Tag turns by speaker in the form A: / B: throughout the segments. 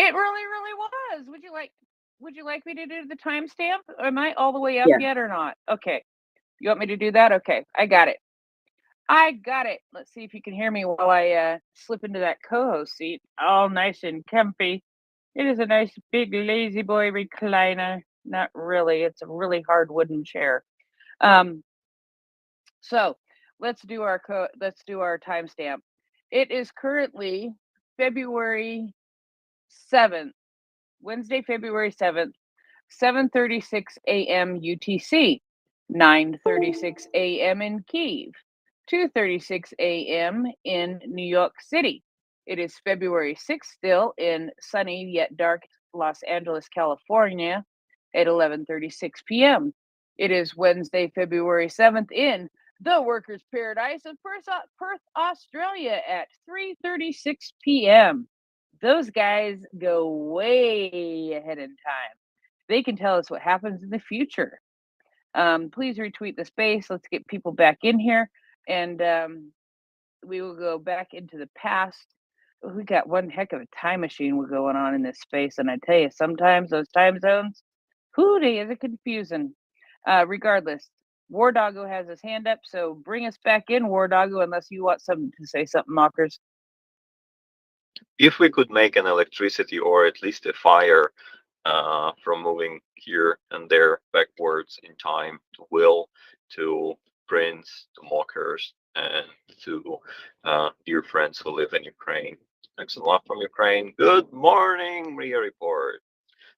A: It really was. Would you like me to do the timestamp? Am I all the way up
B: Yeah.
A: yet or not? Okay. You want me to do that? Okay. I got it. Let's see if you can hear me while I slip into that co-host seat. All nice and comfy. It is a nice big lazy boy recliner. Not really. It's a really hard wooden chair. So let's do our timestamp. It is currently February 7th, Wednesday, February 7th, 7:36 a.m. UTC, 9:36 a.m. in Kyiv, 2:36 a.m. in New York City. It is February 6th still in sunny yet dark Los Angeles, California at 11:36 p.m. It is Wednesday, February 7th in the workers' paradise of Perth, Australia at 3:36 p.m. Those guys go way ahead in time. They can tell us what happens in the future. Please retweet the space. Let's get people back in here, and we will go back into the past. We got one heck of a time machine we're going on in this space, and I tell you, sometimes those time zones, is it confusing. Regardless, War Doggo has his hand up, so bring us back in, War Doggo, unless you want something to say something, Mockers.
C: If we could make an electricity or at least a fire from moving here and there backwards in time to Will, to Prince, to Mockers, and to dear friends who live in Ukraine. Thanks a lot from Ukraine. Good morning, MriyaReport.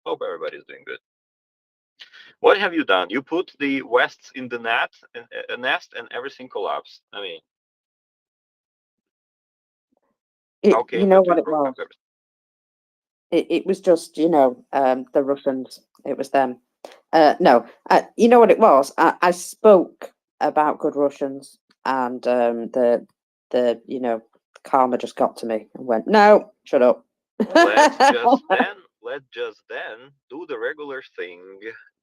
C: Hope everybody's doing good. What have you done? You put the Wests in the nest and everything collapsed. I mean,
B: You know what it was? It was just, the Russians. It was them. No, you know what it was? I spoke about good Russians, and the karma just got to me and went, no, shut up.
C: Let's just then do the regular thing.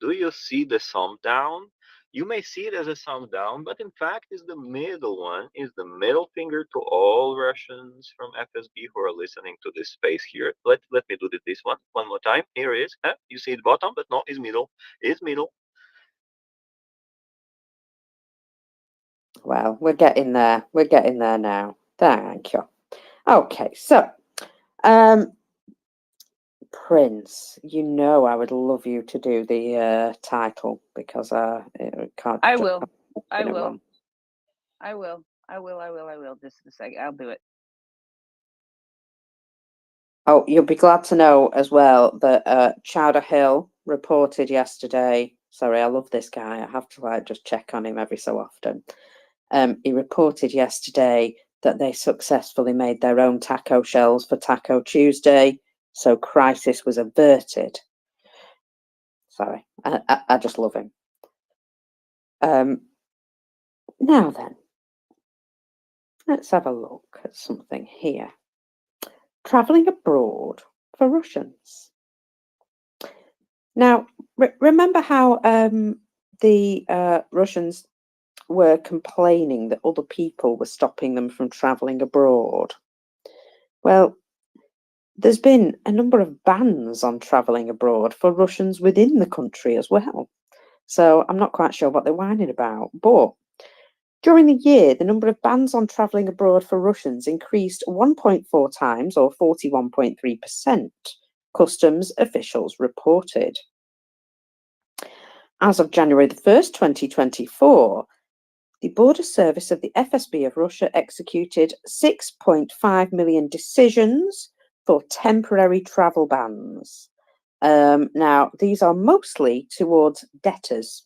C: Do you see the thumb down? You may see it as a thumb down, but in fact is the middle one, is the middle finger to all Russians from FSB who are listening to this space here. Let me do this one more time. Here it is. You see it bottom, but no, it's middle. It's middle.
B: Well, we're getting there. We're getting there now. Thank you. Okay, so Prince, you know I would love you to do the title because it can't.
A: I will. Just a second. I'll do it.
B: Oh, you'll be glad to know as well that Chowder Hill reported yesterday. Sorry, I love this guy. I have to just check on him every so often. He reported yesterday that they successfully made their own taco shells for Taco Tuesday, so crisis was averted. Sorry, I just love him. Now then, let's have a look at something here. Travelling abroad for Russians. Now, remember how the Russians were complaining that other people were stopping them from travelling abroad? Well, there's been a number of bans on travelling abroad for Russians within the country as well. So I'm not quite sure what they're whining about. But during the year, the number of bans on travelling abroad for Russians increased 1.4 times, or 41.3%, customs officials reported. As of January the 1st, 2024, the Border Service of the FSB of Russia executed 6.5 million decisions for temporary travel bans. Now, these are mostly towards debtors.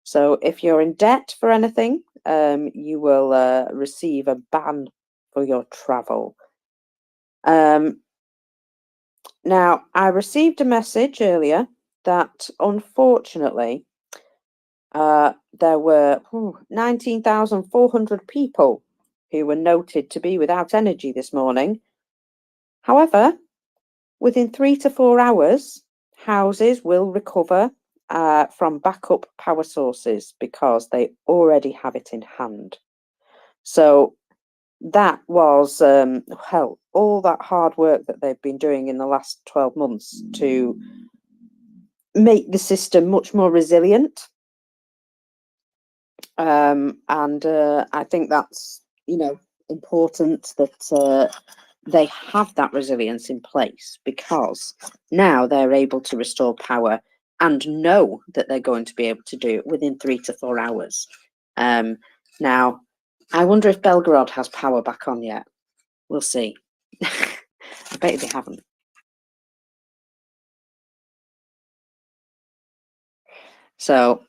B: So if you're in debt for anything, you will receive a ban for your travel. Now, I received a message earlier that unfortunately there were 19,400 people who were noted to be without energy this morning. However, within 3 to 4 hours, houses will recover from backup power sources because they already have it in hand. So that was hell, all that hard work that they've been doing in the last 12 months to make the system much more resilient. And I think that's, you know, important that they have that resilience in place, because now they're able to restore power and know that they're going to be able to do it within 3 to 4 hours. Now, I wonder if Belgorod has power back on yet. We'll see. I bet they haven't. So,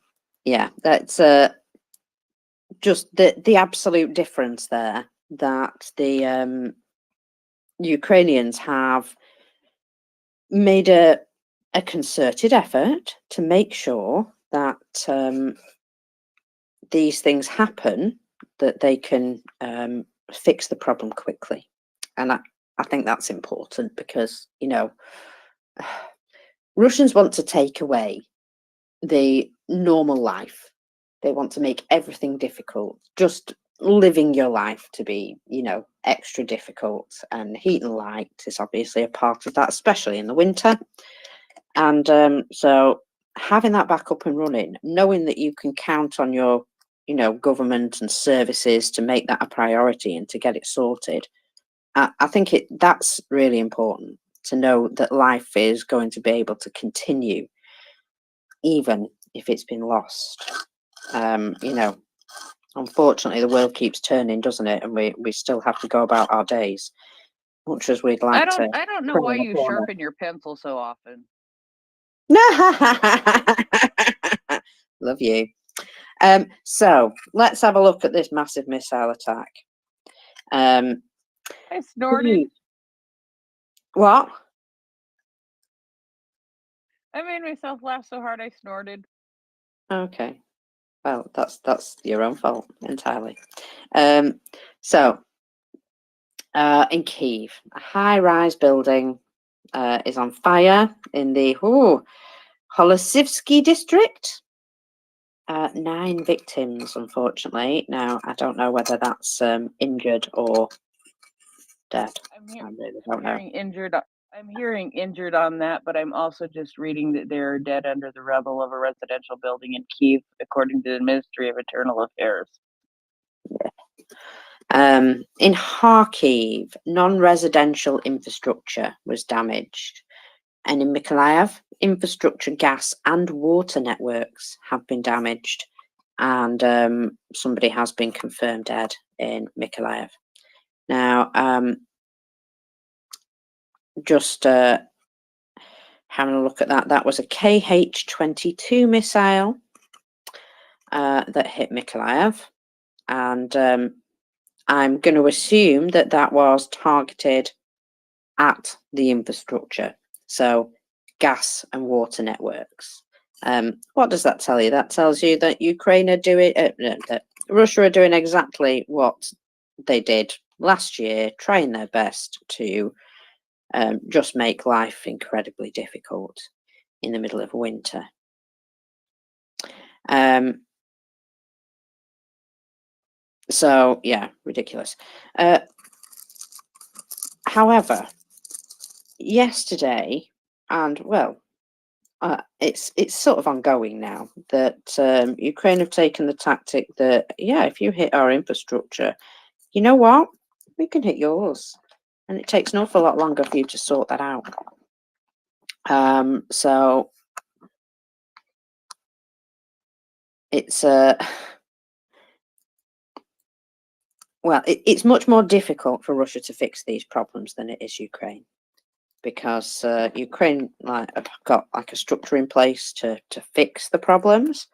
B: yeah, that's just the absolute difference there, that the Ukrainians have made a concerted effort to make sure that these things happen, that they can fix the problem quickly. And I think that's important, because, you know, Russians want to take away the normal life. They want to make everything difficult, just living your life to be, you know, extra difficult. And heat and light is obviously a part of that, especially in the winter. And so having that back up and running, knowing that you can count on your, you know, government and services to make that a priority and to get it sorted, I think that's really important, to know that life is going to be able to continue even if it's been lost. You know, unfortunately, the world keeps turning, doesn't it? And we still have to go about our days, much as we'd like to.
A: I don't know
B: pray
A: why
B: in a
A: you
B: corner.
A: sharpen your pencil so often.
B: Love you. So let's have a look at this massive missile attack.
A: I snorted.
B: What?
A: I made myself laugh so hard I snorted.
B: Okay. Well, that's your own fault entirely. So in Kyiv, a high-rise building is on fire in the Holosivsky district. 9 victims, unfortunately. Now, I don't know whether that's injured or dead. I really don't know.
A: I'm hearing injured on that, but I'm also just reading that they're dead under the rubble of a residential building in Kyiv, according to the Ministry of Internal Affairs.
B: In Kharkiv, non-residential infrastructure was damaged. And in Mykolaiv, infrastructure, gas and water networks have been damaged. And somebody has been confirmed dead in Mykolaiv. Now, just having a look at that, that was a KH-22 missile that hit Mykolaiv. And I'm going to assume that that was targeted at the infrastructure. So gas and water networks. What does that tell you? That tells you that Ukraine are doing, that Russia are doing exactly what they did last year, trying their best to just make life incredibly difficult in the middle of winter. So yeah, ridiculous. However, yesterday, and well, it's sort of ongoing now, that Ukraine have taken the tactic that, yeah, if you hit our infrastructure, you know what, we can hit yours, and it takes an awful lot longer for you to sort that out. So it's well, it's much more difficult for Russia to fix these problems than it is Ukraine, because Ukraine have got like a structure in place to fix the problems,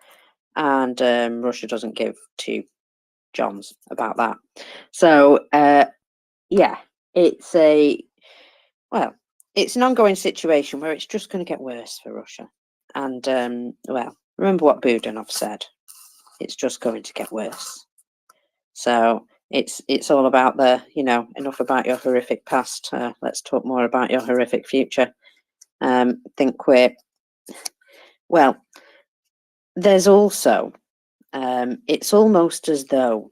B: and Russia doesn't give two Johns about that. So yeah, it's it's an ongoing situation where it's just going to get worse for Russia. And well, remember what Budanov said, it's just going to get worse. So it's all about the, you know, enough about your horrific past, let's talk more about your horrific future. Think we're, well, there's also it's almost as though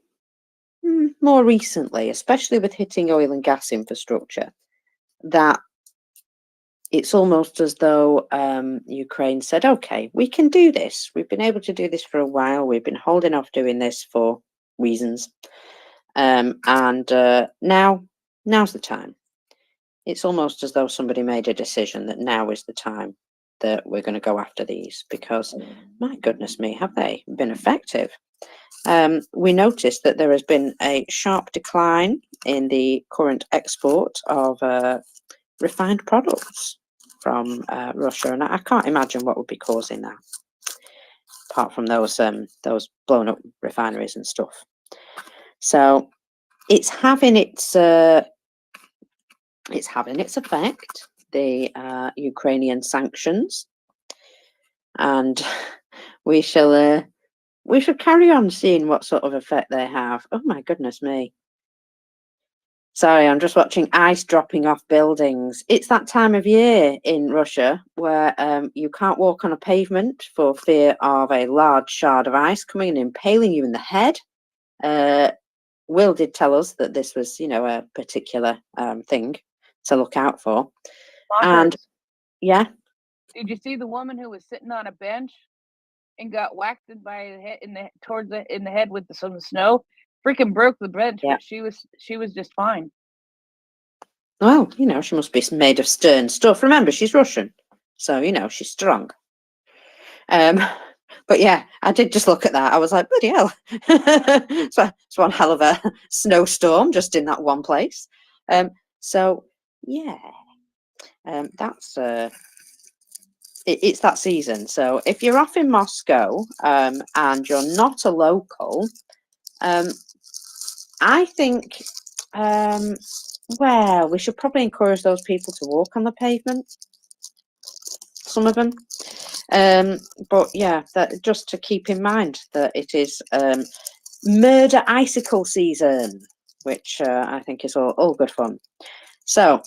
B: more recently, especially with hitting oil and gas infrastructure, that it's almost as though Ukraine said, okay, we can do this. We've been able to do this for a while. We've been holding off doing this for reasons. And now's the time. It's almost as though somebody made a decision that now is the time that we're going to go after these, because my goodness me, have they been effective? We noticed that there has been a sharp decline in the current export of refined products from Russia, and I can't imagine what would be causing that, apart from those blown up refineries and stuff. So it's having its effect, the Ukrainian sanctions, and we shall carry on seeing what sort of effect they have. Oh my goodness me. Sorry, I'm just watching ice dropping off buildings. It's that time of year in Russia where you can't walk on a pavement for fear of a large shard of ice coming and impaling you in the head. Will did tell us that this was, a particular thing to look out for. And yeah.
A: Did you see the woman who was sitting on a bench and got whacked by the head in the head with some snow? Freaking broke the bench, yeah. But she was just fine.
B: Well, she must be made of stern stuff. Remember, she's Russian, so she's strong. But yeah, I did just look at that. I was like, bloody hell! So it's one hell of a snowstorm just in that one place. So yeah, that's it's that season. So if you're off in Moscow and you're not a local, I think, well, we should probably encourage those people to walk on the pavement. Some of them. But yeah, that just to keep in mind that it is murder icicle season, which I think is all good fun. So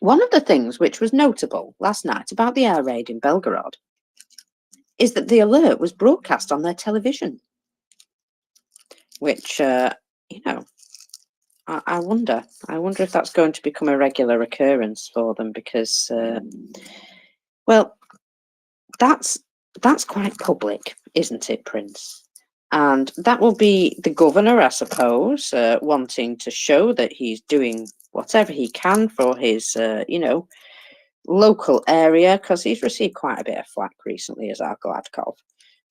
B: one of the things which was notable last night about the air raid in Belgorod is that the alert was broadcast on their television, which I wonder if that's going to become a regular occurrence for them, because well, that's quite public, isn't it, Prince? And that will be the governor, I suppose, wanting to show that he's doing whatever he can for his, local area, because he's received quite a bit of flack recently as our Gladkov.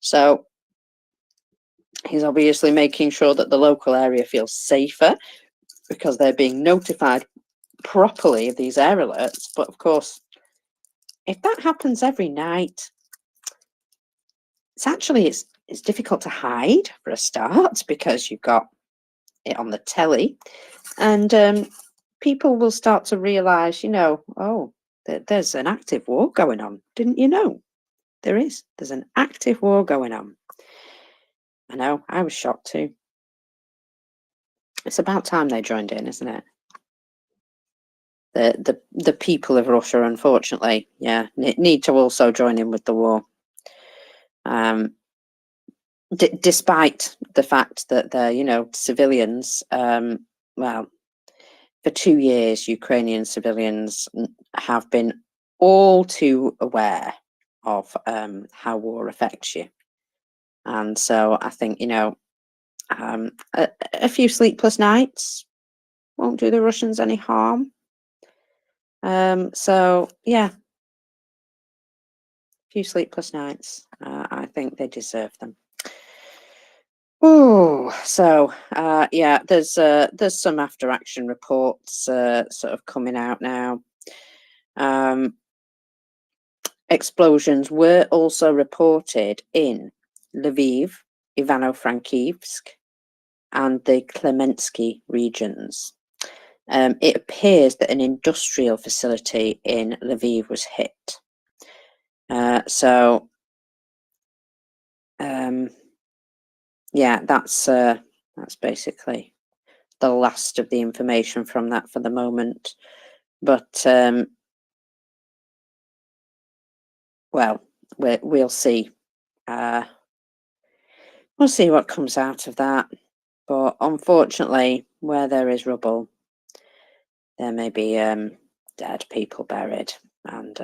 B: So he's obviously making sure that the local area feels safer because they're being notified properly of these air alerts. But of course, if that happens every night, it's difficult to hide for a start, because you've got it on the telly, and people will start to realise, oh, there's an active war going on. Didn't you know? There's an active war going on. I know, I was shocked too. It's about time they joined in, isn't it? The people of Russia, unfortunately, need to also join in with the war. Despite the fact that they're, civilians, well, for 2 years, Ukrainian civilians have been all too aware of how war affects you. And so I think, a few sleepless nights won't do the Russians any harm. So, yeah, a few sleepless nights. I think they deserve them. Oh, so yeah, there's some after action reports sort of coming out now. Explosions were also reported in Lviv, Ivano-Frankivsk, and the Klemensky regions. It appears that an industrial facility in Lviv was hit. So yeah, that's basically the last of the information from that for the moment. But well, we'll see. We'll see what comes out of that. But unfortunately, where there is rubble, there may be dead people buried. And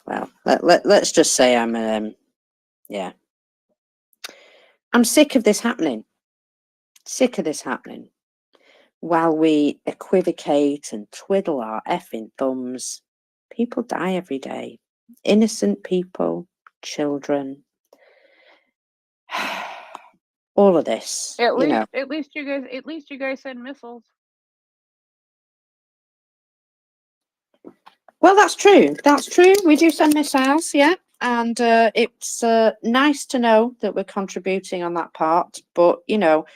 B: well, let's just say I'm sick of this happening. Sick of this happening. While we equivocate and twiddle our effing thumbs, people die every day. Innocent people, children, all of this.
A: At least you guys send missiles.
B: Well, that's true. That's true. We do send missiles, yeah. And it's nice to know that we're contributing on that part. But, you know,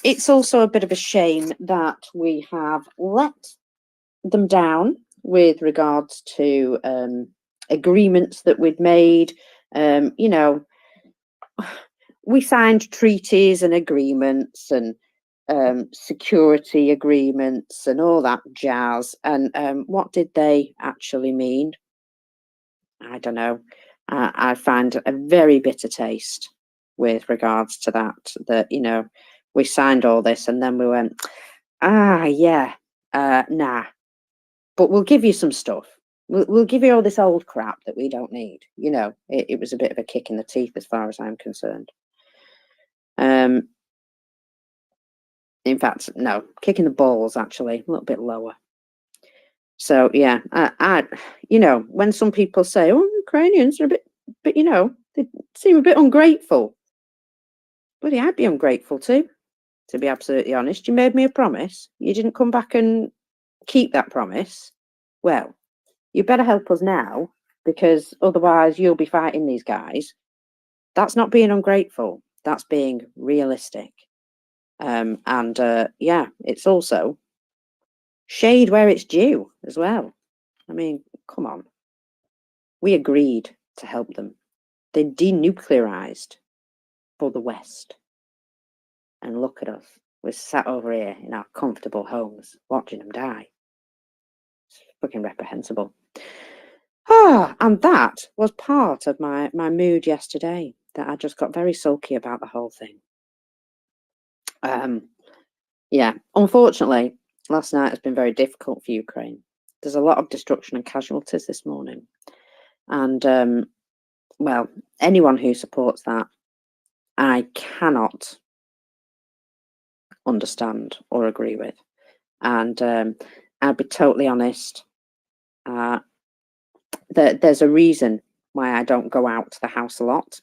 B: it's also a bit of a shame that we have let them down with regards to agreements that we'd made. You know, we signed treaties and agreements and security agreements and all that jazz. And what did they actually mean? I don't know. I find a very bitter taste with regards to that, you know, we signed all this and then we went, yeah, nah, but we'll give you some stuff. We'll give you all this old crap that we don't need. You know, it was a bit of a kick in the teeth as far as I'm concerned. In fact, no, kicking the balls, actually, a little bit lower. So, yeah, I you know, when some people say, oh, Ukrainians are a bit, you know, they seem a bit ungrateful. Bloody, I'd be ungrateful too, to be absolutely honest. You made me a promise. You didn't come back and keep that promise. Well, you better help us now, because otherwise you'll be fighting these guys. That's not being ungrateful. That's being realistic. Yeah, it's also shade where it's due as well. I mean, come on. We agreed to help them. They denuclearized for the West. And look at us. We're sat over here in our comfortable homes watching them die. It's fucking reprehensible. And that was part of my mood yesterday, that I just got very sulky about the whole thing. Yeah, unfortunately, last night has been very difficult for Ukraine. There's a lot of destruction and casualties this morning. And, well, anyone who supports that, I cannot understand or agree with. And I'll be totally honest, there's a reason why I don't go out to the house a lot,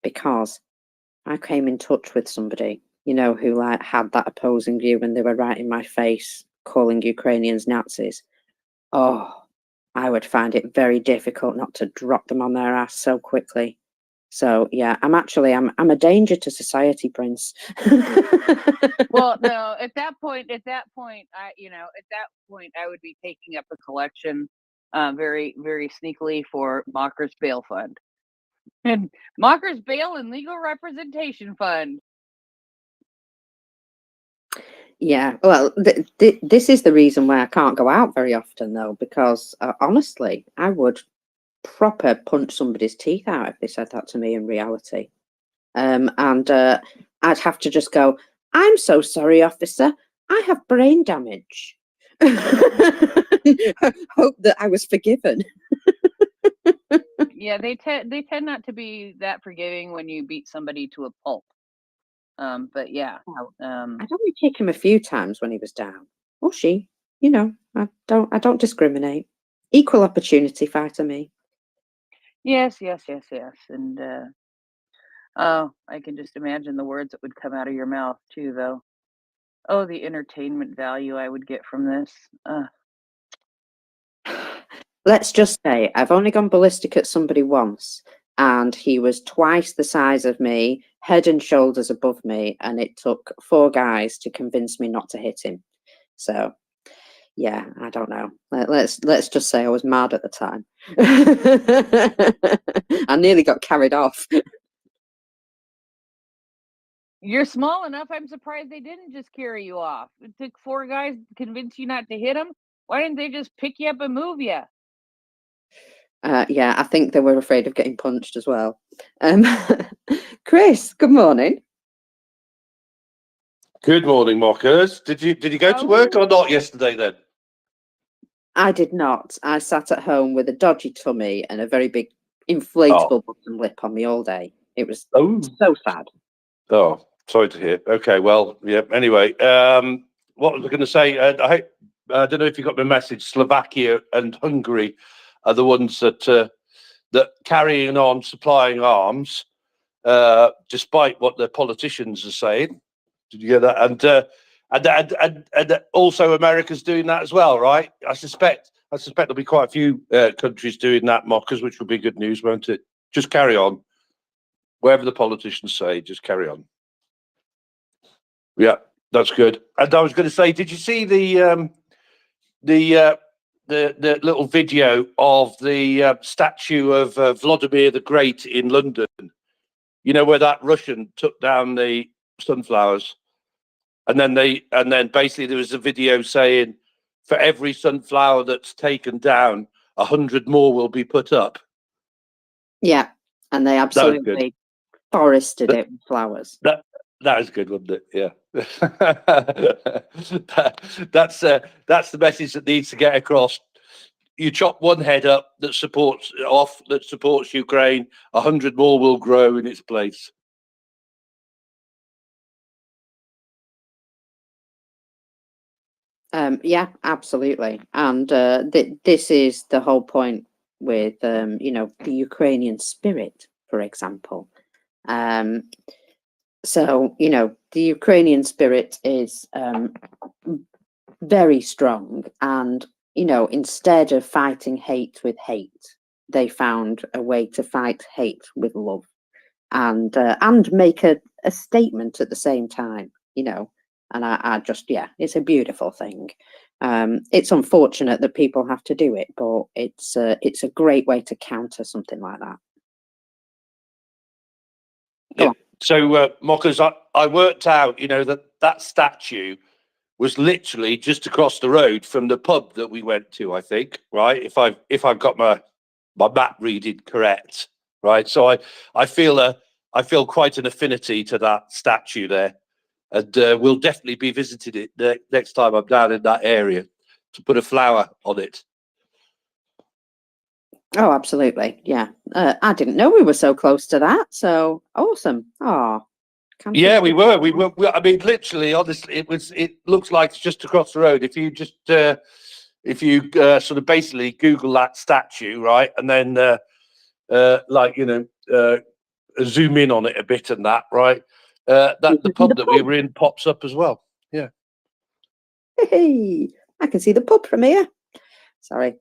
B: because I came in touch with somebody, you know, who like had that opposing view when they were right in my face calling Ukrainians Nazis. Oh, I would find it very difficult not to drop them on their ass so quickly. So yeah, I'm a danger to society, Prince.
A: Well, no, at that point, I would be taking up a collection, very, very sneakily, for Mockers Bail Fund, and Mockers Bail and Legal Representation Fund.
B: Yeah, well, this is the reason why I can't go out very often, though, because honestly, I would proper punch somebody's teeth out if they said that to me in reality. And I'd have to just go, I'm so sorry, officer. I have brain damage. Hope that I was forgiven.
A: Yeah, they tend not to be that forgiving when you beat somebody to a pulp. But yeah,
B: I'd only kick him a few times when he was down, or she. You know, I don't discriminate. Equal opportunity fighter, me.
A: Yes, and oh, I can just imagine the words that would come out of your mouth too, though. Oh, the entertainment value I would get from this.
B: Let's just say I've only gone ballistic at somebody once, and he was twice the size of me, head and shoulders above me, and it took 4 guys to convince me not to hit him. So, yeah, I don't know. Let's just say I was mad at the time. I nearly got carried off.
A: You're small enough. I'm surprised they didn't just carry you off. It took 4 guys to convince you not to hit them. Why didn't they just pick you up and move you?
B: Yeah, I think they were afraid of getting punched as well. Chris, good morning.
D: Good morning, mockers. Did you go to work or not yesterday then?
B: I did not. I sat at home with a dodgy tummy and a very big inflatable bottom lip on me all day. It was so sad.
D: Oh, sorry to hear. Okay, well, yeah. Anyway, what was I going to say? I don't know if you got my message. Slovakia and Hungary are the ones that carrying on supplying arms, despite what the politicians are saying. Did you get that? And also America's doing that as well, right? I suspect there'll be quite a few countries doing that, mockers, which will be good news, won't it? Just carry on. Whatever the politicians say, just carry on. Yeah, that's good. And I was going to say, did you see the little video of the statue of Vladimir the Great in London? You know, where that Russian took down the sunflowers, and then basically there was a video saying, for every sunflower that's taken down, 100 more will be put up.
B: Yeah, and they absolutely forested it with flowers.
D: That is good, wasn't it? Yeah. That's the message that needs to get across. You chop one head up that supports Ukraine, 100 more will grow in its place.
B: Yeah, absolutely. And this is the whole point with, the Ukrainian spirit, for example. So, the Ukrainian spirit is very strong. And, instead of fighting hate with hate, they found a way to fight hate with love and make a statement at the same time, And I just, it's a beautiful thing. It's unfortunate that people have to do it, but it's a great way to counter something like that.
D: Yeah. So, mockers, I worked out, that statue was literally just across the road from the pub that we went to. I think, right? If I've got my map reading correct, right? So I feel quite an affinity to that statue there. And we'll definitely be visiting it next time I'm down in that area to put a flower on it.
B: Oh, absolutely. Yeah. I didn't know we were so close to that. So awesome. Oh,
D: yeah, we were. I mean, literally, honestly, it looks like it's just across the road. If you just, sort of basically Google that statue, right? And then, zoom in on it a bit and that, right? The pub that we were in pops up as well. Yeah.
B: Hey, I can see the pub from here. Sorry.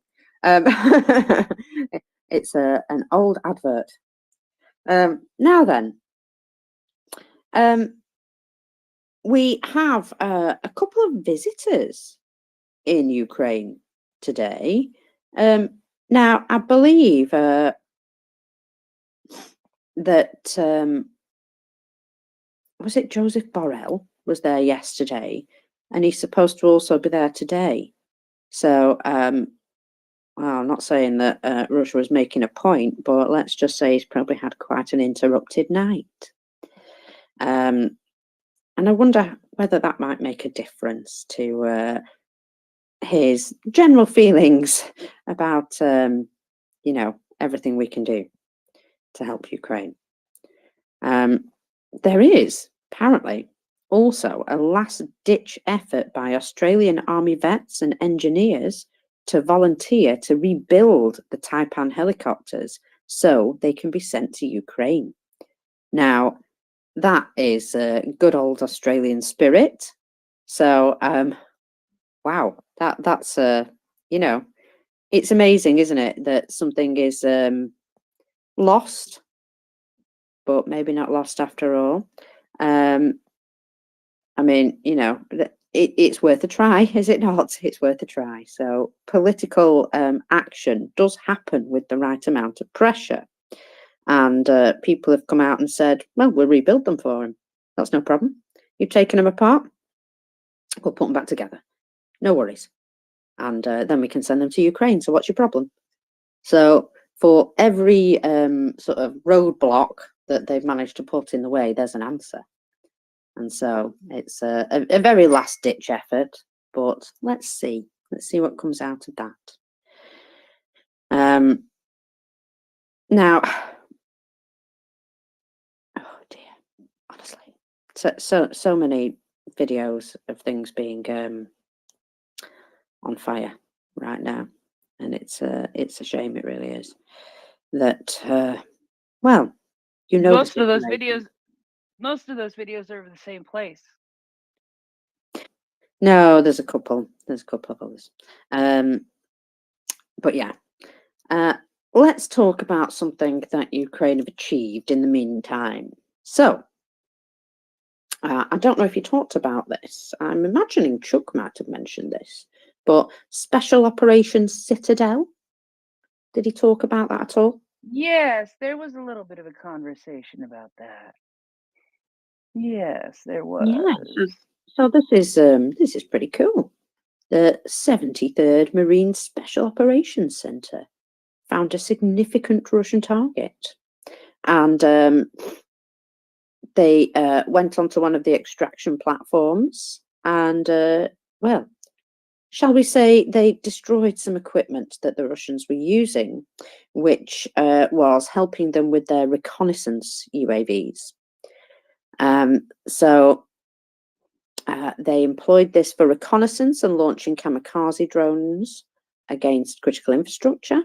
B: It's an old advert. Now then, we have a couple of visitors in Ukraine today. Now, I believe that was it Joseph Borrell was there yesterday, and he's supposed to also be there today. So, well, I'm not saying that Russia was making a point, but let's just say he's probably had quite an interrupted night. And I wonder whether that might make a difference to his general feelings about, everything we can do to help Ukraine. There is apparently also a last-ditch effort by Australian Army vets and engineers to volunteer to rebuild the Taipan helicopters so they can be sent to Ukraine. Now, that is a good old Australian spirit. So, wow, that's it's amazing, isn't it, that something is lost, but maybe not lost after all. I mean, it's worth a try, is it not? It's worth a try. So political action does happen with the right amount of pressure. And people have come out and said, well, we'll rebuild them for him. That's no problem. You've taken them apart. We'll put them back together. No worries. And then we can send them to Ukraine. So what's your problem? So for every sort of roadblock that they've managed to put in the way, there's an answer. And so it's a very last-ditch effort, but let's see what comes out of that. Now, oh dear, honestly, so many videos of things being on fire right now, and it's a shame. It really is. That well, you know,
A: most of those videos are of the same place.
B: No, there's a couple of others. But yeah, let's talk about something that Ukraine have achieved in the meantime. So, I don't know if you talked about this. I'm imagining Chuck might have mentioned this, but Special Operations Citadel. Did he talk about that at all?
A: Yes, there was a little bit of a conversation about that. Yes, there was.
B: Yeah. So this is pretty cool. The 73rd Marine Special Operations Center found a significant Russian target, and they went onto one of the extraction platforms, and well, shall we say they destroyed some equipment that the Russians were using, which was helping them with their reconnaissance UAVs. So they employed this for reconnaissance and launching kamikaze drones against critical infrastructure.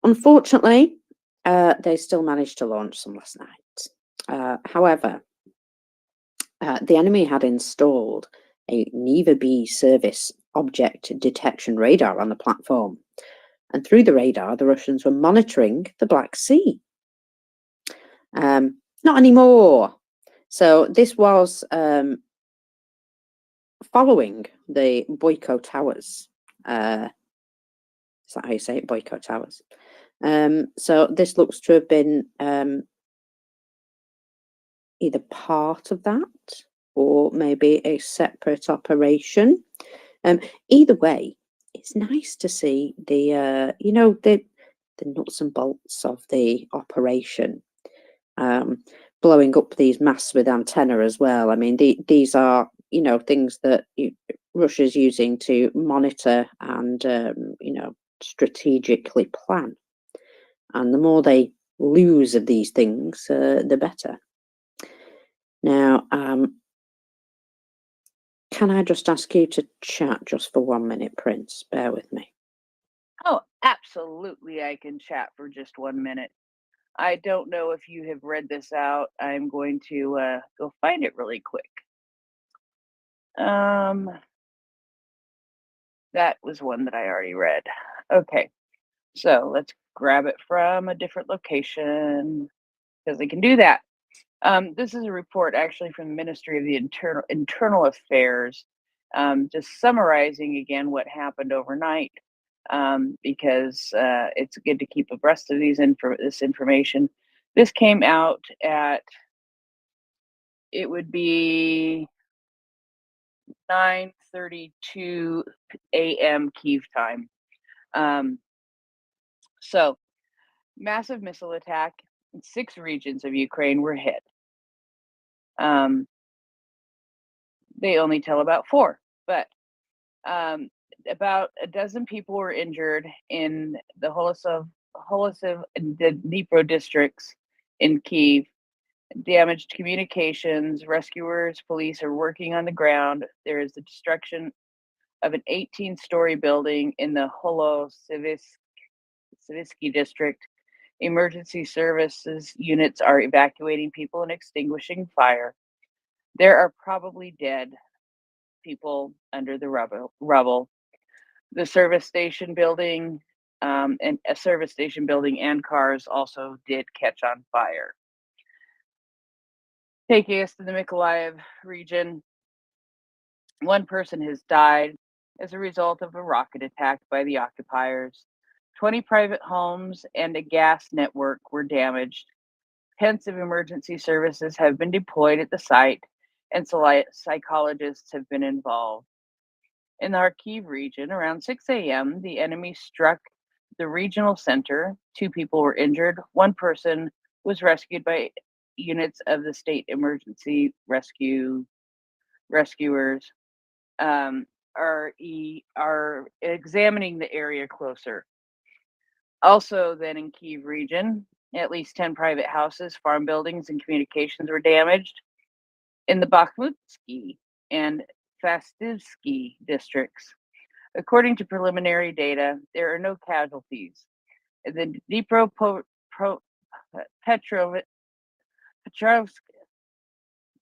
B: Unfortunately, they still managed to launch some last night. However, the enemy had installed a FEB service object detection radar on the platform. And through the radar, the Russians were monitoring the Black Sea. Not anymore. So this was following the Boyko Towers. Is that how you say it? Boyko Towers. So this looks to have been either part of that or maybe a separate operation. Either way, it's nice to see the the nuts and bolts of the operation. Blowing up these masts with antenna as well. I mean, these are things that Russia's using to monitor and strategically plan. And the more they lose of these things, the better. Now, can I just ask you to chat just for 1 minute, Prince? Bear with me.
A: Oh, absolutely, I can chat for just 1 minute. I don't know if you have read this out. I'm going to go find it really quick. That was one that I already read. Okay, so let's grab it from a different location because they can do that. This is a report actually from the Ministry of the Internal Affairs, just summarizing again what happened overnight, because it's good to keep abreast of this information. This came out at, it would be 9:32 a.m. Kyiv time. So, massive missile attack in 6 regions of Ukraine were hit. They only tell about 4, but about a dozen people were injured in the Holosov and the Dnipro districts in Kyiv. Damaged communications. Rescuers, police are working on the ground. There is the destruction of an 18-story building in the Holosivsky district. Emergency services units are evacuating people and extinguishing fire. There are probably dead people under the rubble. The service station building and cars also did catch on fire. Taking us to the Mykolaiv region, 1 person has died as a result of a rocket attack by the occupiers. 20 private homes and a gas network were damaged. Tens of emergency services have been deployed at the site, and psychologists have been involved. In the Kharkiv region, around 6 a.m., the enemy struck the regional center. 2 people were injured. 1 person was rescued by units of the state emergency rescuers are examining the area closer. Also, then in Kyiv region, at least 10 private houses, farm buildings, and communications were damaged. In the Bakhmutsky and Fastivsky districts, according to preliminary data, there are no casualties. In the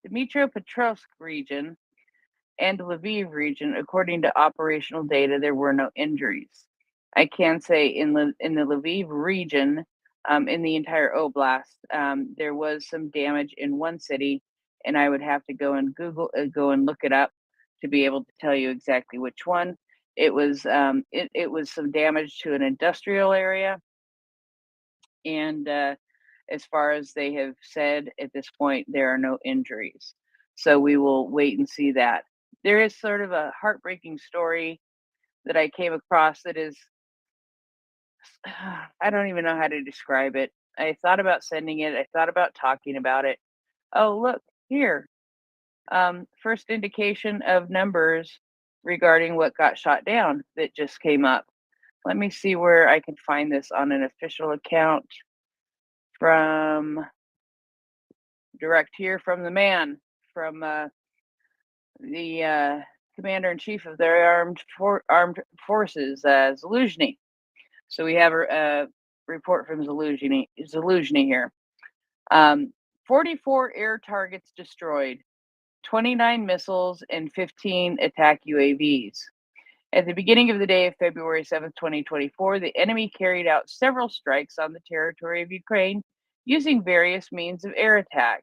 A: Dnipropetrovsk region and Lviv region, according to operational data, there were no injuries. I can say in the Lviv region, in the entire oblast, there was some damage in one city, and I would have to go and go and look it up to be able to tell you exactly which one. It was some damage to an industrial area, and as far as they have said at this point, there are no injuries. So we will wait and see that. There is sort of a heartbreaking story that I came across that is, I don't even know how to describe it. I thought about sending it. I thought about talking about it. Oh, look here. First indication of numbers regarding what got shot down that just came up. Let me see where I can find this on an official account from direct here from the man, from the commander-in-chief of their armed forces, Zaluzhny. So we have a report from Zaluzhny here. 44 air targets destroyed, 29 missiles, and 15 attack UAVs. At the beginning of the day of February 7th, 2024, the enemy carried out several strikes on the territory of Ukraine using various means of air attack.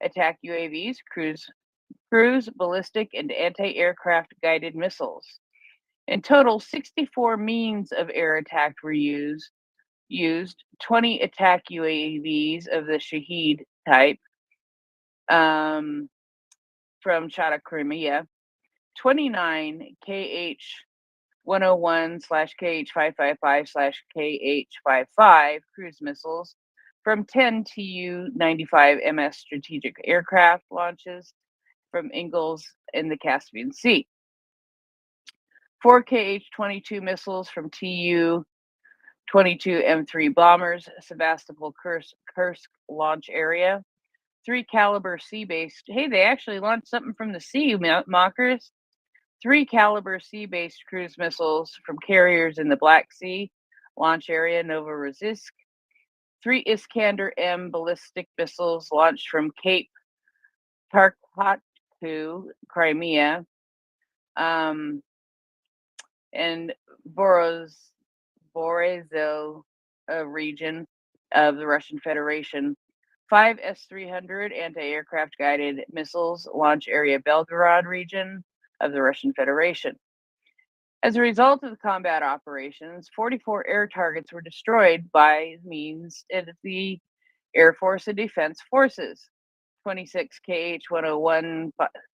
A: Attack UAVs, cruise, ballistic, and anti-aircraft guided missiles. In total, 64 means of air attack were used, 20 attack UAVs of the Shahed type from Chata, Crimea, 29 KH-101/KH-555/KH-55 cruise missiles from 10 Tu-95 MS strategic aircraft launches from Ingalls in the Caspian Sea. 4 KH-22 missiles from Tu-22 M3 bombers, Sebastopol-Kursk launch area. 3 caliber sea-based. Hey, they actually launched something from the sea, mockers. 3 caliber sea-based cruise missiles from carriers in the Black Sea launch area, Novorossiysk. 3 Iskander-M ballistic missiles launched from Cape Tarkatu, Crimea, and Boryzo region of the Russian Federation. 5 S-300 anti-aircraft guided missiles launch area, Belgorod region of the Russian Federation. As a result of the combat operations, 44 air targets were destroyed by means of the Air Force and Defense Forces. 26 KH-101,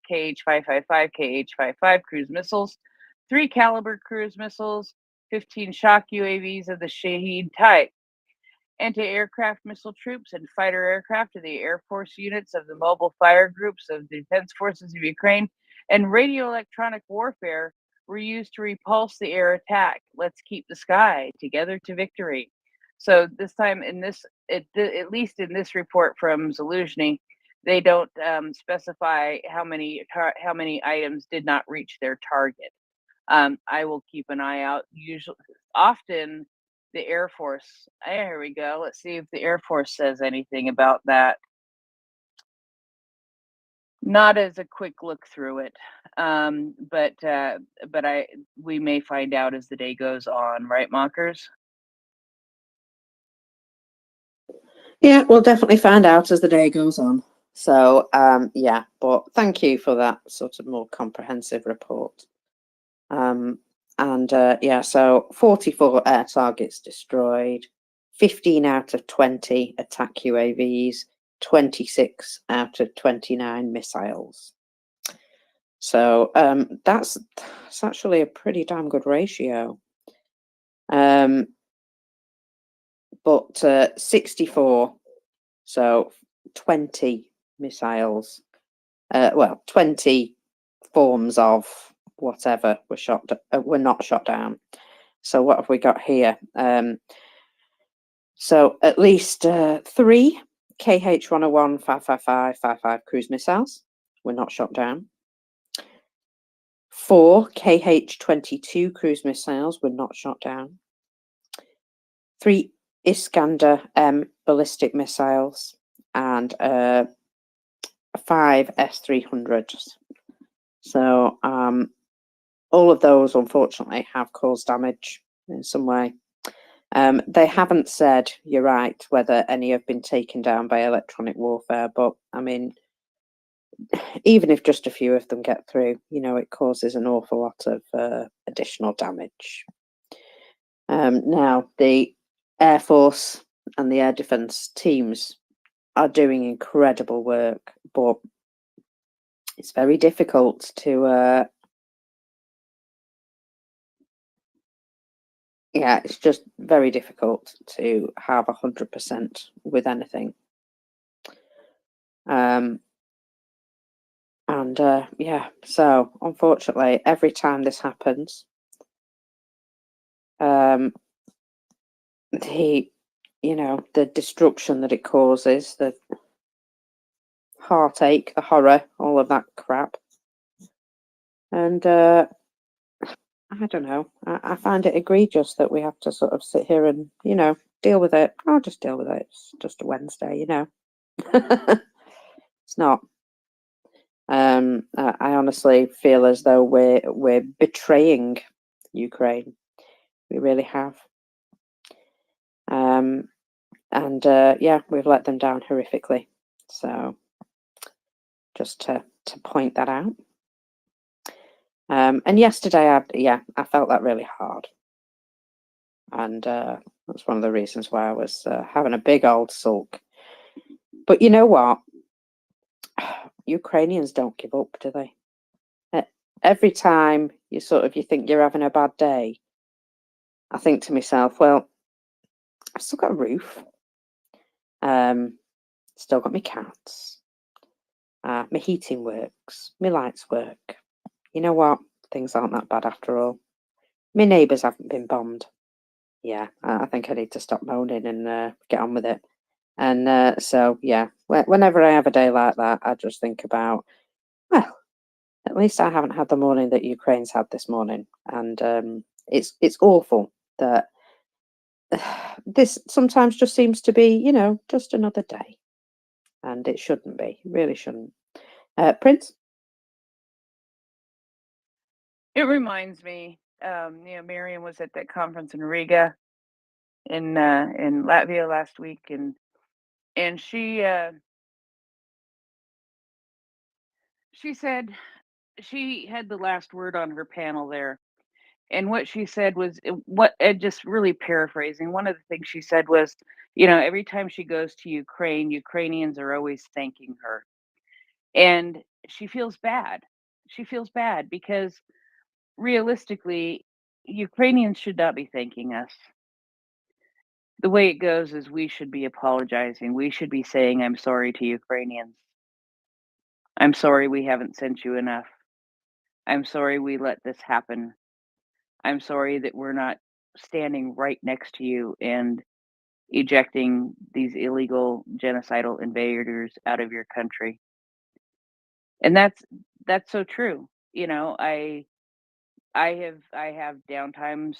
A: KH-555, KH-55 cruise missiles, 3 caliber cruise missiles, 15 shock UAVs of the Shahed type. Anti-aircraft missile troops and fighter aircraft of the Air Force units of the Mobile Fire Groups of the Defense Forces of Ukraine and radio electronic warfare were used to repulse the air attack. Let's keep the sky together to victory. So this time, at least in this report from Zaluzhny, they don't specify how many items did not reach their target. I will keep an eye out. Often the Air Force. Here we go. Let's see if the Air Force says anything about that. Not as a quick look through it, but we may find out as the day goes on, right, mockers?
B: Yeah, we'll definitely find out as the day goes on. So, yeah, but thank you for that sort of more comprehensive report. Yeah, so 44 air targets destroyed, 15 out of 20 attack UAVs, 26 out of 29 missiles. So that's actually a pretty damn good ratio. But 64, so 20 missiles, 20 forms of whatever were not shot down. So what have we got here? So at least 3 KH-101 555 cruise missiles were not shot down. 4 KH-22 cruise missiles were not shot down. 3 Iskander-M ballistic missiles and 5 S-300s. So all of those, unfortunately, have caused damage in some way. They haven't said, you're right, whether any have been taken down by electronic warfare, but I mean, even if just a few of them get through, you know, it causes an awful lot of additional damage. Now, the Air Force and the Air Defence teams are doing incredible work, but it's very difficult to yeah, it's just very difficult to have 100% with anything. Yeah, so unfortunately, every time this happens, the destruction that it causes, the heartache, the horror, all of that crap, and I don't know. I find it egregious that we have to sort of sit here and, deal with it. I'll just deal with it. It's just a Wednesday, It's not. I honestly feel as though we're betraying Ukraine. We really have. Yeah, we've let them down horrifically. So just to point that out. And yesterday, I felt that really hard. And that's one of the reasons why I was having a big old sulk. But you know what? Ukrainians don't give up, do they? Every time you think you're having a bad day, I think to myself, well, I've still got a roof. Still got my cats. My heating works. My lights work. You know what? Things aren't that bad after all. My neighbours haven't been bombed. Yeah, I think I need to stop moaning and get on with it. And so, yeah, whenever I have a day like that, I just think about, well, at least I haven't had the morning that Ukraine's had this morning. And it's awful that this sometimes just seems to be, just another day. And it shouldn't be. It really shouldn't. Prince?
A: It reminds me, Miriam was at that conference in Riga in Latvia last week, and she said she had the last word on her panel there. And what she said was, just really paraphrasing, one of the things she said was, every time she goes to Ukraine, Ukrainians are always thanking her. And she feels bad. She feels bad because realistically, Ukrainians should not be thanking us. The way it goes is we should be apologizing. We should be saying, I'm sorry to Ukrainians. I'm sorry we haven't sent you enough. I'm sorry we let this happen. I'm sorry that we're not standing right next to you and ejecting these illegal genocidal invaders out of your country. And that's so true. I have downtimes.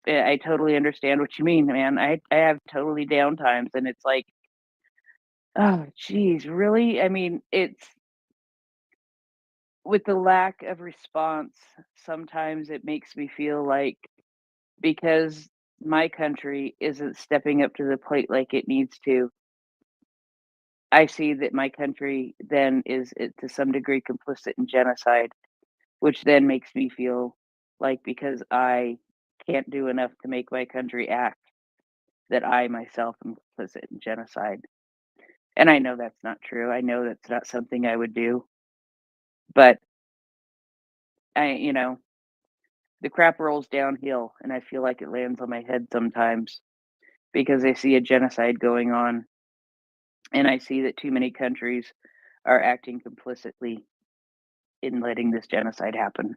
A: I totally understand what you mean, man. I have totally downtimes, and it's like, oh geez, really? I mean, it's with the lack of response, sometimes it makes me feel like, because my country isn't stepping up to the plate like it needs to, I see that my country then is to some degree complicit in genocide, which then makes me feel like, because I can't do enough to make my country act, that I myself am complicit in genocide. And I know that's not true. I know that's not something I would do. But the crap rolls downhill, and I feel like it lands on my head sometimes because I see a genocide going on. And I see that too many countries are acting complicitly in letting this genocide happen.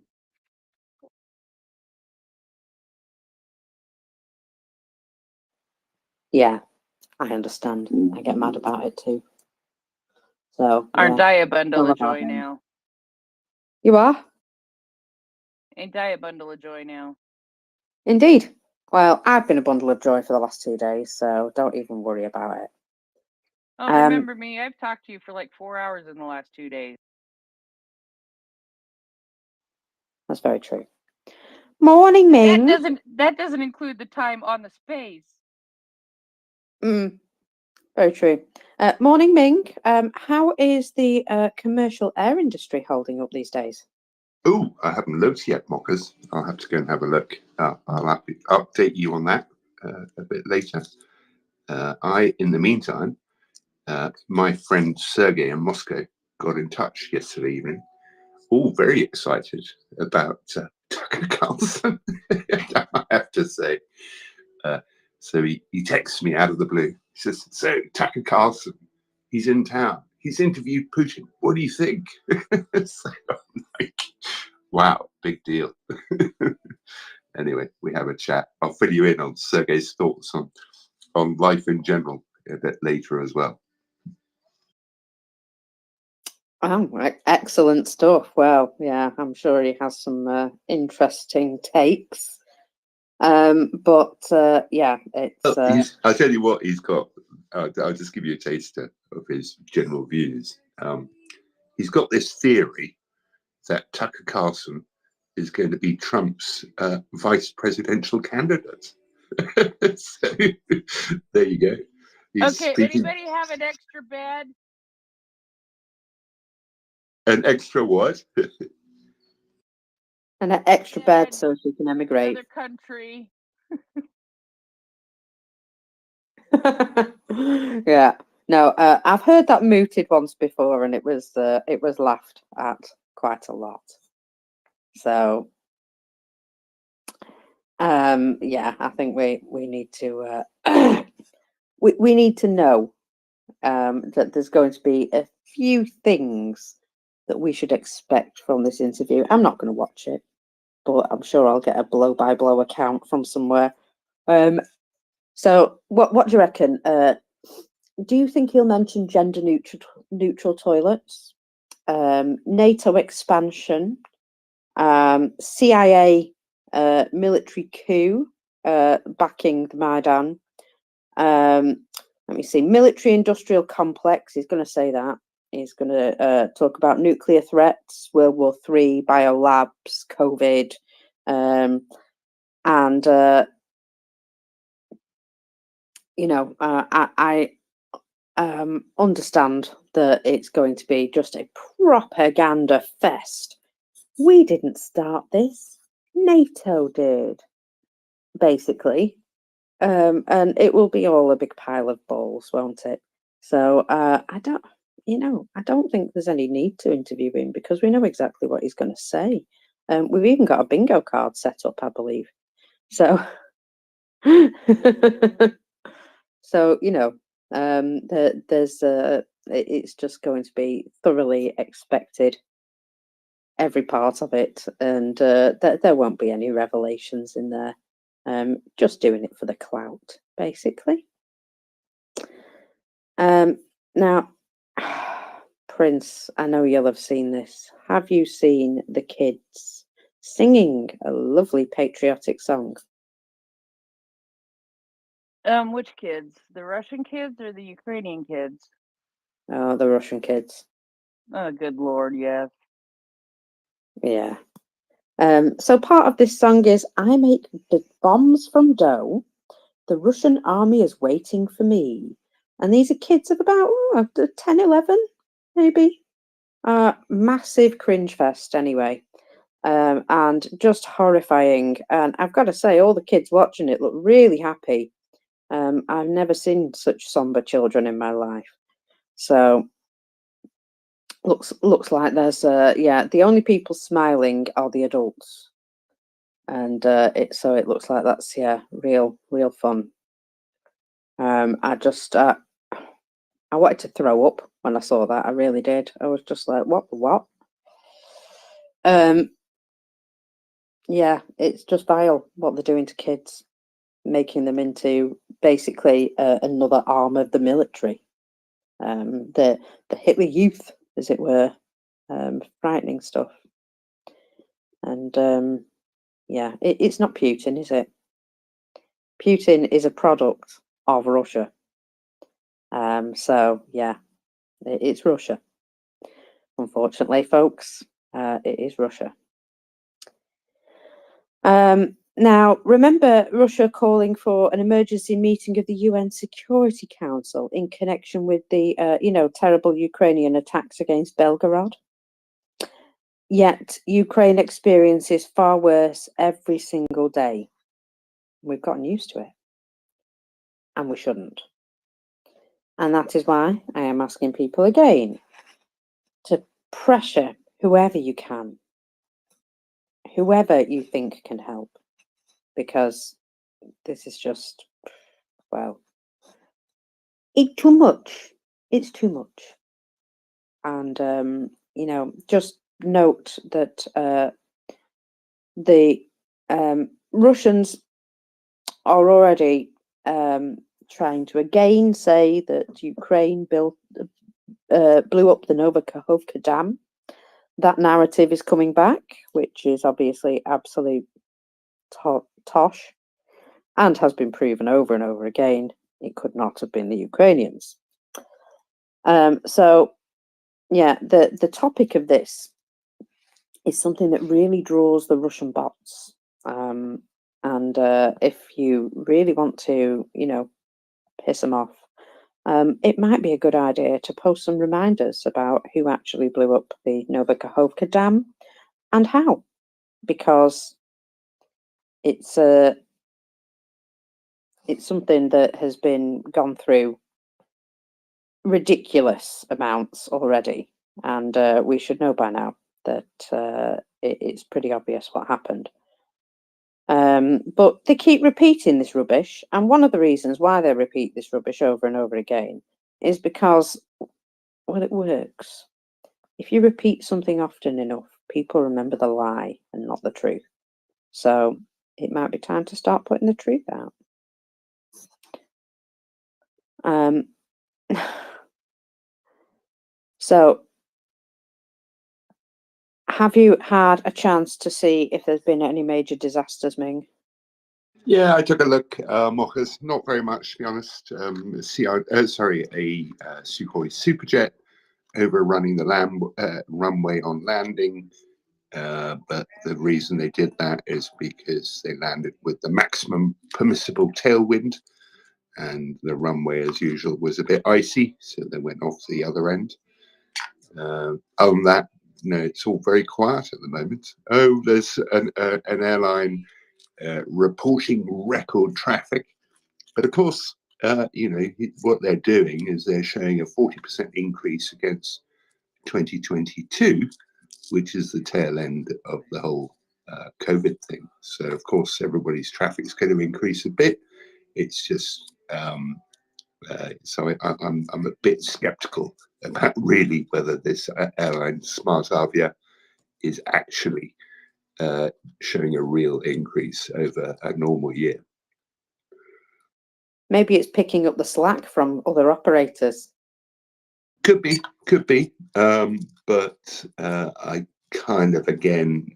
B: Yeah, I understand. I get mad about it too. So
A: Aren't
B: yeah.
A: I a bundle
B: All
A: of
B: about
A: joy
B: them.
A: now?
B: You are?
A: Ain't I a bundle of joy now?
B: Indeed. Well, I've been a bundle of joy for the last 2 days, so don't even worry about it.
A: Oh, remember me? I've talked to you for like 4 hours in the last 2 days.
B: That's very true. Morning, Ming.
A: That doesn't include the time on the space.
B: Very true. Morning, Ming. How is the commercial air industry holding up these days?
E: Oh, I haven't looked yet, Mockers. I'll have to go and have a look. I'll update you on that a bit later. In the meantime, my friend Sergey in Moscow got in touch yesterday evening, all very excited about Tucker Carlson, I have to say. So he texts me out of the blue. He says, so Tucker Carlson, he's in town. He's interviewed Putin. What do you think? So I'm like, wow, big deal. Anyway, we have a chat. I'll fill you in on Sergey's thoughts on life in general a bit later as well.
B: Oh, right. Excellent stuff. Well, yeah, I'm sure he has some interesting takes. But yeah, it's.
E: I'll tell you what he's got. I'll just give you a taster of his general views. He's got this theory that Tucker Carlson is going to be Trump's vice presidential candidate. So there you go. He's
A: Okay,
E: speaking.
A: anybody have an extra bed?
E: An extra what?
B: An extra bed so she can emigrate.
A: Another country.
B: Yeah. No, I've heard that mooted once before, and it was laughed at quite a lot. So, yeah, I think we need to we need to know that there's going to be a few things that we should expect from this interview. I'm not going to watch it, but I'm sure I'll get a blow-by-blow account from somewhere. So, what do you reckon? Do you think he'll mention gender neutral toilets, NATO expansion, CIA military coup backing the Maidan? Let me see, military industrial complex. He's going to say that. He's going to talk about nuclear threats, World War III, biolabs, COVID, and you know, I understand that it's going to be just a propaganda fest. We didn't start this. NATO did, basically. And it will be all a big pile of balls, won't it? So I don't think there's any need to interview him because we know exactly what he's going to say. We've even got a bingo card set up, I believe. So, so it's just going to be thoroughly expected, every part of it, and there won't be any revelations in there. Just doing it for the clout, basically. Now, Prince, I know you'll have seen this. Have you seen the kids singing a lovely patriotic song?
A: Which kids? The Russian kids or the Ukrainian kids?
B: Oh, the Russian kids.
A: Oh, good Lord, yes.
B: Yeah. So part of this song is, I make the bombs from dough. The Russian army is waiting for me. And these are kids of about 10, 11, maybe. Massive cringe fest, anyway. And just horrifying. And I've got to say, all the kids watching it look really happy. I've never seen such somber children in my life. So looks like there's the only people smiling are the adults. And it looks like that's real fun. I just I wanted to throw up when I saw that. I really did. I was just like, what? Yeah, it's just vile what they're doing to kids, making them into basically another arm of the military. The Hitler Youth, as it were, frightening stuff. And yeah, it's not Putin, is it? Putin is a product of Russia. So yeah, it's Russia. Unfortunately, folks, it is Russia. Now, remember Russia calling for an emergency meeting of the UN Security Council in connection with the, terrible Ukrainian attacks against Belgorod? Yet Ukraine experiences far worse every single day. We've gotten used to it, and we shouldn't. And that is why I am asking people again to pressure whoever you can, whoever you think can help, because this is just, well, it's too much. It's too much. And, just note that the Russians are already trying to again say that Ukraine blew up the Novakhovka Dam. That narrative is coming back, which is obviously absolute tosh, and has been proven over and over again. It could not have been the Ukrainians. So, yeah, the topic of this is something that really draws the Russian bots. And if you really want to, piss them off, it might be a good idea to post some reminders about who actually blew up the Novakhovka Dam and how, because it's something that has been gone through ridiculous amounts already, and we should know by now that it's pretty obvious what happened. But they keep repeating this rubbish, and one of the reasons why they repeat this rubbish over and over again is because, well, it works. If you repeat something often enough, people remember the lie and not the truth. So it might be time to start putting the truth out. So, have you had a chance to see if there's been any major disasters, Ming?
E: Yeah, I took a look, Mochas. Not very much, to be honest. A Sukhoi Superjet overrunning the runway on landing. But the reason they did that is because they landed with the maximum permissible tailwind, and the runway, as usual, was a bit icy, so they went off the other end. Other than that, it's all very quiet at the moment. Oh, there's an airline reporting record traffic, but of course, what they're doing is they're showing a 40% increase against 2022, which is the tail end of the whole COVID thing. So of course, everybody's traffic is going to increase a bit. It's just so I'm a bit skeptical about really whether this airline Smartavia is actually showing a real increase over a normal year.
B: Maybe it's picking up the slack from other operators.
E: Could be. But I kind of, again,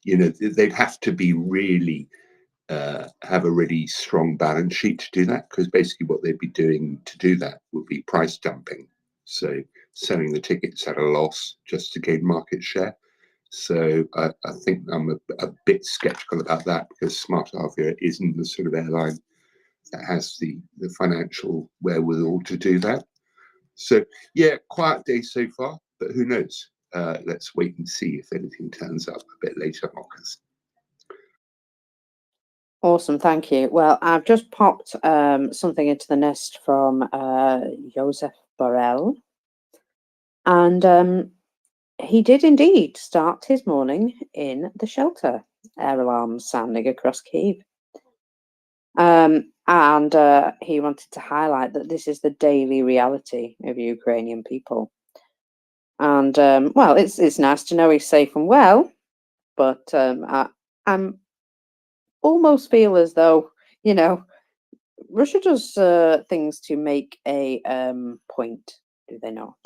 E: they'd have to be really have a really strong balance sheet to do that, because basically what they'd be doing to do that would be price dumping. So selling the tickets at a loss just to gain market share. So I think I'm a bit skeptical about that, because Smartavia isn't the sort of airline that has the financial wherewithal to do that. So yeah, quiet day so far, but who knows? Let's wait and see if anything turns up a bit later, Marcus.
B: Awesome, thank you. Well, I've just popped something into the nest from Joseph Borrell, and he did indeed start his morning in the shelter, air alarms sounding across Kyiv. And he wanted to highlight that this is the daily reality of Ukrainian people. And well, it's nice to know he's safe and well, but I'm almost feel as though, you know, Russia does things to make a point, do they not?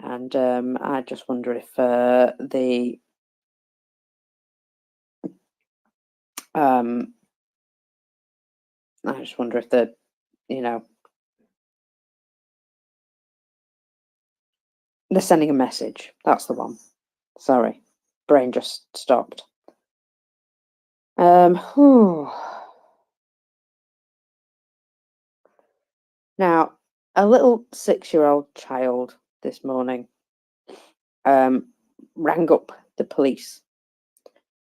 B: And I just wonder if the I just wonder if the, you know, they're sending a message. That's the one. Sorry, brain just stopped. Now, a little 6-year-old child this morning rang up the police.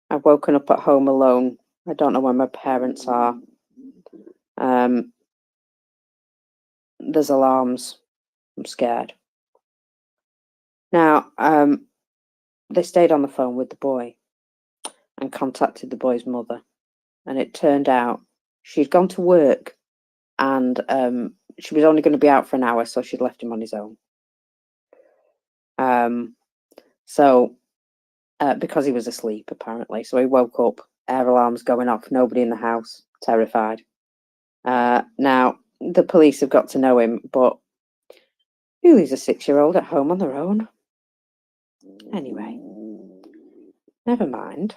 B: I've woken up at home alone. I don't know where my parents are. There's alarms. I'm scared. Now, they stayed on the phone with the boy and contacted the boy's mother. And it turned out she'd gone to work and she was only going to be out for an hour, so she'd left him on his own. Because he was asleep, apparently. So he woke up, air alarms going off, nobody in the house, terrified. Now, the police have got to know him, but who leaves a 6-year-old at home on their own? Anyway, never mind.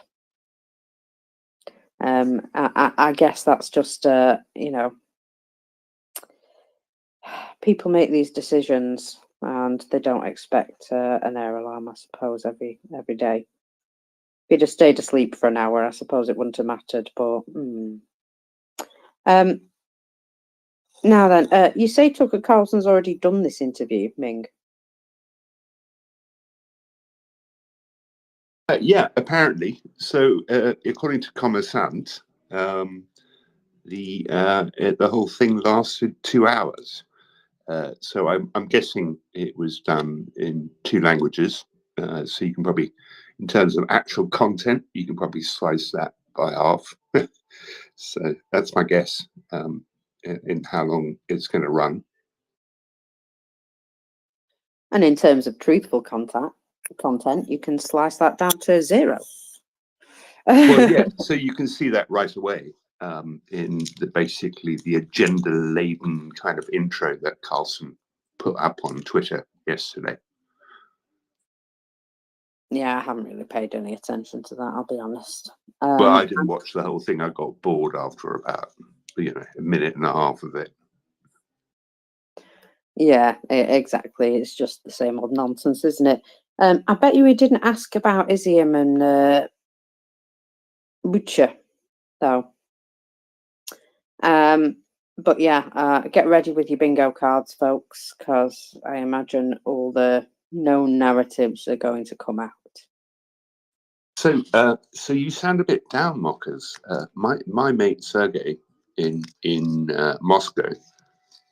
B: I guess that's just, you know, people make these decisions and they don't expect an air alarm, I suppose, every day. If he just stayed asleep for an hour, I suppose it wouldn't have mattered. But now then, you say Tucker Carlson's already done this interview, Ming?
E: Yeah, apparently. So, according to Commersant, the whole thing lasted 2 hours. So I'm guessing it was done in 2 languages. So you can probably, in terms of actual content, you can probably slice that by half. So that's my guess in how long it's going to run.
B: And in terms of truthful content, you can slice that down to 0.
E: Well, yeah. So you can see that right away in basically the agenda-laden kind of intro that Carlson put up on Twitter yesterday.
B: Yeah, I haven't really paid any attention to that, I'll be honest.
E: Well, I didn't watch the whole thing. I got bored after about, a minute and a half of it.
B: Yeah, exactly. It's just the same old nonsense, isn't it? I bet you he didn't ask about Izium and Butcher, though. But yeah, get ready with your bingo cards, folks, because I imagine all the known narratives are going to come out.
E: So, so you sound a bit down, Mockers. My mate Sergey in Moscow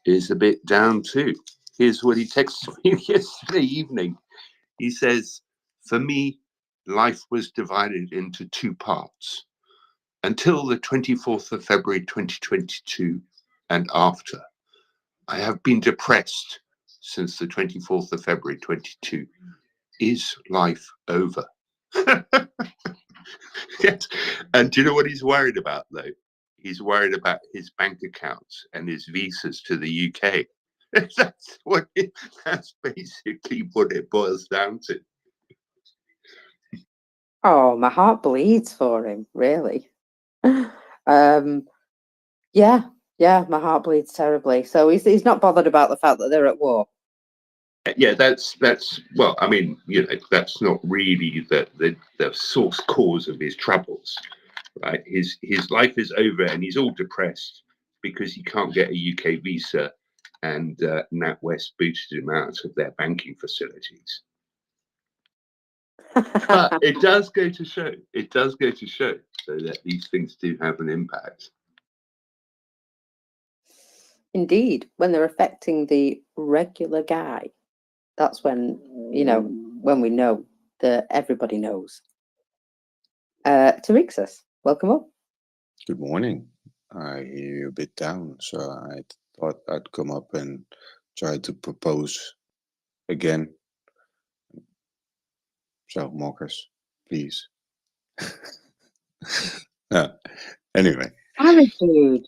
E: is a bit down too. Here's what he texted me yesterday evening. He says, "For me, life was divided into 2 parts. Until the 24th of February 2022 and after. I have been depressed since the 24th of February 22. Is life over?" Yes. And do you know what he's worried about, though? He's worried about his bank accounts and his visas to the UK. That's basically what it boils down to.
B: Oh, my heart bleeds for him, really. Yeah, my heart bleeds terribly. So he's not bothered about the fact that they're at war.
E: Yeah, that's well, I mean, that's not really the source cause of his troubles, right? His life is over and he's all depressed because he can't get a UK visa, and NatWest booted him out of their banking facilities. But it does go to show so that these things do have an impact.
B: Indeed, when they're affecting the regular guy, that's when, when we know that everybody knows. Tarixus, welcome up.
F: Good morning. I hear you a bit down, so I thought I'd come up and try to propose again. So, Marcus, please. No, anyway.
B: Attitude.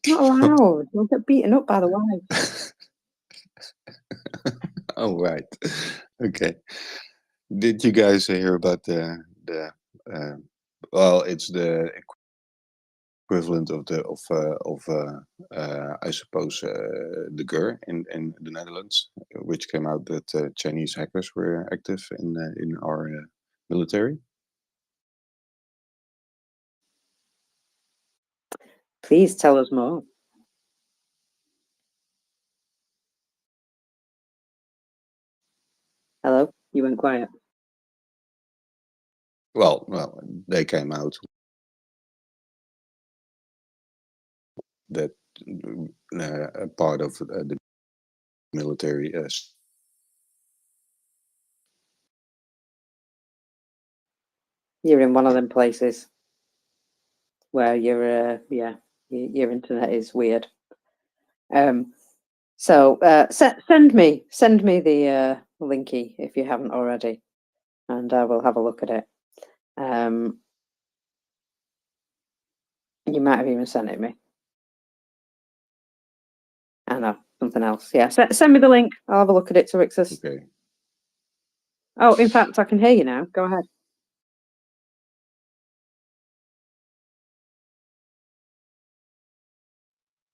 B: Not allowed. You'll get beaten up by the wife.
F: Oh, right. Okay. Did you guys hear about well, it's the equivalent of I suppose the GER in the Netherlands, which came out that Chinese hackers were active in our military.
B: Please tell us more. Hello? You went quiet.
F: Well, they came out that a part of the military
B: You're in one of them places where your internet is weird. So send me the linky if you haven't already, and I will have a look at it. You might have even sent it me. I know, something else. Yeah, send me the link. I'll have a look at it, Turixus.
F: Okay.
B: Oh, in fact, I can hear you now. Go ahead.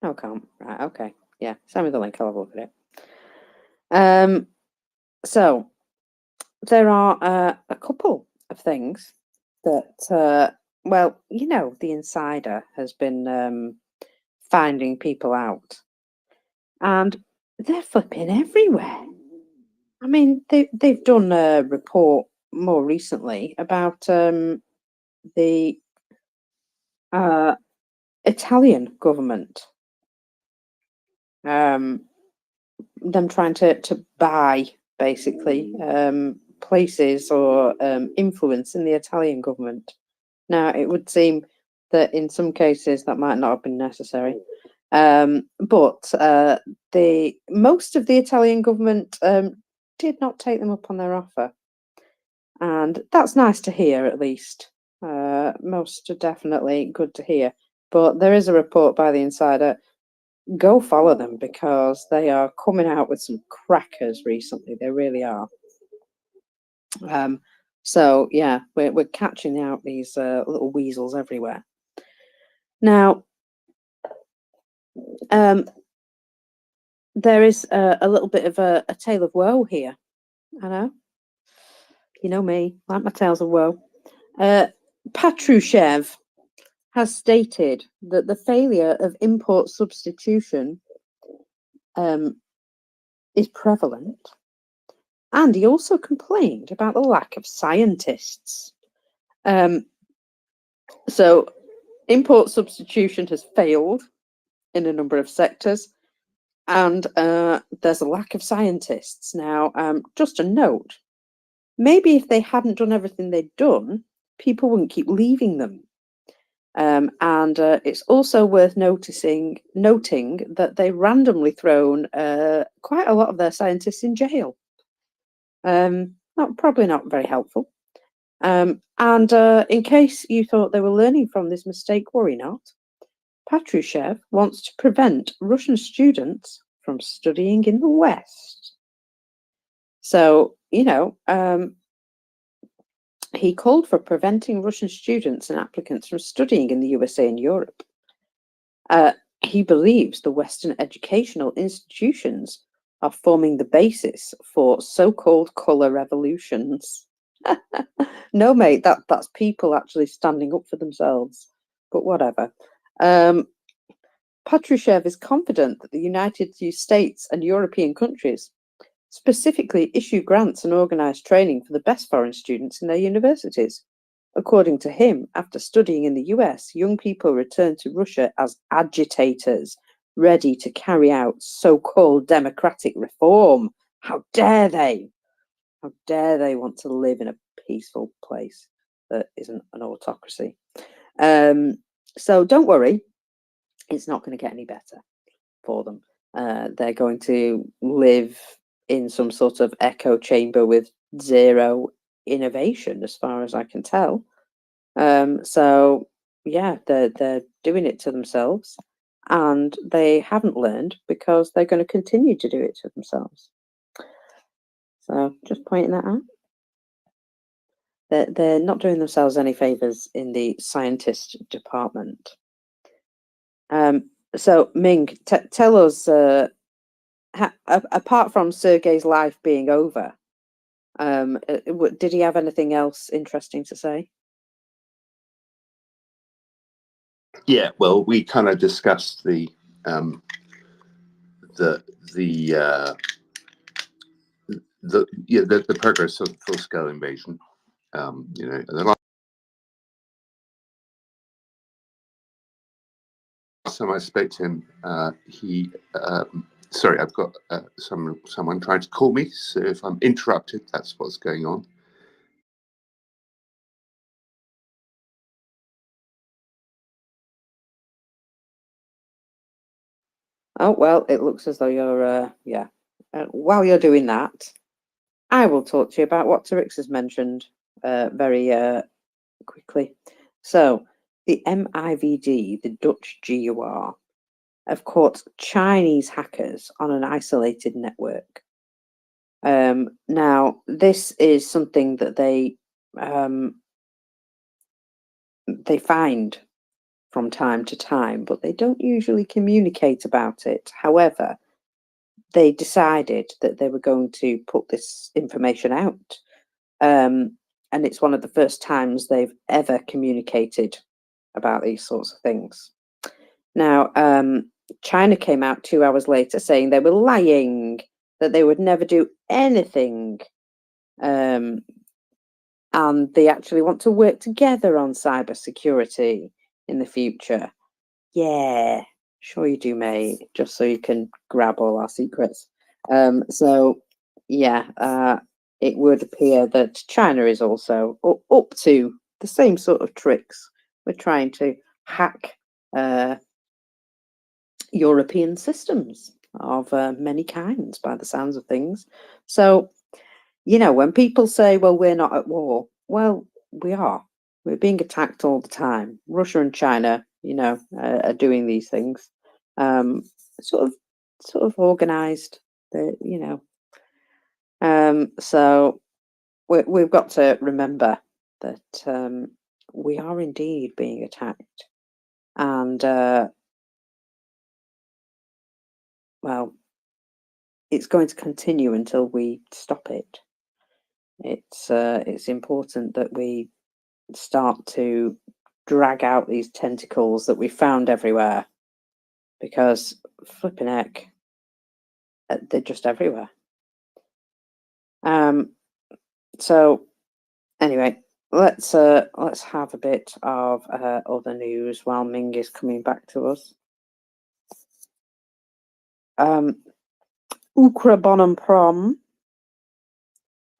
B: No, can't. Right, okay. Yeah, send me the link. I'll have a look at it. So there are a couple of things that, well, you know, the Insider has been finding people out, and they're flipping everywhere. I mean, they've done a report more recently about the Italian government, them trying to buy basically places or influence in the Italian government. Now, it would seem that in some cases that might not have been necessary, but the most of the Italian government did not take them up on their offer, and that's nice to hear. At least, most definitely good to hear. But there is a report by the Insider. Go follow them because they are coming out with some crackers recently. They really are. So yeah, we're catching out these little weasels everywhere. Now, there is a little bit of a tale of woe here. I know. You know me, like my tales of woe. Patrushev has stated that the failure of import substitution is prevalent, and he also complained about the lack of scientists. So import substitution has failed in a number of sectors, and there's a lack of scientists. Now, just a note, maybe if they hadn't done everything they'd done, people wouldn't keep leaving them. And it's also worth noting that they randomly thrown quite a lot of their scientists in jail. Probably not very helpful. And in case you thought they were learning from this mistake, worry not. Patrushev wants to prevent Russian students from studying in the West. So, you know, he called for preventing Russian students and applicants from studying in the USA and Europe. He believes the Western educational institutions are forming the basis for so-called colour revolutions. No, mate, that's people actually standing up for themselves. But whatever. Patrushev is confident that the United States and European countries specifically issue grants and organise training for the best foreign students in their universities. According to him, after studying in the US, young people return to Russia as agitators, ready to carry out so-called democratic reform. How dare they? How dare they want to live in a peaceful place that isn't an autocracy? So don't worry. it's not going to get any better for them. They're going to live in some sort of echo chamber with zero innovation, as far as I can tell. So yeah, they're doing it to themselves, and they haven't learned because they're going to continue to do it to themselves. So just pointing that out. They're not doing themselves any favors in the scientist department. So Ming, tell us, apart from Sergei's life being over, did he have anything else interesting to say?
E: Yeah, well, we kind of discussed the progress of full-scale invasion. You know, the last time I spoke to him, he sorry, I've got someone trying to call me, so if I'm interrupted, that's what's going on.
B: Oh, well, it looks as though you're, yeah. While you're doing that, I will talk to you about what Tarix has mentioned very quickly. So, the MIVD, the Dutch GUR, have caught Chinese hackers on an isolated network. Now, this is something that they find from time to time, but they don't usually communicate about it. However, they decided that they were going to put this information out. And it's one of the first times they've ever communicated about these sorts of things. Now, China came out 2 hours later saying they were lying, that they would never do anything. And they actually want to work together on cybersecurity in the future. Yeah, sure you do, mate, just so you can grab all our secrets. So, yeah, it would appear that China is also up to the same sort of tricks. We're trying to hack European systems of many kinds, by the sounds of things. So, you know, when people say, well, we're not at war, well, we are. We're being attacked all the time. Russia and China, you know, are doing these things, sort of organized. You know, so we've got to remember that we are indeed being attacked, and well, it's going to continue until we stop it. It's important that we start to drag out these tentacles that we found everywhere, because flipping heck, they're just everywhere. So anyway, let's have a bit of other news while Ming is coming back to us. Ukhrabonemprom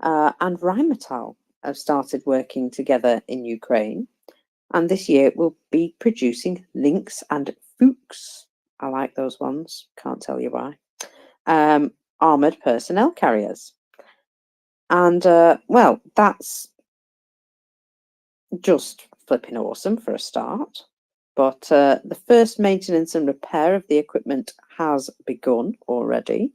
B: and Rheinmetall have started working together in Ukraine, and this year we'll be producing Lynx and Fuchs. I like those ones, can't tell you why. Armoured personnel carriers. And, well, that's just flipping awesome for a start. But the first maintenance and repair of the equipment has begun already,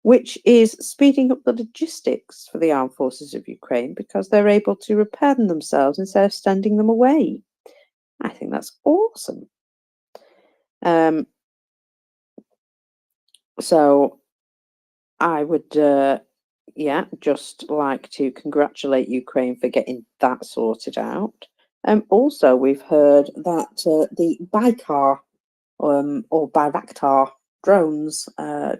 B: which is speeding up the logistics for the armed forces of Ukraine, because they're able to repair them themselves instead of sending them away. I think that's awesome. So I would, yeah, just like to congratulate Ukraine for getting that sorted out. Also, we've heard that the Baykar or Bayraktar drones,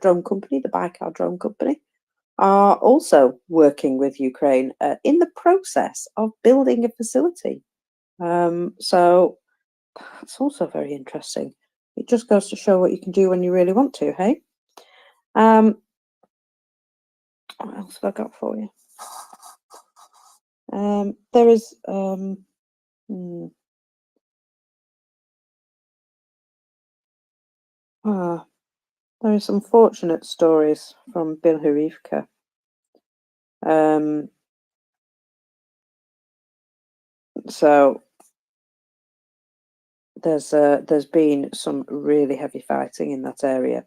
B: drone company, the Baykar drone company, are also working with Ukraine in the process of building a facility. So that's also very interesting. It just goes to show what you can do when you really want to, hey? What else have I got for you? There is There are some unfortunate stories from Bilhurivka. So there's been some really heavy fighting in that area,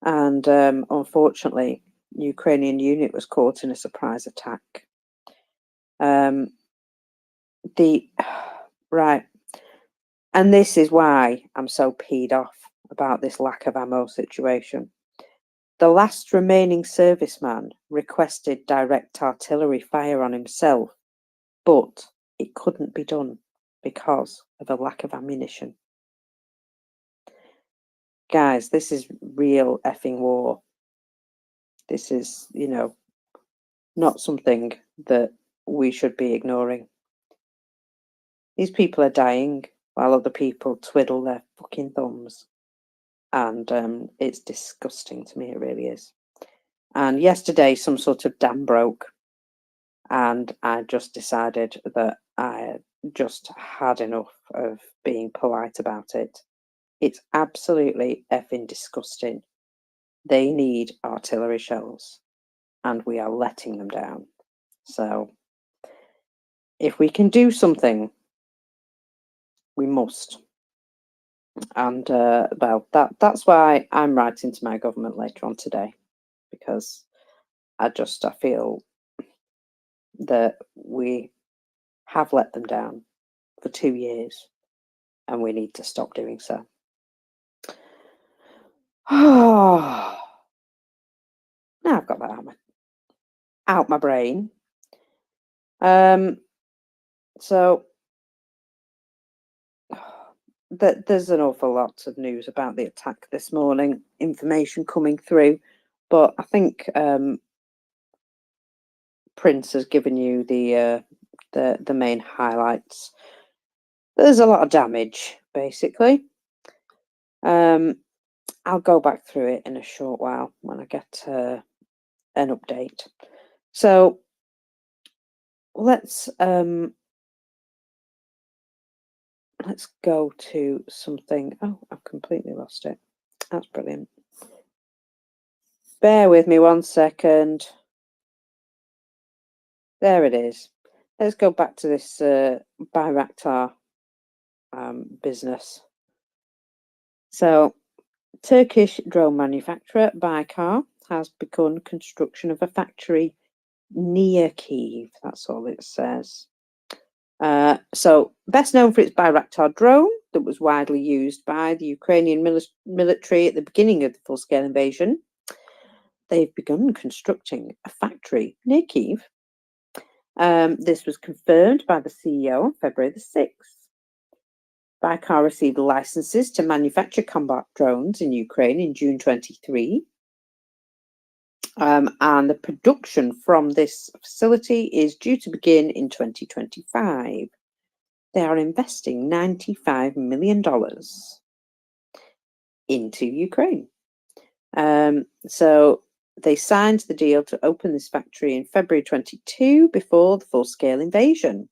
B: and unfortunately, Ukrainian unit was caught in a surprise attack. Right, and this is why I'm so peed off about this lack of ammo situation. The last remaining serviceman requested direct artillery fire on himself, but it couldn't be done because of a lack of ammunition. Guys, this is real effing war. This is, not something that we should be ignoring. These people are dying while other people twiddle their fucking thumbs. And it's disgusting to me, it really is. And yesterday, some sort of dam broke. And I just decided that I just had enough of being polite about it. It's absolutely effing disgusting. They need artillery shells, and we are letting them down. So, if we can do something, we must. And well, that's why I'm writing to my government later on today, because I feel that we have let them down for 2 years, and we need to stop doing so. Now I've got that out my brain. So there's an awful lot of news about the attack this morning, information coming through, but I think Prince has given you the main highlights. There's a lot of damage, basically. I'll go back through it in a short while when I get an update. So let's go to something. Oh, I've completely lost it. That's brilliant. Bear with me 1 second. There it is. Let's go back to this Bayraktar business. So, Turkish drone manufacturer Baykar has begun construction of a factory near Kyiv. That's all it says. So, best known for its Bayraktar drone that was widely used by the Ukrainian military at the beginning of the full-scale invasion, they've begun constructing a factory near Kyiv. This was confirmed by the CEO on February the 6th. Baykar received licenses to manufacture combat drones in Ukraine in June 23. And the production from this facility is due to begin in 2025. They are investing $95 million into Ukraine. So they signed the deal to open this factory in February 22 before the full-scale invasion.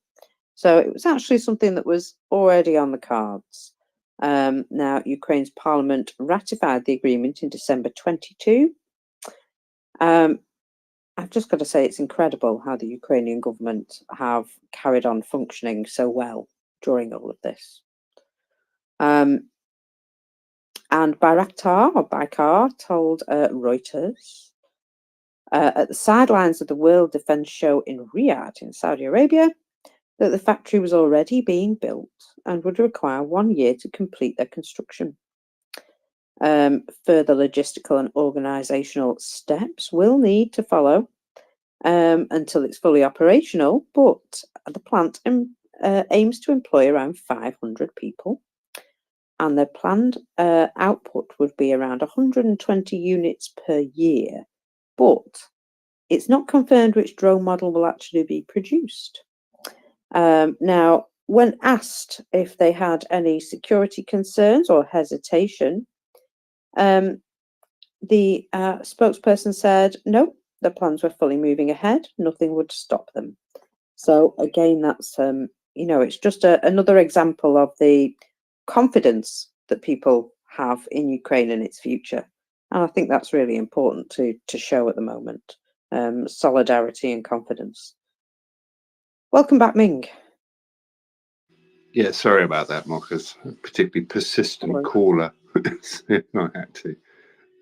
B: So it was actually something that was already on the cards. Now, Ukraine's parliament ratified the agreement in December 22. I've just got to say it's incredible how the Ukrainian government have carried on functioning so well during all of this. And Baykar told Reuters at the sidelines of the World Defense Show in Riyadh in Saudi Arabia that the factory was already being built and would require 1 year to complete their construction. Further logistical and organisational steps will need to follow until it's fully operational, but the plant aims to employ around 500 people, and their planned output would be around 120 units per year, but it's not confirmed which drone model will actually be produced. Now, when asked if they had any security concerns or hesitation, the spokesperson said, no, the plans were fully moving ahead. Nothing would stop them. So again, that's, it's just another example of the confidence that people have in Ukraine and its future. And I think that's really important to show at the moment. Solidarity and confidence. Welcome back, Ming.
E: Yeah, sorry about that, Marcus. A particularly persistent
B: Sorry.
E: caller. So I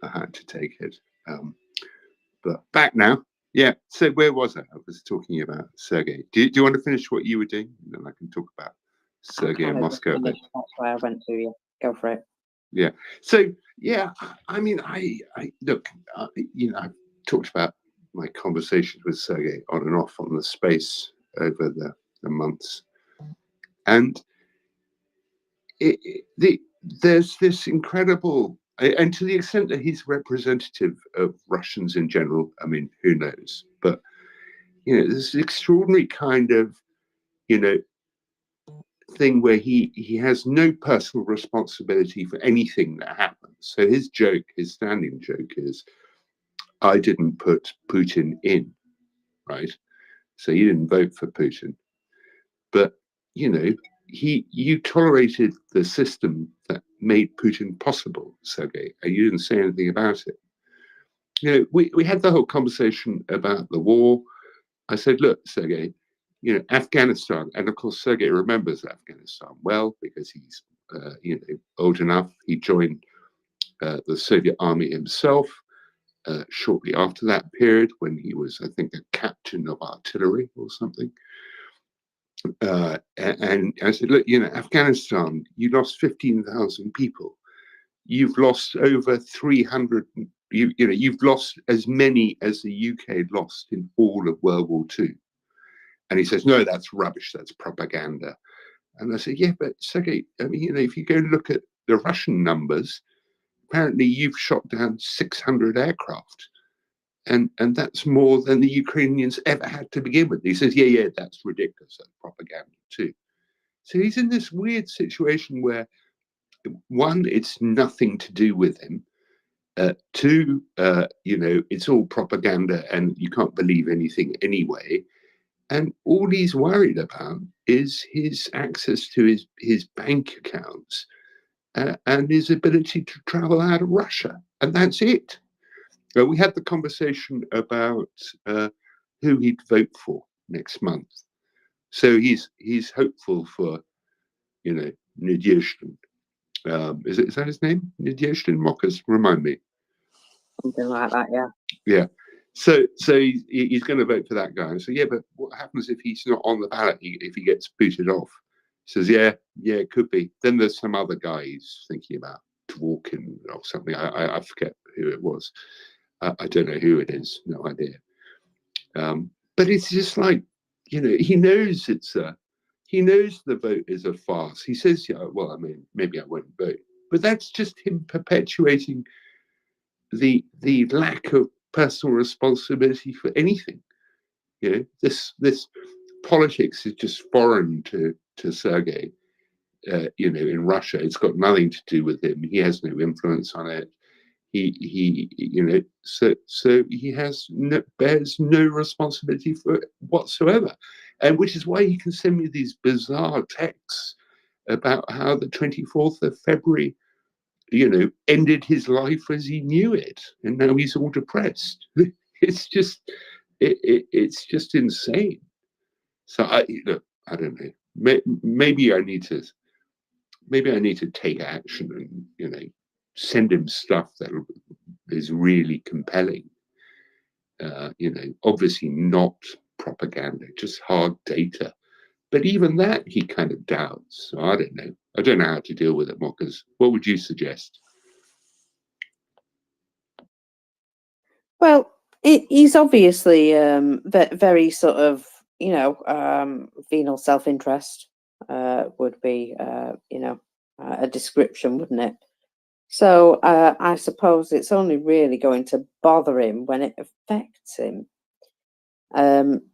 E: had to take it. But back now. Yeah. So where was I? I was talking about Sergey. Do you want to finish what you were doing? And then I can talk about Sergey and Moscow a bit.
B: That's why I went to you. Go for it.
E: Yeah. So yeah, I mean, I look. I've talked about my conversations with Sergey on and off on the space over the months, and there's this incredible, and to the extent that he's representative of Russians in general, I mean, who knows? But there's an extraordinary kind of thing where he has no personal responsibility for anything that happens. So his standing joke is, I didn't put Putin in, right? So he didn't vote for Putin, but you tolerated the system that made Putin possible, Sergey, and you didn't say anything about it. We had the whole conversation about the war. I said, look, Sergey, Afghanistan, and of course, Sergey remembers Afghanistan well because he's, old enough. He joined the Soviet army himself shortly after that period when he was, I think, a captain of artillery or something. And I said, look, Afghanistan, you lost 15,000 people. You've lost over 300. You've lost as many as the UK lost in all of World War II. And he says, no, that's rubbish. That's propaganda. And I said, yeah, but Sergey, I mean, if you go and look at the Russian numbers, apparently you've shot down 600 aircraft. And that's more than the Ukrainians ever had to begin with. He says, yeah, that's ridiculous. That's propaganda too. So he's in this weird situation where, one, it's nothing to do with him. Two, it's all propaganda and you can't believe anything anyway. And all he's worried about is his access to his bank accounts and his ability to travel out of Russia. And that's it. We had the conversation about who he'd vote for next month. So he's hopeful for, Nadezhdin. Is that his name? Nadezhdin Mokas? Remind me.
B: Something like that, yeah.
E: Yeah. So he's going to vote for that guy. And so, yeah, but what happens if he's not on the ballot, if he gets booted off? He says, yeah, it could be. Then there's some other guy he's thinking about, Dworkin or something. I forget who it was. I don't know who it is. No idea. But it's just like, he knows he knows the vote is a farce. He says, yeah, well, I mean, maybe I won't vote. But that's just him perpetuating the lack of personal responsibility for anything. This politics is just foreign to Sergey. In Russia, it's got nothing to do with him. He has no influence on it. So he bears no responsibility for it whatsoever, and which is why he can send me these bizarre texts about how the 24th of February ended his life as he knew it, and now he's all depressed. It's just insane. So I don't know. Maybe I need to take action and send him stuff that is really compelling. Obviously not propaganda, just hard data. But even that he kind of doubts. So I don't know. I don't know how to deal with it, Mockers. What would you suggest?
B: Well, he's obviously very sort of, venal self-interest would be, a description, wouldn't it? So I suppose it's only really going to bother him when it affects him.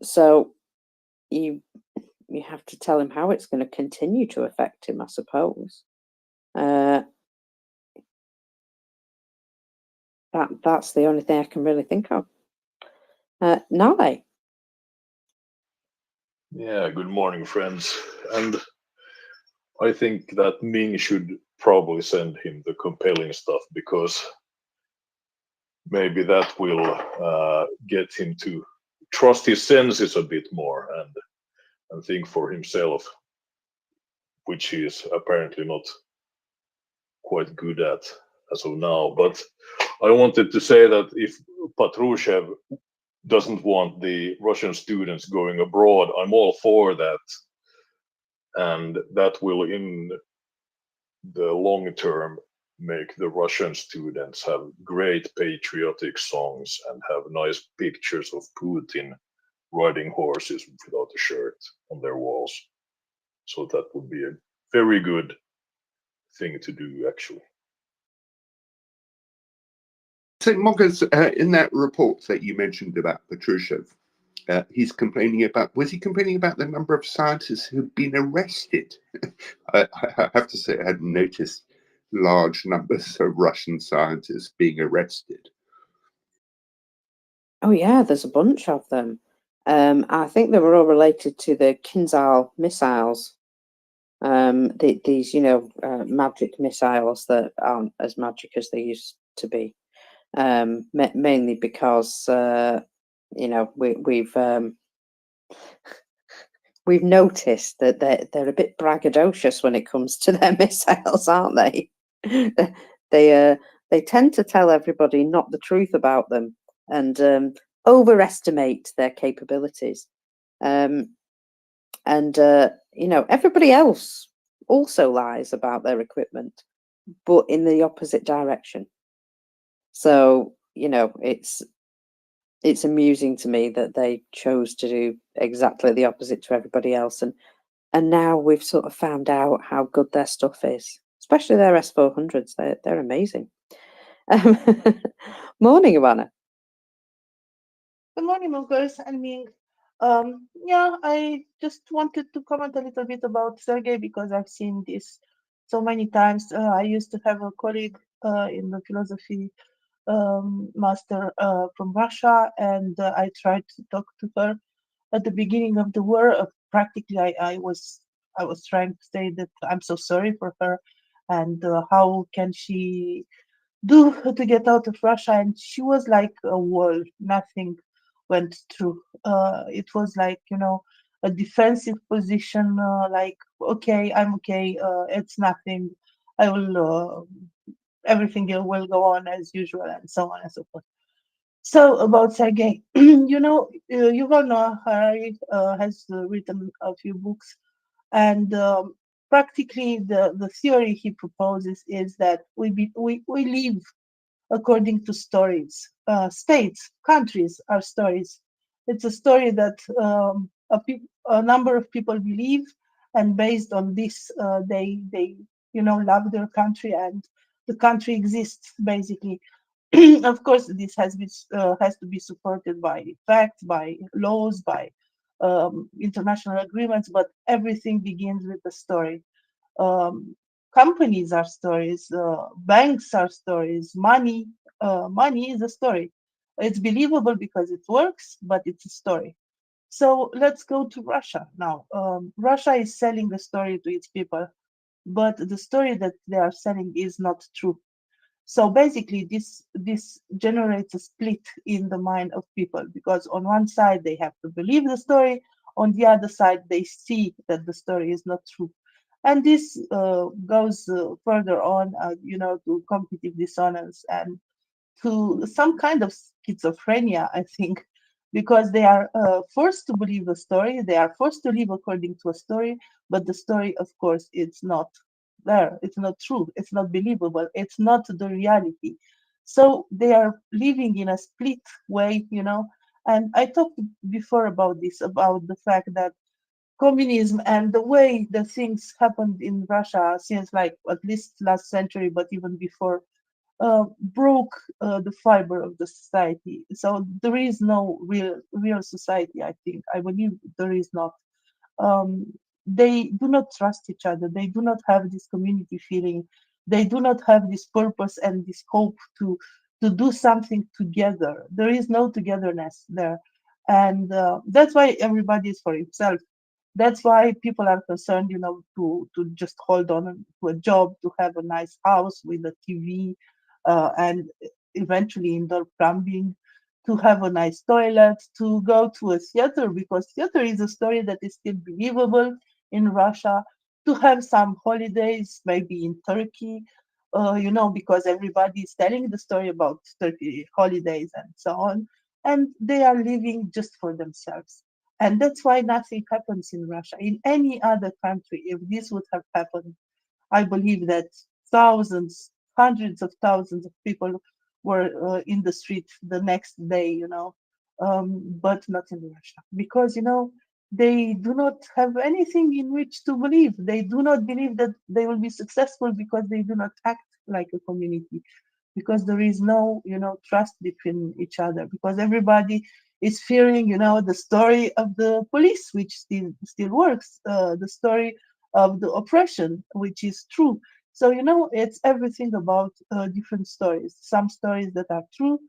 B: So you have to tell him how it's going to continue to affect him, I suppose. That's the only thing I can really think of. Nale.
G: Yeah, good morning, friends. And I think that Ming should probably send him the compelling stuff, because maybe that will get him to trust his senses a bit more and think for himself, which he is apparently not quite good at as of now. But I wanted to say that if Patrushev doesn't want the Russian students going abroad, I'm all for that. And that will, in the long term, make the Russian students have great patriotic songs and have nice pictures of Putin riding horses without a shirt on their walls. So that would be a very good thing to do, actually.
E: So, Moggers, in that report that you mentioned about Patrushev, he's complaining about, was he complaining about the number of scientists who've been arrested? I have to say, I hadn't noticed large numbers of Russian scientists being arrested.
B: Oh yeah, there's a bunch of them. I think they were all related to the Kinzhal missiles. These, magic missiles that aren't as magic as they used to be. Mainly because we've noticed that they're a bit braggadocious when it comes to their missiles, aren't they? They tend to tell everybody not the truth about them and overestimate their capabilities. Everybody else also lies about their equipment, but in the opposite direction. So, it's amusing to me that they chose to do exactly the opposite to everybody else. And now we've sort of found out how good their stuff is, especially their S400s. They're amazing. Morning, Ivana.
H: Good morning, Moggers and Ming. I just wanted to comment a little bit about Sergey because I've seen this so many times. I used to have a colleague in the philosophy master from Russia, and I tried to talk to her at the beginning of the war. Practically, I was trying to say that I'm so sorry for her, and how can she do to get out of Russia? And she was like a wall. Nothing went through. It was like, a defensive position, like, okay, I'm okay, it's nothing. I will, everything will go on as usual, and so on and so forth. So about Sergei, Yuval Noah Harari has written a few books, and practically the theory he proposes is that we live according to stories. States, countries are stories. It's a story that a number of people believe, and based on this, they love their country, and the country exists basically. Of course, this has to be supported by facts, by laws, by international agreements, but everything begins with a story. Um, Companies are stories, banks are stories, money is a story. It's believable because it works, but it's a story. So let's go to Russia now. Russia is selling the story to its people, but the story that they are selling is not true. So basically, this generates a split in the mind of people, because on one side they have to believe the story, on the other side they see that the story is not true, and this goes further on, to cognitive dissonance and to some kind of schizophrenia, I think, because they are forced to believe a story, they are forced to live according to a story, but the story, of course, it's not there, it's not true, it's not believable, it's not the reality. So they are living in a split way, and I talked before about this, about the fact that communism and the way the things happened in Russia since like at least last century, but even before, broke the fiber of the society. So there is no real society. I think, I believe there is not. Um, they do not trust each other. They do not have this community feeling. They do not have this purpose and this hope to do something together. There is no togetherness there, and that's why everybody is for himself. That's why people are concerned, to just hold on to a job, to have a nice house with a TV, and eventually indoor plumbing, to have a nice toilet, to go to a theater, because theater is a story that is still believable in Russia, to have some holidays, maybe in Turkey, because everybody is telling the story about Turkey holidays and so on, and they are living just for themselves. And that's why nothing happens in Russia. In any other country, if this would have happened, I believe that thousands, hundreds of thousands of people were in the street the next day, but not in Russia. Because, they do not have anything in which to believe. They do not believe that they will be successful because they do not act like a community, because there is no, trust between each other, because everybody is fearing, the story of the police, which still works, the story of the oppression, which is true. So, it's everything about different stories. Some stories that are true,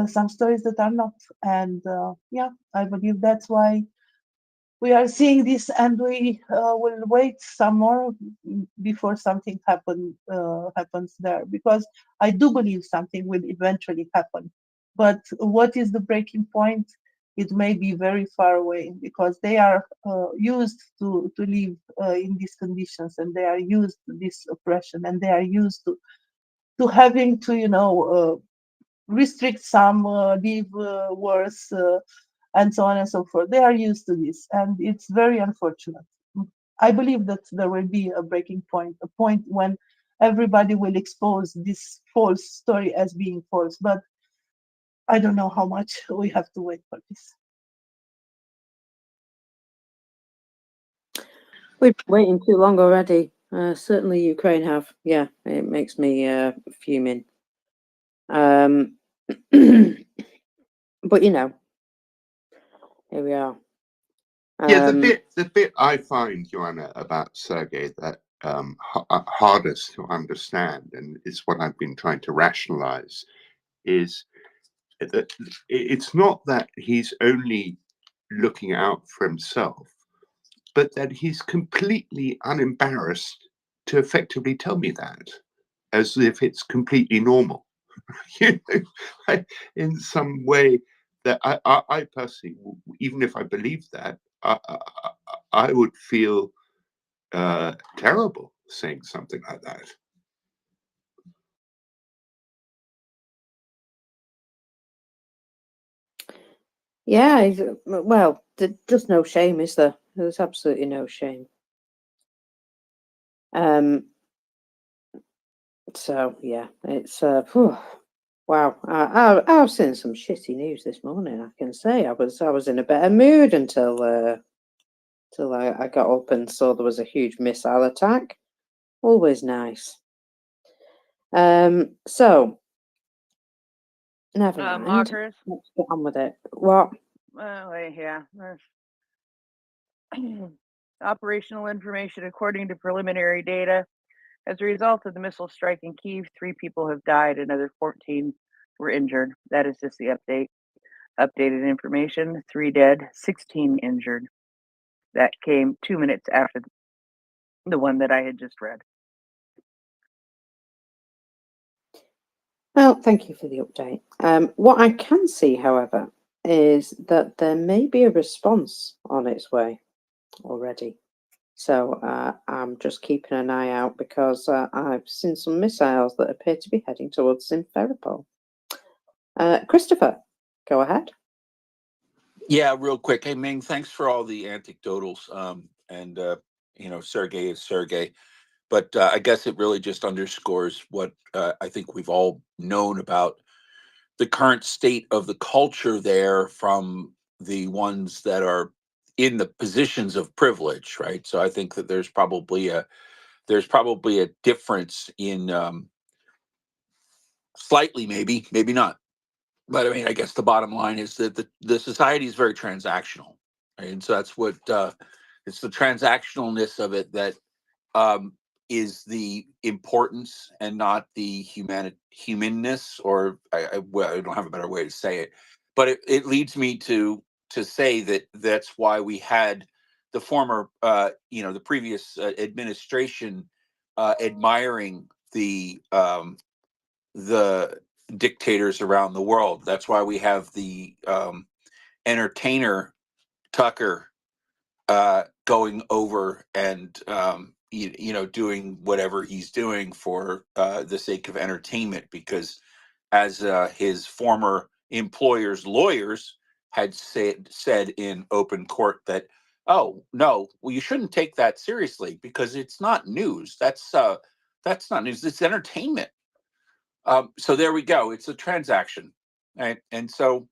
H: some stories that are not. And yeah, I believe that's why we are seeing this, and we will wait some more before something happens there, because I do believe something will eventually happen. But what is the breaking point? It may be very far away, because they are used to live in these conditions, and they are used to this oppression, and they are used to having to restrict some, live worse, and so on and so forth. They are used to this, and it's very unfortunate. I believe that there will be a breaking point, a point when everybody will expose this false story as being false. But I don't know how much we have to wait for this.
B: We've been waiting too long already. Certainly Ukraine have. Yeah, it makes me fuming. But here we are.
E: Yeah, the bit I find, Joanna, about Sergei that hardest to understand, and it's what I've been trying to rationalize, is that it's not that he's only looking out for himself, but that he's completely unembarrassed to effectively tell me that, as if it's completely normal. In some way that I personally, even if I believed that, I would feel terrible saying something like that.
B: Yeah, well, there's no shame, is there? There's absolutely no shame. So yeah, it's wow. I've seen some shitty news this morning. I can say I was in a better mood until I got up and saw there was a huge missile attack. Always nice. So never mind.
A: Mockers.
B: Let's get on with it. What?
A: Yeah. Operational information according to preliminary data. As a result of the missile strike in Kyiv, 3 people have died, another 14 were injured. That is just the update. Updated information, 3 dead, 16 injured. That came 2 minutes after the one that I had just read.
B: Well, thank you for the update. What I can see, however, is that there may be a response on its way already. So I'm just keeping an eye out, because I've seen some missiles that appear to be heading towards Simferopol. Christopher, go ahead.
I: Yeah, real quick. Hey, Ming, thanks for all the anecdotals. Sergei is Sergei. But I guess it really just underscores what I think we've all known about the current state of the culture there from the ones that are in the positions of privilege, right? So I think that there's probably a difference in slightly, maybe not. But I mean, I guess the bottom line is that the society is very transactional, right? And so that's what it's the transactionalness of it that is the importance, and not the humanness, or I don't have a better way to say it, but it leads me to say that that's why we had the former, the previous administration admiring the dictators around the world. That's why we have the entertainer Tucker going over and doing whatever he's doing for the sake of entertainment, because as his former employer's lawyers had said in open court that, oh no, well, you shouldn't take that seriously because it's not news. That's not news. It's entertainment. So there we go. It's a transaction, right? And so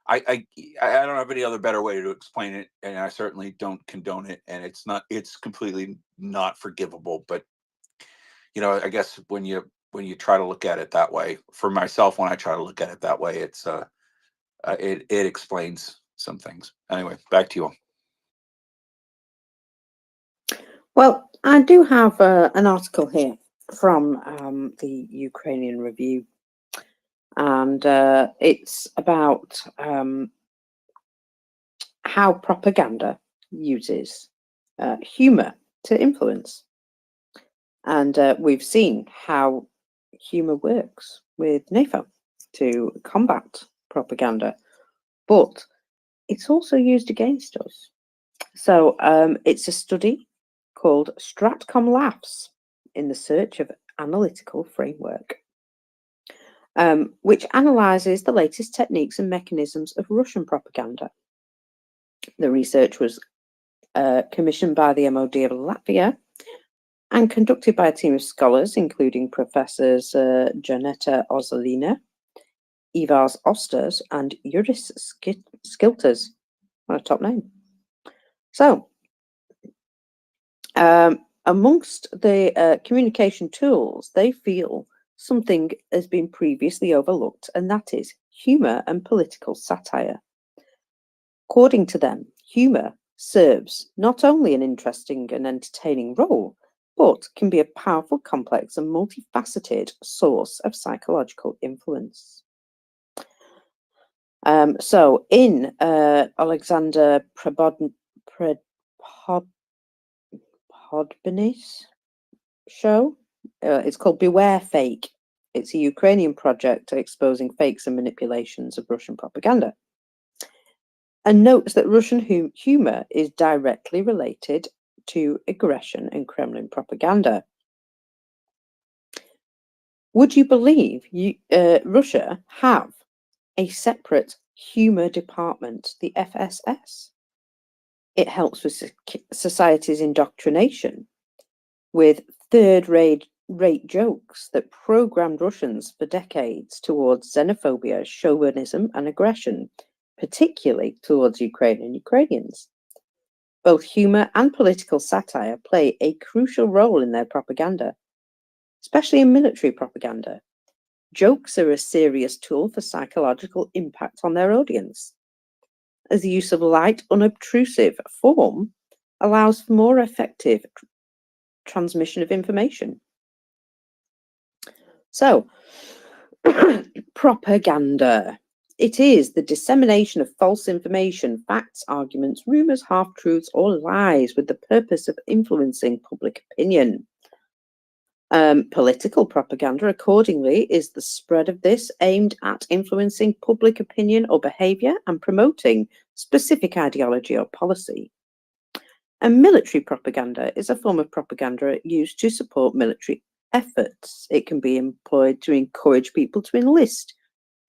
I: I don't have any other better way to explain it, and I certainly don't condone it. And it's completely not forgivable. But I guess when you try to look at it that way, for myself, when I try to look at it that way, it's it explains some things. Anyway, back to you all.
B: Well, I do have an article here from the Ukrainian Review, and it's about how propaganda uses humor to influence. And we've seen how humor works with NAFO to combat propaganda, but it's also used against us. So it's a study called Stratcom Laughs in the Search of Analytical Framework, which analyzes the latest techniques and mechanisms of Russian propaganda. The research was commissioned by the MOD of Latvia and conducted by a team of scholars, including Professors Janeta Ozolina, Ivars Osters, and Juris Skilters. What a top name. So, amongst the communication tools, they feel something has been previously overlooked, and that is humour and political satire. According to them, humour serves not only an interesting and entertaining role, but can be a powerful, complex, and multifaceted source of psychological influence. So, in Alexander Podbany's show, it's called Beware Fake. It's a Ukrainian project exposing fakes and manipulations of Russian propaganda, and notes that Russian humour is directly related to aggression and Kremlin propaganda. Would you believe Russia have a separate humour department, the FSS? It helps with society's indoctrination with third-rate jokes that programmed Russians for decades towards xenophobia, chauvinism, and aggression, particularly towards Ukraine and Ukrainians. Both humour and political satire play a crucial role in their propaganda, especially in military propaganda. Jokes are a serious tool for psychological impact on their audience, as the use of light, unobtrusive form allows for more effective transmission of information. So, propaganda. It is the dissemination of false information, facts, arguments, rumours, half-truths, or lies with the purpose of influencing public opinion. Political propaganda, accordingly, is the spread of this aimed at influencing public opinion or behaviour and promoting specific ideology or policy. And military propaganda is a form of propaganda used to support military efforts. It can be employed to encourage people to enlist,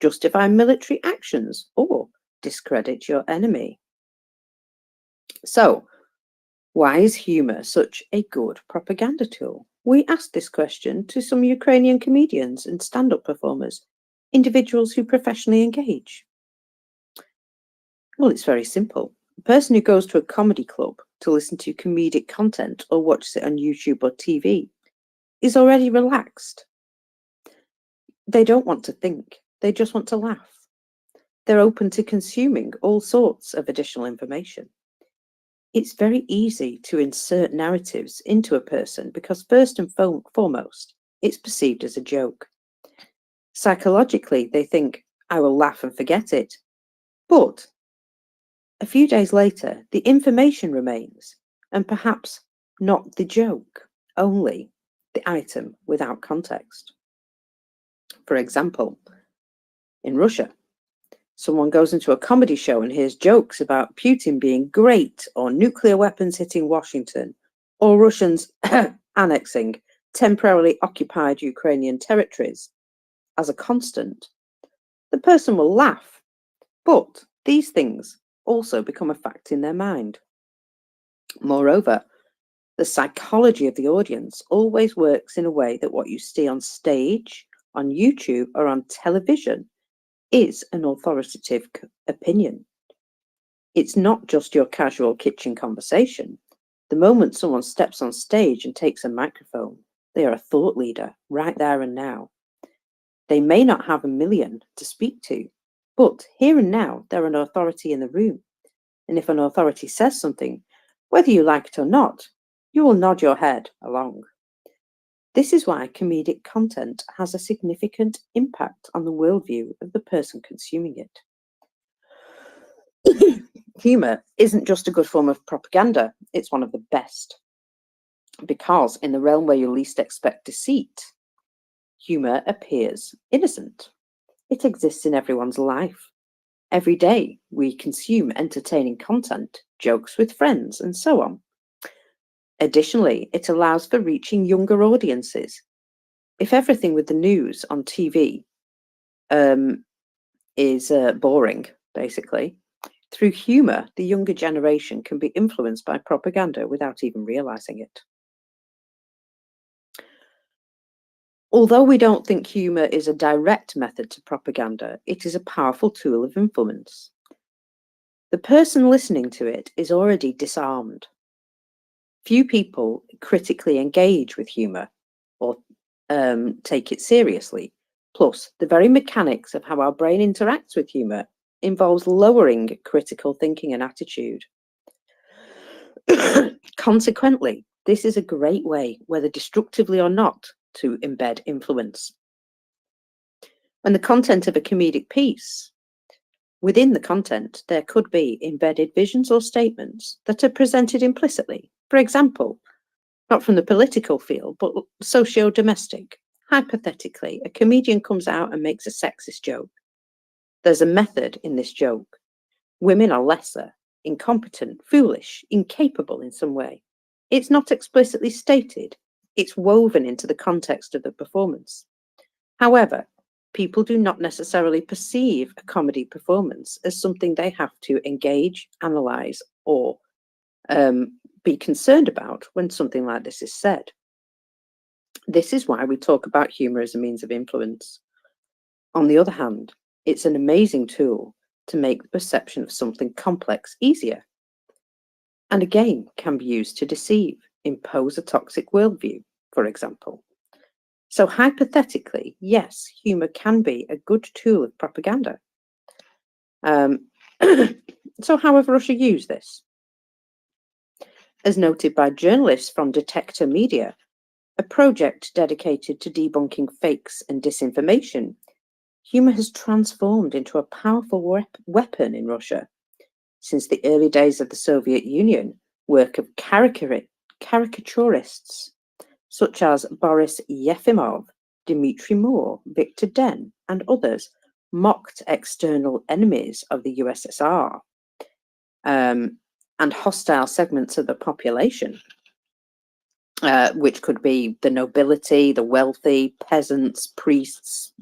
B: justify military actions, or discredit your enemy. So, why is humour such a good propaganda tool? We asked this question to some Ukrainian comedians and stand-up performers, individuals who professionally engage. Well, it's very simple. A person who goes to a comedy club to listen to comedic content or watches it on YouTube or TV is already relaxed. They don't want to think, they just want to laugh. They're open to consuming all sorts of additional information. It's very easy to insert narratives into a person because first and foremost, it's perceived as a joke. Psychologically, they think, I will laugh and forget it. But A few days later, the information remains, and perhaps not the joke, only the item without context. For example, in Russia, someone goes into a comedy show and hears jokes about Putin being great, or nuclear weapons hitting Washington, or Russians annexing temporarily occupied Ukrainian territories as a constant. The person will laugh, but these things also become a fact in their mind. Moreover, the psychology of the audience always works in a way that what you see on stage, on YouTube, or on television is an authoritative opinion. It's not just your casual kitchen conversation. The moment someone steps on stage and takes a microphone, they are a thought leader right there and now. They may not have a million to speak to, but here and now, they're an authority in the room. And if an authority says something, whether you like it or not, you will nod your head along. This is why comedic content has a significant impact on the worldview of the person consuming it. Humour isn't just a good form of propaganda, it's one of the best. Because in the realm where you least expect deceit, humour appears innocent. It exists in everyone's life. Every day we consume entertaining content, jokes with friends, and so on. Additionally, it allows for reaching younger audiences. If everything with the news on TV is boring, basically, through humour, the younger generation can be influenced by propaganda without even realising it. Although we don't think humour is a direct method to propaganda, it is a powerful tool of influence. The person listening to it is already disarmed. Few people critically engage with humour or take it seriously. Plus, the very mechanics of how our brain interacts with humour involves lowering critical thinking and attitude. Consequently, this is a great way, whether destructively or not, to embed influence. And the content of a comedic piece, within the content, there could be embedded visions or statements that are presented implicitly. For example, not from the political field, but socio-domestic. Hypothetically, a comedian comes out and makes a sexist joke. There's a method in this joke. Women are lesser, incompetent, foolish, incapable in some way. It's not explicitly stated. It's woven into the context of the performance. However, people do not necessarily perceive a comedy performance as something they have to engage, analyse, or be concerned about when something like this is said. This is why we talk about humour as a means of influence. On the other hand, it's an amazing tool to make the perception of something complex easier. And again, can be used to deceive, impose a toxic worldview, for example. So hypothetically, yes, humour can be a good tool of propaganda. So how have Russia used this? As noted by journalists from Detector Media, a project dedicated to debunking fakes and disinformation, humour has transformed into a powerful weapon in Russia. Since the early days of the Soviet Union, work of caricaturists such as Boris Yefimov, Dmitry Moore, Victor Den, and others mocked external enemies of the USSR and hostile segments of the population, which could be the nobility, the wealthy, peasants, priests,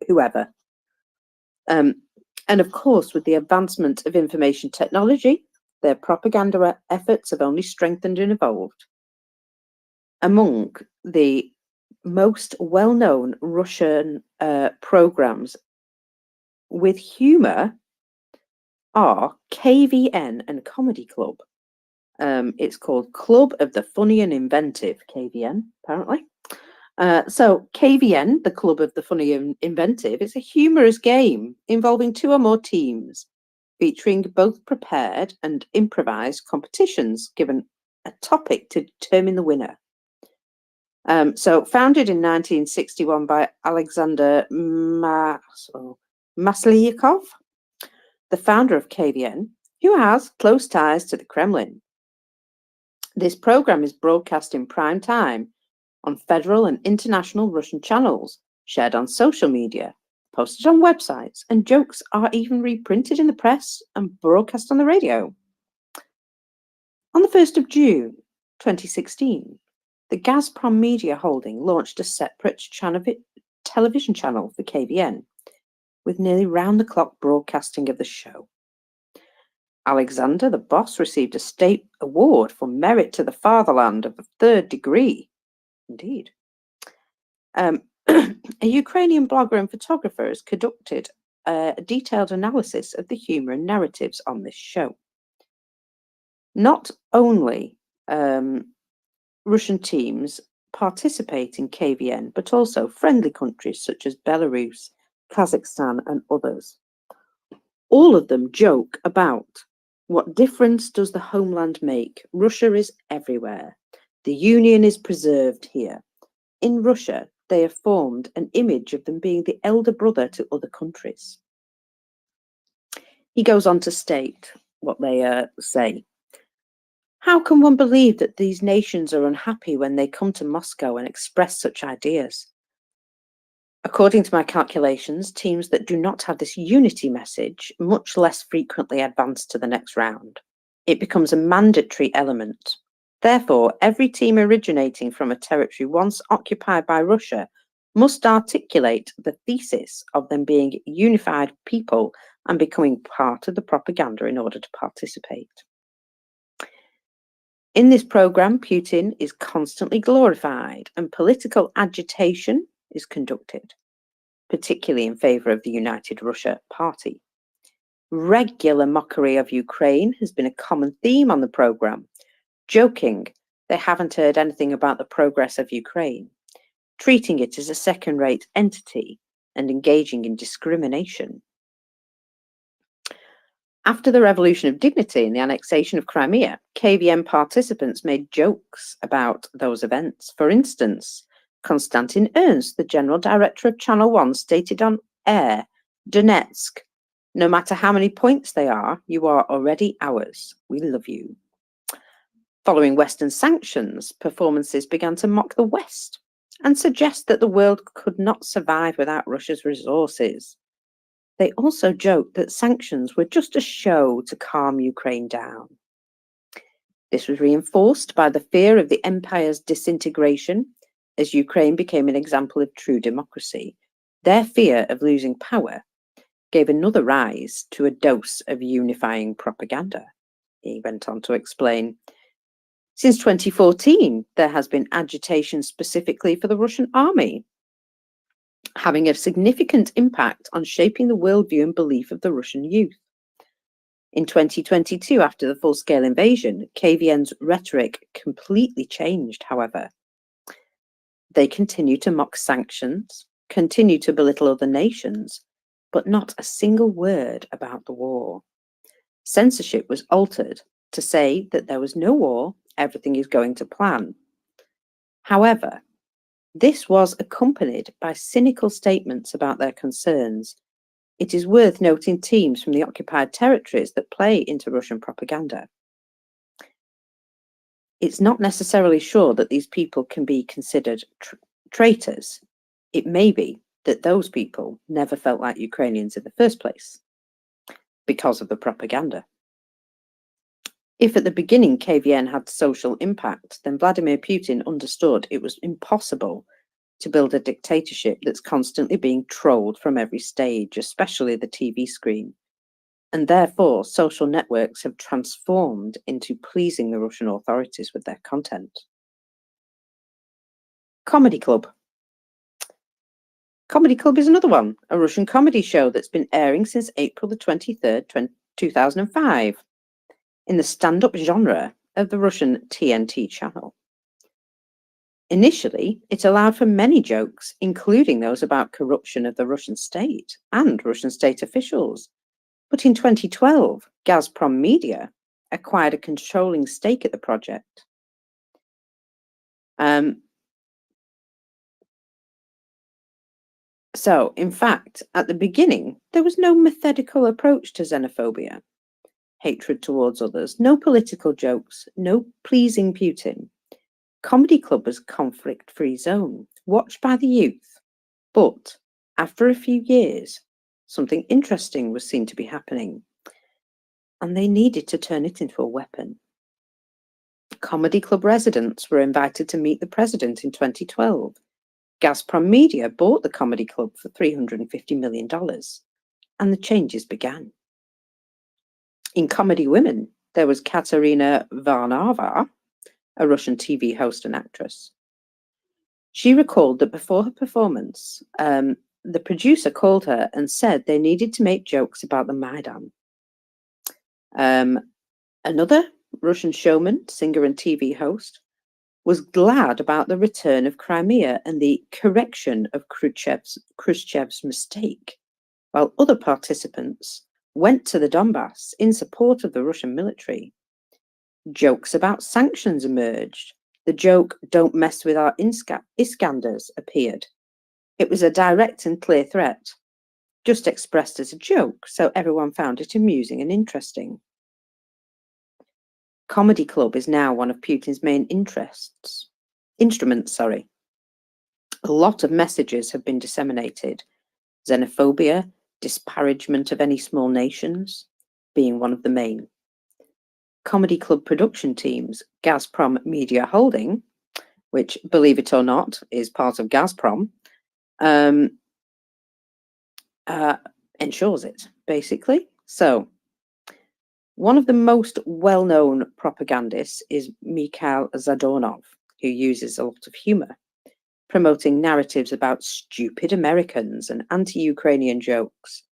B: whoever. And of course, with the advancement of information technology, their propaganda efforts have only strengthened and evolved. Among the most well-known Russian programs with humour are KVN and Comedy Club. It's called Club of the Funny and Inventive, KVN, apparently. So KVN, the Club of the Funny and Inventive, is a humorous game involving 2 or more teams, featuring both prepared and improvised competitions given a topic to determine the winner. So founded in 1961 by Alexander Maslyakov, the founder of KVN, who has close ties to the Kremlin. This program is broadcast in prime time on federal and international Russian channels, shared on social media, posted on websites, and jokes are even reprinted in the press and broadcast on the radio. On the 1st of June 2016, the Gazprom Media Holding launched a separate television channel for KVN, with nearly round-the-clock broadcasting of the show. Alexander, the boss, received a state award for merit to the fatherland of the 3rd degree. Indeed. A Ukrainian blogger and photographer has conducted a detailed analysis of the humour and narratives on this show. Not only Russian teams participate in KVN, but also friendly countries such as Belarus, Kazakhstan, and others. All of them joke about what difference does the homeland make? Russia is everywhere. The union is preserved here. In Russia, they have formed an image of them being the elder brother to other countries. He goes on to state what they say. How can one believe that these nations are unhappy when they come to Moscow and express such ideas? According to my calculations, teams that do not have this unity message much less frequently advance to the next round. It becomes a mandatory element. Therefore, every team originating from a territory once occupied by Russia must articulate the thesis of them being unified people and becoming part of the propaganda in order to participate. In this program, Putin is constantly glorified and political agitation is conducted, particularly in favor of the United Russia Party. Regular mockery of Ukraine has been a common theme on the program, joking they haven't heard anything about the progress of Ukraine, treating it as a second-rate entity and engaging in discrimination. After the Revolution of Dignity and the annexation of Crimea, KVN participants made jokes about those events. For instance, Konstantin Ernst, the general director of Channel 1, stated on air, Donetsk, no matter how many points they are, you are already ours. We love you. Following Western sanctions, performances began to mock the West and suggest that the world could not survive without Russia's resources. They also joked that sanctions were just a show to calm Ukraine down. This was reinforced by the fear of the empire's disintegration as Ukraine became an example of true democracy. Their fear of losing power gave another rise to a dose of unifying propaganda. He went on to explain, since 2014, there has been agitation specifically for the Russian army, having a significant impact on shaping the worldview and belief of the Russian youth. In 2022, after the full-scale invasion, KVN's rhetoric completely changed, however. They continue to mock sanctions, continue to belittle other nations, but not a single word about the war. Censorship was altered to say that there was no war, everything is going to plan. However, this was accompanied by cynical statements about their concerns. It is worth noting teams from the occupied territories that play into Russian propaganda. It's not necessarily sure that these people can be considered traitors. It may be that those people never felt like Ukrainians in the first place because of the propaganda. If at the beginning KVN had social impact, then Vladimir Putin understood it was impossible to build a dictatorship that's constantly being trolled from every stage, especially the TV screen. And therefore, social networks have transformed into pleasing the Russian authorities with their content. Comedy Club. Comedy Club is another one, a Russian comedy show that's been airing since April the 23rd, 2005, in the stand-up genre of the Russian TNT channel. Initially, it allowed for many jokes, including those about corruption of the Russian state and Russian state officials. But in 2012, Gazprom Media acquired a controlling stake at the project. So, in fact, at the beginning, there was no methodical approach to xenophobia. hatred towards others, no political jokes, no pleasing Putin. Comedy Club was a conflict-free zone, watched by the youth. But after a few years, something interesting was seen to be happening, and they needed to turn it into a weapon. Comedy Club residents were invited to meet the president in 2012. Gazprom Media bought the Comedy Club for $350 million, and the changes began. In Comedy Women, there was Katerina Varnava, a Russian TV host and actress. She recalled that before her performance, the producer called her and said they needed to make jokes about the Maidan. Another Russian showman, singer and TV host, was glad about the return of Crimea and the correction of Khrushchev's mistake, while other participants went to the Donbass in support of the Russian military. Jokes about sanctions emerged. The joke, "Don't mess with our Iskanders," appeared. It was a direct and clear threat, just expressed as a joke, so everyone found it amusing and interesting. Comedy Club is now one of Putin's main instruments. A lot of messages have been disseminated. Xenophobia, disparagement of any small nations, being one of the main. Comedy Club production teams, Gazprom Media Holding, which, believe it or not, is part of Gazprom, ensures it, basically. So, one of the most well-known propagandists is Mikhail Zadornov, who uses a lot of humor, promoting narratives about stupid Americans and anti-Ukrainian jokes.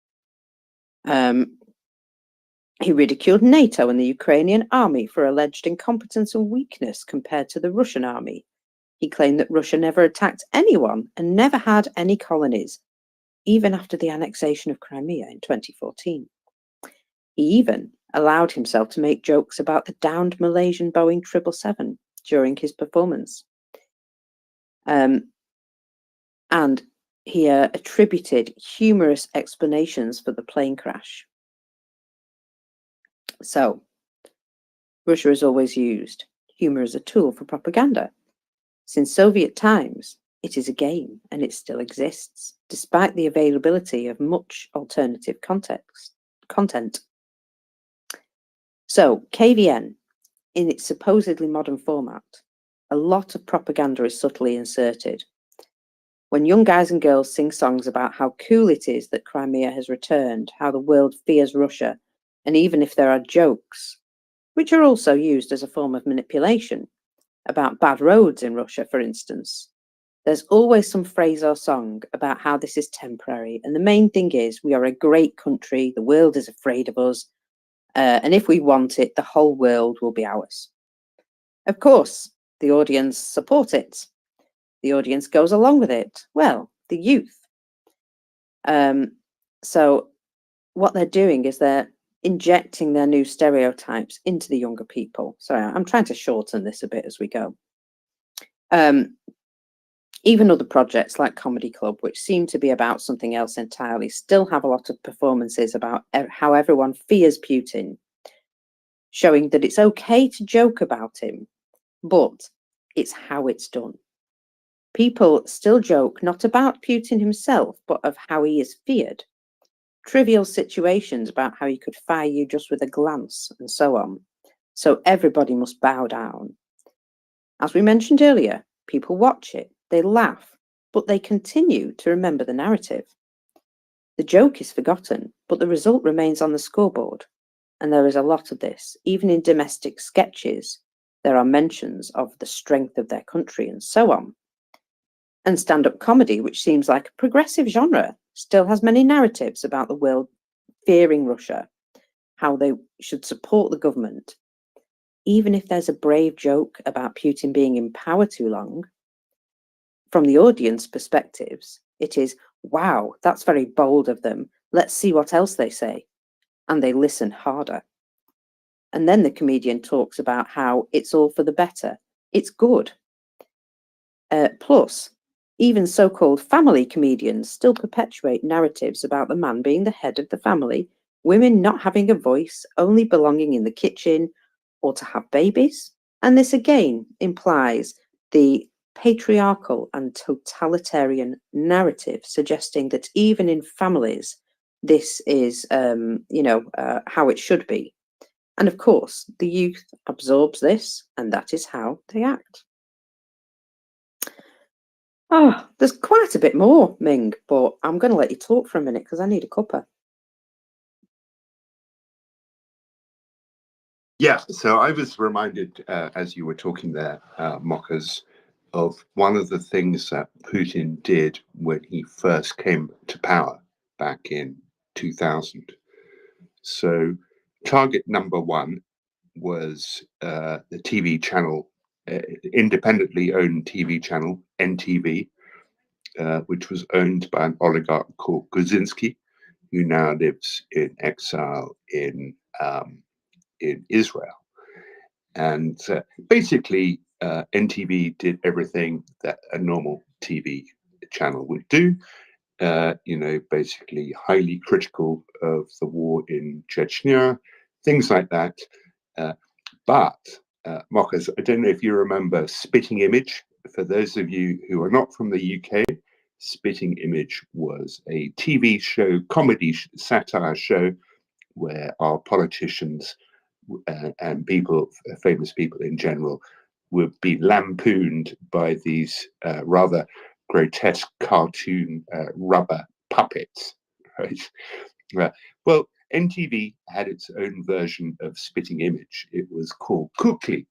B: He ridiculed NATO and the Ukrainian army for alleged incompetence and weakness compared to the Russian army. He claimed that Russia never attacked anyone and never had any colonies, even after the annexation of Crimea in 2014. He even allowed himself to make jokes about the downed Malaysian Boeing 777 during his performance. And he attributed humorous explanations for the plane crash. So, Russia has always used humor as a tool for propaganda. Since Soviet times, it is a game, and it still exists, despite the availability of much alternative content. So, KVN, in its supposedly modern format, a lot of propaganda is subtly inserted. When young guys and girls sing songs about how cool it is that Crimea has returned, how the world fears Russia, and even if there are jokes, which are also used as a form of manipulation, about bad roads in Russia, for instance, there's always some phrase or song about how this is temporary, and the main thing is we are a great country, the world is afraid of us, and if we want it, the whole world will be ours. Of course, the audience support it. The audience goes along with it. Well, the youth. So what they're doing is they're injecting their new stereotypes into the younger people. Sorry, I'm trying to shorten this a bit as we go. Even other projects like Comedy Club, which seem to be about something else entirely, still have a lot of performances about how everyone fears Putin, showing that it's okay to joke about him, but it's how it's done. People still joke not about Putin himself, but of how he is feared. Trivial situations about how he could fire you just with a glance and so on. So everybody must bow down. As we mentioned earlier, people watch it, they laugh, but they continue to remember the narrative. The joke is forgotten, but the result remains on the scoreboard. And there is a lot of this. Even in domestic sketches, there are mentions of the strength of their country and so on. And stand-up comedy, which seems like a progressive genre, still has many narratives about the world fearing Russia, how they should support the government. Even if there's a brave joke about Putin being in power too long, from the audience perspectives, it is, wow, that's very bold of them. Let's see what else they say. And they listen harder. And then the comedian talks about how it's all for the better. It's good. Plus, even so-called family comedians still perpetuate narratives about the man being the head of the family, women not having a voice, only belonging in the kitchen or to have babies. And this again implies the patriarchal and totalitarian narrative, suggesting that even in families, this is, how it should be. And of course, the youth absorbs this, and that is how they act. Oh, there's quite a bit more, Ming, but I'm going to let you talk for a minute because I need a cuppa.
E: Yeah, so I was reminded as you were talking there, Mockers, of one of the things that Putin did when he first came to power back in 2000. So target number one was the TV channel, independently owned TV channel, NTV, which was owned by an oligarch called Guzinski, who now lives in exile in Israel. And basically, NTV did everything that a normal TV channel would do. Basically highly critical of the war in Chechnya, things like that. But Mockers, I don't know if you remember Spitting Image. For those of you who are not from the UK, Spitting Image was a TV show, comedy satire show, where our politicians and people, famous people in general, would be lampooned by these rather grotesque cartoon rubber puppets, right? Well, NTV had its own version of Spitting Image. It was called Kukli.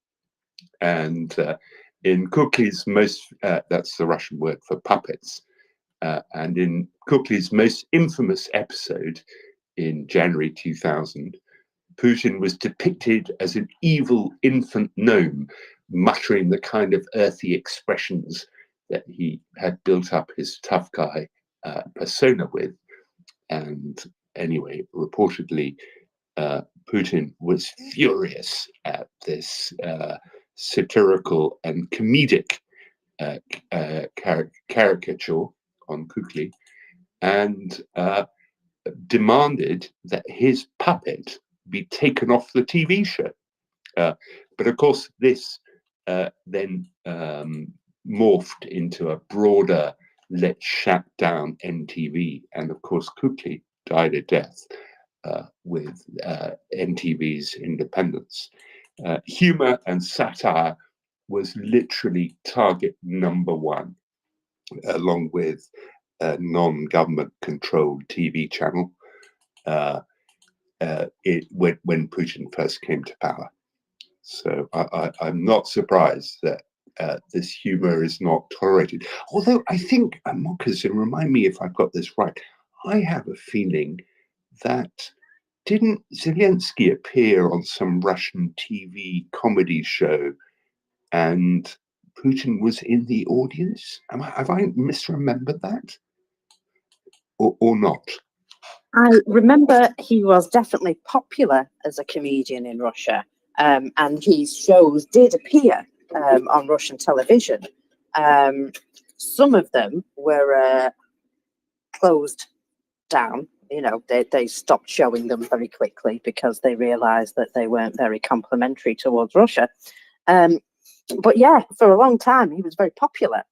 E: And in Kukli's that's the Russian word for puppets. And in Kukli's most infamous episode in January 2000, Putin was depicted as an evil infant gnome, muttering the kind of earthy expressions that he had built up his tough guy persona with. And anyway, reportedly, Putin was furious at this satirical and comedic caricature on Kukli, and demanded that his puppet be taken off the TV show. But of course, this then morphed into a broader let's shut down NTV. And of course, Kukli died a death with NTV's independence. Humor and satire was literally target number one, along with a non-government controlled TV channel when Putin first came to power. So I'm not surprised that this humor is not tolerated. Although I think, Mockers, and remind me if I've got this right, I have a feeling that didn't Zelensky appear on some Russian TV comedy show and Putin was in the audience? Have I misremembered that? Or not?
B: I remember he was definitely popular as a comedian in Russia, and his shows did appear on Russian television. Some of them were closed down. They stopped showing them very quickly because they realized that they weren't very complimentary towards Russia. But yeah, for a long time, he was very popular.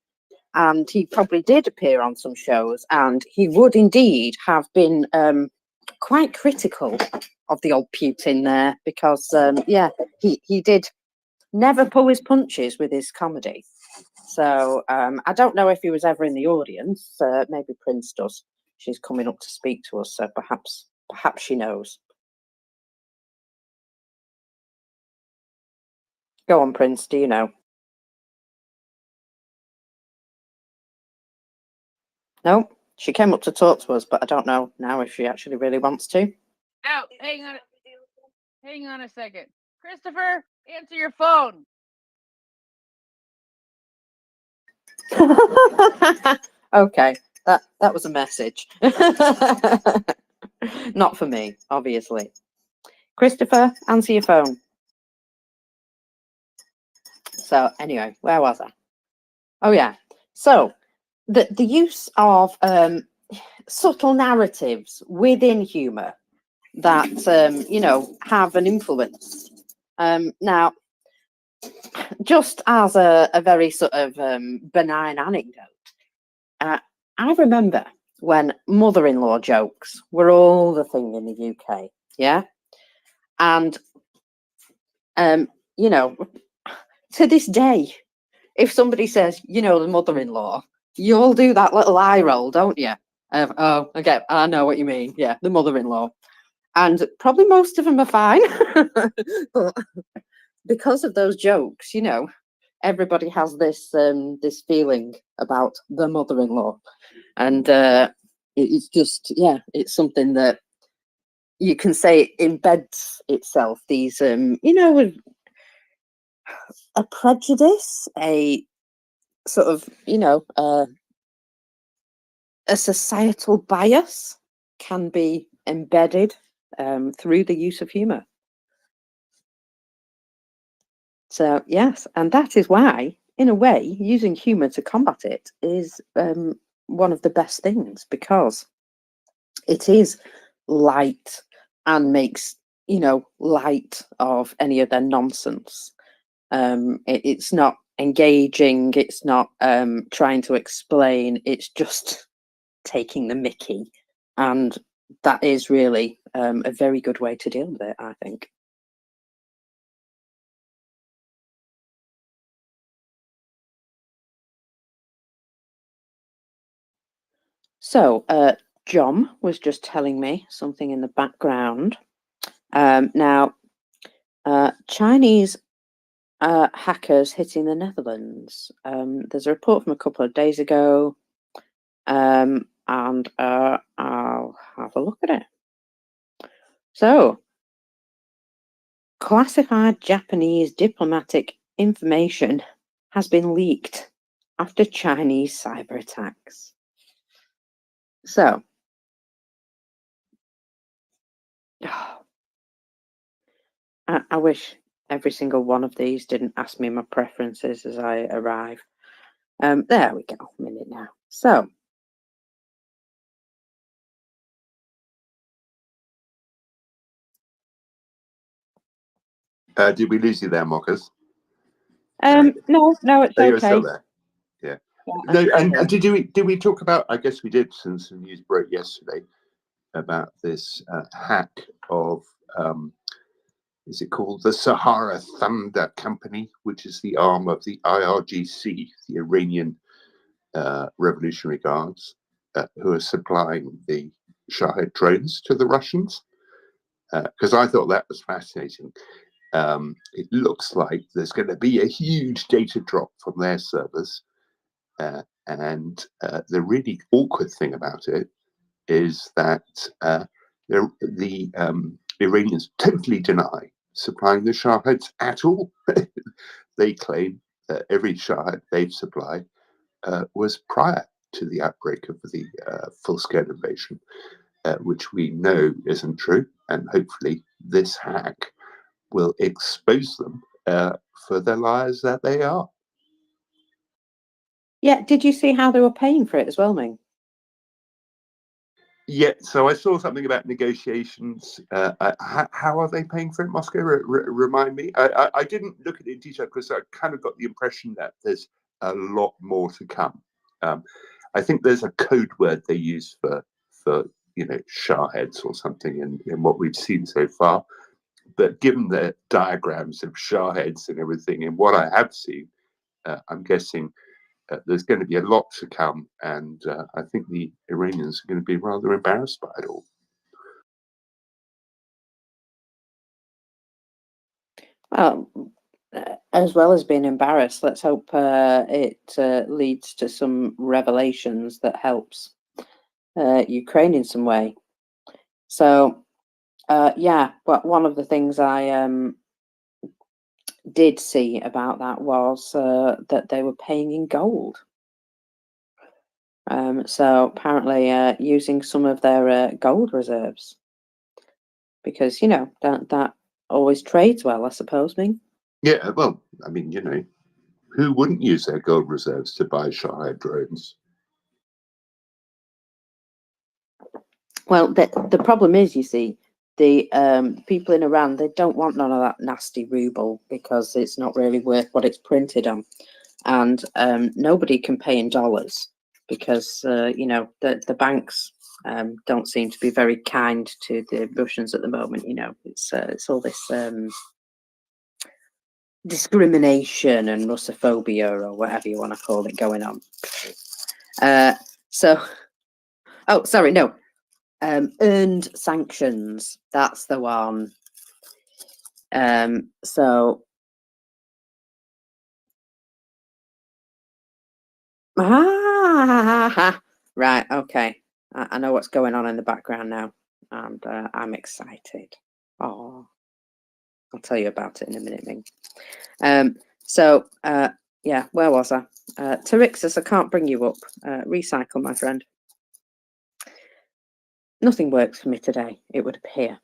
B: And he probably did appear on some shows, and he would indeed have been quite critical of the old Putin there because, he did never pull his punches with his comedy. So I don't know if he was ever in the audience. Maybe Prince does. She's coming up to speak to us, so perhaps she knows. Go on, Prince. Do you know? No, she came up to talk to us, but I don't know now if she actually really wants to.
A: No, hang on a second. Christopher, answer your phone.
B: Okay, that was a message. Not for me, obviously. Christopher, answer your phone. So anyway, where was I? Oh yeah. So the use of subtle narratives within humour that you know, have an influence. Now, just as a very sort of benign anecdote, I remember when mother-in-law jokes were all the thing in the UK, yeah, and you know, to this day, if somebody says, you know, the mother-in-law, you all do that little eye roll, don't you? Oh, okay, I know what you mean. Yeah, the mother-in-law, and probably most of them are fine, but because of those jokes, you know, everybody has this this feeling about the mother-in-law, and it's just, yeah, it's something that you can say embeds itself. These you know, a prejudice, a sort of, you know, a societal bias can be embedded through the use of humour. So yes, and that is why, in a way, using humour to combat it is one of the best things, because it is light and makes, you know, light of any of their nonsense. It's not engaging, it's not trying to explain, it's just taking the mickey, and that is really a very good way to deal with it, I think. So John was just telling me something in the background. Now, Chinese hackers hitting the Netherlands. There's a report from a couple of days ago, and I'll have a look at it. So, classified Japanese diplomatic information has been leaked after Chinese cyber attacks. So, I wish every single one of these didn't ask me my preferences as I arrive. There we go, a minute now. So,
E: Did we lose you there, Marcus?
B: no, it's
E: Oh, you're
B: okay.
E: still there. Yeah.
B: Yeah,
E: No,
B: I'm still
E: and
B: here.
E: did we talk about? I guess we did, since some news broke yesterday about this hack of is it called the Sahara Thunder Company, which is the arm of the IRGC, the Iranian Revolutionary Guards, who are supplying the Shahed drones to the Russians? Because I thought that was fascinating. It looks like there's going to be a huge data drop from their servers. And the really awkward thing about it is that the Iranians totally deny supplying the Shaheds at all. They claim that every Shahed they've supplied was prior to the outbreak of the full-scale invasion, which we know isn't true. And hopefully this hack will expose them for the liars that they are.
B: Yeah, did you see how they were paying for it as well, Ming?
E: Yeah, so I saw something about negotiations. How are they paying for it, Moscow? Remind me. I didn't look at it in detail because I kind of got the impression that there's a lot more to come. I think there's a code word they use for you know, Shaheads or something in what we've seen so far. But given the diagrams of Shaheads and everything, and what I have seen, I'm guessing there's going to be a lot to come, and I think the Iranians are going to be rather embarrassed by it all.
B: Well, as well as being embarrassed, let's hope it leads to some revelations that helps Ukraine in some way. So, yeah, but one of the things I did see about that was that they were paying in gold. So apparently using some of their gold reserves, because, you know, that always trades well, I suppose, Ming.
E: Yeah, well, I mean, you know, who wouldn't use their gold reserves to buy Shahed drones?
B: Well, the problem is, you see, the people in Iran, they don't want none of that nasty ruble because it's not really worth what it's printed on, and nobody can pay in dollars because you know, the banks don't seem to be very kind to the Russians at the moment. You know, it's all this discrimination and Russophobia or whatever you want to call it going on. So, oh, sorry, no, earned sanctions. That's the one. So, right, okay. I know what's going on in the background now, and I'm excited. Oh, I'll tell you about it in a minute, Ming. So, yeah, where was I? Tarixis, I can't bring you up. Recycle, my friend. Nothing works for me today, it would appear.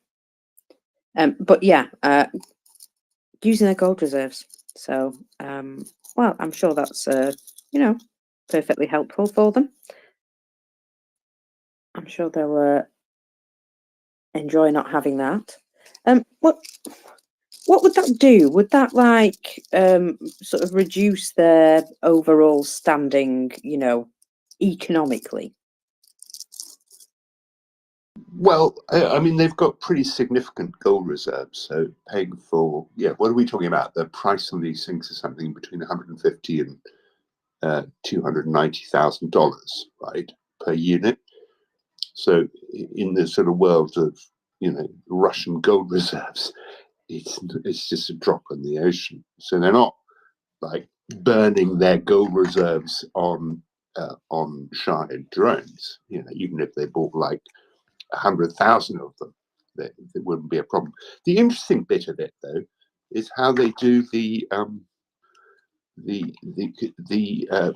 B: But yeah, using their gold reserves. So, well, I'm sure that's, you know, perfectly helpful for them. I'm sure they'll enjoy not having that. What would that do? Would that like sort of reduce their overall standing, you know, economically?
E: Well, I mean, they've got pretty significant gold reserves. So paying for, yeah, what are we talking about? The price on these things is something between $150,000 and $290,000, right, per unit. So in the sort of world of, you know, Russian gold reserves, it's just a drop in the ocean. So they're not like burning their gold reserves on Shah-id drones. You know, even if they bought like 100,000 of them, that wouldn't be a problem. The interesting bit of it, though, is how they do the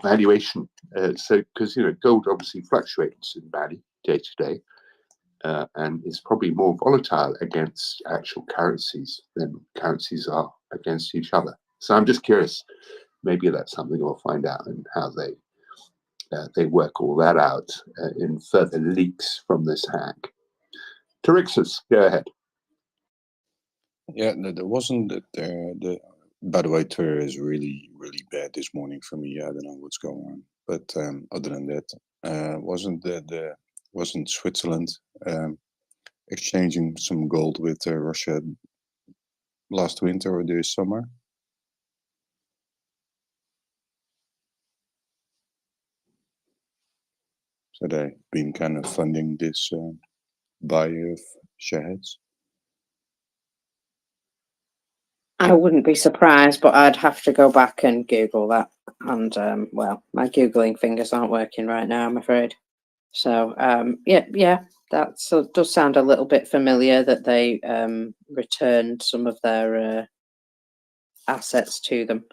E: valuation. So, because you know, gold obviously fluctuates in value day to day, and is probably more volatile against actual currencies than currencies are against each other. So, I'm just curious. Maybe that's something we'll find out, and how they work all that out in further leaks from this hack. Tarixis, go ahead.
F: Yeah, there wasn't the. By the way, Twitter is really bad this morning for me. I don't know what's going on, but other than that, wasn't Switzerland exchanging some gold with Russia last winter or this summer? So they've been kind of funding this buy of shares.
B: I wouldn't be surprised, but I'd have to go back and Google that. And well, my Googling fingers aren't working right now, I'm afraid. So yeah, that does sound a little bit familiar that they returned some of their assets to them.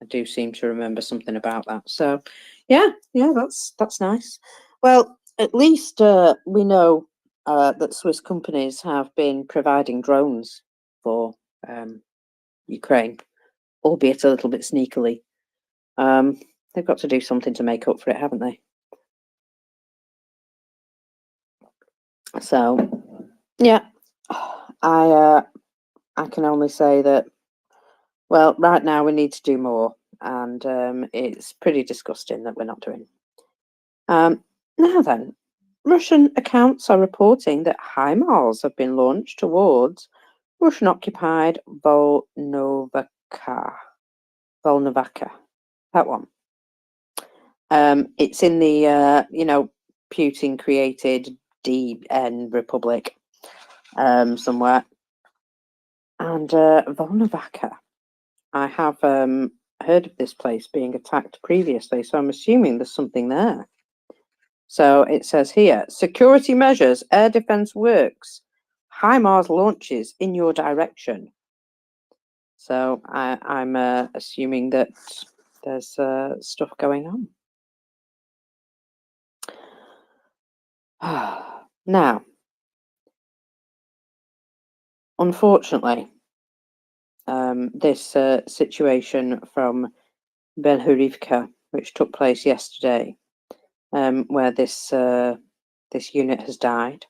B: I do seem to remember something about that. So yeah, that's nice. Well, at least we know that Swiss companies have been providing drones for Ukraine, albeit a little bit sneakily. They've got to do something to make up for it, haven't they? So, yeah, I can only say that, well, right now we need to do more, and it's pretty disgusting that we're not doing. Now then, Russian accounts are reporting that HIMARS have been launched towards Russian-occupied Volnovakha, that one. It's in the, you know, Putin-created DN Republic somewhere. And Volnovakha, I have heard of this place being attacked previously, so I'm assuming there's something there. So it says here, security measures, air defense works, HIMARS launches in your direction. So I'm assuming that there's stuff going on. Now, unfortunately, this situation from Belhorivka, which took place yesterday, where this unit has died,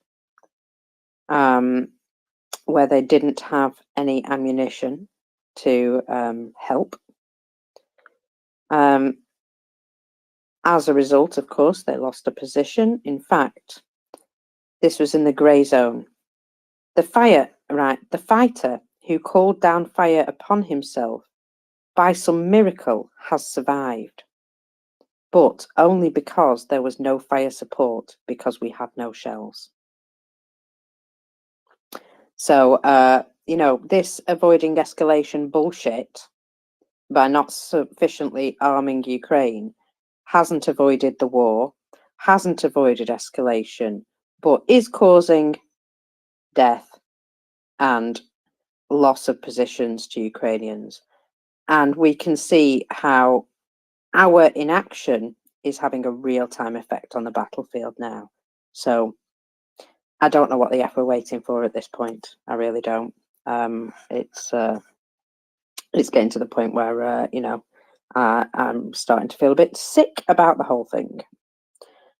B: where they didn't have any ammunition to help. As a result, of course, they lost a position. In fact, this was in the grey zone. The fighter who called down fire upon himself, by some miracle, has survived. But only because there was no fire support, because we had no shells. So, you know, this avoiding escalation bullshit by not sufficiently arming Ukraine hasn't avoided the war, hasn't avoided escalation, but is causing death and loss of positions to Ukrainians. And we can see how our inaction is having a real-time effect on the battlefield now. So I don't know what the F we're waiting for at this point. I really don't. It's getting to the point where, you know, I'm starting to feel a bit sick about the whole thing.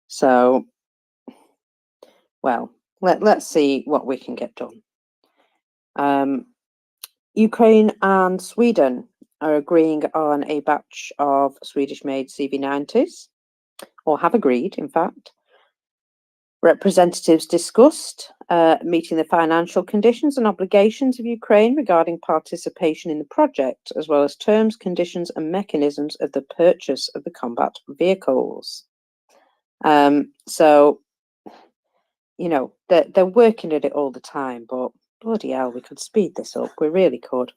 B: So, well, let's see what we can get done. Ukraine and Sweden are agreeing on a batch of Swedish-made CV90s, or have agreed, in fact. Representatives discussed meeting the financial conditions and obligations of Ukraine regarding participation in the project, as well as terms, conditions, and mechanisms of the purchase of the combat vehicles. So, you know, they're working at it all the time, but bloody hell, we could speed this up. We really could.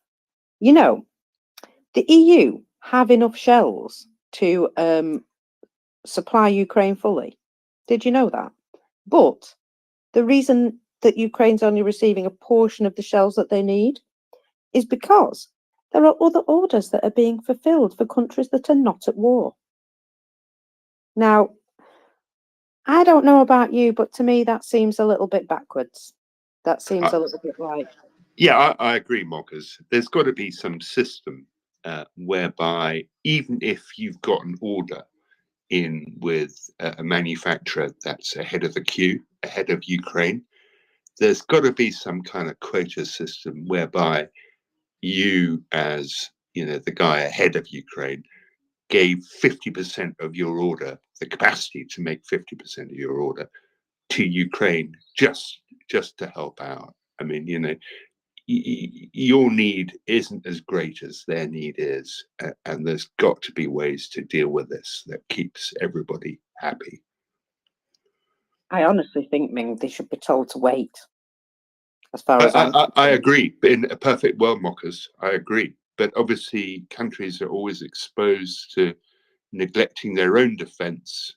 B: You know, the EU have enough shells to supply Ukraine fully. Did you know that? But the reason that Ukraine's only receiving a portion of the shells that they need is because there are other orders that are being fulfilled for countries that are not at war. Now, I don't know about you, but to me that seems a little bit backwards. That seems a little bit like...
E: Yeah, I agree, Mockers. There's got to be some system whereby even if you've got an order in with a manufacturer that's ahead of the queue, ahead of Ukraine, there's got to be some kind of quota system whereby you, as you know, the guy ahead of Ukraine, gave 50% of your order, the capacity to make 50% of your order to Ukraine just to help out. I mean, you know, your need isn't as great as their need is, and there's got to be ways to deal with this that keeps everybody happy.
B: I honestly think, Ming, they should be told to wait. As far as
E: I agree. In a perfect world, Mockers, I agree. But obviously, countries are always exposed to neglecting their own defence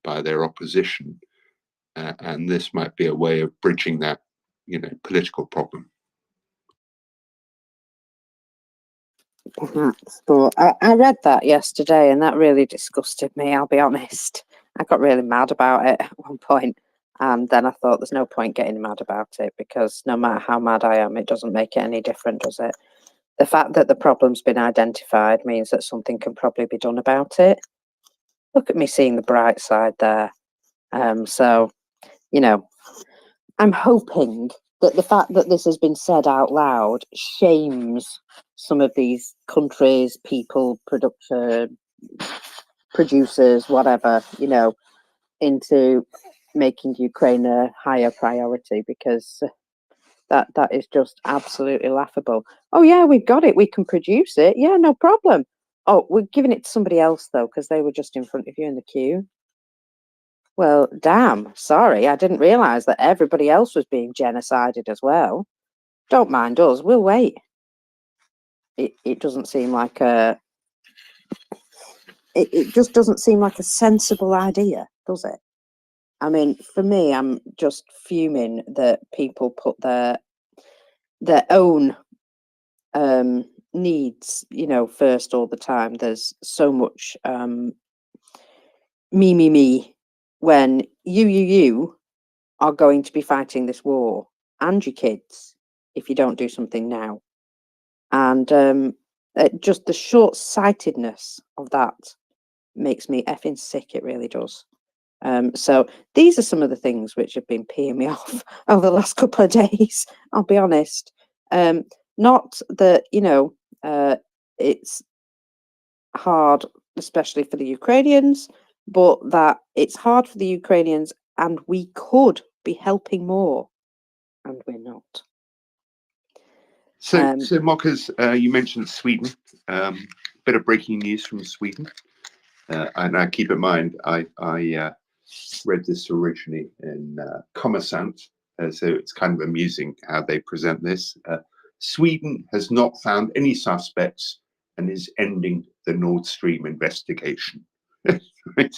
E: by their opposition, and this might be a way of bridging that, you know, political problem.
B: But I read that yesterday, and that really disgusted me. I'll be honest. I got really mad about it at one point, and then I thought, there's no point getting mad about it, because no matter how mad I am, it doesn't make it any different, does it? The fact that the problem's been identified means that something can probably be done about it. Look at me seeing the bright side there. So, you know, I'm hoping that the fact that this has been said out loud shames some of these countries, people, producers, whatever, you know, into making Ukraine a higher priority, because that is just absolutely laughable. Oh yeah, we've got it, we can produce it, yeah, no problem. Oh, we're giving it to somebody else though, because they were just in front of you in the queue. Well, damn, sorry, I didn't realise that everybody else was being genocided as well. Don't mind us, we'll wait. It doesn't seem like a... It just doesn't seem like a sensible idea, does it? I mean, for me, I'm just fuming that people put their own needs, you know, first all the time. There's so much me, when you are going to be fighting this war, and your kids, if you don't do something now. And just the short-sightedness of that makes me effing sick, it really does. So these are some of the things which have been peeing me off over the last couple of days. I'll be honest. Not that, you know, it's hard, especially for the Ukrainians, but that it's hard for the Ukrainians and we could be helping more, and we're not.
E: So, Mockers, you mentioned Sweden. Bit of breaking news from Sweden. And I keep in mind, I read this originally in Kommersant, so it's kind of amusing how they present this. Sweden has not found any suspects and is ending the Nord Stream investigation. Right?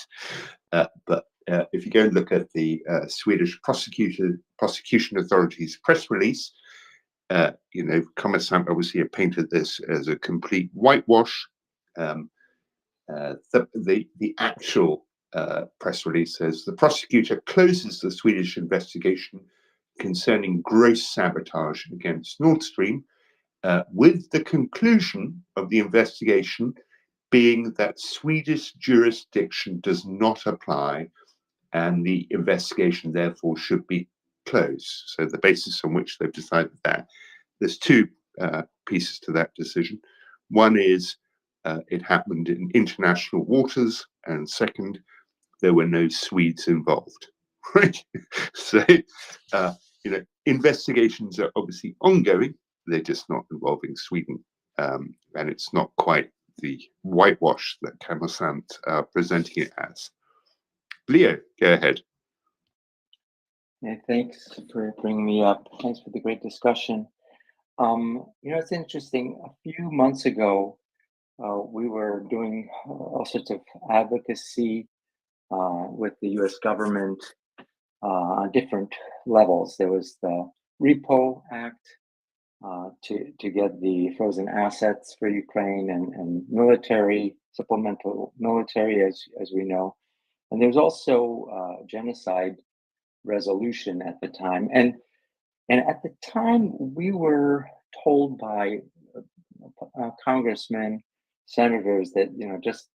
E: But if you go and look at the Swedish prosecution authorities press release, you know, Kommersant obviously have painted this as a complete whitewash. The actual press release says the prosecutor closes the Swedish investigation concerning gross sabotage against Nord Stream, with the conclusion of the investigation being that Swedish jurisdiction does not apply and the investigation therefore should be closed. So the basis on which they've decided that, there's two pieces to that decision. One is it happened in international waters, and second, there were no Swedes involved. Right? So, you know, investigations are obviously ongoing. They're just not involving Sweden, and it's not quite the whitewash that Kommersant are presenting it as. Leo, go ahead.
J: Yeah, thanks for bringing me up. Thanks for the great discussion. You know, it's interesting. A few months ago, we were doing all sorts of advocacy with the U.S. government on different levels. There was the Repo Act to get the frozen assets for Ukraine and military, supplemental military, as we know. And there was also genocide resolution at the time. And at the time, we were told by congressmen, senators that, you know, just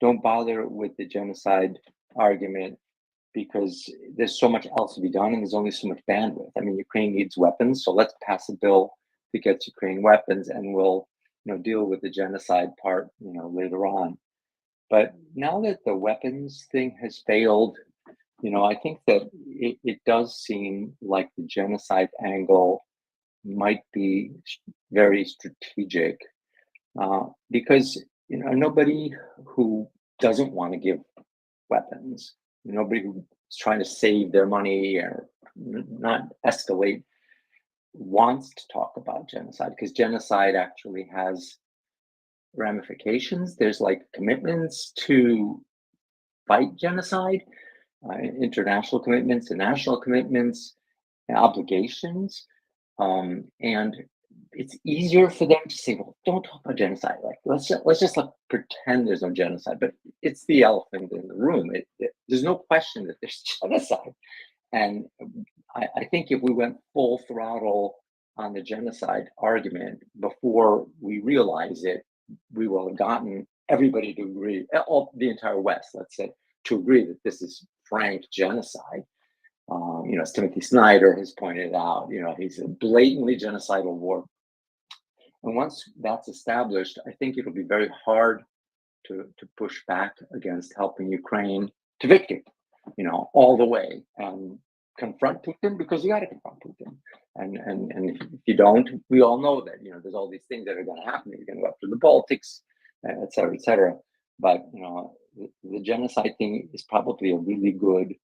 J: don't bother with the genocide argument because there's so much else to be done and there's only so much bandwidth. I mean, Ukraine needs weapons, so let's pass a bill that gets Ukraine weapons and we'll, you know, deal with the genocide part, you know, later on. But now that the weapons thing has failed, you know, I think that it does seem like the genocide angle might be very strategic because, you know, nobody who doesn't want to give weapons, nobody who's trying to save their money or not escalate wants to talk about genocide, because genocide actually has ramifications. There's like commitments to fight genocide, international commitments and national commitments and obligations. And it's easier for them to say, well, don't talk about genocide. Like, let's just like pretend there's no genocide, but it's the elephant in the room. There's no question that there's genocide. And I think if we went full throttle on the genocide argument before we realize it, we will have gotten everybody to agree, the entire West, let's say, to agree that this is frank genocide. You know, as Timothy Snyder has pointed out, you know, he's a blatantly genocidal war. And once that's established, I think it'll be very hard to push back against helping Ukraine to victory, you know, all the way and confront Putin, because you got to confront Putin. And if you don't, we all know that, you know, there's all these things that are going to happen. You're going to go after the Baltics, et cetera, et cetera. But, you know, the genocide thing is probably a really good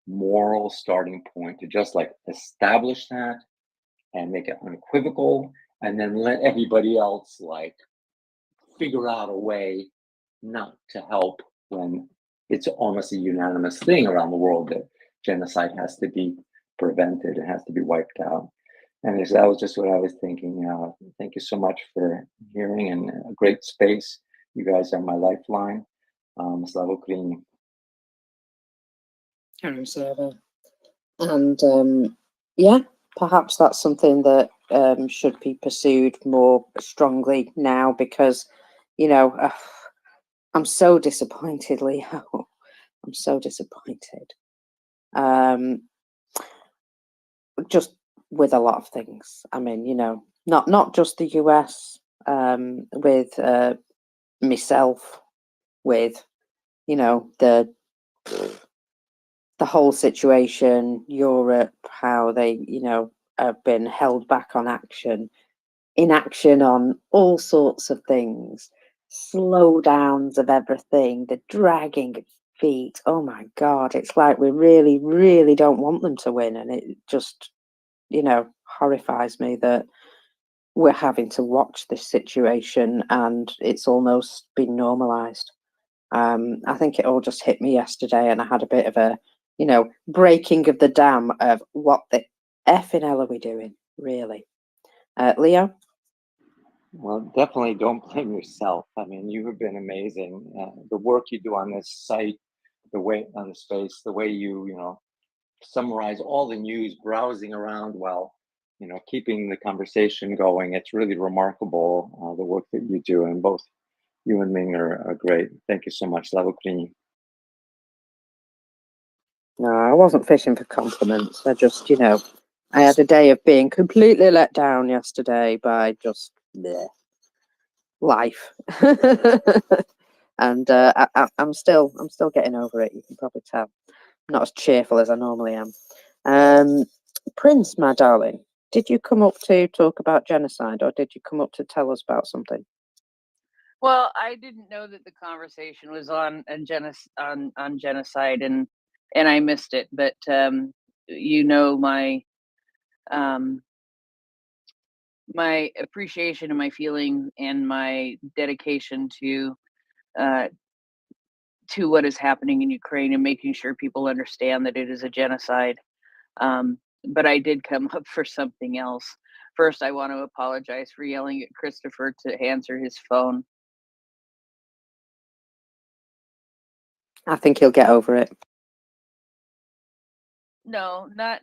J: moral starting point to just like establish that and make it unequivocal, and then let everybody else like figure out a way not to help when it's almost a unanimous thing around the world that genocide has to be prevented, it has to be wiped out. And that was just what I was thinking. Thank you so much for hearing, and a great space. You guys are my lifeline. Slava Ukraini.
B: And yeah, perhaps that's something that should be pursued more strongly now, because, you know, I'm so disappointed, Leo. I'm so disappointed. Just with a lot of things. I mean, you know, not just the US, with myself, with, you know, the whole situation, Europe, how they, you know, have been held back on inaction on all sorts of things, slowdowns of everything, the dragging of feet. Oh my God, it's like we really, really don't want them to win. And it just, you know, horrifies me that we're having to watch this situation and it's almost been normalized. I think it all just hit me yesterday and I had a bit of a, you know, breaking of the dam of what the effing hell are we doing, really? Leo?
J: Well, definitely don't blame yourself. I mean, you have been amazing. The work you do on this site, the way on the space, the way you know, summarize all the news, browsing around while, you know, keeping the conversation going. It's really remarkable, the work that you do, and both you and Ming are great. Thank you so much. Slava Ukraini.
B: No, I wasn't fishing for compliments. I just, you know, I had a day of being completely let down yesterday by just life. And I'm still getting over it. You can probably tell. I'm not as cheerful as I normally am. Prince, my darling, did you come up to talk about genocide, or did you come up to tell us about something?
A: Well, I didn't know that the conversation was on genocide, and I missed it. But you know, my appreciation and my feeling and my dedication to what is happening in Ukraine and making sure people understand that it is a genocide. But I did come up for something else. First, I want to apologize for yelling at Christopher to answer his phone.
B: I think he'll get over it.
A: No, not.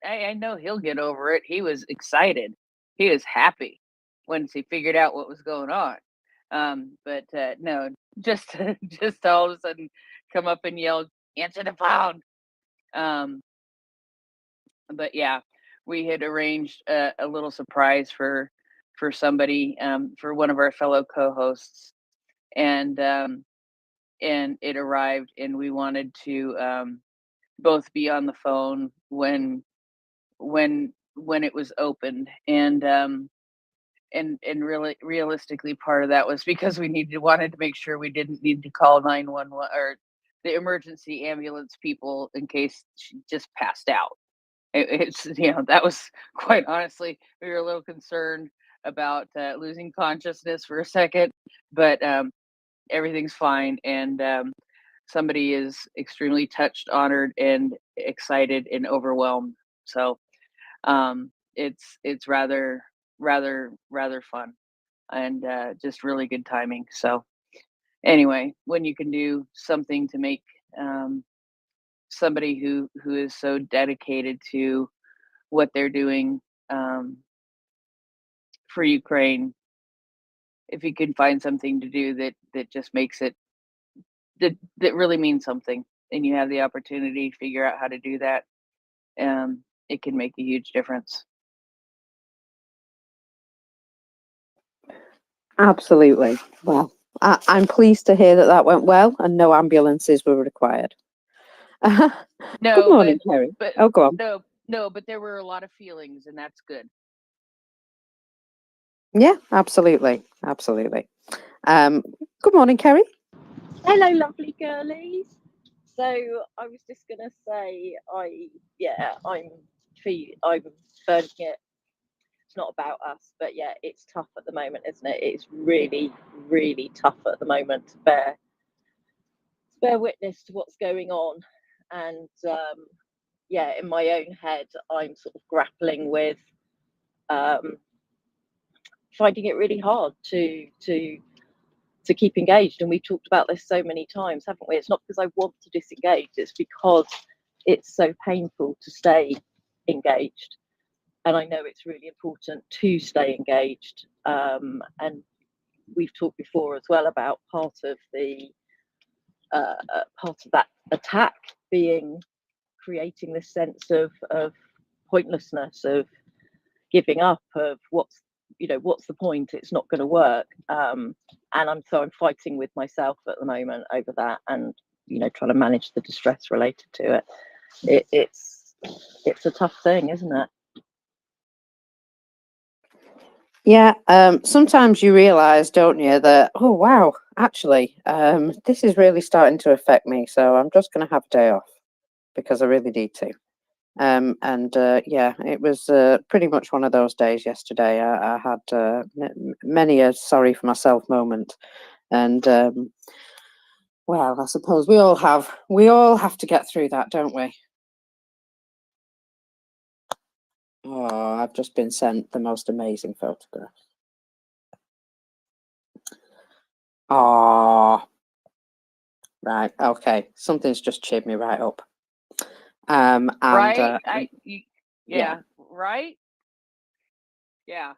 A: I know he'll get over it. He was excited. He was happy once he figured out what was going on. But no, just just all of a sudden come up and yell, "Answer the phone!" But yeah, we had arranged a little surprise for somebody, for one of our fellow co-hosts, and it arrived, and we wanted to both be on the phone when it was opened, and really realistically, part of that was because we wanted to make sure we didn't need to call 911 or the emergency ambulance people in case she just passed out. It's, you know, that was, quite honestly, we were a little concerned about losing consciousness for a second, but everything's fine, and somebody is extremely touched, honored, and excited and overwhelmed. So it's rather fun, and just really good timing. So anyway, when you can do something to make somebody who is so dedicated to what they're doing for Ukraine, if you can find something to do that just makes it that really means something, and you have the opportunity to figure out how to do that, it can make a huge difference.
B: Absolutely. Well, I'm pleased to hear that went well and no ambulances were required. Good
A: No,
B: morning, Kerry.
A: but
B: Oh, go on.
A: no, but there were a lot of feelings, and that's good.
B: Yeah, absolutely. Absolutely. Good morning, Kerry.
K: Hello, lovely girlies. So I was just gonna say, I'm burning it. It's not about us, but yeah, it's tough at the moment, isn't it? It's really, really tough at the moment to bear witness to what's going on, and yeah, in my own head, I'm sort of grappling with finding it really hard to keep engaged. And we've talked about this so many times, haven't we? It's not because I want to disengage, it's because it's so painful to stay engaged. And I know it's really important to stay engaged. And we've talked before as well about part of the part of that attack being creating this sense of pointlessness, of giving up, of what's the point, it's not going to work. And I'm fighting with myself at the moment over that, and trying to manage the distress related to it. It's a tough thing, isn't it?
B: Yeah, sometimes you realise, don't you, that, oh wow, actually, this is really starting to affect me, so I'm just going to have a day off because I really need to. Yeah, it was pretty much one of those days yesterday. I had many a sorry for myself moment, and well, I suppose we all have to get through that, don't we? Oh, I've just been sent the most amazing photograph. Oh, right, okay, something's just cheered me right up. And
A: Right?
B: yeah.
A: Right? Yeah.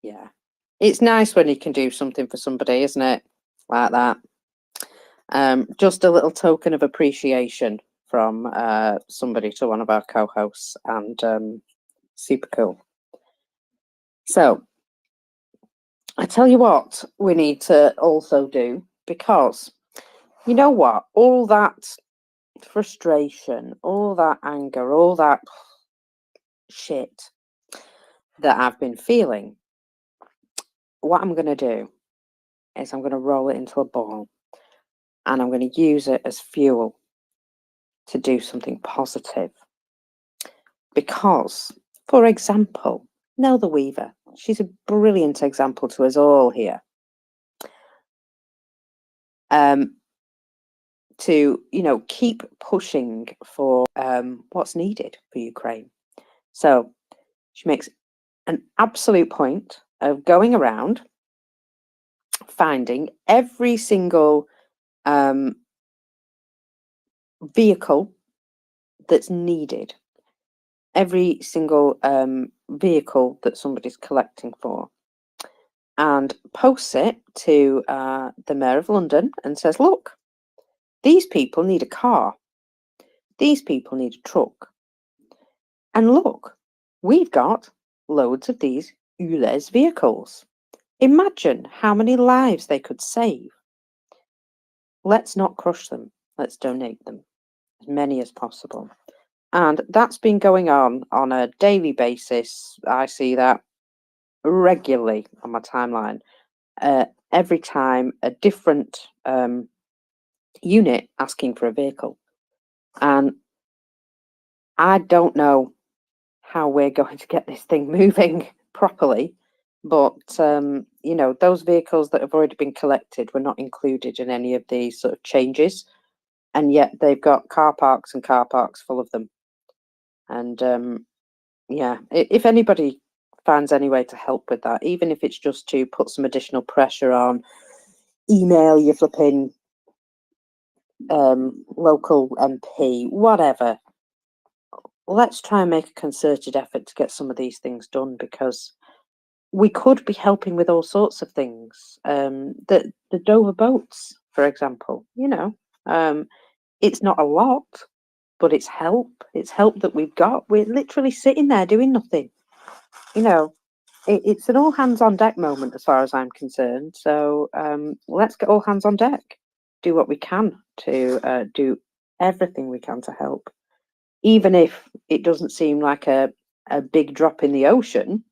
B: Yeah, it's nice when you can do something for somebody, isn't it? Like that. Just a little token of appreciation from somebody to one of our co-hosts, and super cool. So I tell you what we need to also do, because you know what, all that frustration, all that anger, all that shit that I've been feeling, what I'm going to do is I'm going to roll it into a ball, and I'm going to use it as fuel to do something positive. Because, for example, Nell the Weaver, she's a brilliant example to us all here. To, keep pushing for what's needed for Ukraine. So she makes an absolute point of going around finding every single vehicle that's needed, every single vehicle that somebody's collecting for, and posts it to the Mayor of London and says, look, these people need a car, these people need a truck, and look, we've got loads of these ULEZ vehicles. Imagine how many lives they could save. Let's not crush them, let's donate them, as many as possible. And that's been going on a daily basis. I see that regularly on my timeline. Every time a different unit asking for a vehicle. And I don't know how we're going to get this thing moving properly, but those vehicles that have already been collected were not included in any of these sort of changes, and yet they've got car parks and car parks full of them. And yeah, if anybody finds any way to help with that, even if it's just to put some additional pressure on, email your flipping local MP, whatever. Let's try and make a concerted effort to get some of these things done, because we could be helping with all sorts of things. The Dover boats, for example, it's not a lot, but it's help. It's help that we've got. We're literally sitting there doing nothing. It's an all hands on deck moment as far as I'm concerned. So let's get all hands on deck. Do what we can to do everything we can to help. Even if it doesn't seem like a big drop in the ocean,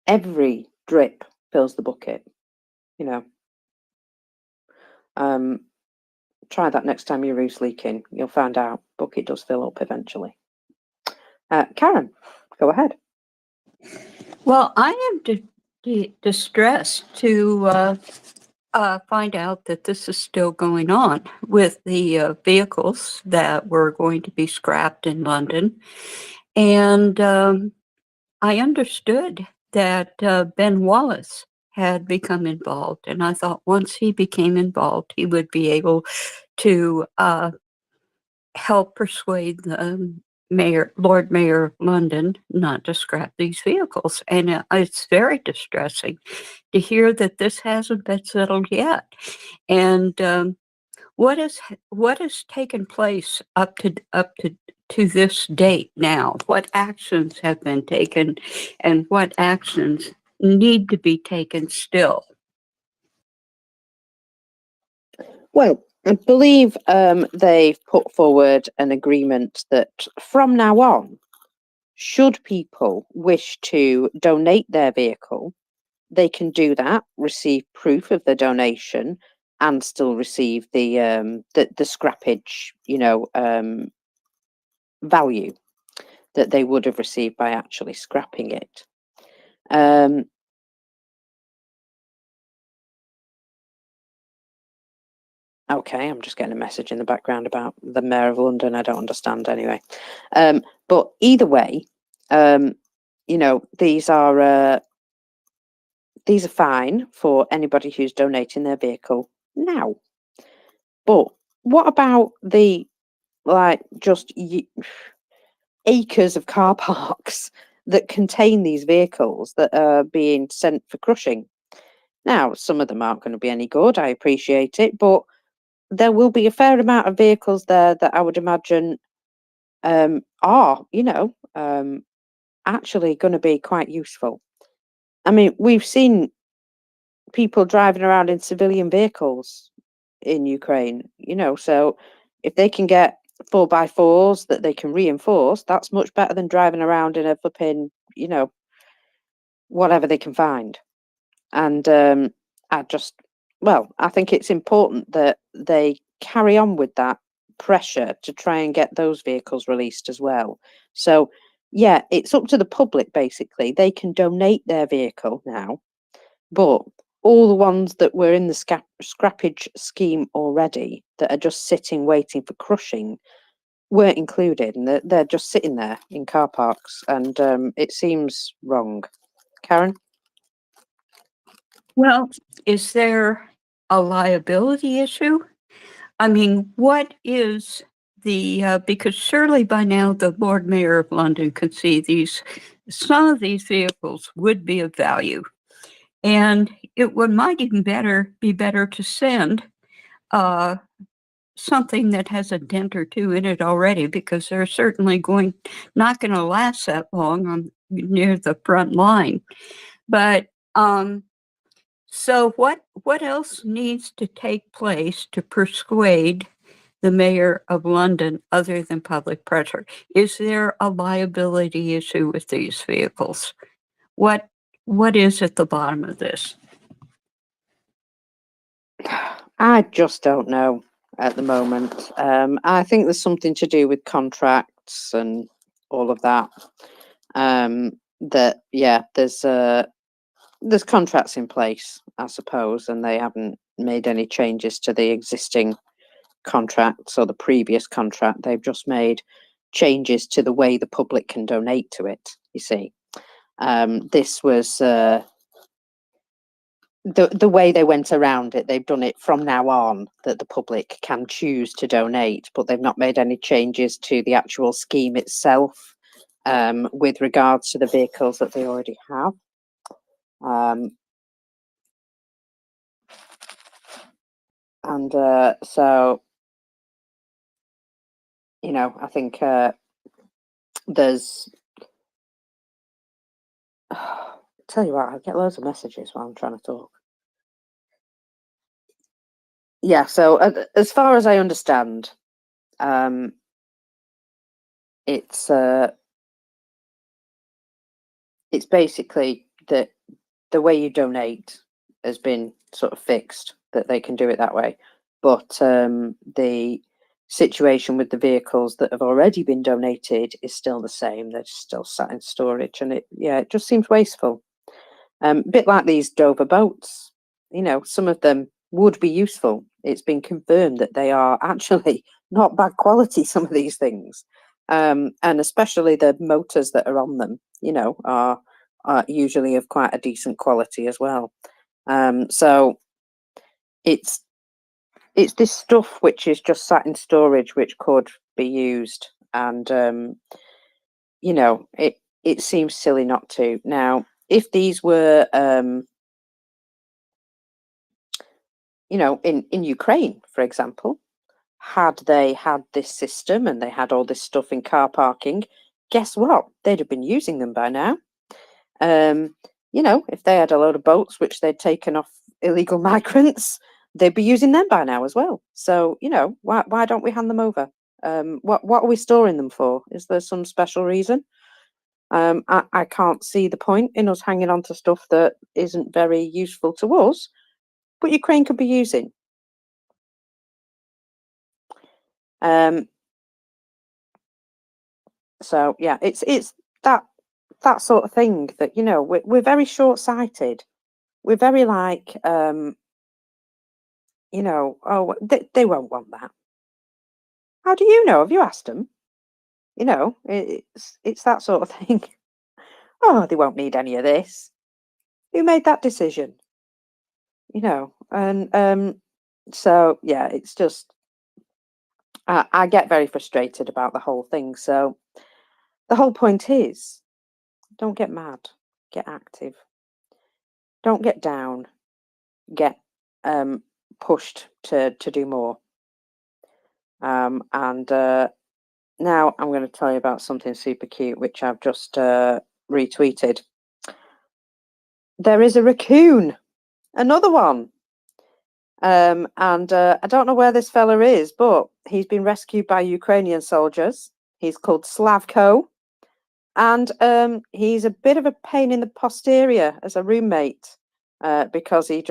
B: every drip fills the bucket, Try that next time your roof's leaking. You'll find out bucket does fill up eventually. Karen, go ahead.
L: Well, I am distressed to find out that this is still going on with the vehicles that were going to be scrapped in London. And I understood that Ben Wallace had become involved. And I thought once he became involved, he would be able to help persuade Lord Mayor of London not to scrap these vehicles. And it's very distressing to hear that this hasn't been settled yet. And what has taken place up to this date now? What actions have been taken, and what actions need to be taken still?
B: Well, I believe they've put forward an agreement that from now on, should people wish to donate their vehicle, they can do that, receive proof of the donation, and still receive the scrappage, value that they would have received by actually scrapping it. Okay, I'm just getting a message in the background about the Mayor of London. I don't understand anyway. But either way, these are fine for anybody who's donating their vehicle now. But what about the just acres of car parks that contain these vehicles that are being sent for crushing? Now, some of them aren't going to be any good. I appreciate it, but there will be a fair amount of vehicles there that I would imagine are, actually going to be quite useful. I mean, we've seen people driving around in civilian vehicles in Ukraine, so if they can get 4x4s that they can reinforce, that's much better than driving around in a flipping, whatever they can find. And I think it's important that they carry on with that pressure to try and get those vehicles released as well. So, yeah, it's up to the public, basically. They can donate their vehicle now, but all the ones that were in the scrappage scheme already that are just sitting waiting for crushing weren't included, and they're just sitting there in car parks, and it seems wrong. Karen?
L: Well, is there a liability issue? I mean, what is the, because surely by now the Lord Mayor of London could see some of these vehicles would be of value. And might even be better to send something that has a dent or two in it already, because they're certainly not going to last that long near the front line. But so what else needs to take place to persuade the Mayor of London other than public pressure? Is there a liability issue with these vehicles? What is at the bottom of this?
B: I just don't know at the moment. I think there's something to do with contracts and all of that. There's contracts in place, I suppose, and they haven't made any changes to the existing contracts or the previous contract. They've just made changes to the way the public can donate to it, you see. This was the way they went around it. They've done it from now on that the public can choose to donate, but they've not made any changes to the actual scheme itself with regards to the vehicles that they already have. So, I think there's tell you what, I get loads of messages while I'm trying to talk. Yeah, so as far as I understand, it's basically that the way you donate has been sort of fixed, that they can do it that way. But the situation with the vehicles that have already been donated is still the same. They're still sat in storage, and it just seems wasteful. A bit like these Dover boats, some of them would be useful. It's been confirmed that they are actually not bad quality, some of these things. And especially the motors that are on them, are usually of quite a decent quality as well. So it's this stuff which is just sat in storage which could be used. and you know, it seems silly not to. Now, if these were you know, in Ukraine, for example, had they had this system and they had all this stuff in car parking, guess what? They'd have been using them by now. You know, if they had a load of boats which they'd taken off illegal migrants, they'd be using them by now as well. So, you know, why don't we hand them over? What are we storing them for? Is there some special reason? I can't see the point in us hanging on to stuff that isn't very useful to us, but Ukraine could be using. So yeah, it's that sort of thing that, you know, we're very short-sighted. We're very like, you know, oh, they won't want that. How do you know? Have you asked them? You know, it's that sort of thing. Oh, they won't need any of this. Who made that decision? You know, and so yeah, it's just I get very frustrated about the whole thing. So the whole point is, don't get mad, get active. Don't get down, get pushed to do more. And now I'm going to tell you about something super cute, which I've just retweeted. There is a raccoon, another one. And I don't know where this fella is, but he's been rescued by Ukrainian soldiers. He's called Slavko. And he's a bit of a pain in the posterior as a roommate because he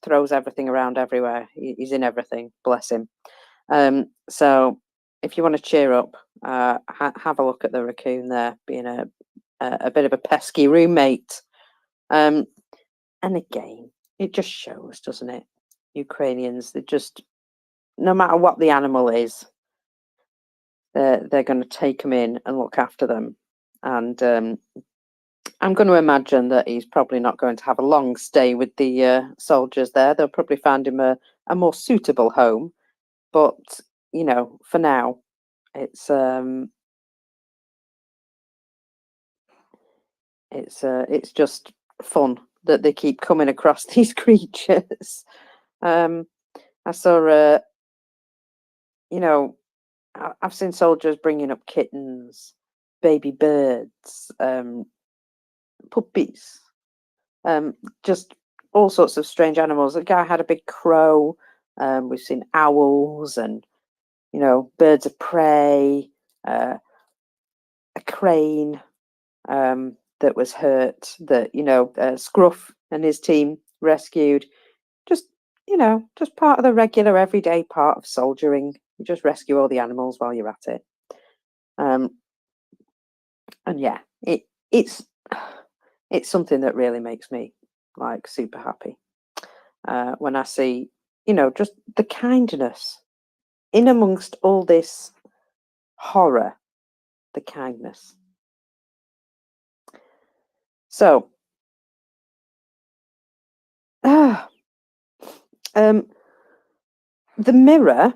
B: throws everything around everywhere. He's in everything, bless him. So if you want to cheer up, have a look at the raccoon there, being a bit of a pesky roommate. And again, it just shows, doesn't it? Ukrainians, they just, no matter what the animal is, they're going to take them in and look after them. And I'm going to imagine that he's probably not going to have a long stay with the soldiers there. They'll probably find him a more suitable home. But, you know, for now, it's just fun that they keep coming across these creatures. I saw, you know, I've seen soldiers bringing up kittens, baby birds, puppies, just all sorts of strange animals. A guy had a big crow. We've seen owls and, you know, birds of prey, a crane that was hurt that, you know, Scruff and his team rescued. Just, you know, just part of the regular everyday part of soldiering. You just rescue all the animals while you're at it. And yeah, it's something that really makes me like super happy when I see, you know, just the kindness in amongst all this horror, the kindness. So, the Mirror,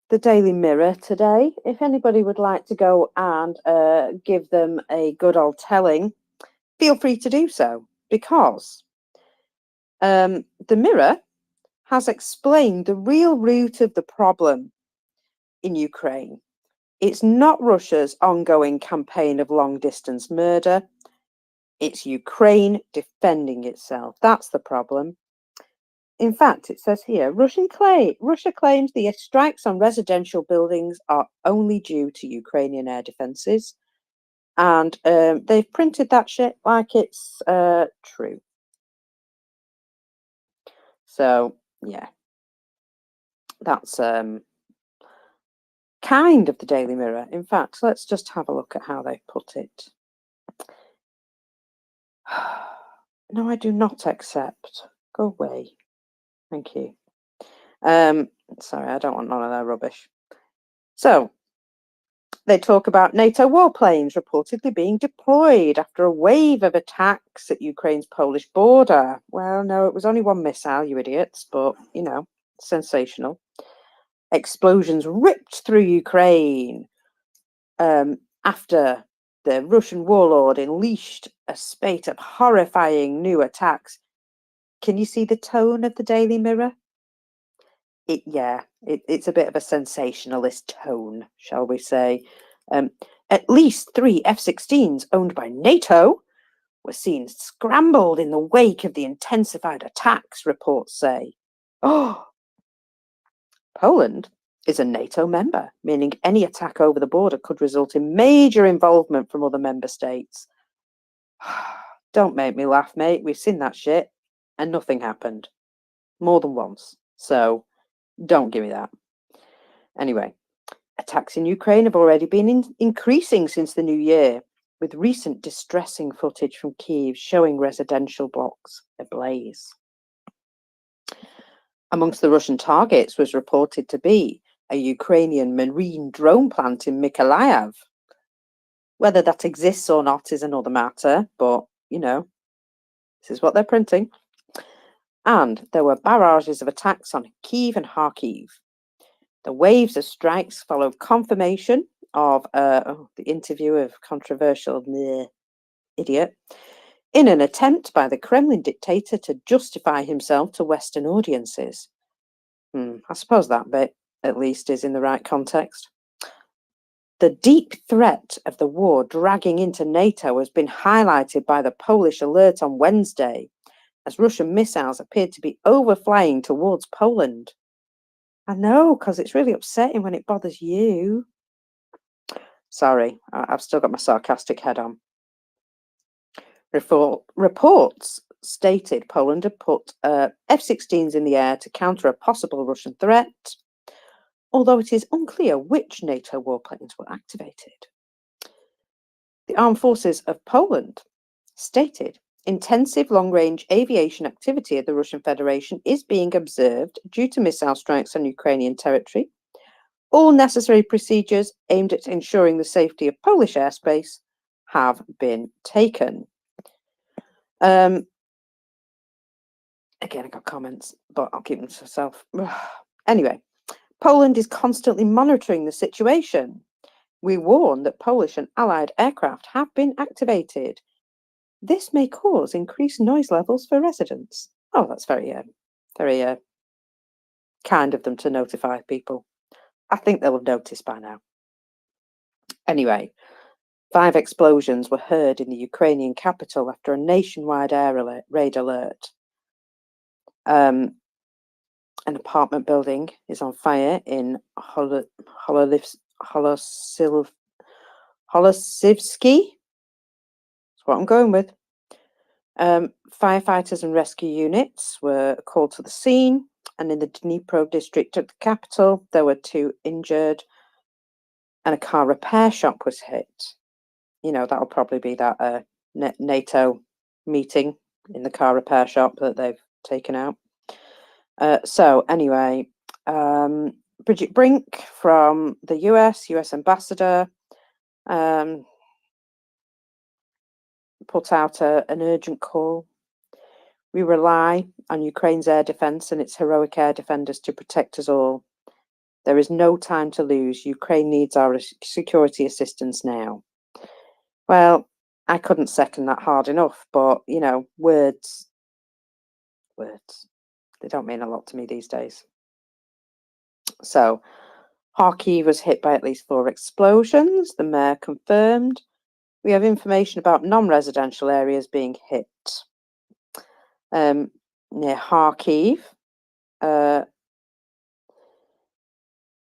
B: the Daily Mirror today, if anybody would like to go and give them a good old telling, feel free to do so, because the Mirror has explained the real root of the problem in Ukraine. It's not Russia's ongoing campaign of long-distance murder. It's Ukraine defending itself. That's the problem. In fact, it says here, Russia claims the strikes on residential buildings are only due to Ukrainian air defences. And they've printed that shit like it's true. So, yeah. That's kind of the Daily Mirror. In fact, let's just have a look at how they put it. No, I do not accept. Go away. Thank you. Sorry, I don't want none of that rubbish. So, they talk about NATO warplanes reportedly being deployed after a wave of attacks at Ukraine's Polish border. Well, no, it was only one missile, you idiots, but, you know, sensational. Explosions ripped through Ukraine. after the Russian warlord unleashed a spate of horrifying new attacks. Can you see the tone of the Daily Mirror? It's a bit of a sensationalist tone, shall we say. At least 3 F-16s owned by NATO were seen scrambled in the wake of the intensified attacks, reports say. Oh, Poland is a NATO member, meaning any attack over the border could result in major involvement from other member states. Don't make me laugh, mate. We've seen that shit and nothing happened. More than once. So don't give me that. Anyway, attacks in Ukraine have already been increasing since the new year, with recent distressing footage from Kyiv showing residential blocks ablaze. Amongst the Russian targets was reported to be a Ukrainian marine drone plant in Mykolaiv. Whether that exists or not is another matter, but, you know, this is what they're printing. And there were barrages of attacks on Kyiv and Kharkiv. The waves of strikes followed confirmation of the interview of controversial idiot in an attempt by the Kremlin dictator to justify himself to Western audiences. I suppose that bit, at least, is in the right context. The deep threat of the war dragging into NATO has been highlighted by the Polish alert on Wednesday, as Russian missiles appeared to be overflying towards Poland. I know, because it's really upsetting when it bothers you. Sorry, I've still got my sarcastic head on. Reports stated Poland had put F-16s in the air to counter a possible Russian threat, although it is unclear which NATO warplanes were activated. The Armed Forces of Poland stated intensive long-range aviation activity of the Russian Federation is being observed due to missile strikes on Ukrainian territory. All necessary procedures aimed at ensuring the safety of Polish airspace have been taken. Again, I got comments, but I'll keep them to myself. Anyway, Poland is constantly monitoring the situation. We warn that Polish and Allied aircraft have been activated. This may cause increased noise levels for residents. Oh, that's very kind of them to notify people. I think they'll have noticed by now. Anyway, 5 explosions were heard in the Ukrainian capital after a nationwide raid alert. An apartment building is on fire in Holosivsky. That's what I'm going with. Firefighters and rescue units were called to the scene, and in the Dnipro district of the capital, there were 2 injured, and a car repair shop was hit. You know, that'll probably be that NATO meeting in the car repair shop that they've taken out. So anyway, Bridget Brink from the US ambassador, put out an urgent call. We rely on Ukraine's air defense and its heroic air defenders to protect us all. There is no time to lose. Ukraine needs our security assistance now. Well, I couldn't second that hard enough, but, you know, words, they don't mean a lot to me these days. So, Kharkiv was hit by at least 4 explosions, the mayor confirmed. We have information about non-residential areas being hit. Near Kharkiv,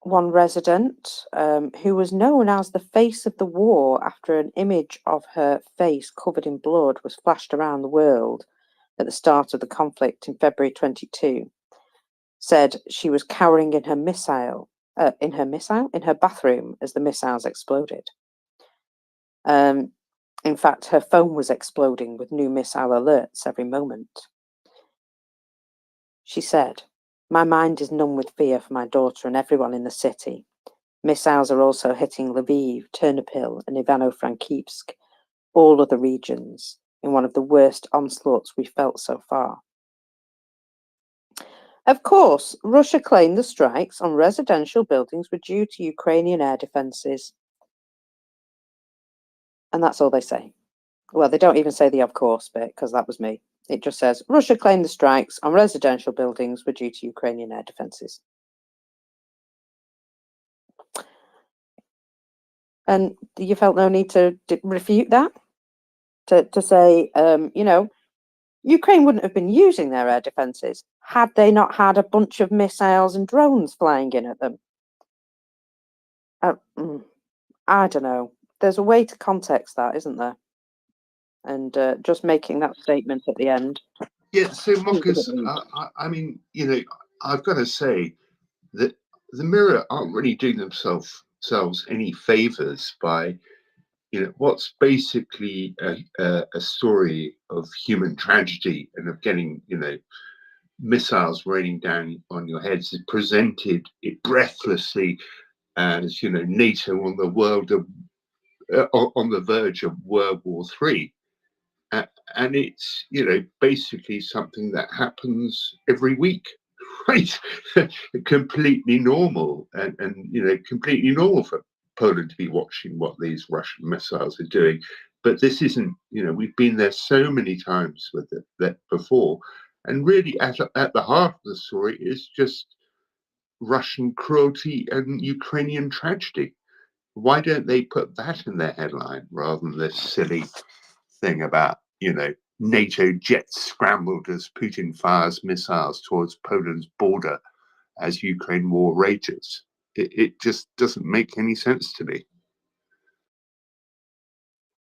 B: one resident who was known as the face of the war after an image of her face covered in blood was flashed around the world at the start of the conflict in February 22, said she was cowering in her bathroom as the missiles exploded. In fact, her phone was exploding with new missile alerts every moment. She said, "My mind is numb with fear for my daughter and everyone in the city. Missiles are also hitting Lviv, Ternopil, and Ivano-Frankivsk, all other regions, in one of the worst onslaughts we've felt so far." Of course, Russia claimed the strikes on residential buildings were due to Ukrainian air defences. And that's all they say. Well, they don't even say the of course bit, because that was me. It just says, Russia claimed the strikes on residential buildings were due to Ukrainian air defences. And you felt no need to refute that? To say, you know, Ukraine wouldn't have been using their air defences had they not had a bunch of missiles and drones flying in at them. I don't know. There's a way to context that, isn't there? And just making that statement at the end.
E: Yeah, so
B: seems a bit
E: Mockers,
B: weak.
E: I mean, you know, I've got to say that the Mirror aren't really doing themselves any favors by, you know, what's basically a story of human tragedy and of getting, you know, missiles raining down on your heads, is presented it breathlessly as, you know, NATO on the world of on the verge of World War III. And it's, you know, basically something that happens every week, right? Completely normal, and you know, completely normal for Poland to be watching what these Russian missiles are doing. But this isn't, you know, we've been there so many times with that before, and really at the heart of the story is just Russian cruelty and Ukrainian tragedy. Why don't they put that in their headline rather than this silly thing about, you know, NATO jets scrambled as Putin fires missiles towards Poland's border as Ukraine war rages? It just doesn't make any sense to me.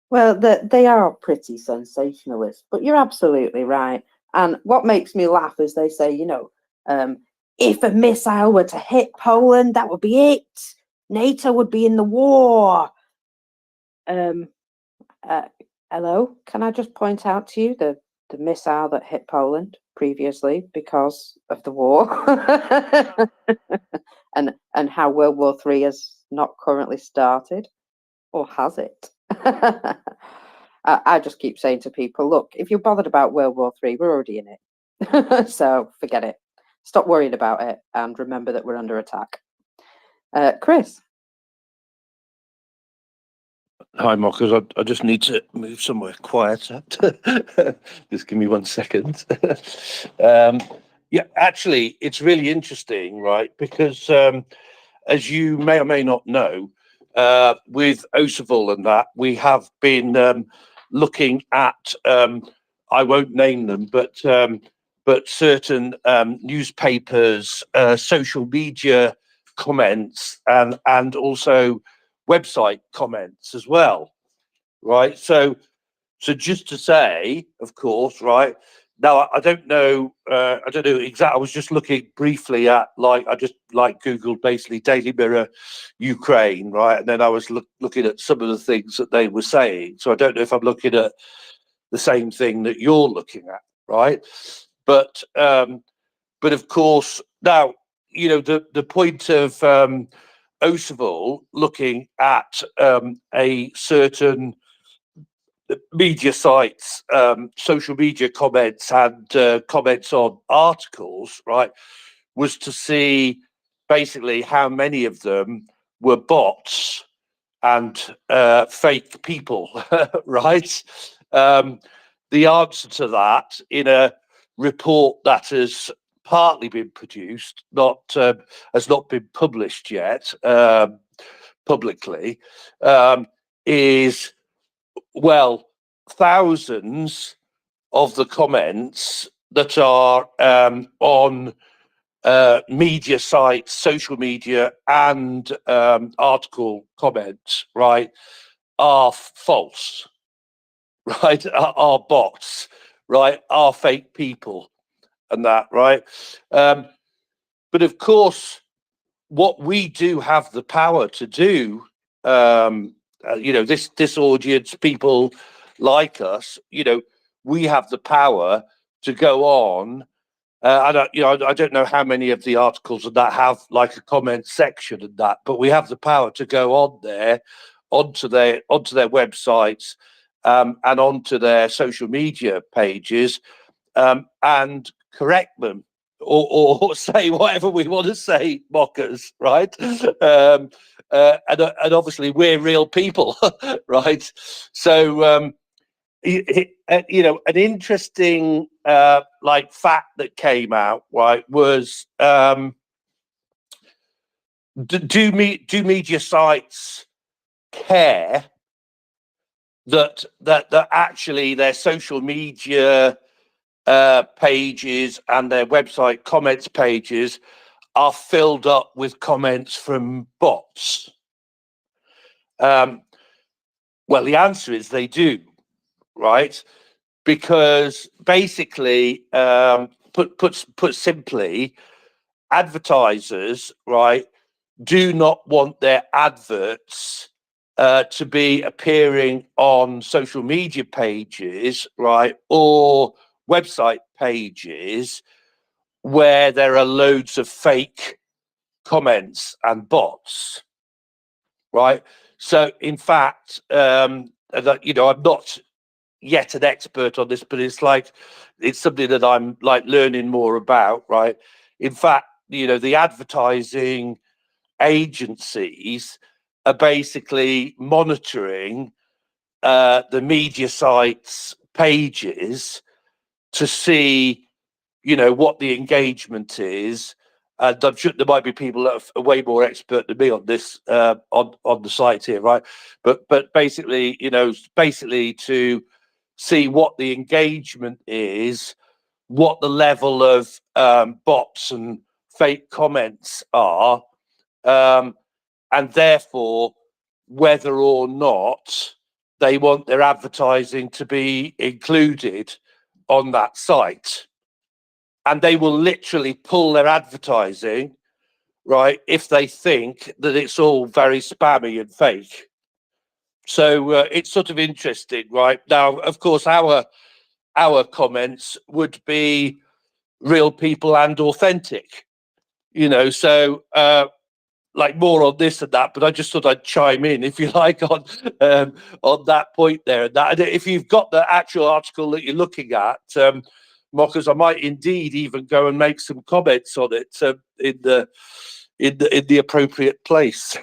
B: Well, they are pretty sensationalist, but you're absolutely right. And what makes me laugh is they say, you know, if a missile were to hit Poland, that would be it. NATO would be in the war. Hello, can I just point out to you the missile that hit Poland previously because of the war, and how World War III has not currently started, or has it? I just keep saying to people, look, if you're bothered about World War III, we're already in it. So forget it. Stop worrying about it and remember that we're under attack. Chris?
D: Hi, Mockers. I just need to move somewhere quieter. Just give me 1 second. Yeah, actually, it's really interesting, right? Because as you may or may not know, with Osaval and that, we have been looking at, I won't name them, but certain newspapers, social media comments, and also website comments as well, right? So just to say, of course, right now, I don't know exactly. I was just looking briefly at, like, I just like Googled basically Daily Mirror Ukraine, right? And then I was looking at some of the things that they were saying. So I don't know if I'm looking at the same thing that you're looking at, right? But of course, now, you know, the point of Osaval looking at a certain media sites, social media comments, and comments on articles, right, was to see basically how many of them were bots and fake people, right? The answer to that, in a report that has partly been produced, has not been published yet publicly, is, well, thousands of the comments that are on media sites, social media, and article comments, right, are false, right, are bots, right, are fake people, and that, right. But of course, what we do have the power to do, you know, this audience, people like us, you know, we have the power to go on. I don't know how many of the articles that have like a comment section and that, but we have the power to go on there, onto their websites, and onto their social media pages, and correct them, or say whatever we want to say, mockers, right? and obviously we're real people, right? So you know, an interesting like fact that came out, right, was do media sites care that actually their social media pages and their website comments pages are filled up with comments from bots? Well, the answer is they do, right? Because basically, put simply, advertisers, right, do not want their adverts to be appearing on social media pages, right, or website pages where there are loads of fake comments and bots, right? So, in fact, you know, I'm not yet an expert on this, but it's something that I'm like learning more about, right? In fact, you know, the advertising agencies are basically monitoring the media sites pages to see, you know, what the engagement is. And I'm sure there might be people that are way more expert than me on this on the site here, right? But basically, you know, basically to see what the engagement is, what the level of bots and fake comments are, and therefore whether or not they want their advertising to be included on that site. And they will literally pull their advertising, right, if they think that it's all very spammy and fake. So it's sort of interesting, right? Now, of course, our comments would be real people and authentic, you know, so like more on this and that, but I just thought I'd chime in, if you like, on that point there. And that, if you've got the actual article that you're looking at, Mockers, I might indeed even go and make some comments on it in the appropriate place.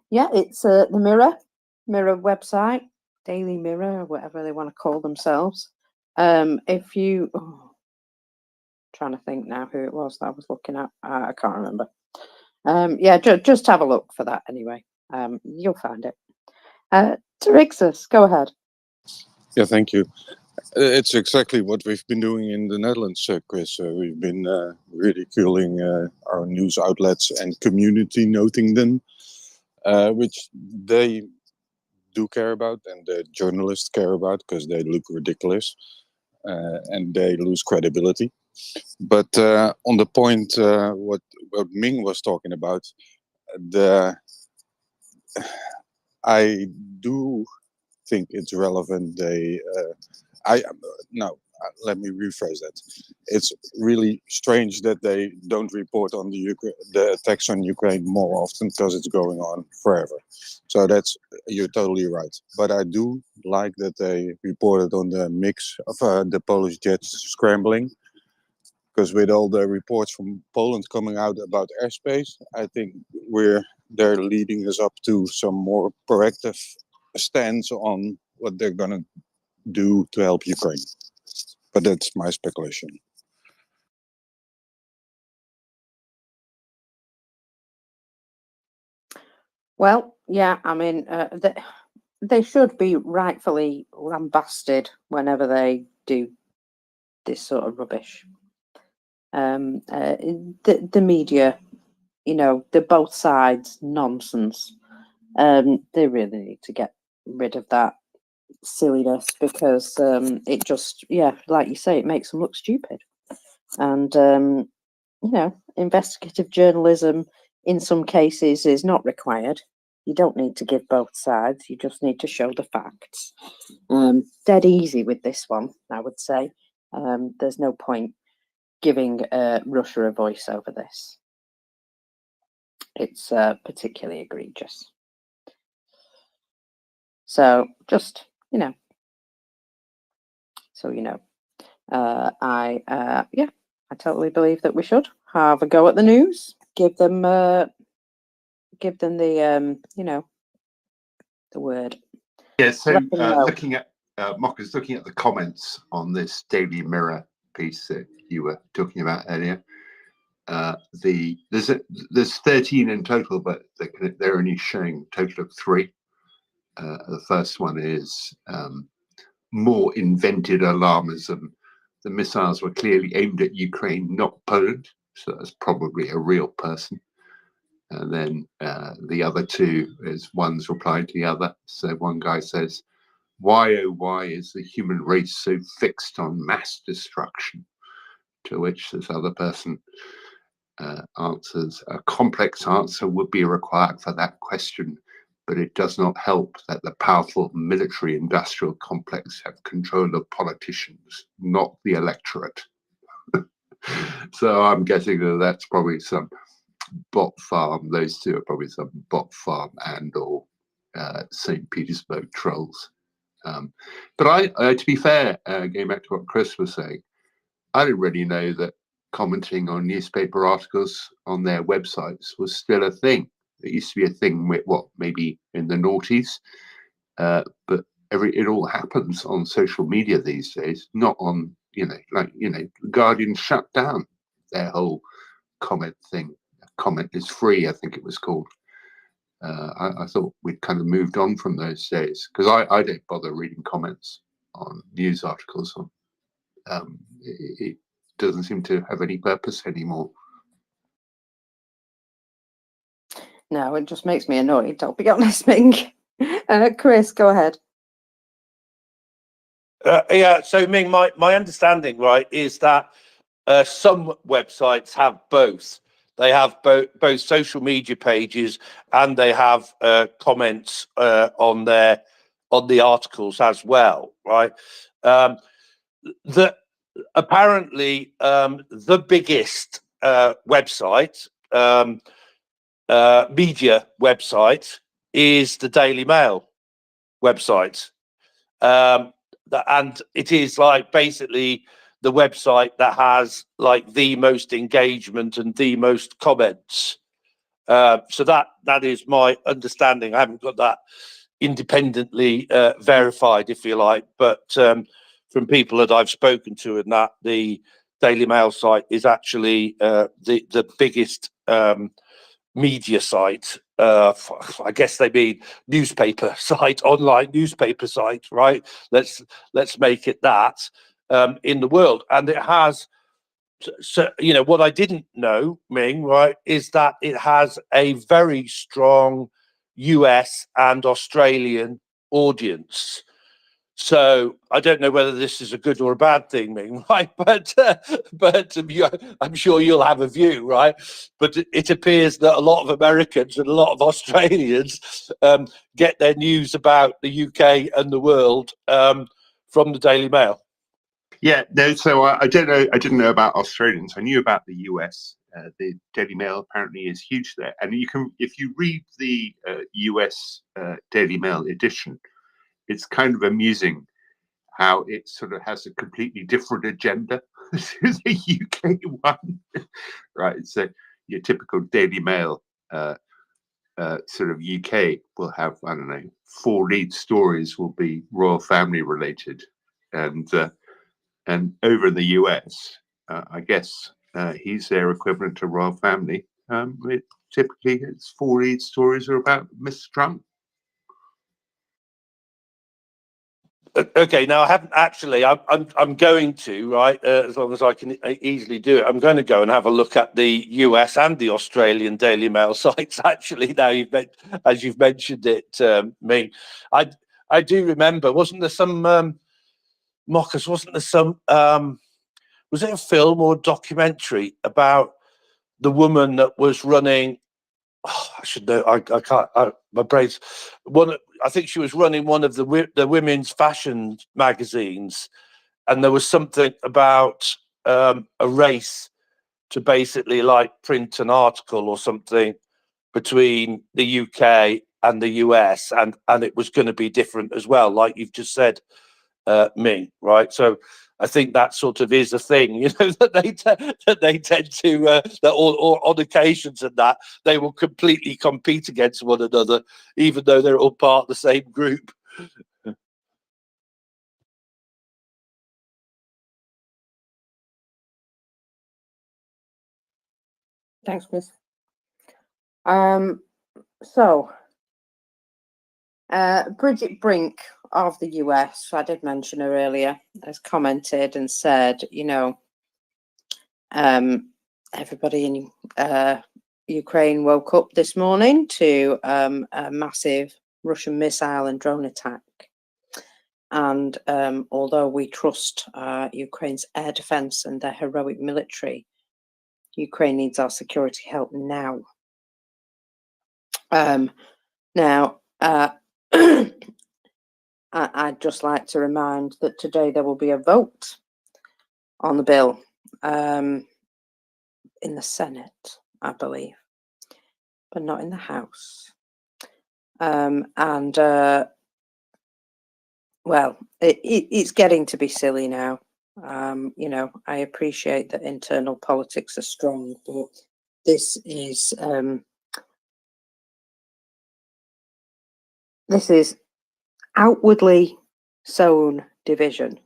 B: Yeah, it's the Mirror website, Daily Mirror, or whatever they want to call themselves. If you trying to think now who it was that I was looking at, I can't remember. Yeah, just have a look for that anyway. You'll find it. Terixus, go ahead.
F: Yeah, thank you. It's exactly what we've been doing in the Netherlands, Chris. We've been ridiculing our news outlets and community noting them, which they do care about and the journalists care about because they look ridiculous and they lose credibility. But on the point what Ming was talking about, I do think it's relevant. Let me rephrase that. It's really strange that they don't report on the attacks on Ukraine more often because it's going on forever. So you're totally right. But I do like that they reported on the mix of the Polish jets scrambling, because with all the reports from Poland coming out about airspace, I think they're leading us up to some more proactive stance on what they're going to do to help Ukraine. But that's my speculation.
B: Well, yeah, I mean, they should be rightfully lambasted whenever they do this sort of rubbish. The media, you know, the both sides nonsense. They really need to get rid of that silliness, because it just, yeah, like you say, it makes them look stupid. And you know, investigative journalism in some cases is not required. You don't need to give both sides, you just need to show the facts. Dead easy with this one, I would say. There's no point giving Russia a voice over this. It's particularly egregious. So just, you know, I totally believe that we should have a go at the news, give them give them the you know, the word.
E: Yeah, so
B: Let them know.
E: looking at Mockers, looking at the comments on this Daily Mirror piece that you were talking about earlier, there's 13 in total, but they're only showing a total of 3. The first one is more invented alarmism. The missiles were clearly aimed at Ukraine, not Poland, so that's probably a real person. And then the other 2 is one's replying to the other. So one guy says, "Why, oh why is the human race so fixed on mass destruction?" To which this other person answers, "A complex answer would be required for that question, but it does not help that the powerful military industrial complex have control of politicians, not the electorate." So I'm guessing that that's probably some bot farm. Those 2 are probably some bot farm and or St. Petersburg trolls. But I to be fair, going back to what Chris was saying, I didn't really know that commenting on newspaper articles on their websites was still a thing. It used to be a thing with maybe in the noughties, but it all happens on social media these days, not on, The Guardian shut down their whole comment thing. Comment is free, I think it was called. I thought we'd kind of moved on from those days, because I don't bother reading comments on news articles. It doesn't seem to have any purpose anymore.
B: No, it just makes me annoyed, I'll be honest, Ming. Chris, go ahead.
D: Yeah, so Ming, my understanding, right, is that some websites have both. They have both social media pages and they have comments on the articles as well, right? Apparently the biggest website, media website, is the Daily Mail website. And it is like basically the website that has like the most engagement and the most comments. So that is my understanding. I haven't got that independently verified, if you like, but from people that I've spoken to, and that the Daily Mail site is actually the biggest media site. I guess they mean newspaper site, online newspaper site, right? Let's make it that in the world. And it has, so what I didn't know, Ming, right, is that it has a very strong US and Australian audience. So I don't know whether this is a good or a bad thing, Ming, right? But I'm sure you'll have a view, right? But it appears that a lot of Americans and a lot of Australians get their news about the UK and the world from the Daily Mail.
E: Yeah, no. So I don't know. I didn't know about Australians. I knew about the US. The Daily Mail apparently is huge there, and you can, if you read the US Daily Mail edition, it's kind of amusing how it sort of has a completely different agenda to the UK one, right? So your typical Daily Mail sort of UK will have, I don't know, 4 lead stories will be royal family related, and over in the US, I guess he's their equivalent to royal family. Typically, it's 4 lead stories are about Mr. Trump.
D: Okay, now I haven't actually. I'm going to, right, as long as I can easily do it. I'm going to go and have a look at the US and the Australian Daily Mail sites. Actually, now as you've mentioned it, Ming, I do remember. Wasn't there some mockers? Wasn't there some? Was it a film or documentary about the woman that was running? Oh, I should know. I can't. My brain's one. I think she was running one of the women's fashion magazines, and there was something about a race to basically like print an article or something between the UK and the US, and it was going to be different as well, like you've just said, Ming, right? So I think that sort of is a thing, you know, that they tend to that or on occasions and that they will completely compete against one another, even though they're all part of the same group.
B: Thanks, Chris. So, Bridget Brink of the US, I did mention her earlier, has commented and said, you know, everybody in Ukraine woke up this morning to a massive Russian missile and drone attack. And although we trust Ukraine's air defense and their heroic military, Ukraine needs our security help now. Now, I'd just like to remind that today there will be a vote on the bill in the Senate, I believe, but not in the House. Well, it's getting to be silly now. You know, I appreciate that internal politics are strong, but this is outwardly sown division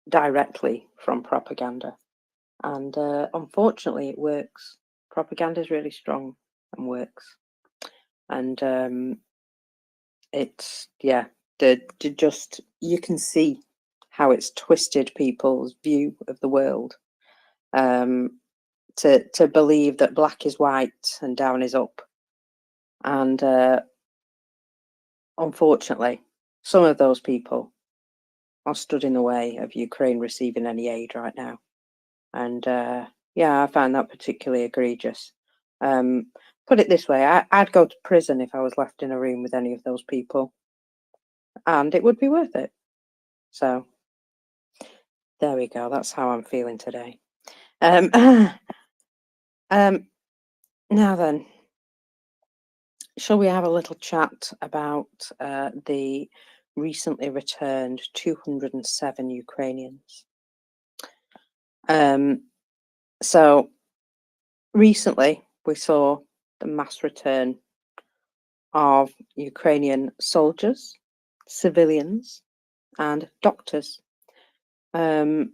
B: directly from propaganda, and unfortunately it works. Propaganda is really strong and works, and it's, yeah, just, you can see how it's twisted people's view of the world, to believe that black is white and down is up, and unfortunately some of those people are stood in the way of Ukraine receiving any aid right now. And yeah, I find that particularly egregious. Put it this way, I'd go to prison if I was left in a room with any of those people, and it would be worth it. So there we go. That's how I'm feeling today. Now then, shall we have a little chat about the recently returned 207 Ukrainians? So recently we saw the mass return of Ukrainian soldiers, civilians, and doctors. Even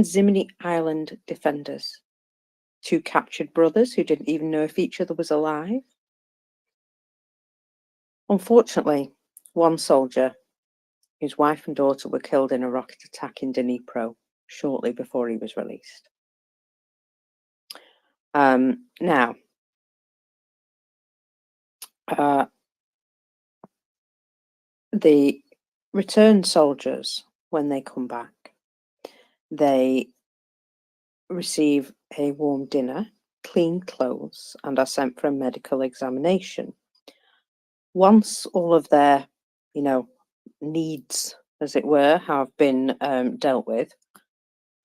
B: Zimny Island defenders, 2 captured brothers who didn't even know if each other was alive. Unfortunately, one soldier, whose wife and daughter were killed in a rocket attack in Dnipro shortly before he was released. Now, the returned soldiers, when they come back, they receive a warm dinner, clean clothes, and are sent for a medical examination. Once all of their, you know, needs, as it were, have been dealt with,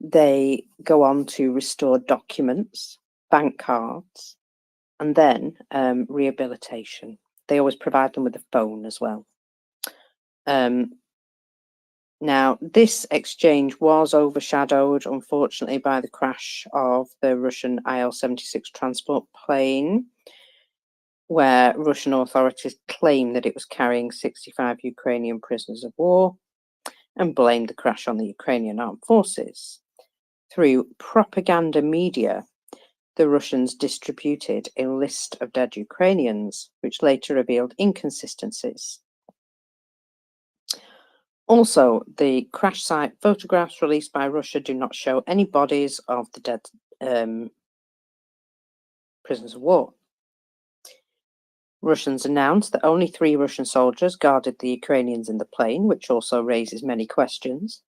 B: they go on to restore documents, bank cards, and then rehabilitation. They always provide them with a phone as well. Now, this exchange was overshadowed, unfortunately, by the crash of the Russian Il-76 transport plane, where Russian authorities claimed that it was carrying 65 Ukrainian prisoners of war and blamed the crash on the Ukrainian armed forces. Through propaganda media, the Russians distributed a list of dead Ukrainians, which later revealed inconsistencies. Also, the crash site photographs released by Russia do not show any bodies of the dead prisoners of war. Russians announced that only 3 Russian soldiers guarded the Ukrainians in the plane, which also raises many questions.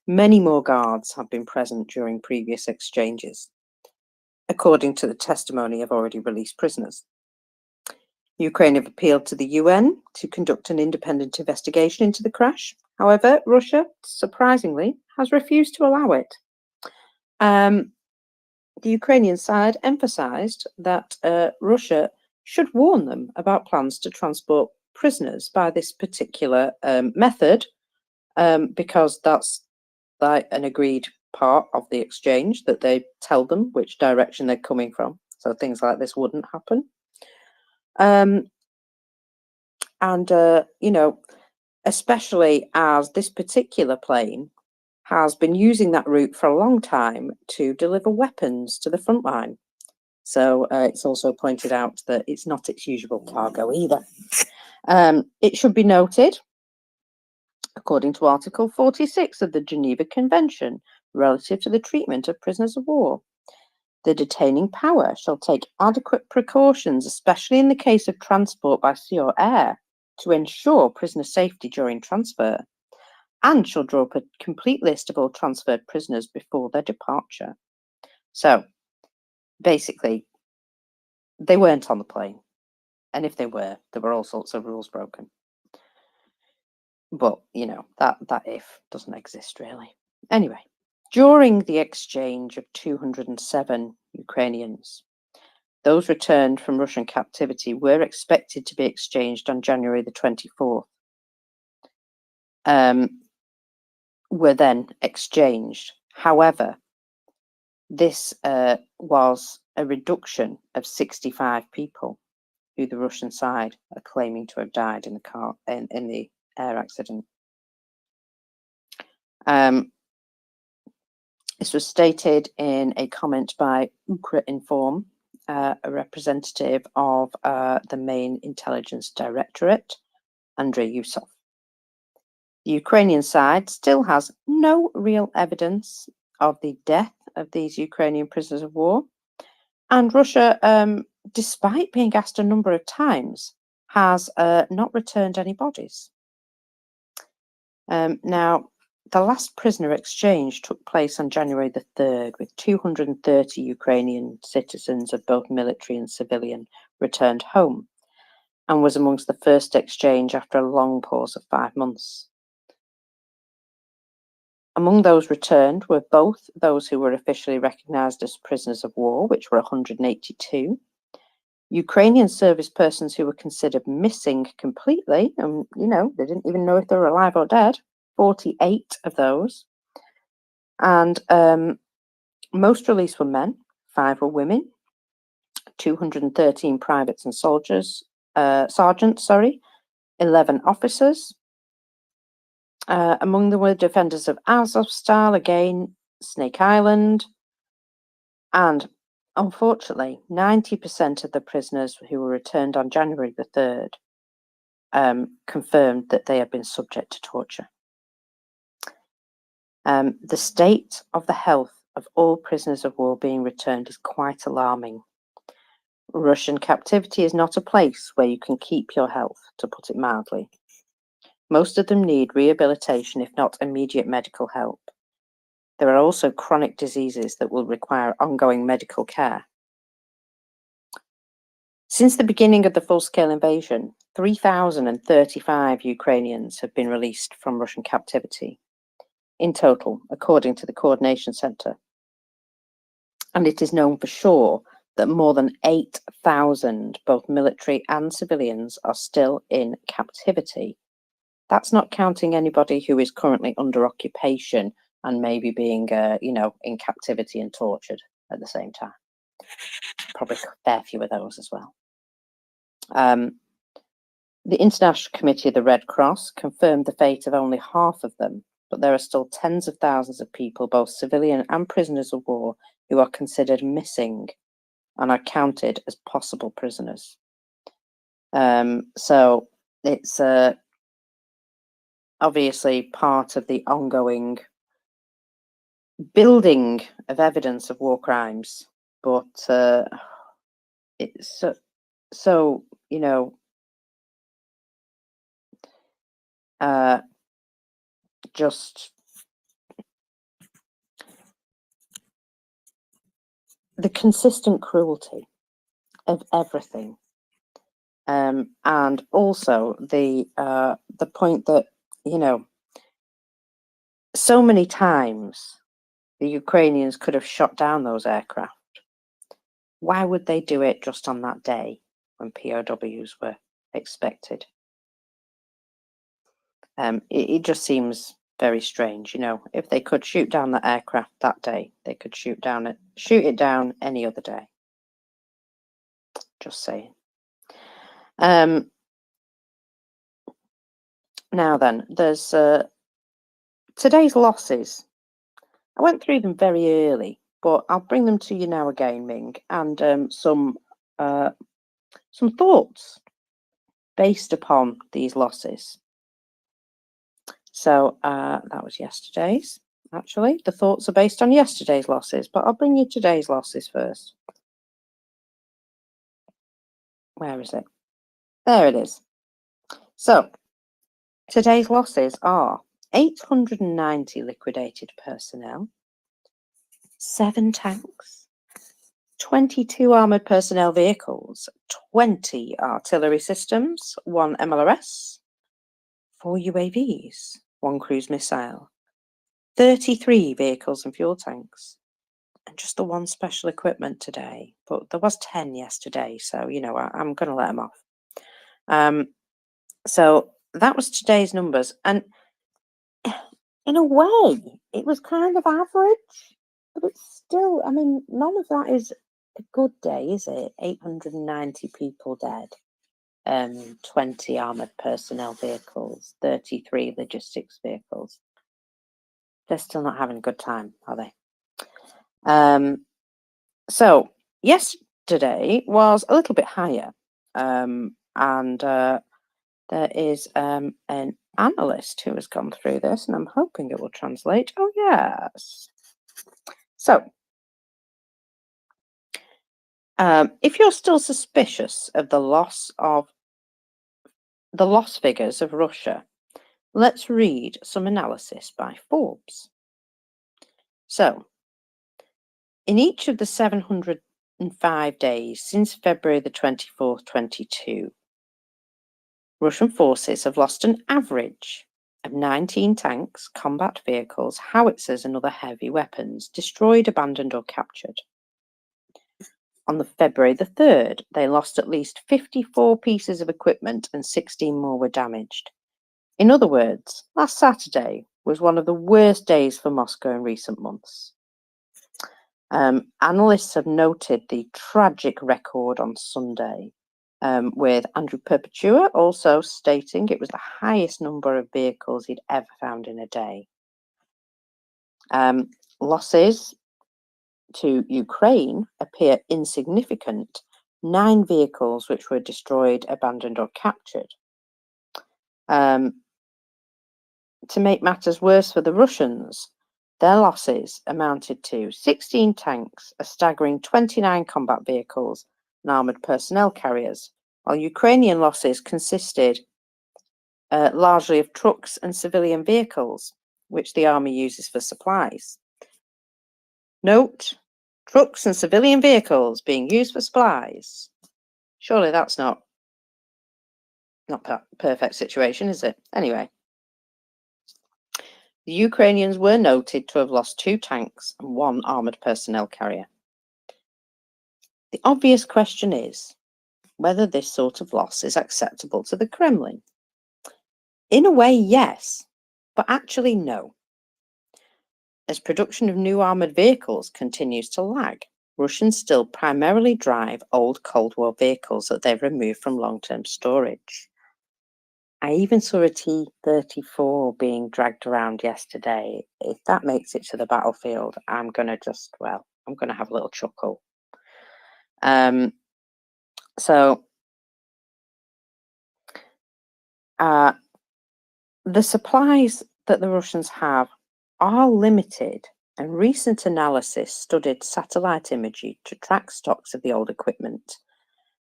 B: Many more guards have been present during previous exchanges, according to the testimony of already released prisoners. Ukraine have appealed to the UN to conduct an independent investigation into the crash. However, Russia, surprisingly, has refused to allow it. The Ukrainian side emphasized that Russia should warn them about plans to transport prisoners by this particular method because that's like an agreed part of the exchange, that they tell them which direction they're coming from. So things like this wouldn't happen. You know, especially as this particular plane has been using that route for a long time to deliver weapons to the front line. So it's also pointed out that it's not its usual cargo either. It should be noted, according to Article 46 of the Geneva Convention relative to the treatment of prisoners of war, the detaining power shall take adequate precautions, especially in the case of transport by sea or air, to ensure prisoner safety during transfer, and shall draw up a complete list of all transferred prisoners before their departure. So, basically, they weren't on the plane. And if they were, there were all sorts of rules broken. But, you know, that if doesn't exist really. Anyway, during the exchange of 207 Ukrainians, those returned from Russian captivity were expected to be exchanged on January the 24th. Were then exchanged. However, this was a reduction of 65 people who the Russian side are claiming to have died in the air accident. This was stated in a comment by Ukrinform, a representative of the main intelligence directorate, Andrei Yusov. The Ukrainian side still has no real evidence of the death of these Ukrainian prisoners of war, and Russia, despite being asked a number of times, has not returned any bodies. Now, the last prisoner exchange took place on January the 3rd, with 230 Ukrainian citizens of both military and civilian returned home, and was amongst the first exchange after a long pause of 5 months. Among those returned were both those who were officially recognised as prisoners of war, which were 182, Ukrainian service persons who were considered missing completely, and you know, they didn't even know if they were alive or dead, 48 of those. And most released were men, 5 were women, 213 privates and sergeants, 11 officers. Among them were defenders of Azovstal, again, Snake Island, and unfortunately, 90% of the prisoners who were returned on January the 3rd confirmed that they had been subject to torture. The state of the health of all prisoners of war being returned is quite alarming. Russian captivity is not a place where you can keep your health, to put it mildly. Most of them need rehabilitation, if not immediate medical help. There are also chronic diseases that will require ongoing medical care. Since the beginning of the full-scale invasion, 3,035 Ukrainians have been released from Russian captivity, in total, according to the Coordination Centre. And it is known for sure that more than 8,000, both military and civilians, are still in captivity. That's not counting anybody who is currently under occupation and maybe being, in captivity and tortured at the same time. Probably a fair few of those as well. The International Committee of the Red Cross confirmed the fate of only half of them, but there are still tens of thousands of people, both civilian and prisoners of war, who are considered missing and are counted as possible prisoners. So it's obviously part of the ongoing building of evidence of war crimes, but it's so just the consistent cruelty of everything, and also the point that so many times the Ukrainians could have shot down those aircraft. Why would they do it just on that day when POWs were expected? It just seems very strange. You know, if they could shoot down the aircraft that day, they could shoot it down any other day. Just saying. Now then, there's today's losses. I went through them very early, but I'll bring them to you now again, Ming, and some thoughts based upon these losses. So that was yesterday's. Actually, the thoughts are based on yesterday's losses, but I'll bring you today's losses first. Where is it? There it is. So today's losses are 890 liquidated personnel, 7 tanks, 22 armoured personnel vehicles, 20 artillery systems, 1 MLRS, 4 UAVs, 1 cruise missile, 33 vehicles and fuel tanks, and just the 1 special equipment today. But there was 10 yesterday, so, you know, I'm going to let them off. So that was today's numbers. And in a way, it was kind of average, but it's still, I mean, none of that is a good day, is it? 890 people dead, 20 armoured personnel vehicles, 33 logistics vehicles. They're still not having a good time, are they? So yesterday was a little bit higher, and there is an analyst who has gone through this, and I'm hoping it will translate. Oh, yes. So, if you're still suspicious of the loss figures of Russia, let's read some analysis by Forbes. So, in each of the 705 days since February the 24th, 22, Russian forces have lost an average of 19 tanks, combat vehicles, howitzers and other heavy weapons destroyed, abandoned or captured. On the February the 3rd, they lost at least 54 pieces of equipment and 16 more were damaged. In other words, last Saturday was one of the worst days for Moscow in recent months. Analysts have noted the tragic record on Sunday, with Andrew Perpetua also stating it was the highest number of vehicles he'd ever found in a day. Losses to Ukraine appear insignificant. 9 vehicles which were destroyed, abandoned or captured. To make matters worse for the Russians, their losses amounted to 16 tanks, a staggering 29 combat vehicles and armoured personnel carriers, while Ukrainian losses consisted largely of trucks and civilian vehicles, which the army uses for supplies. Note, trucks and civilian vehicles being used for supplies. Surely that's not a perfect situation, is it? Anyway. The Ukrainians were noted to have lost 2 tanks and 1 armoured personnel carrier. The obvious question is whether this sort of loss is acceptable to the Kremlin. In a way, yes, but actually no. As production of new armoured vehicles continues to lag, Russians still primarily drive old Cold War vehicles that they've removed from long-term storage. I even saw a T-34 being dragged around yesterday. If that makes it to the battlefield, I'm going to have a little chuckle. The supplies that the Russians have are limited, and recent analysis studied satellite imagery to track stocks of the old equipment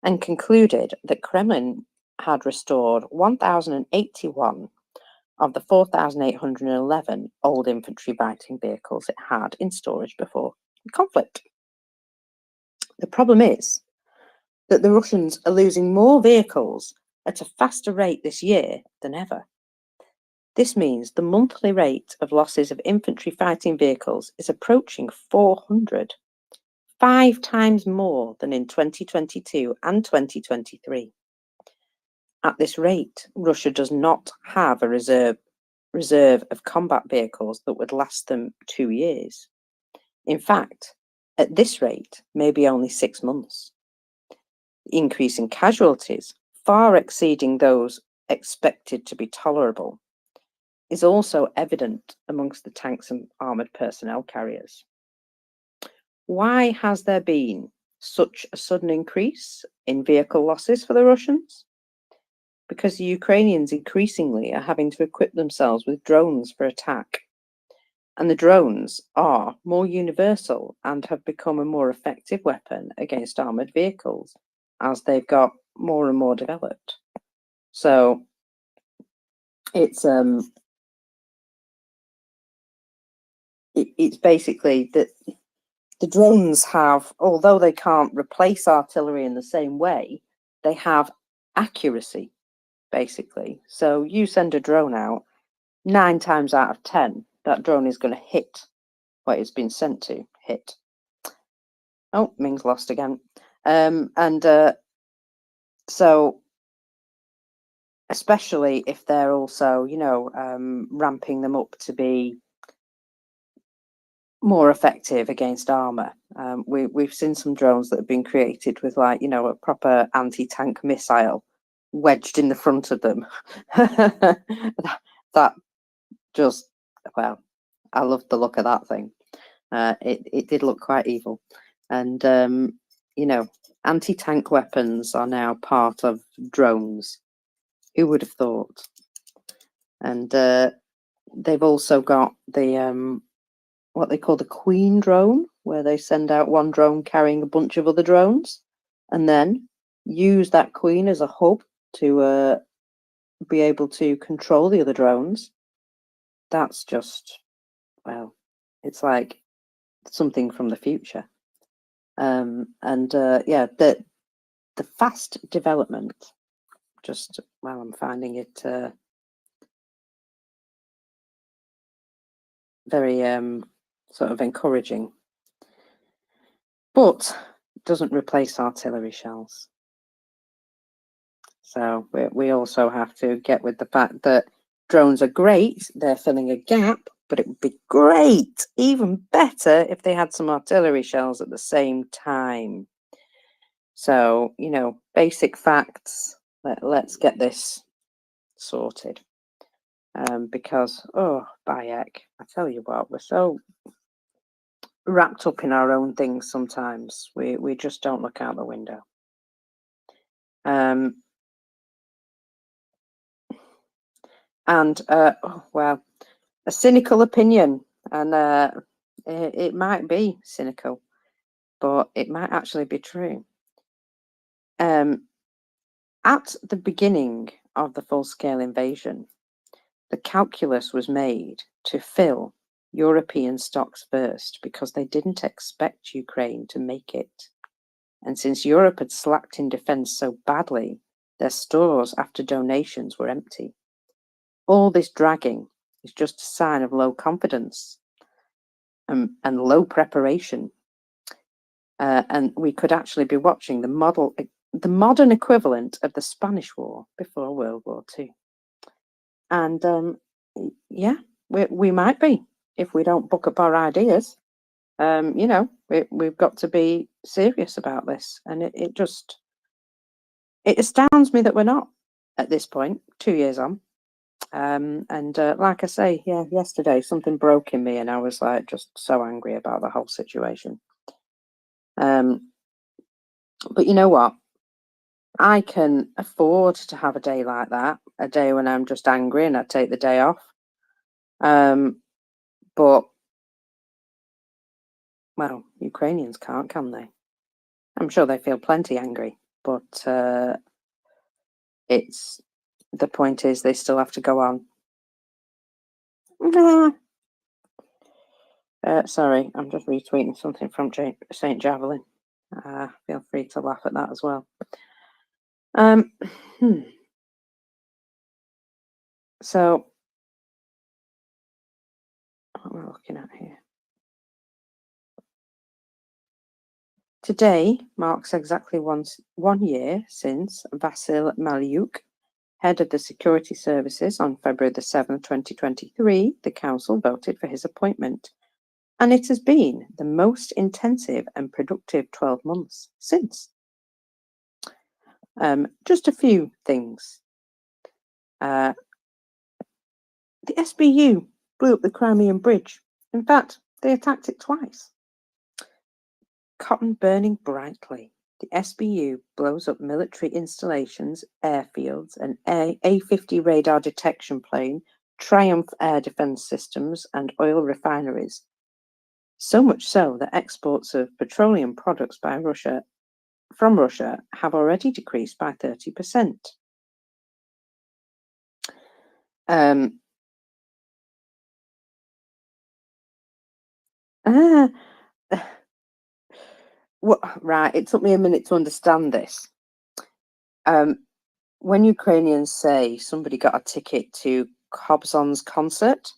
B: and concluded that Kremlin had restored 1,081 of the 4,811 old infantry fighting vehicles it had in storage before the conflict. The problem is that the Russians are losing more vehicles at a faster rate this year than ever. This means the monthly rate of losses of infantry fighting vehicles is approaching 400, 5 times more than in 2022 and 2023. At this rate, Russia does not have a reserve reserve of combat vehicles that would last them 2 years. In fact, at this rate, maybe only 6 months. The increase in casualties, far exceeding those expected to be tolerable, is also evident amongst the tanks and armoured personnel carriers. Why has there been such a sudden increase in vehicle losses for the Russians? Because the Ukrainians increasingly are having to equip themselves with drones for attack. And the drones are more universal and have become a more effective weapon against armoured vehicles as they've got more and more developed. So it's basically that the drones have, although they can't replace artillery in the same way, they have accuracy, basically. So you send a drone out, 9 times out of 10, that drone is going to hit what it's been sent to hit. Oh, Ming's lost again. So especially if they're also, ramping them up to be more effective against armor. We've seen some drones that have been created with, like, a proper anti-tank missile wedged in the front of them. that just, well, I loved the look of that thing. It did look quite evil. And anti-tank weapons are now part of drones. Who would have thought? And they've also got the what they call the Queen drone, where they send out one drone carrying a bunch of other drones, and then use that Queen as a hub to be able to control the other drones. That's just, well, it's like something from the future. Yeah, the fast development, just, well, I'm finding it very sort of encouraging, but doesn't replace artillery shells. So we also have to get with the fact that drones are great, they're filling a gap, but it would be great, even better, if they had some artillery shells at the same time. So, basic facts, let's get this sorted. Because, oh, Bayek, I tell you what, we're so wrapped up in our own things sometimes. We just don't look out the window. And well, a cynical opinion, and it might be cynical, but it might actually be true. At the beginning of the full-scale invasion, the calculus was made to fill European stocks first because they didn't expect Ukraine to make it. And since Europe had slacked in defence so badly, their stores after donations were empty. All this dragging is just a sign of low confidence and low preparation. And we could actually be watching the modern equivalent of the Spanish War before World War II. And yeah, we might be, if we don't book up our ideas. We've got to be serious about this. And it astounds me that we're not at this point, 2 years on. Like I say, yeah, yesterday something broke in me and I was like just so angry about the whole situation. But you know what? I can afford to have a day like that, a day when I'm just angry and I take the day off. But, well, Ukrainians can't, can they? I'm sure they feel plenty angry, but the point is they still have to go on. Sorry, I'm just retweeting something from St. Javelin. Feel free to laugh at that as well. So, what we're looking at here. Today marks exactly 1 year since Vasyl Malyuk head of the security services, on February the 7th, 2023, the council voted for his appointment, and it has been the most intensive and productive 12 months since. Just a few things. The SBU blew up the Crimean Bridge. In fact, they attacked it twice. Cotton burning brightly. The SBU blows up military installations, airfields, an A-50 radar detection plane, Triumph air defense systems, and oil refineries. So much so that exports of petroleum products from Russia have already decreased by 30%. Right, it took me a minute to understand this. When Ukrainians say somebody got a ticket to Kobzon's concert,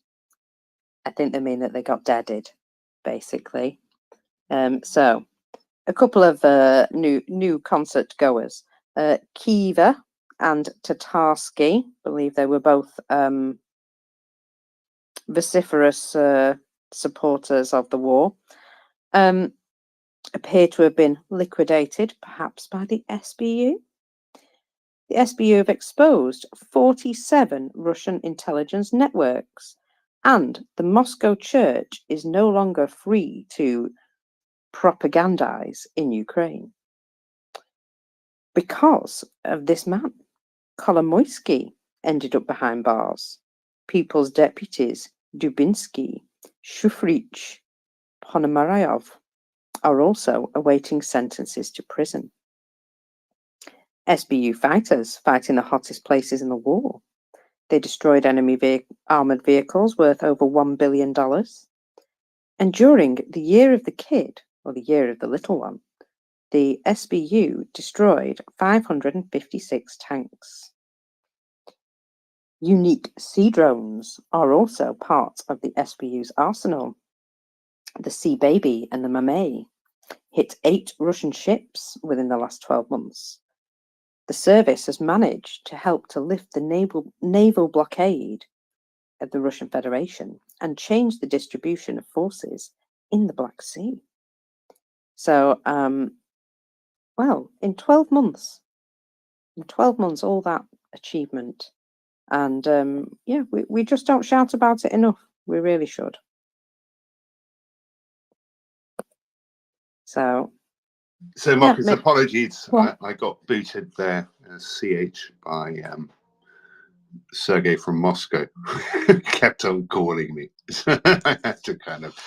B: I think they mean that they got deaded, basically. So, a couple of new concert goers, Kiva and Tatarsky, believe they were both vociferous supporters of the war, appear to have been liquidated, perhaps by the SBU. The SBU have exposed 47 Russian intelligence networks, and the Moscow Church is no longer free to propagandize in Ukraine because of this man. Kolomoisky ended up behind bars. People's deputies Dubinsky, Shufrich, Ponomaryov are also awaiting sentences to prison. SBU fighters fight in the hottest places in the war. They destroyed enemy armoured vehicles worth over $1 billion. And during the Year of the Kid, or the Year of the Little One, the SBU destroyed 556 tanks. Unique sea drones are also part of the SBU's arsenal. The Sea Baby and the Mamey hit 8 Russian ships within the last 12 months. The service has managed to help to lift the naval blockade of the Russian Federation and change the distribution of forces in the Black Sea. So, well, in 12 months, all that achievement. And yeah, we just don't shout about it enough. We really should. So
E: Marcus,
B: yeah,
E: apologies.
B: well,
E: I got booted there, CH, by Sergey from Moscow. Kept on calling me. So I had to kind of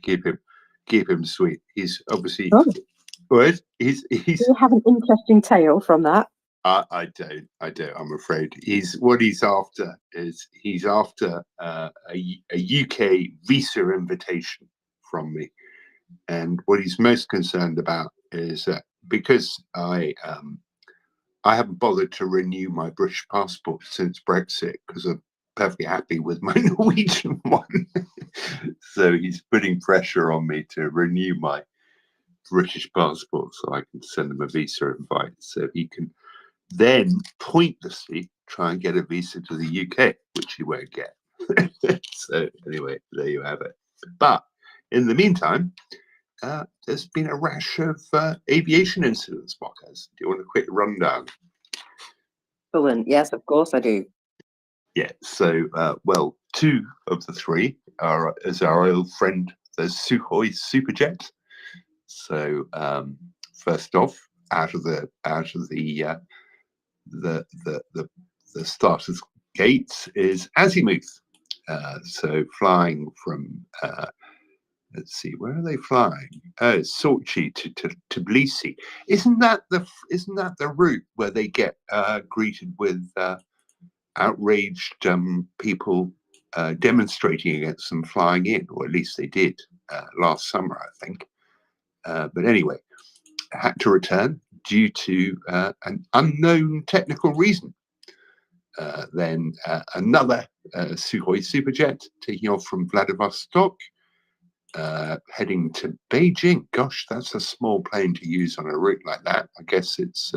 E: keep him sweet. He's obviously what? He's
B: you have an interesting tale from that.
E: I don't. I'm afraid what he's after is a UK visa invitation from me, and what he's most concerned about is that because I haven't bothered to renew my British passport since Brexit because I'm perfectly happy with my Norwegian one. So he's putting pressure on me to renew my British passport so I can send him a visa invite so he can then pointlessly try and get a visa to the UK, which he won't get. So anyway, there you have it. But in the meantime, there's been a rash of aviation incidents, Marcus. Do you want a quick rundown?
B: Excellent. Yes, of course I do.
E: Yeah, so, well, 2 of the 3 is our old friend, the Sukhoi Superjet. So, first off, out of the starter's gates is Azimuth. So flying from let's see, where are they flying? Sochi to Tbilisi. Isn't that the route where they get greeted with outraged people demonstrating against them flying in, or at least they did last summer, I think. But anyway, had to return due to an unknown technical reason. Then another Sukhoi Superjet taking off from Vladivostok, heading to Beijing. Gosh, that's a small plane to use on a route like that. I guess it's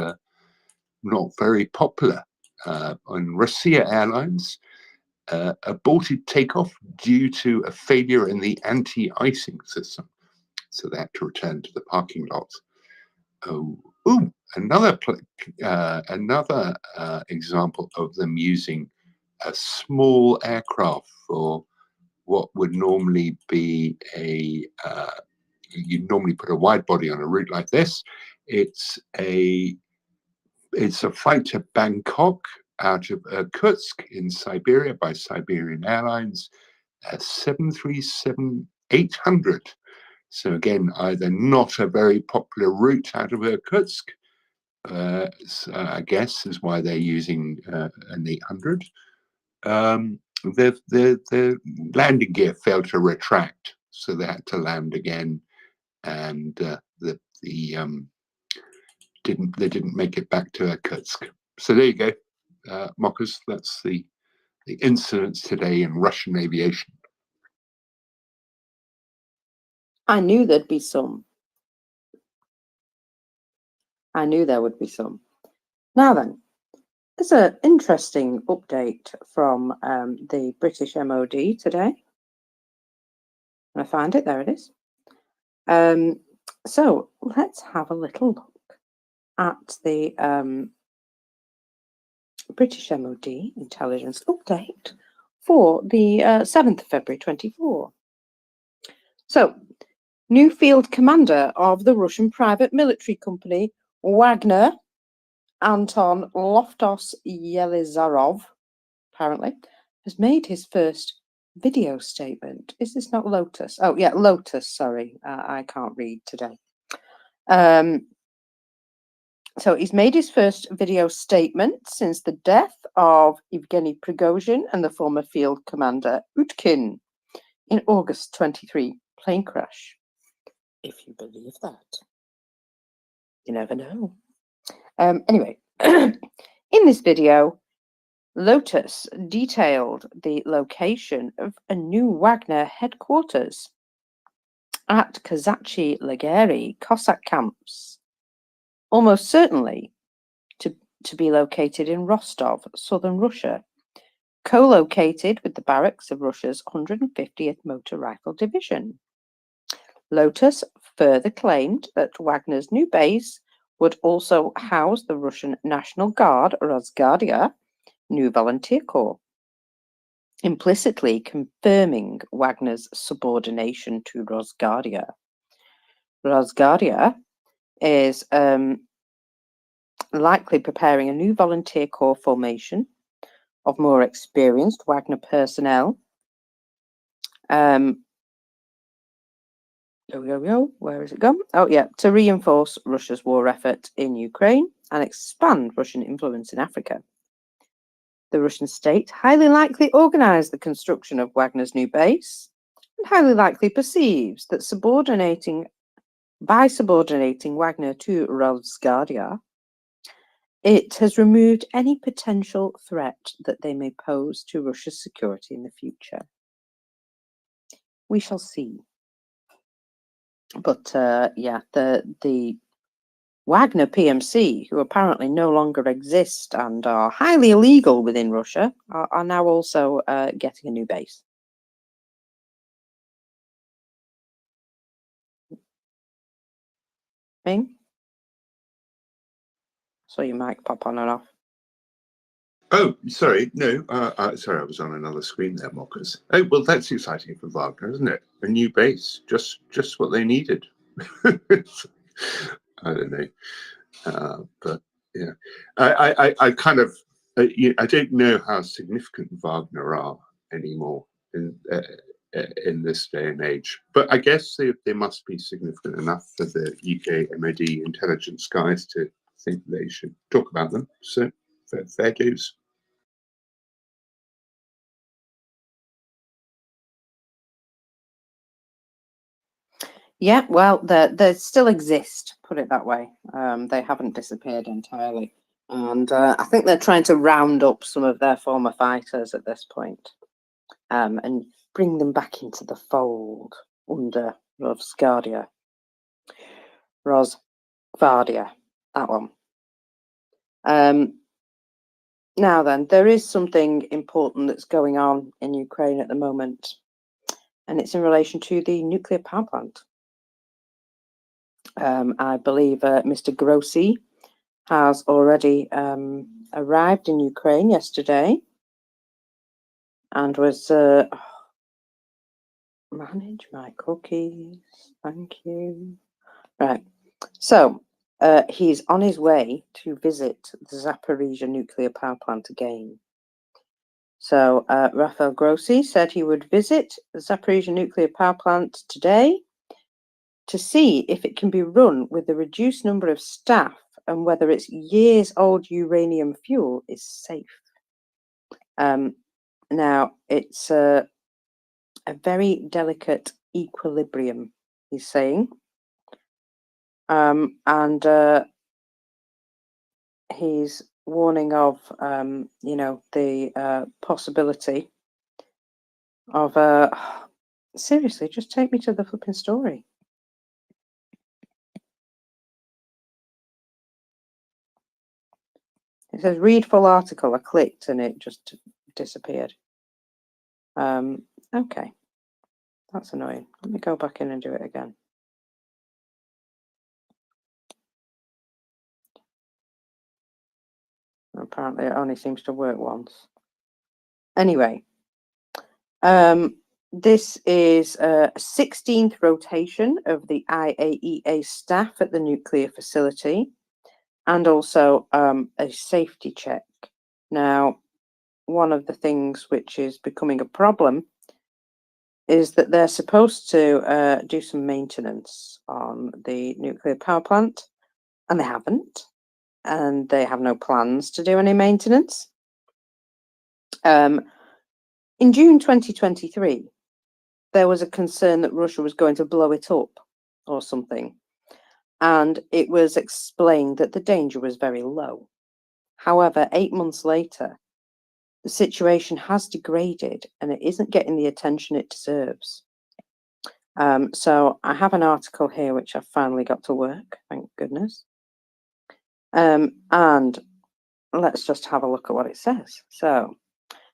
E: not very popular on Russia Airlines aborted takeoff due to a failure in the anti-icing system. So they had to return to the parking lot. Another example of them using a small aircraft for what would normally be you'd normally put a wide body on a route like this. It's a flight to Bangkok out of Irkutsk in Siberia by Siberian Airlines, 737-800. So again, either not a very popular route out of Irkutsk, I guess is why they're using an 800. The landing gear failed to retract, so they had to land again, and they didn't make it back to Irkutsk. So there you go, mockers. That's the incidents today in Russian aviation.
B: I knew there'd be some. I knew there would be some. Now then, there's an interesting update from the British MOD today. I find it, there it is. So let's have a little look at the British MOD intelligence update for the 7th of February 24. So, new field commander of the Russian private military company Wagner, Anton Loftos-Yelizarov, apparently, has made his first video statement. Is this not Lotus? Oh, yeah, Lotus, sorry. I can't read today. So he's made his first video statement since the death of Evgeny Prigozhin and the former field commander Utkin in August 23 plane crash. If you believe that. You never know. Anyway, in this video, Lotus detailed the location of a new Wagner headquarters at Kazachi Lageri Cossack camps, almost certainly to be located in Rostov, southern Russia, co-located with the barracks of Russia's 150th Motor Rifle Division. Lotus further claimed that Wagner's new base would also house the Russian National Guard, Rosguardia, new volunteer corps, implicitly confirming Wagner's subordination to Rosguardia. Rosguardia is likely preparing a new volunteer corps formation of more experienced Wagner personnel. Where is it gone? Oh, yeah, to reinforce Russia's war effort in Ukraine and expand Russian influence in Africa. The Russian state highly likely organized the construction of Wagner's new base and highly likely perceives that by subordinating Wagner to Rosguardia, it has removed any potential threat that they may pose to Russia's security in the future. We shall see. But yeah, the Wagner PMC, who apparently no longer exist and are highly illegal within Russia, are now also getting a new base. Ming? So your mic pop on and off.
E: Oh, sorry, no, sorry, I was on another screen there, mockers. Oh, well, that's exciting for Wagner, isn't it? A new base, just what they needed. I don't know, but yeah, I kind of, I don't know how significant Wagner are anymore in this day and age, but I guess they must be significant enough for the UK MOD intelligence guys to think they should talk about them. So fair dues.
B: Yeah, well, they still exist, put it that way. They haven't disappeared entirely. And I think they're trying to round up some of their former fighters at this point, and bring them back into the fold under Rosguardia. Rosguardia, that one. Now then, there is something important that's going on in Ukraine at the moment, and it's in relation to the nuclear power plant. I believe Mr. Grossi has already arrived in Ukraine yesterday and was manage my cookies. Thank you. Right. So he's on his way to visit the Zaporizhia nuclear power plant again. So Rafael Grossi said he would visit the Zaporizhia nuclear power plant today to see if it can be run with a reduced number of staff and whether its years-old uranium fuel is safe. Now, it's a very delicate equilibrium, he's saying. And he's warning of, the possibility of, seriously, just take me to the flipping story. It says read full article. I clicked and it just disappeared. Okay, that's annoying. Let me go back in and do it again. Apparently it only seems to work once. Anyway, this is a 16th rotation of the IAEA staff at the nuclear facility, and also a safety check. Now, one of the things which is becoming a problem is that they're supposed to do some maintenance on the nuclear power plant, and they haven't, and they have no plans to do any maintenance. In June 2023, there was a concern that Russia was going to blow it up or something, and it was explained that the danger was very low. However, 8 months later, the situation has degraded and it isn't getting the attention it deserves. So I have an article here which I finally got to work, thank goodness. And let's just have a look at what it says. So,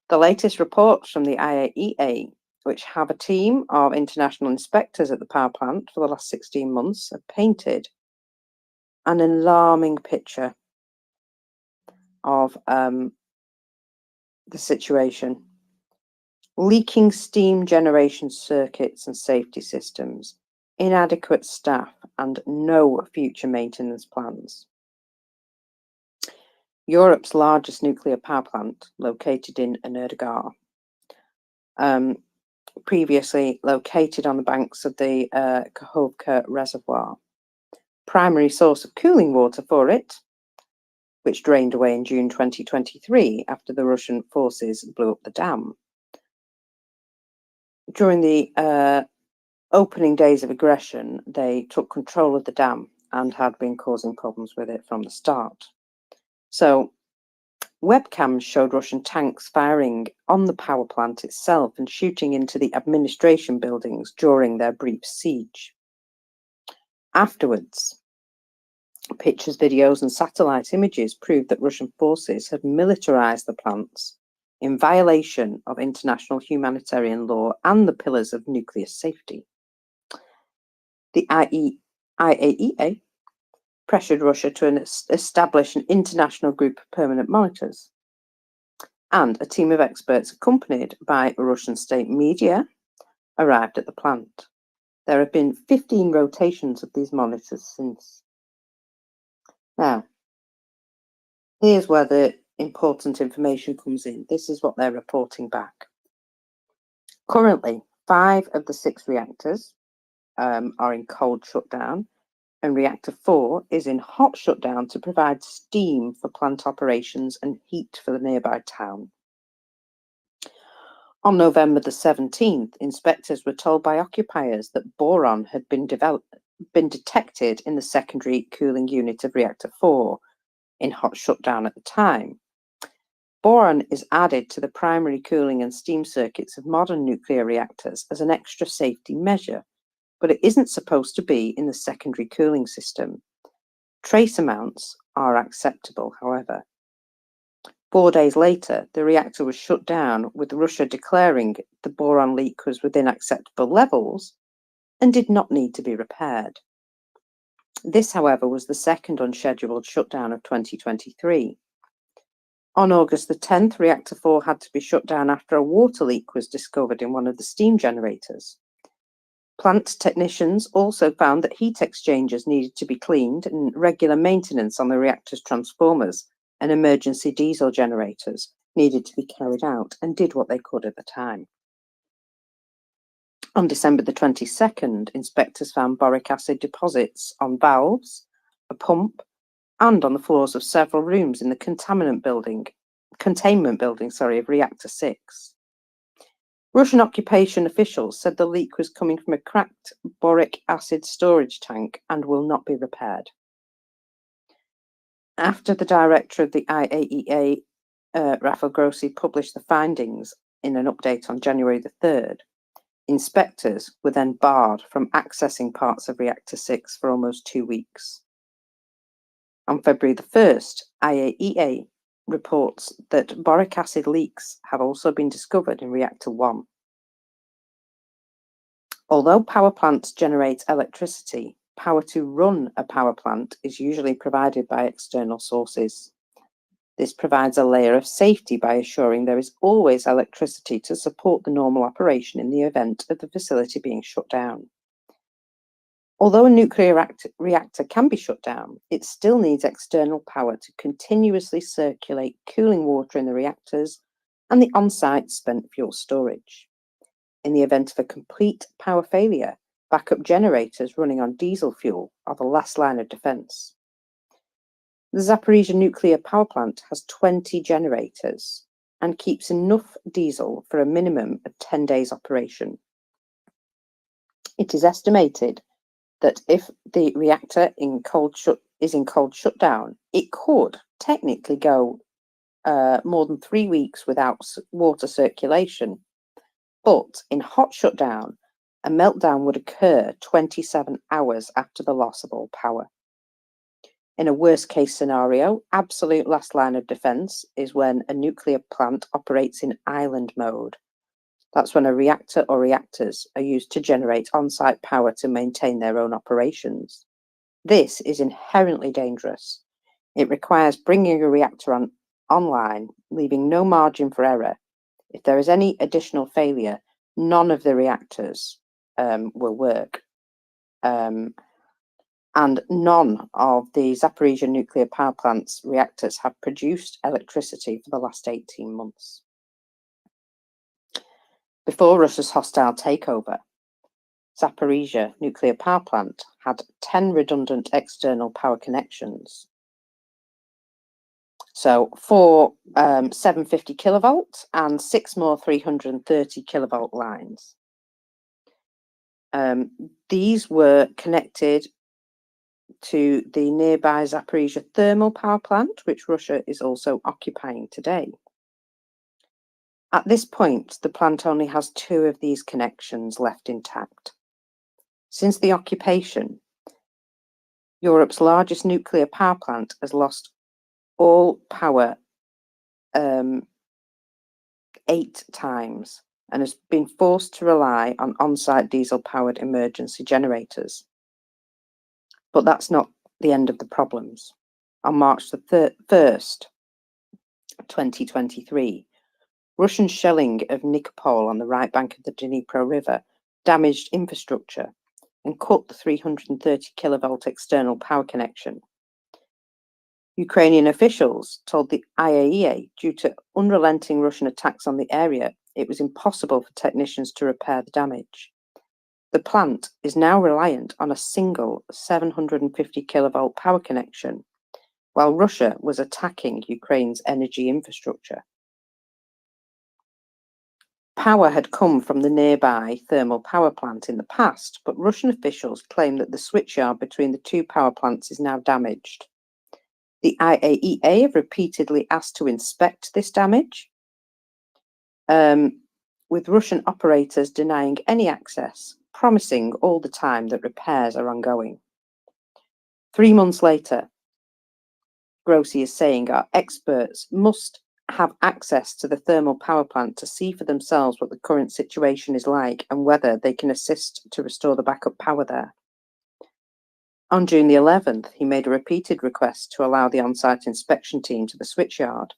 B: the latest reports from the IAEA, which have a team of international inspectors at the power plant for the last 16 months, have painted an alarming picture of the situation. Leaking steam generation circuits and safety systems, inadequate staff, and no future maintenance plans. Europe's largest nuclear power plant, located in Energar, previously located on the banks of the Kakhovka Reservoir. Primary source of cooling water for it, which drained away in June 2023 after the Russian forces blew up the dam. During the opening days of aggression, they took control of the dam and had been causing problems with it from the start. So, webcams showed Russian tanks firing on the power plant itself and shooting into the administration buildings during their brief siege. Afterwards, pictures, videos, and satellite images proved that Russian forces had militarized the plants in violation of international humanitarian law and the pillars of nuclear safety. The IAEA pressured Russia to establish an international group of permanent monitors, and a team of experts accompanied by Russian state media arrived at the plant. There have been 15 rotations of these monitors since. Now, here's where the important information comes in. This is what they're reporting back. Currently, 5 of the 6 reactors are in cold shutdown, and reactor 4 is in hot shutdown to provide steam for plant operations and heat for the nearby town. On November the 17th, inspectors were told by occupiers that boron had been detected in the secondary cooling unit of reactor 4 in hot shutdown at the time. Boron is added to the primary cooling and steam circuits of modern nuclear reactors as an extra safety measure, but it isn't supposed to be in the secondary cooling system. Trace amounts are acceptable, however. 4 days later, the reactor was shut down, with Russia declaring the boron leak was within acceptable levels and did not need to be repaired. This, however, was the second unscheduled shutdown of 2023. On August the 10th, Reactor 4 had to be shut down after a water leak was discovered in one of the steam generators. Plant technicians also found that heat exchangers needed to be cleaned and regular maintenance on the reactor's transformers and emergency diesel generators needed to be carried out, and did what they could at the time. On December the 22nd, inspectors found boric acid deposits on valves, a pump, and on the floors of several rooms in the containment building of Reactor 6. Russian occupation officials said the leak was coming from a cracked boric acid storage tank and will not be repaired. After the director of the IAEA, Rafael Grossi, published the findings in an update on January the 3rd, inspectors were then barred from accessing parts of Reactor 6 for almost 2 weeks. On February the 1st, IAEA reports that boric acid leaks have also been discovered in Reactor 1. Although power plants generate electricity, power to run a power plant is usually provided by external sources. This provides a layer of safety by assuring there is always electricity to support the normal operation in the event of the facility being shut down. Although a nuclear reactor can be shut down, it still needs external power to continuously circulate cooling water in the reactors and the on-site spent fuel storage. In the event of a complete power failure, backup generators running on diesel fuel are the last line of defence. The Zaporizhzhia nuclear power plant has 20 generators and keeps enough diesel for a minimum of 10 days operation. It is estimated that if the reactor is in cold shutdown, it could technically go more than 3 weeks without water circulation. But in hot shutdown, a meltdown would occur 27 hours after the loss of all power. In a worst-case scenario, absolute last line of defence is when a nuclear plant operates in island mode. That's when a reactor or reactors are used to generate on-site power to maintain their own operations. This is inherently dangerous. It requires bringing a reactor online, leaving no margin for error. If there is any additional failure, none of the reactors will work. And none of the Zaporizhzhia nuclear power plant's reactors have produced electricity for the last 18 months. Before Russia's hostile takeover, Zaporizhzhia nuclear power plant had 10 redundant external power connections. So 4 750 kilovolt and 6 more 330 kilovolt lines. These were connected to the nearby Zaporizhzhia thermal power plant, which Russia is also occupying today. At this point, the plant only has 2 of these connections left intact. Since the occupation, Europe's largest nuclear power plant has lost all power 8 times and has been forced to rely on on-site diesel-powered emergency generators. But that's not the end of the problems. On March the 1st, 2023, Russian shelling of Nikopol on the right bank of the Dnipro River damaged infrastructure and cut the 330 kilovolt external power connection. Ukrainian officials told the IAEA, due to unrelenting Russian attacks on the area, it was impossible for technicians to repair the damage. The plant is now reliant on a single 750 kilovolt power connection, while Russia was attacking Ukraine's energy infrastructure. Power had come from the nearby thermal power plant in the past, but Russian officials claim that the switchyard between the 2 power plants is now damaged. The IAEA have repeatedly asked to inspect this damage, with Russian operators denying any access, promising all the time that repairs are ongoing. 3 months later, Grossi is saying our experts must have access to the thermal power plant to see for themselves what the current situation is like and whether they can assist to restore the backup power there. On June the 11th, he made a repeated request to allow the on-site inspection team to the switchyard,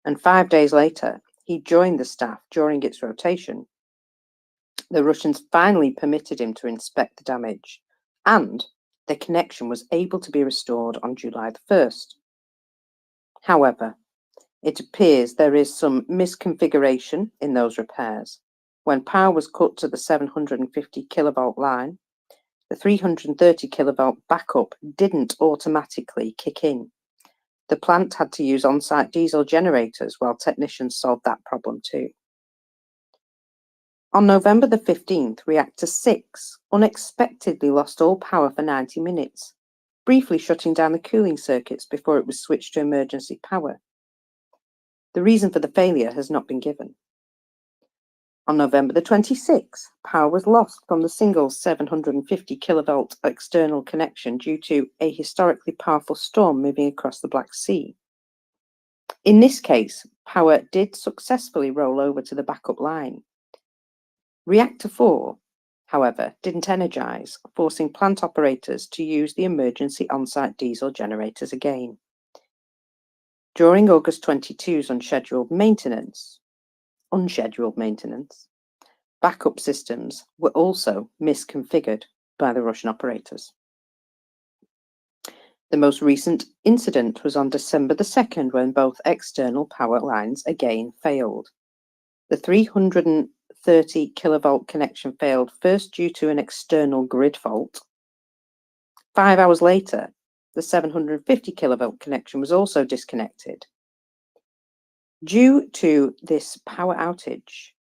B: and 5 days later, he joined the staff during its rotation. The Russians finally permitted him to inspect the damage, and the connection was able to be restored on July the 1st. However, it appears there is some misconfiguration in those repairs. When power was cut to the 750 kilovolt line, the 330 kilovolt backup didn't automatically kick in. The plant had to use on-site diesel generators while technicians solved that problem too. On November the 15th, reactor 6 unexpectedly lost all power for 90 minutes, briefly shutting down the cooling circuits before it was switched to emergency power. The reason for the failure has not been given. On November the 26th, power was lost from the single 750 kilovolt external connection due to a historically powerful storm moving across the Black Sea. In this case, power did successfully roll over to the backup line. Reactor 4, however, didn't energize, forcing plant operators to use the emergency on-site diesel generators again. During August 22's unscheduled maintenance, backup systems were also misconfigured by the Russian operators. The most recent incident was on December the 2nd, when both external power lines again failed. The 330 kilovolt connection failed first due to an external grid fault. 5 hours later, the 750 kilovolt connection was also disconnected. Due to this power outage,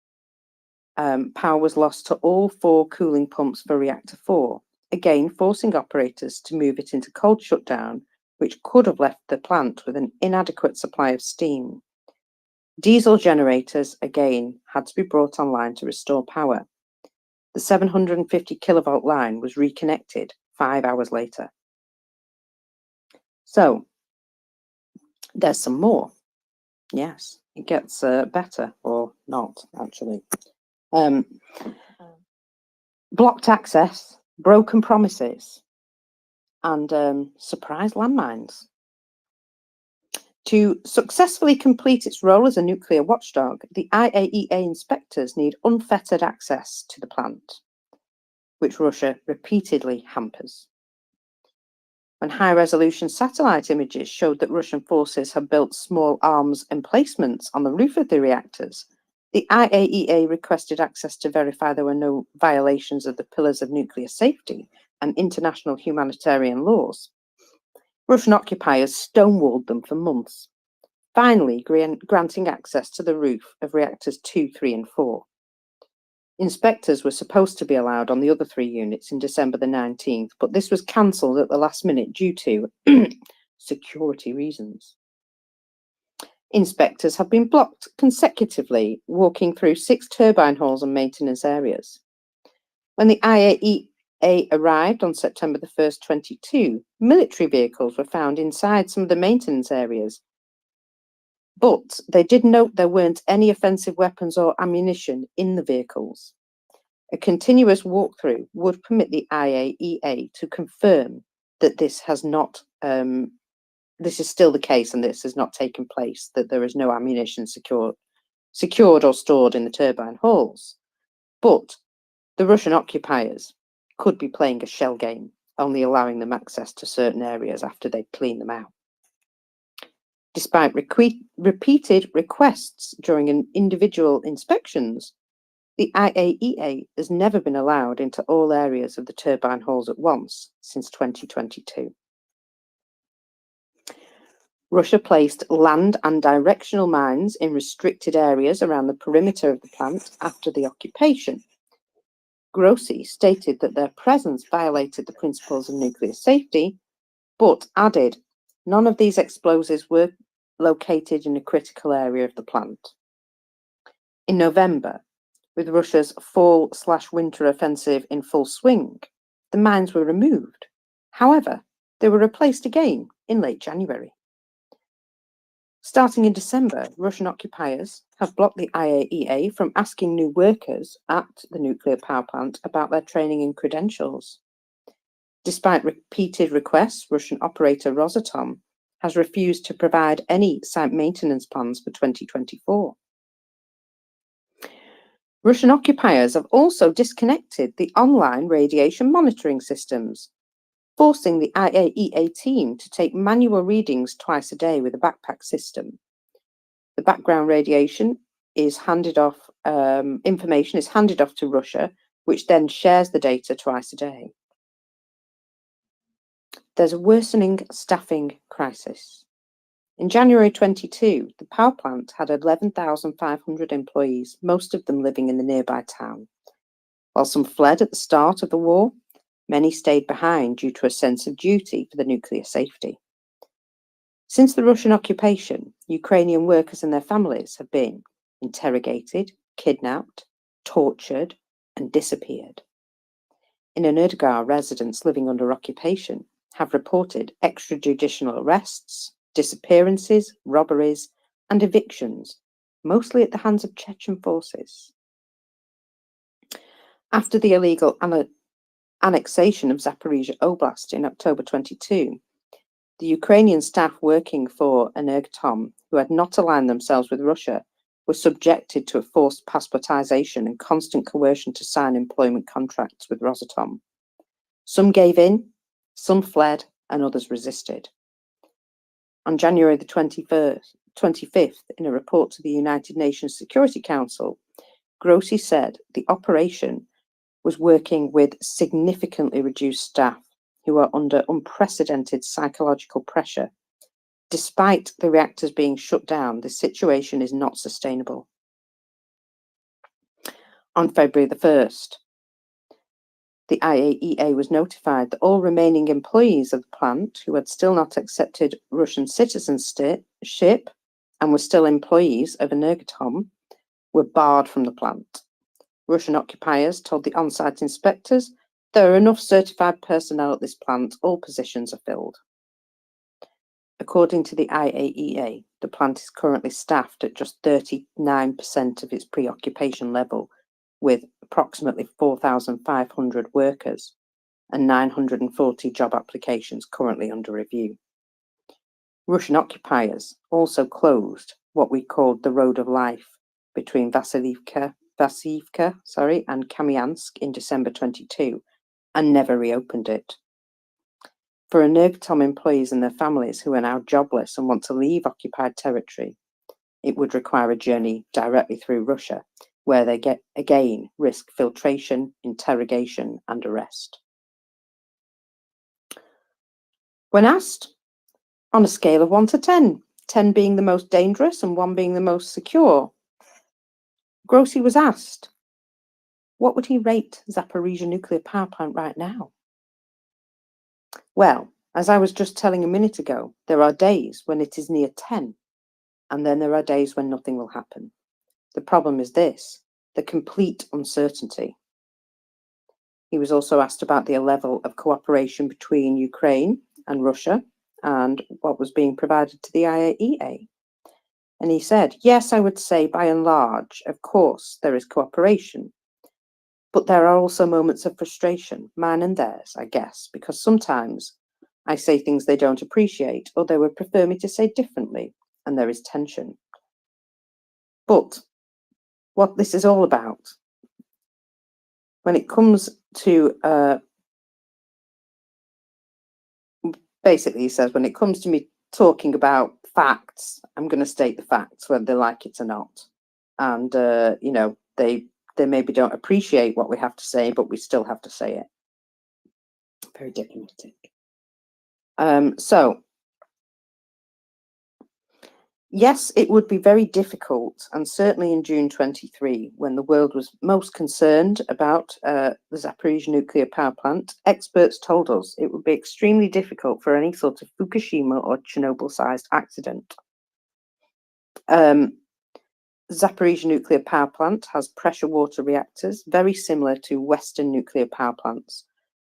B: power was lost to all 4 cooling pumps for reactor 4, again forcing operators to move it into cold shutdown, which could have left the plant with an inadequate supply of steam. Diesel generators again had to be brought online to restore power. The 750 kilovolt line was reconnected 5 hours later. So there's some more. Yes, it gets better, or not, actually. Blocked access, broken promises, and surprise landmines. To successfully complete its role as a nuclear watchdog, the IAEA inspectors need unfettered access to the plant, which Russia repeatedly hampers. When high-resolution satellite images showed that Russian forces had built small arms emplacements on the roof of the reactors, the IAEA requested access to verify there were no violations of the pillars of nuclear safety and international humanitarian laws. Russian occupiers stonewalled them for months, finally granting access to the roof of reactors 2, 3, and 4. Inspectors were supposed to be allowed on the other 3 units in December the 19th, but this was cancelled at the last minute due to security reasons. Inspectors have been blocked consecutively, walking through 6 turbine halls and maintenance areas. When the IAEA arrived on September the 1st, 2022, military vehicles were found inside some of the maintenance areas, but they did note there weren't any offensive weapons or ammunition in the vehicles. A continuous walkthrough would permit the IAEA to confirm that this is still the case and this has not taken place, that there is no ammunition secured or stored in the turbine halls. But the Russian occupiers could be playing a shell game, only allowing them access to certain areas after they clean them out. Despite repeated requests during individual inspections, the IAEA has never been allowed into all areas of the turbine halls at once since 2022. Russia placed land and directional mines in restricted areas around the perimeter of the plant after the occupation. Grossi stated that their presence violated the principles of nuclear safety, but added none of these explosives were located in a critical area of the plant. In November, with Russia's fall/winter offensive in full swing, the mines were removed. However, they were replaced again in late January. Starting in December, Russian occupiers have blocked the IAEA from asking new workers at the nuclear power plant about their training and credentials. Despite repeated requests, Russian operator Rosatom has refused to provide any site maintenance plans for 2024. Russian occupiers have also disconnected the online radiation monitoring systems, forcing the IAEA team to take manual readings twice a day with a backpack system. The background radiation is handed off, information is handed off to Russia, which then shares the data twice a day. There's a worsening staffing crisis. In January 22, the power plant had 11,500 employees, most of them living in the nearby town. While some fled at the start of the war, many stayed behind due to a sense of duty for the nuclear safety. Since the Russian occupation, Ukrainian workers and their families have been interrogated, kidnapped, tortured, and disappeared. In Energia, residents living under occupation have reported extrajudicial arrests, disappearances, robberies, and evictions, mostly at the hands of Chechen forces. After the illegal annexation of Zaporizhia Oblast in October 22, the Ukrainian staff working for Energoatom, who had not aligned themselves with Russia, were subjected to a forced passportization and constant coercion to sign employment contracts with Rosatom. Some gave in, some fled, and others resisted. On January the 25th, in a report to the United Nations Security Council, Grossi said the operation was working with significantly reduced staff who are under unprecedented psychological pressure. Despite the reactors being shut down, the situation is not sustainable. On February the 1st, the IAEA was notified that all remaining employees of the plant who had still not accepted Russian citizenship and were still employees of Energoatom were barred from the plant. Russian occupiers told the on-site inspectors there are enough certified personnel at this plant, all positions are filled. According to the IAEA, the plant is currently staffed at just 39% of its preoccupation level, with approximately 4,500 workers and 940 job applications currently under review. Russian occupiers also closed what we called the Road of Life between Vasilivka and Kamyansk in December 22 and never reopened it. For Energoatom employees and their families who are now jobless and want to leave occupied territory, it would require a journey directly through Russia, where they again risk filtration, interrogation, and arrest. When asked, on a scale of 1 to 10, 10 being the most dangerous and 1 being the most secure, Grossi was asked, what would he rate Zaporizhia nuclear power plant right now? Well, as I was just telling a minute ago, there are days when it is near 10, and then there are days when nothing will happen. The problem is this, the complete uncertainty. He was also asked about the level of cooperation between Ukraine and Russia and what was being provided to the IAEA. And he said, yes, I would say by and large, of course, there is cooperation. But there are also moments of frustration, mine and theirs, I guess, because sometimes I say things they don't appreciate or they would prefer me to say differently, and there is tension. But what this is all about, when it comes to, basically he says, when it comes to me talking about facts, I'm going to state the facts, whether they like it or not. And, you know, they maybe don't appreciate what we have to say, but we still have to say it. Very diplomatic. So, yes, it would be very difficult, and certainly in June 23, when the world was most concerned about the Zaporizhia nuclear power plant, experts told us it would be extremely difficult for any sort of Fukushima or Chernobyl-sized accident. Zaporizhia nuclear power plant has pressure water reactors very similar to Western nuclear power plants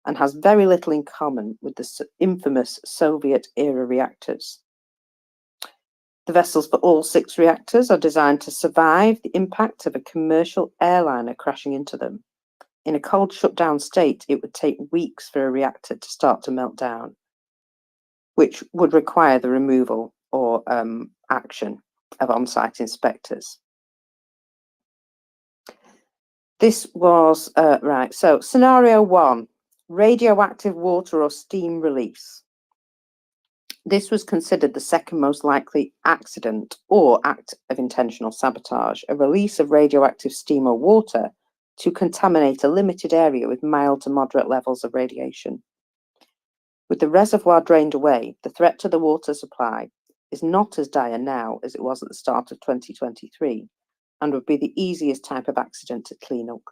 B: and has very little in common with the infamous Soviet-era reactors. The vessels for all 6 reactors are designed to survive the impact of a commercial airliner crashing into them. In a cold shutdown state, it would take weeks for a reactor to start to melt down, which would require the removal or action of on-site inspectors. This was, right, so scenario 1, radioactive water or steam release. This was considered the second most likely accident or act of intentional sabotage, a release of radioactive steam or water to contaminate a limited area with mild to moderate levels of radiation. With the reservoir drained away, the threat to the water supply is not as dire now as it was at the start of 2023 and would be the easiest type of accident to clean up.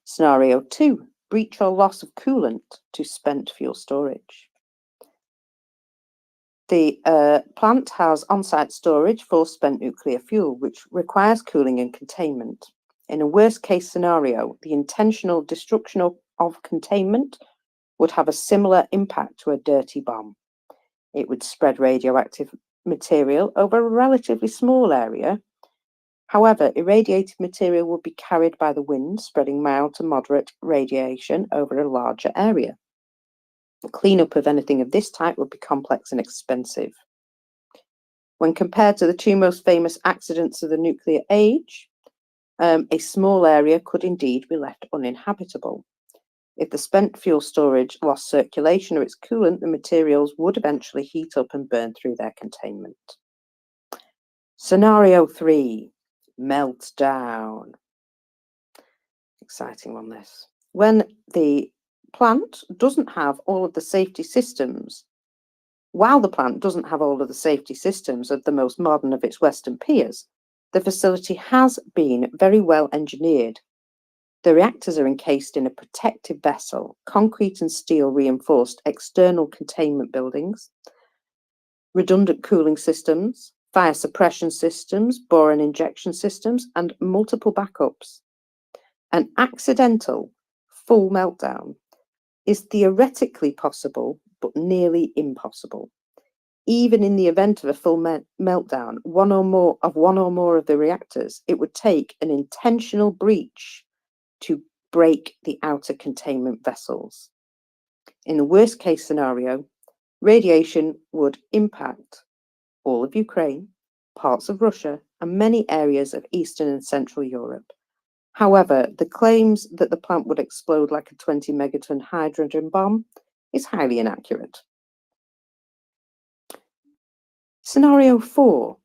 B: Scenario 2, breach or loss of coolant to spent fuel storage. The plant has on-site storage for spent nuclear fuel, which requires cooling and containment. In a worst-case scenario, the intentional destruction of containment would have a similar impact to a dirty bomb. It would spread radioactive material over a relatively small area. However, irradiated material would be carried by the wind, spreading mild to moderate radiation over a larger area. The cleanup of anything of this type would be complex and expensive. When compared to the 2 most famous accidents of the nuclear age, a small area could indeed be left uninhabitable. If the spent fuel storage lost circulation of its coolant, the materials would eventually heat up and burn through their containment. Scenario 3, meltdown. Exciting one, this. When the plant doesn't have all of the safety systems, while the plant doesn't have all of the safety systems of the most modern of its Western peers, the facility has been very well engineered. The reactors are encased in a protective vessel, concrete and steel reinforced external containment buildings, redundant cooling systems, fire suppression systems, boron injection systems, and multiple backups. An accidental full meltdown is theoretically possible, but nearly impossible. Even in the event of a full meltdown, one or more of the reactors, it would take an intentional breach to break the outer containment vessels. In the worst case scenario, radiation would impact all of Ukraine, parts of Russia, and many areas of Eastern and Central Europe. However, the claims that the plant would explode like a 20 megaton hydrogen bomb is highly inaccurate. Scenario 4,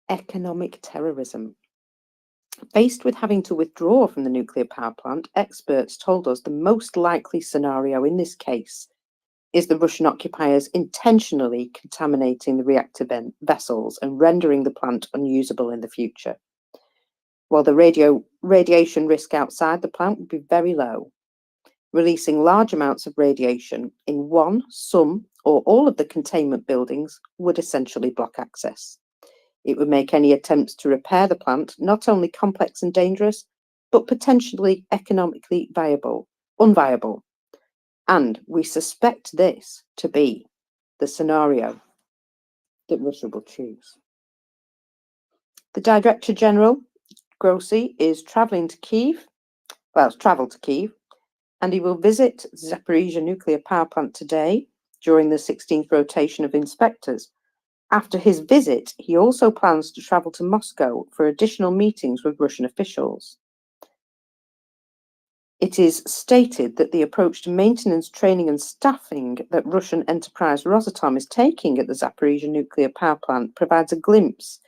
B: economic terrorism. Faced with having to withdraw from the nuclear power plant, experts told us the most likely scenario in this case is the Russian occupiers intentionally contaminating the reactor vessels and rendering the plant unusable in the future. While the radiation risk outside the plant would be very low, releasing large amounts of radiation in one, some, or all of the containment buildings would essentially block access. It would make any attempts to repair the plant not only complex and dangerous, but potentially economically unviable. And we suspect this to be the scenario that Russia will choose. The Director General, Grossi, is travelling to Kyiv. Well, has travelled to Kyiv, and he will visit Zaporizhzhia nuclear power plant today during the 16th rotation of inspectors. After his visit, he also plans to travel to Moscow for additional meetings with Russian officials. It is stated that the approach to maintenance, training and staffing that Russian enterprise Rosatom is taking at the Zaporizhzhia nuclear power plant provides a glimpse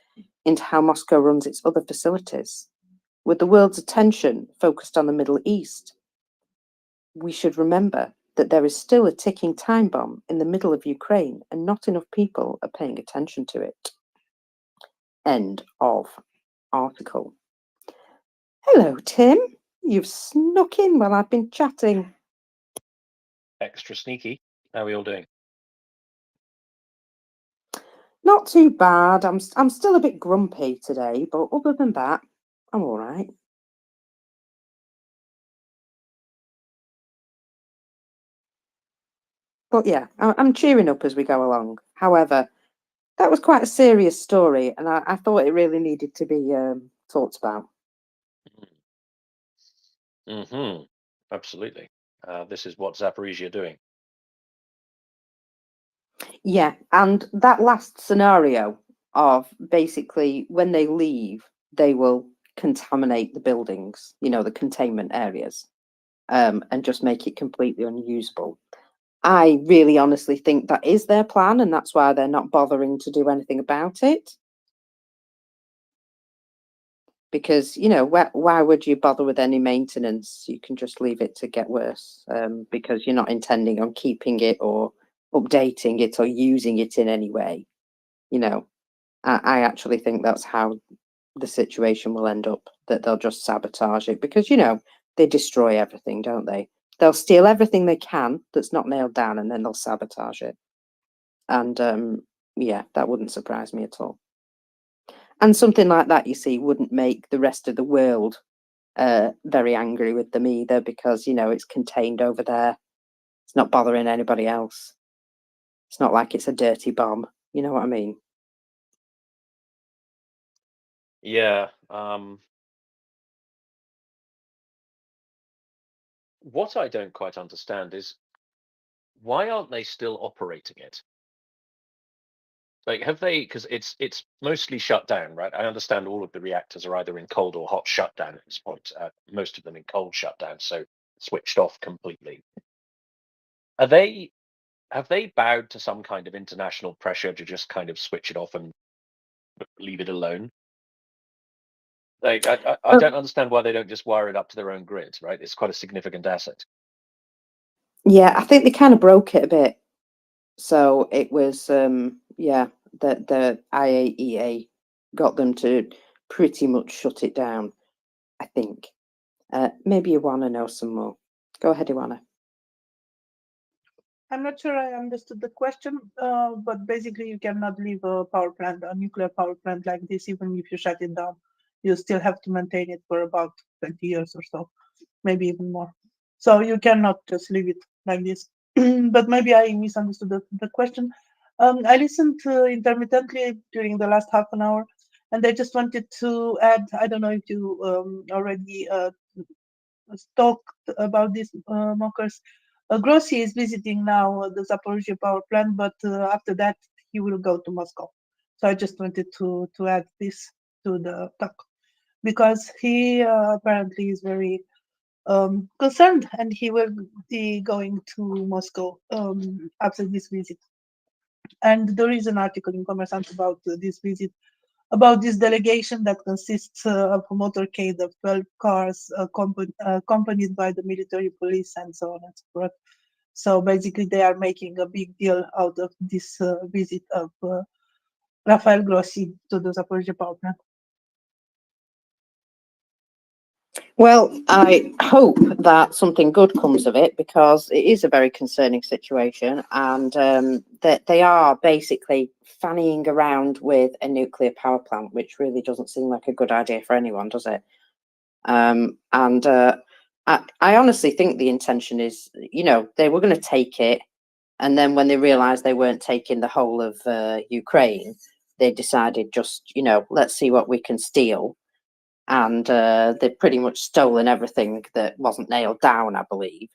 B: into how Moscow runs its other facilities. With the world's attention focused on the Middle East, we should remember that there is still a ticking time bomb in the middle of Ukraine and not enough people are paying attention to it. End of article. Hello, Tim. You've snuck in while I've been chatting.
M: Extra sneaky. How are we all doing?
B: Not too bad. I'm still a bit grumpy today, but other than that, I'm all right. But yeah, I'm cheering up as we go along. However, That was quite a serious story, and I thought it really needed to be talked about.
M: Mm-hmm. Absolutely. This is what Zaporizhia are doing.
B: Yeah, and that last scenario of basically when they leave, they will contaminate the buildings, the containment areas, and just make it completely unusable. I really honestly think that is their plan, and that's why they're not bothering to do anything about it. Because, why would you bother with any maintenance? You can just leave it to get worse, because you're not intending on keeping it or updating it or using it in any way. I actually think that's how the situation will end up, that they'll just sabotage it because, they destroy everything, don't they? They'll steal everything they can that's not nailed down, and then they'll sabotage it. And yeah, that wouldn't surprise me at all. And something like that, you see, wouldn't make the rest of the world very angry with them either, because, it's contained over there. It's not bothering anybody else. It's not like it's a dirty bomb. You know what I mean?
M: Yeah. What I don't quite understand is why aren't they still operating it? Like, have they? Because it's mostly shut down, right? I understand all of the reactors are either in cold or hot shutdown at this point. Most of them in cold shutdown, so switched off completely. Have they bowed to some kind of international pressure to just kind of switch it off and leave it alone? Like, I don't understand why they don't just wire it up to their own grid, right? It's quite a significant asset.
B: Yeah, I think they kind of broke it a bit. So it was, yeah, the IAEA got them to pretty much shut it down, I think. Maybe Iwana knows some more. Go ahead, Iwana.
H: I'm not sure I understood the question, but basically you cannot leave a power plant, a nuclear power plant like this, even if you shut it down. You still have to maintain it for about 20 years or so, maybe even more. So you cannot just leave it like this. But maybe I misunderstood the question. I listened intermittently during the last half an hour, and I just wanted to add, I don't know if you already talked about this, Mockers. Grossi is visiting now the Zaporizhia power plant, but after that he will go to Moscow. So I just wanted to add this to the talk, because he apparently is very concerned, and he will be going to Moscow after this visit. And there is an article in Kommersant about this visit, about this delegation that consists of a motorcade of 12 cars accompanied by the military police and so on and so forth. So basically they are making a big deal out of this visit of Rafael Grossi to the Zaporizhia power plant.
B: Well, I hope that something good comes of it, because it is a very concerning situation, and that they are basically fannying around with a nuclear power plant, which really doesn't seem like a good idea for anyone, does it? I honestly think the intention is, they were going to take it, and then when they realized they weren't taking the whole of Ukraine, they decided just, let's see what we can steal. And they've pretty much stolen everything that wasn't nailed down, I believe.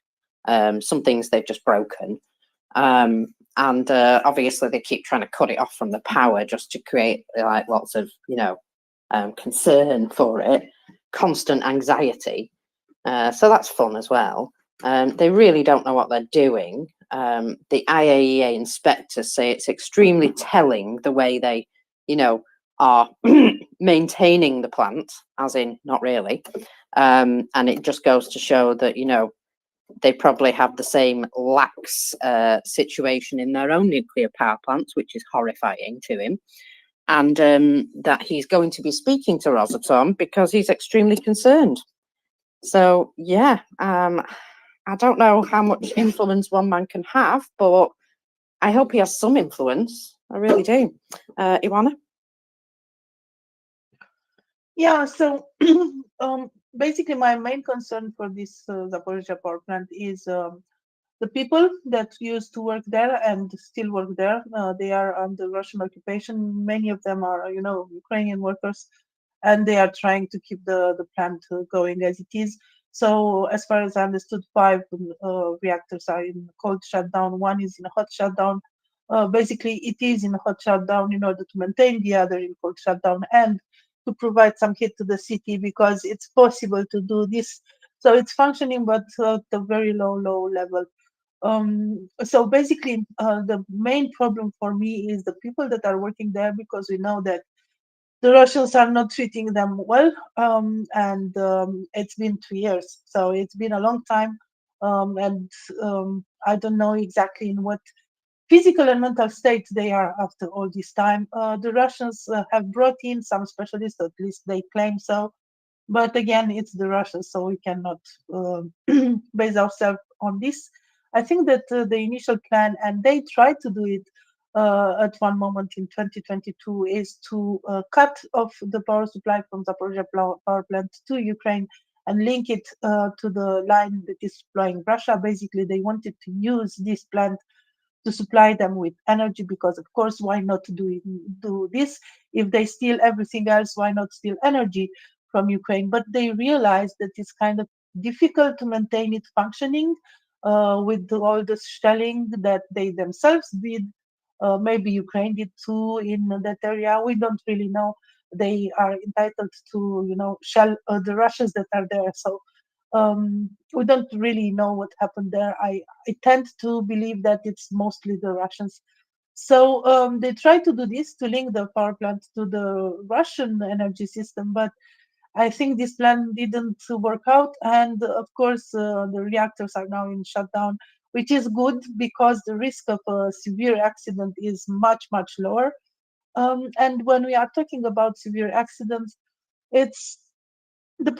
B: Some things they've just broken. And obviously they keep trying to cut it off from the power, just to create like lots of, concern for it, constant anxiety. So that's fun as well. They really don't know what they're doing. The IAEA inspectors say it's extremely telling the way they, are maintaining the plant, as in not really. And it just goes to show that, they probably have the same lax situation in their own nuclear power plants, which is horrifying to him. And that he's going to be speaking to Rosatom because he's extremely concerned. So, yeah, I don't know how much influence one man can have, but I hope he has some influence. I really do. Iwana?
H: Yeah, so basically my main concern for this Zaporizhia power plant is the people that used to work there and still work there, they are under Russian occupation. Many of them are, Ukrainian workers, and they are trying to keep the plant going as it is. So as far as I understood, 5 reactors are in cold shutdown. 1 is in a hot shutdown. Basically, it is in a hot shutdown in order to maintain the other in cold shutdown and to provide some heat to the city, because it's possible to do this. So it's functioning, but at a very low level. So basically, the main problem for me is the people that are working there, because we know that the Russians are not treating them well, and it's been 2 years, so it's been a long time, and I don't know exactly in what physical and mental state they are after all this time. The Russians have brought in some specialists, at least they claim so, but again, it's the Russians, so we cannot base ourselves on this. I think that the initial plan, and they tried to do it at one moment in 2022, is to cut off the power supply from Zaporizhzhia power plant to Ukraine and link it to the line that is supplying Russia. Basically, they wanted to use this plant to supply them with energy, because of course, why not do this? If they steal everything else, why not steal energy from Ukraine? But they realized that it's kind of difficult to maintain it functioning with all the shelling that they themselves did. Maybe Ukraine did too in that area. We don't really know. They are entitled to, shell the Russians that are there. So we don't really know what happened there. I tend to believe that it's mostly the Russians. So they try to do this to link the power plant to the Russian energy system, but I think this plan didn't work out. And of course, the reactors are now in shutdown, which is good because the risk of a severe accident is much lower. And when we are talking about severe accidents, it's the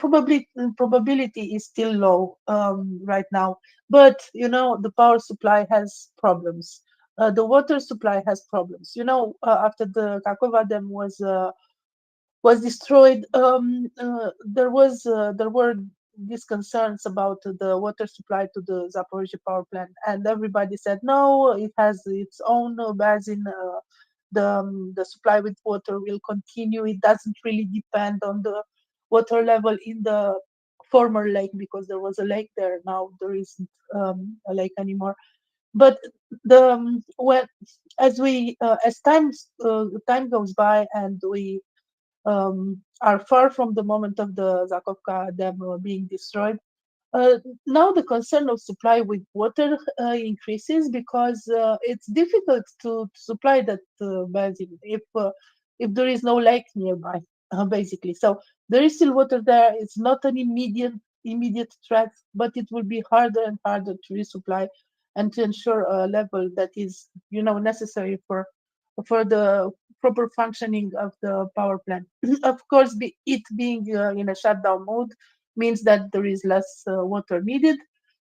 H: probability is still low right now, but the power supply has problems. The water supply has problems. After the Kakova dam was destroyed, there were these concerns about the water supply to the Zaporizhzhia power plant, and everybody said no, it has its own basin. The supply with water will continue. It doesn't really depend on the water level in the former lake, because there was a lake there. Now there isn't a lake anymore. But as time goes by and we are far from the moment of the Zakhovka dam being destroyed, now the concern of supply with water increases, because it's difficult to supply that basin if there is no lake nearby, basically. So there is still water there. It's not an immediate threat, but it will be harder and harder to resupply and to ensure a level that is necessary for the proper functioning of the power plant. Of course, it being in a shutdown mode means that there is less water needed,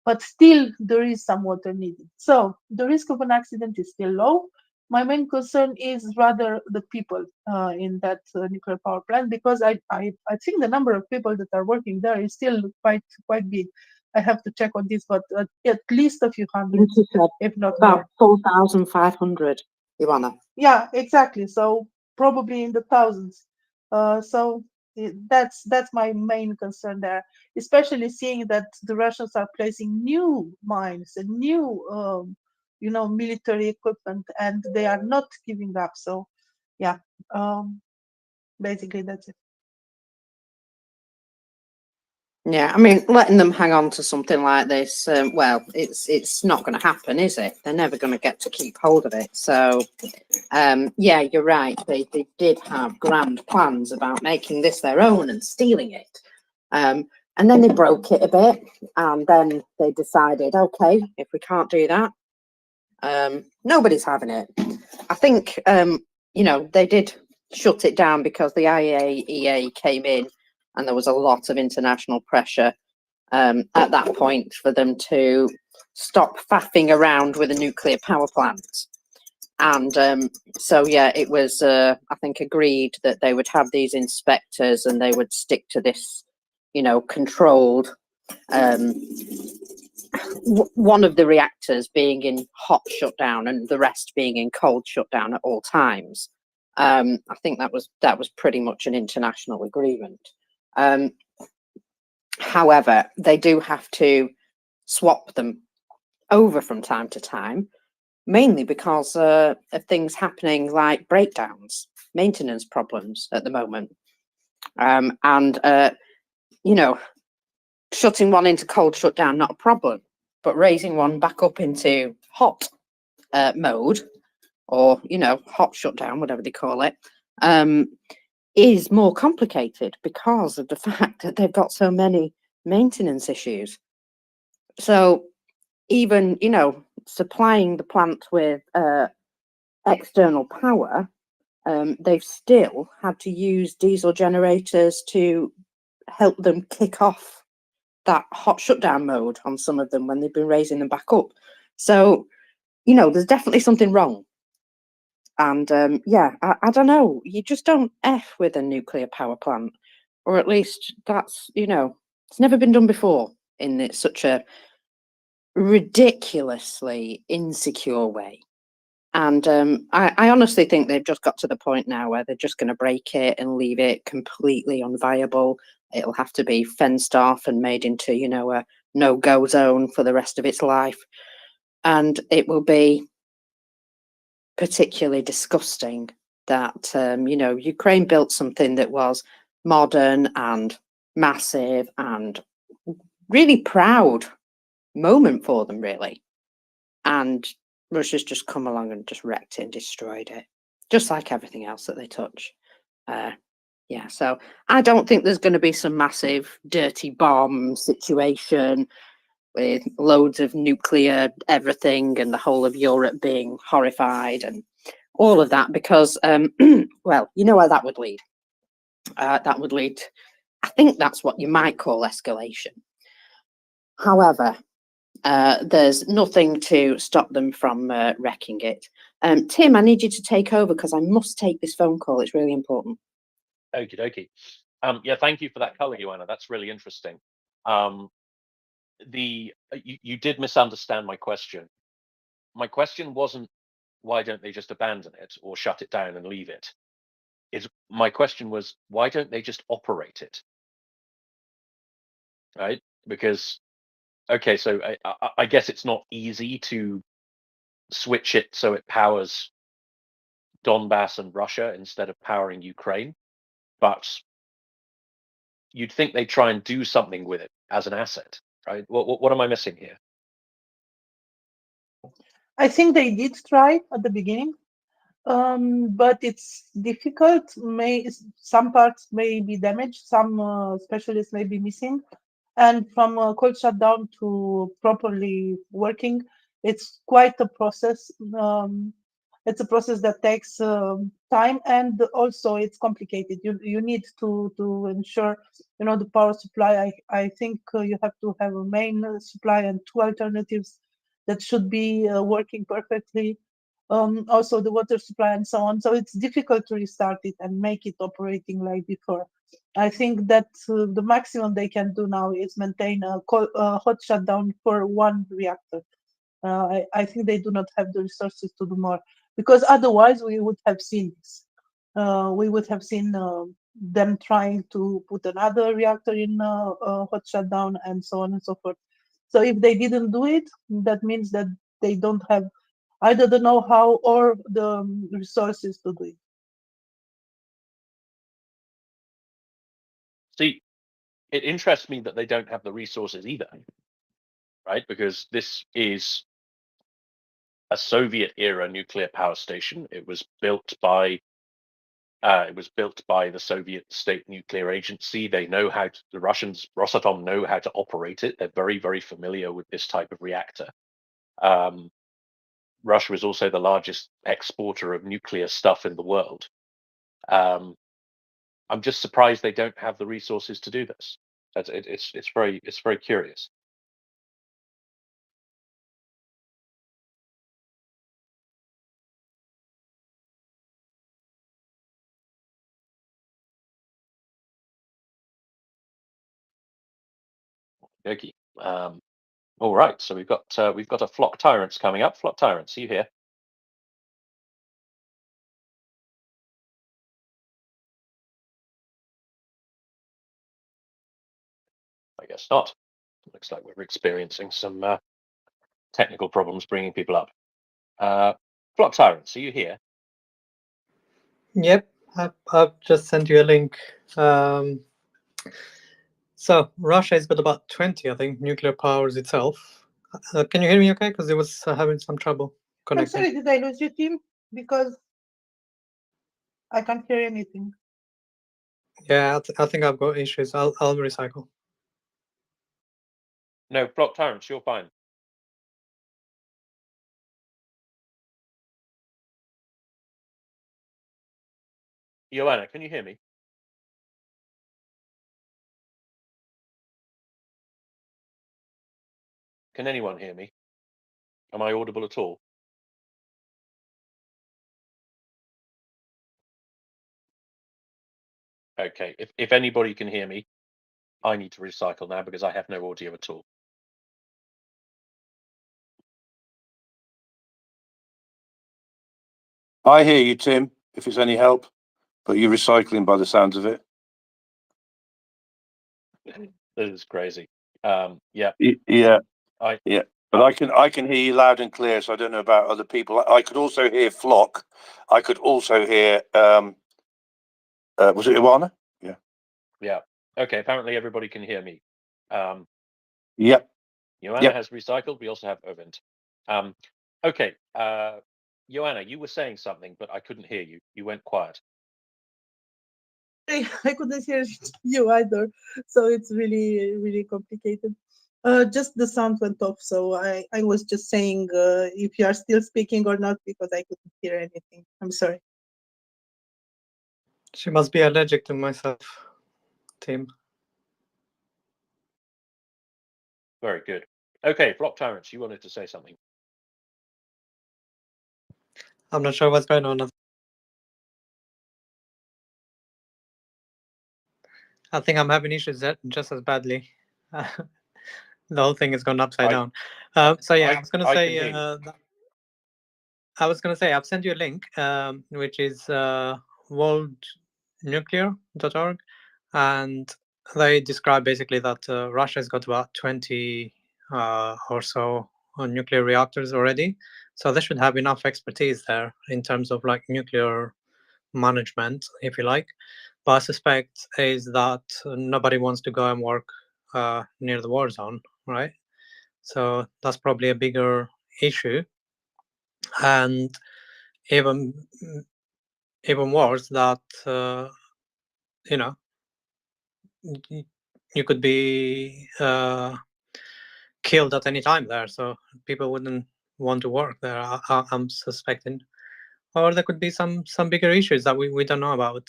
H: but still there is some water needed. So the risk of an accident is still low. My main concern is rather the people in that nuclear power plant, because I think the number of people that are working there is still quite big. I have to check on this, but at least a few hundred, if not
B: About
H: more.
B: 4,500, Ioana.
H: Yeah, exactly. So probably in the thousands. That's my main concern there, especially seeing that the Russians are placing new mines and new, military equipment, and they are not giving up. So, yeah, basically that's it.
B: Yeah, I mean, letting them hang on to something like this, well, it's not going to happen, is it? They're never going to get to keep hold of it. So, yeah, you're right. They did have grand plans about making this their own and stealing it. And then they broke it a bit, and then they decided, okay, if we can't do that, nobody's having it. I think, they did shut it down because the IAEA came in, and there was a lot of international pressure at that point for them to stop faffing around with a nuclear power plant. And so, yeah, it was, I think, agreed that they would have these inspectors and they would stick to this, controlled one of the reactors being in hot shutdown and the rest being in cold shutdown at all times. I think that was pretty much an international agreement. However, they do have to swap them over from time to time, mainly because of things happening like breakdowns, maintenance problems at the moment. And you know, shutting one into cold shutdown, not a problem, but raising one back up into hot mode, or, you know, hot shutdown, whatever they call it, is more complicated because of the fact that they've got so many maintenance issues. So even, you know, supplying the plant with external power, they've still had to use diesel generators to help them kick off that hot shutdown mode on some of them when they've been raising them back up. So, you know, there's definitely something wrong. And yeah, I don't know, you just don't F with a nuclear power plant, or at least that's, you know, it's never been done before in such a ridiculously insecure way. And I honestly think they've just got to the point now where they're just going to break it and leave it completely unviable. It'll have to be fenced off and made into, you know, a no-go zone for the rest of its life. And it will be particularly disgusting that, you know, Ukraine built something that was modern and massive and really proud moment for them, really. And Russia's just come along and just wrecked it and destroyed it, just like everything else that they touch. Yeah, so I don't think there's going to be some massive dirty bomb situation with loads of nuclear everything and the whole of Europe being horrified and all of that, because, well, you know where that would lead. That would lead, I think that's what you might call escalation. However, there's nothing to stop them from wrecking it. Tim, I need you to take over because I must take this phone call. It's really important.
M: Okie dokie. Yeah, thank you for that color, Joanna. That's really interesting. You did misunderstand my question. My question wasn't why don't they just abandon it or shut it down and leave it. My question was why don't they just operate it? Right? Because okay, so I guess it's not easy to switch it so it powers Donbass and Russia instead of powering Ukraine, but you'd think they'd try and do something with it as an asset, right? What am I missing here?
H: I think they did try at the beginning, but it's difficult. Some parts may be damaged, some specialists may be missing, and from cold shutdown to properly working, it's quite a process. It's a process that takes time, and also it's complicated. You need to ensure, you know, the power supply. I think you have to have a main supply and two alternatives that should be working perfectly. Also the water supply and so on. So it's difficult to restart it and make it operating like before. I think that the maximum they can do now is maintain a hot shutdown for one reactor. I think they do not have the resources to do more, because otherwise we would have seen this. We would have seen them trying to put another reactor in hot shutdown and so on and so forth. So if they didn't do it, that means that they don't have either the know-how or the resources to do it.
M: See, it interests me that they don't have the resources either, right? Because this is a Soviet era nuclear power station. It was built by the Soviet State Nuclear Agency. They know how to, the Russians, Rosatom, know how to operate it. They're very, very familiar with this type of reactor. Russia is also the largest exporter of nuclear stuff in the world. I'm just surprised they don't have the resources to do this. It's very curious. Okay. All right, so we've got a flock tyrants coming up. Flock tyrants, are you here? I guess not. Looks like we're experiencing some technical problems bringing people up. Flock tyrants, are you here?
N: Yep, I've just sent you a link. So Russia has got about 20, I think, nuclear powers itself. Can you hear me okay? Because it was having some trouble
H: I'm
N: connecting.
H: sorry, did I lose you, Tim? Because I can't hear anything.
N: Yeah, I think I've got issues. I'll recycle.
M: No, flock tyrants, you're fine. Joanna, can you hear me? Can anyone hear me? Am I audible at all? Okay, if anybody can hear me, I need to recycle now because I have no audio at all.
D: I hear you, Tim, if it's any help, but you're recycling by the sounds of it.
M: This is crazy. Yeah.
D: Yeah. But I can hear you loud and clear, so I don't know about other people. I could also hear Flock. I could also hear was it Iwana? Yeah.
M: Yeah. Okay, apparently everybody can hear me.
D: Yep.
M: Joanna has recycled. We also have Ovent. Okay. Joanna, you were saying something, but I couldn't hear you. You went quiet.
H: I couldn't hear you either, so it's really, really complicated. Just the sound went off, so I was just saying if you are still speaking or not, because I couldn't hear anything. I'm sorry.
N: She must be allergic to myself, Tim.
M: Very good. Okay, Flock Tyrants, you wanted to say something.
N: I'm not sure what's going on. I think I'm having issues just as badly. The whole thing has gone upside down. So yeah, I was going to say. I was going to say I've sent you a link, which is worldnuclear.org, and they describe basically that Russia's got about 20 or so nuclear reactors already, so they should have enough expertise there in terms of like nuclear management, if you like. But I suspect is that nobody wants to go and work near the war zone, right? So that's probably a bigger issue. And even worse, that you know, you could be killed at any time there, so people wouldn't want to work there. I'm suspecting, or there could be some bigger issues that we don't know about.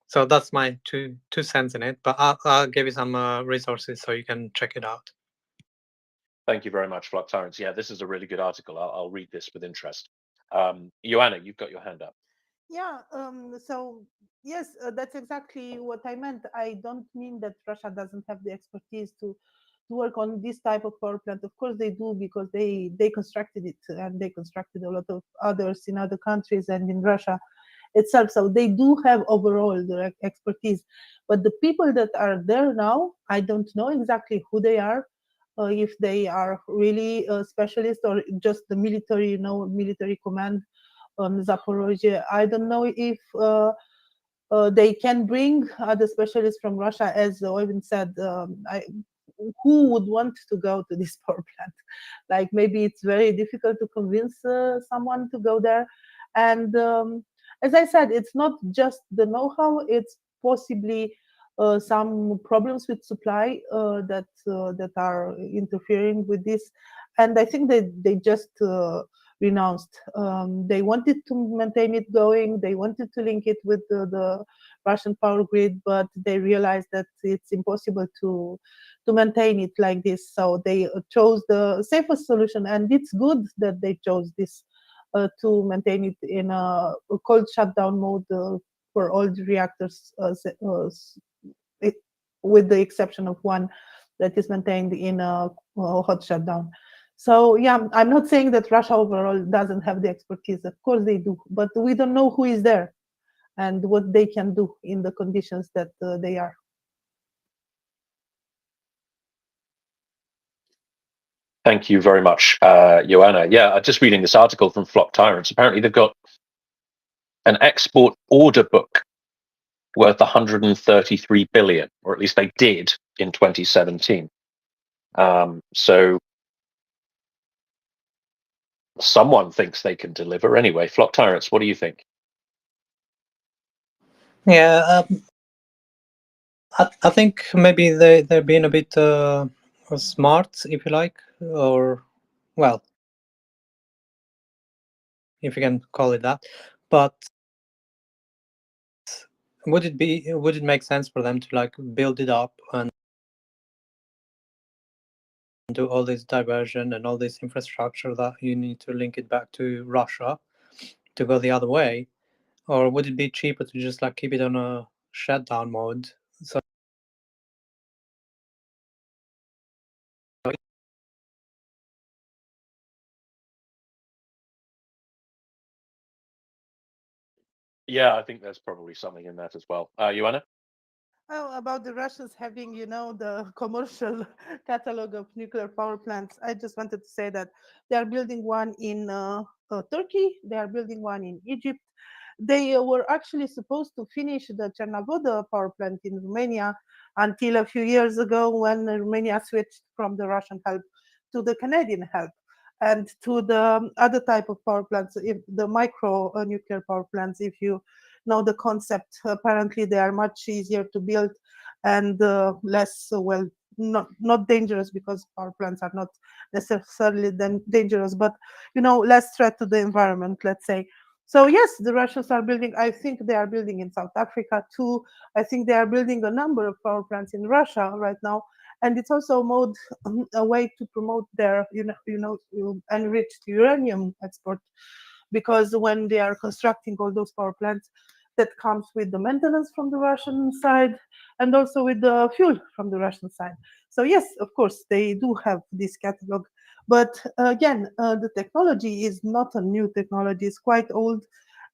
N: So that's my two cents in it, but I'll give you some resources so you can check it out.
M: Thank you very much, Flock Tyrants. Yeah, this is a really good article. I'll read this with interest. Joanna, you've got your hand up.
H: Yeah, so yes, that's exactly what I meant. I don't mean that Russia doesn't have the expertise to work on this type of power plant. Of course they do, because they constructed it, and they constructed a lot of others in other countries and in Russia itself. So they do have overall the expertise. But the people that are there now, I don't know exactly who they are. If they are really specialists or just the military, military command on Zaporozhye. I don't know if they can bring other specialists from Russia, as Oyvind said. Who would want to go to this power plant? Like, maybe it's very difficult to convince someone to go there. And as I said, it's not just the know-how; it's possibly some problems with supply that are interfering with this. And I think that they just renounced. They wanted to maintain it going. They wanted to link it with the Russian power grid, but they realized that it's impossible to maintain it like this. So they chose the safest solution, and it's good that they chose this to maintain it in a cold shutdown mode for all the reactors with the exception of one that is maintained in a hot shutdown. So yeah, I'm not saying that Russia overall doesn't have the expertise. Of course they do, but we don't know who is there and what they can do in the conditions that they are.
M: Thank you very much, Joanna. Yeah, just reading this article from Flock Tyrants. Apparently, they've got an export order book worth 133 billion, or at least they did in 2017. So someone thinks they can deliver. Anyway, Flock Tyrants, what do you think?
N: Yeah, I think maybe they're being a bit smart, if you like, or well, if you can call it that. But would it make sense for them to like build it up and do all this diversion and all this infrastructure that you need to link it back to Russia to go the other way? Or would it be cheaper to just like keep it on a shutdown mode? So
M: Yeah, I think there's probably something in that as well. Joanna?
H: Oh, about the Russians having, the commercial catalog of nuclear power plants, I just wanted to say that they are building one in Turkey, they are building one in Egypt. They were actually supposed to finish the Chernobyl power plant in Romania until a few years ago when Romania switched from the Russian help to the Canadian help and to the other type of power plants, if the micro nuclear power plants, if you know the concept. Apparently, they are much easier to build and less, well, not dangerous, because power plants are not necessarily then dangerous, but less threat to the environment, let's say. So yes, the Russians are building. I think they are building in South Africa too. I think they are building a number of power plants in Russia right now, and it's also a way to promote their enriched uranium export, because when they are constructing all those power plants, that comes with the maintenance from the Russian side and also with the fuel from the Russian side. So yes, of course, they do have this catalog. But again, the technology is not a new technology; it's quite old,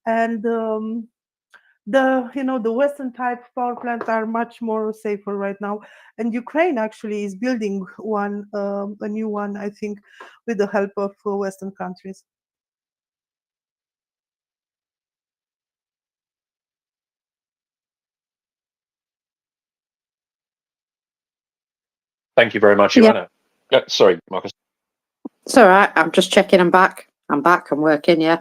H: and the Western type power plants are much more safer right now. And Ukraine actually is building one, a new one, I think, with the help of Western countries.
M: Thank you very much,
B: Yeah.
M: Joanna. Sorry, Marcus.
B: It's all right. I'm just checking. I'm back. I'm working. Yeah.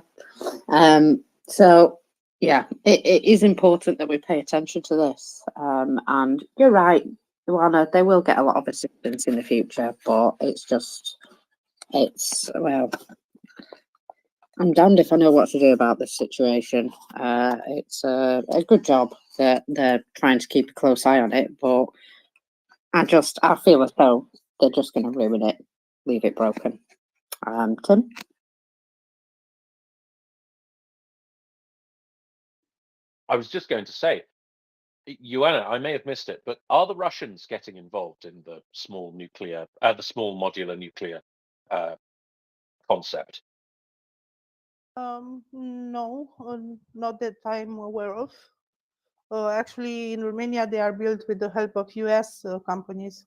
B: So yeah, it is important that we pay attention to this. And you're right, Joanna. They will get a lot of assistance in the future, but well, I'm damned if I know what to do about this situation. It's a good job that they're trying to keep a close eye on it, but I feel as though they're just going to ruin it, leave it broken. Tim?
M: I was just going to say, Joanna, I may have missed it, but are the Russians getting involved in the small modular nuclear concept?
H: No, not that I'm aware of. Actually, in Romania, they are built with the help of US companies.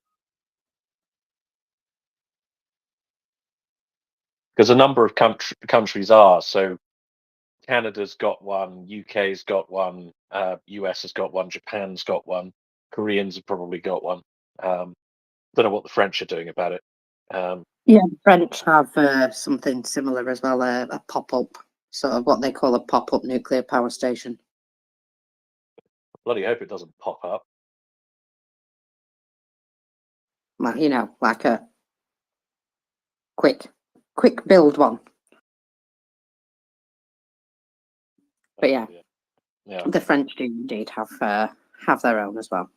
M: Because a number of countries are. So Canada's got one, UK's got one, US has got one, Japan's got one, Koreans have probably got one. Don't know what the French are doing about it.
B: Yeah, the French have something similar as well, a pop-up, sort of what they call a pop-up nuclear power station.
M: Bloody hope it doesn't pop up.
B: Like, like a quick build one. But yeah, the French do indeed have their own as well.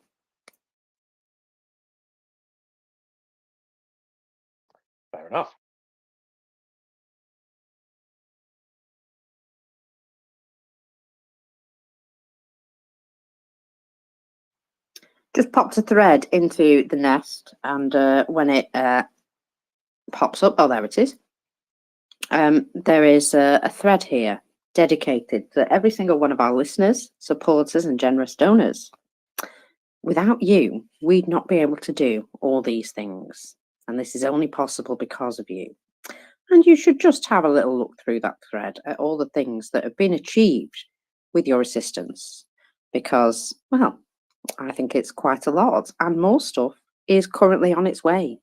M: Fair enough.
B: just popped a thread into the nest, and when it pops up, oh, there it is. There is a thread here dedicated to every single one of our listeners, supporters, and generous donors. Without you, we'd not be able to do all these things, and this is only possible because of you. And you should just have a little look through that thread at all the things that have been achieved with your assistance, because, well, I think it's quite a lot, and more stuff is currently on its way.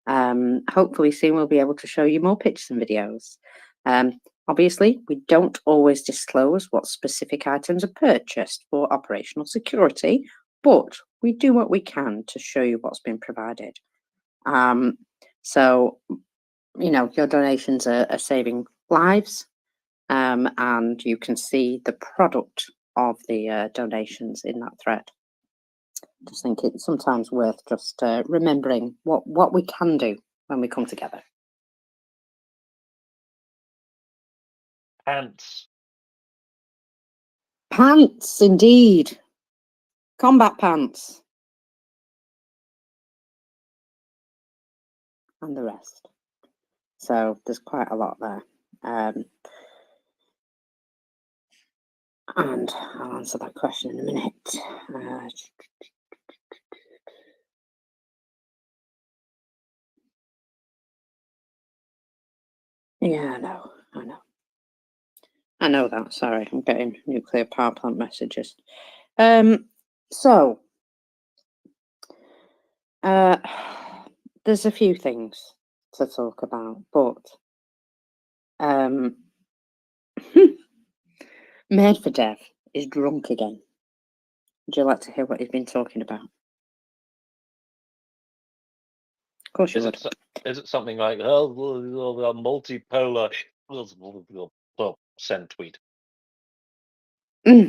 B: Hopefully soon we'll be able to show you more pictures and videos. Obviously, we don't always disclose what specific items are purchased for operational security, but we do what we can to show you what's been provided. So, you know, your donations are saving lives, and you can see the product of the donations in that thread. Just think it's sometimes worth just remembering what we can do when we come together.
M: Pants.
B: Pants, indeed. Combat pants. And the rest. So there's quite a lot there. And I'll answer that question in a minute. Yeah, I know. I know that. Sorry, I'm getting nuclear power plant messages. So there's a few things to talk about, but Medvedev is drunk again. Would you like to hear what he's been talking about? Of course you would.
M: Is it something like, oh, multipolar, send tweet?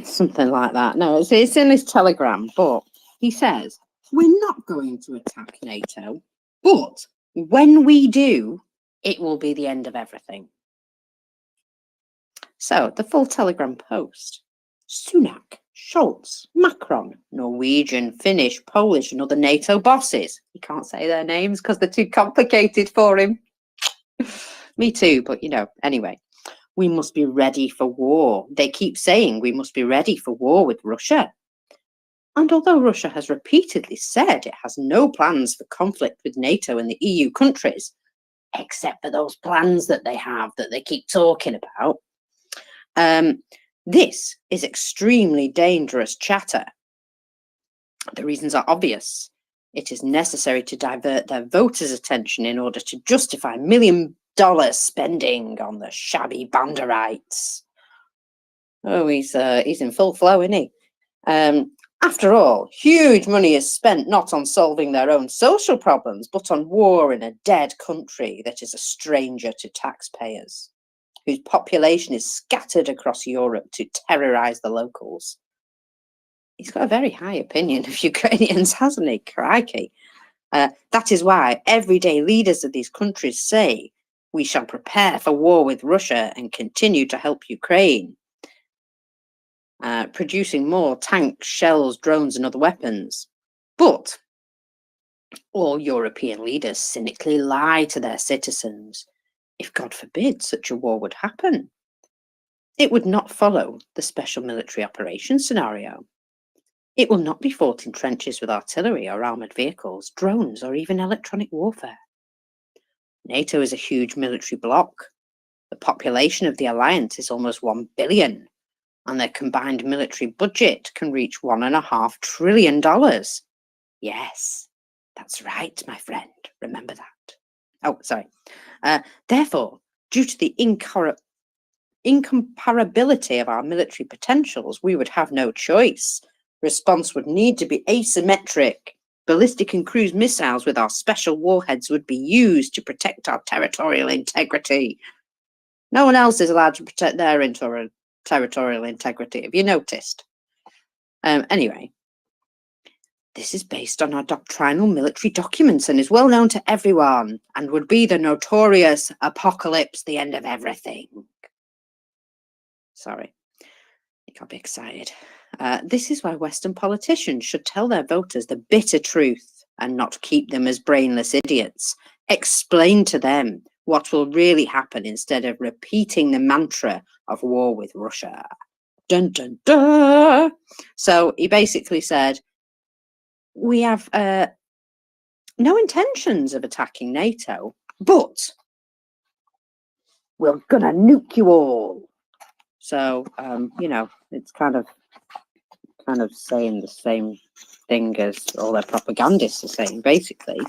B: Something like that. No, it's in his Telegram, but he says, we're not going to attack NATO, but when we do, it will be the end of everything. So, the full Telegram post. Sunak, Scholz, Macron, Norwegian, Finnish, Polish, and other NATO bosses. He can't say their names because they're too complicated for him. Me too, but you know, anyway. We must be ready for war. They keep saying we must be ready for war with Russia. And although Russia has repeatedly said it has no plans for conflict with NATO and the EU countries, except for those plans that they have that they keep talking about, this is extremely dangerous chatter. The reasons are obvious. It is necessary to divert their voters' attention in order to justify $1 million spending on the shabby Banderites. Oh, he's in full flow, isn't he? After all, huge money is spent not on solving their own social problems, but on war in a dead country that is a stranger to taxpayers, whose population is scattered across Europe to terrorize the locals. He's got a very high opinion of Ukrainians, hasn't he? Crikey. That is why everyday leaders of these countries say we shall prepare for war with Russia and continue to help Ukraine, producing more tanks, shells, drones, and other weapons. But all European leaders cynically lie to their citizens. If, God forbid, such a war would happen, it would not follow the special military operations scenario. It will not be fought in trenches with artillery or armoured vehicles, drones, or even electronic warfare. NATO is a huge military bloc. The population of the alliance is almost 1 billion, and their combined military budget can reach $1.5 trillion. Yes, that's right, my friend. Remember that. Oh, sorry. Therefore, due to the incomparability of our military potentials, we would have no choice. Response would need to be asymmetric. Ballistic and cruise missiles with our special warheads would be used to protect our territorial integrity. No one else is allowed to protect their territorial integrity, have you noticed? Anyway, this is based on our doctrinal military documents and is well known to everyone, and would be the notorious apocalypse, the end of everything. Sorry, I got a bit excited. This is why Western politicians should tell their voters the bitter truth and not keep them as brainless idiots. Explain to them what will really happen instead of repeating the mantra of war with Russia. Dun dun dun. So he basically said, we have no intentions of attacking NATO, but we're gonna nuke you all. So you know, it's kind of saying the same thing as all their propagandists are saying, basically,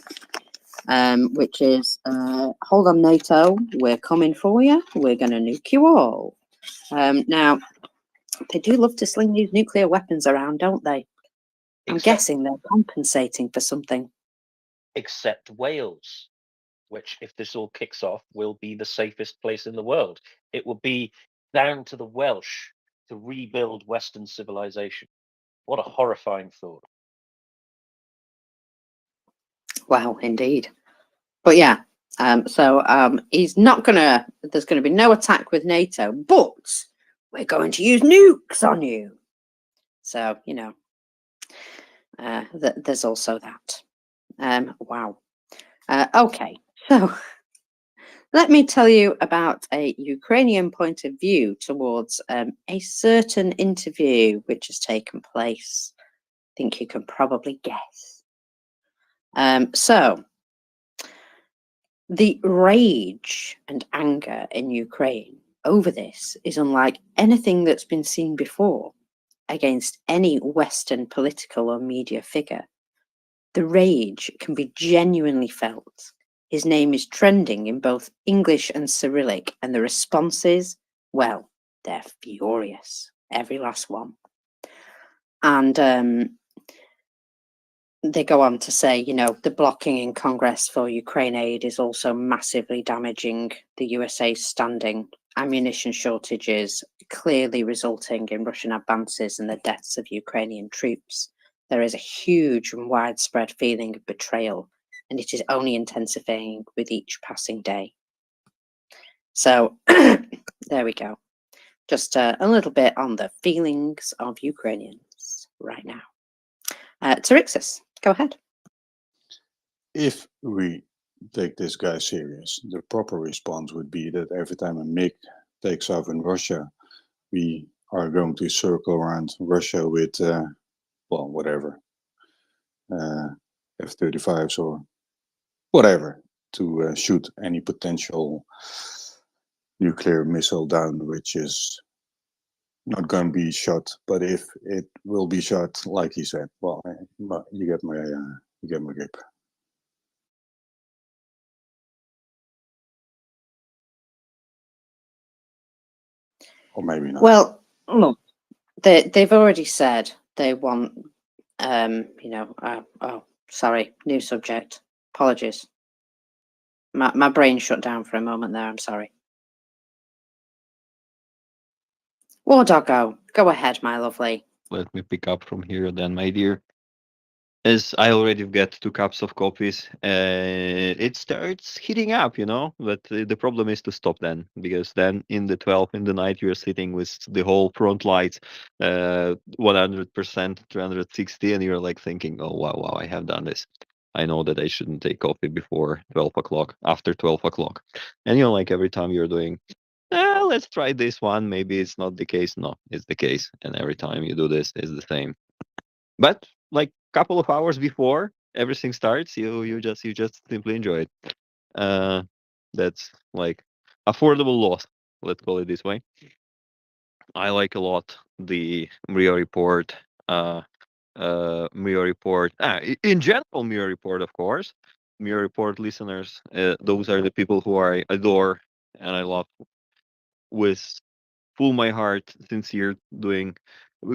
B: which is, hold on, NATO, we're coming for you. We're going to nuke you all. Now, they do love to sling these nuclear weapons around, don't they? I'm guessing they're compensating for something.
M: Except Wales, which, if this all kicks off, will be the safest place in the world. It will be down to the Welsh to rebuild Western civilization. What a horrifying thought.
B: Wow, indeed. But yeah, so he's not gonna, there's gonna be no attack with NATO, but we're going to use nukes on you. So, you know, there's also that. Wow. Okay, so let me tell you about a Ukrainian point of view towards a certain interview which has taken place. I think you can probably guess. So, the rage and anger in Ukraine over this is unlike anything that's been seen before against any Western political or media figure. The rage can be genuinely felt. His name is trending in both English and Cyrillic, and the responses, well, they're furious, every last one. And they go on to say, you know, the blocking in Congress for Ukraine aid is also massively damaging the USA's standing. Ammunition shortages clearly resulting in Russian advances and the deaths of Ukrainian troops. There is a huge and widespread feeling of betrayal, and it is only intensifying with each passing day. So there we go. Just a little bit on the feelings of Ukrainians right now. Tarixis, go ahead.
F: If we take this guy serious, the proper response would be that every time a MiG takes off in Russia, we are going to circle around Russia with, well, whatever, F-35s or whatever, to shoot any potential nuclear missile down, which is not going to be shot. But if it will be shot, like he said, well, you get my grip. Or maybe not.
B: Well, look, they've already said they want, you know, oh, sorry, new subject. Apologies. My brain shut down for a moment there. I'm sorry. War Doggo, go ahead, my lovely.
C: Let me pick up from here then, my dear. As I already get 2 cups of coffees, it starts heating up, you know. But the problem is to stop then, because then in the 12 in the night you're sitting with the whole front lights, 100%, 360, and you're like thinking, oh wow, I have done this. I know that I shouldn't take coffee before 12 o'clock, after 12 o'clock, and you're like every time you're doing, let's try this one. Maybe it's not the case. No, it's the case, and every time you do this, it's the same. But like couple of hours before everything starts, you just simply enjoy it. That's like affordable loss, let's call it this way. I like a lot the MriyaReport, MriyaReport, in general MriyaReport, of course. MriyaReport listeners, those are the people who I adore and I love with full my heart, sincere,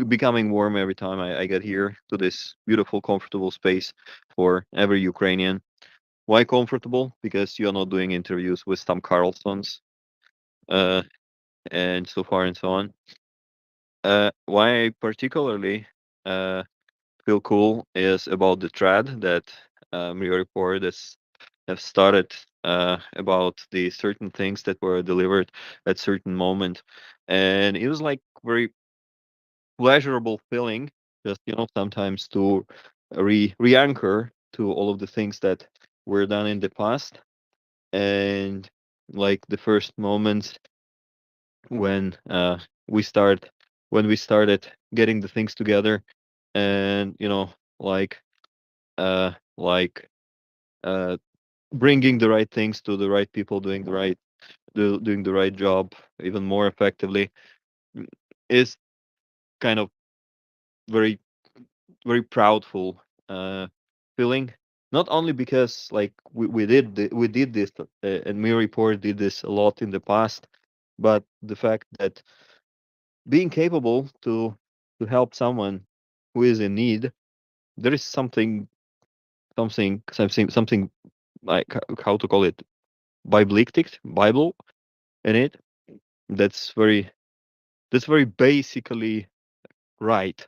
C: becoming warm every time I get here to this beautiful, comfortable space for every Ukrainian. Why comfortable? Because you're not doing interviews with some Carlsons, and so far and so on. Why I particularly feel cool is about the thread that MriyaReport have started about the certain things that were delivered at certain moment, and it was like very pleasurable feeling, just sometimes to re-anchor to all of the things that were done in the past, and like the first moments when we start when we started getting the things together, and like like bringing the right things to the right people, doing the right job even more effectively, is kind of very very proudful feeling. Not only because like we did this, and MriyaReport did this a lot in the past, but the fact that being capable to help someone who is in need, there is something like how to call it, Bible in it. That's very basically right.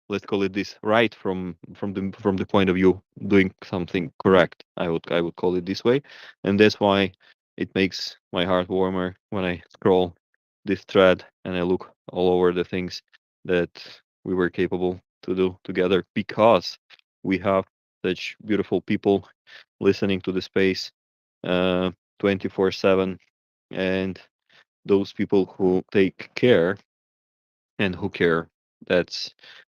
C: Let's call it this, right, from the point of view doing something correct. I would call it this way, and that's why it makes my heart warmer when I scroll this thread and I look all over the things that we were capable to do together, because we have such beautiful people listening to the space 24/7, and those people who take care and who care. That's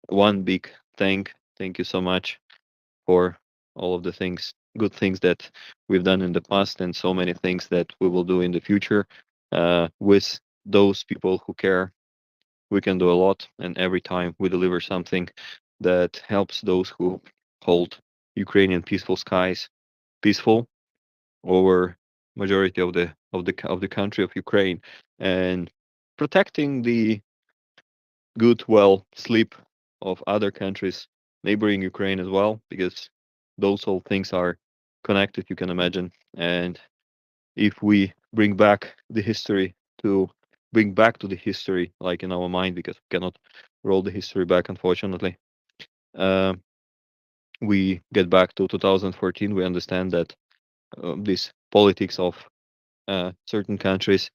C: one big thank you so much for all of the good things that we've done in the past, and so many things that we will do in the future. With those people who care, we can do a lot, and every time we deliver something that helps those who hold Ukrainian peaceful skies peaceful over majority of the country of Ukraine, and protecting the good, well, sleep of other countries neighboring Ukraine as well, because those all things are connected, you can imagine. And if we bring back to the history, like in our mind, because we cannot roll the history back, unfortunately, uh, we get back to 2014, we understand that this politics of certain countries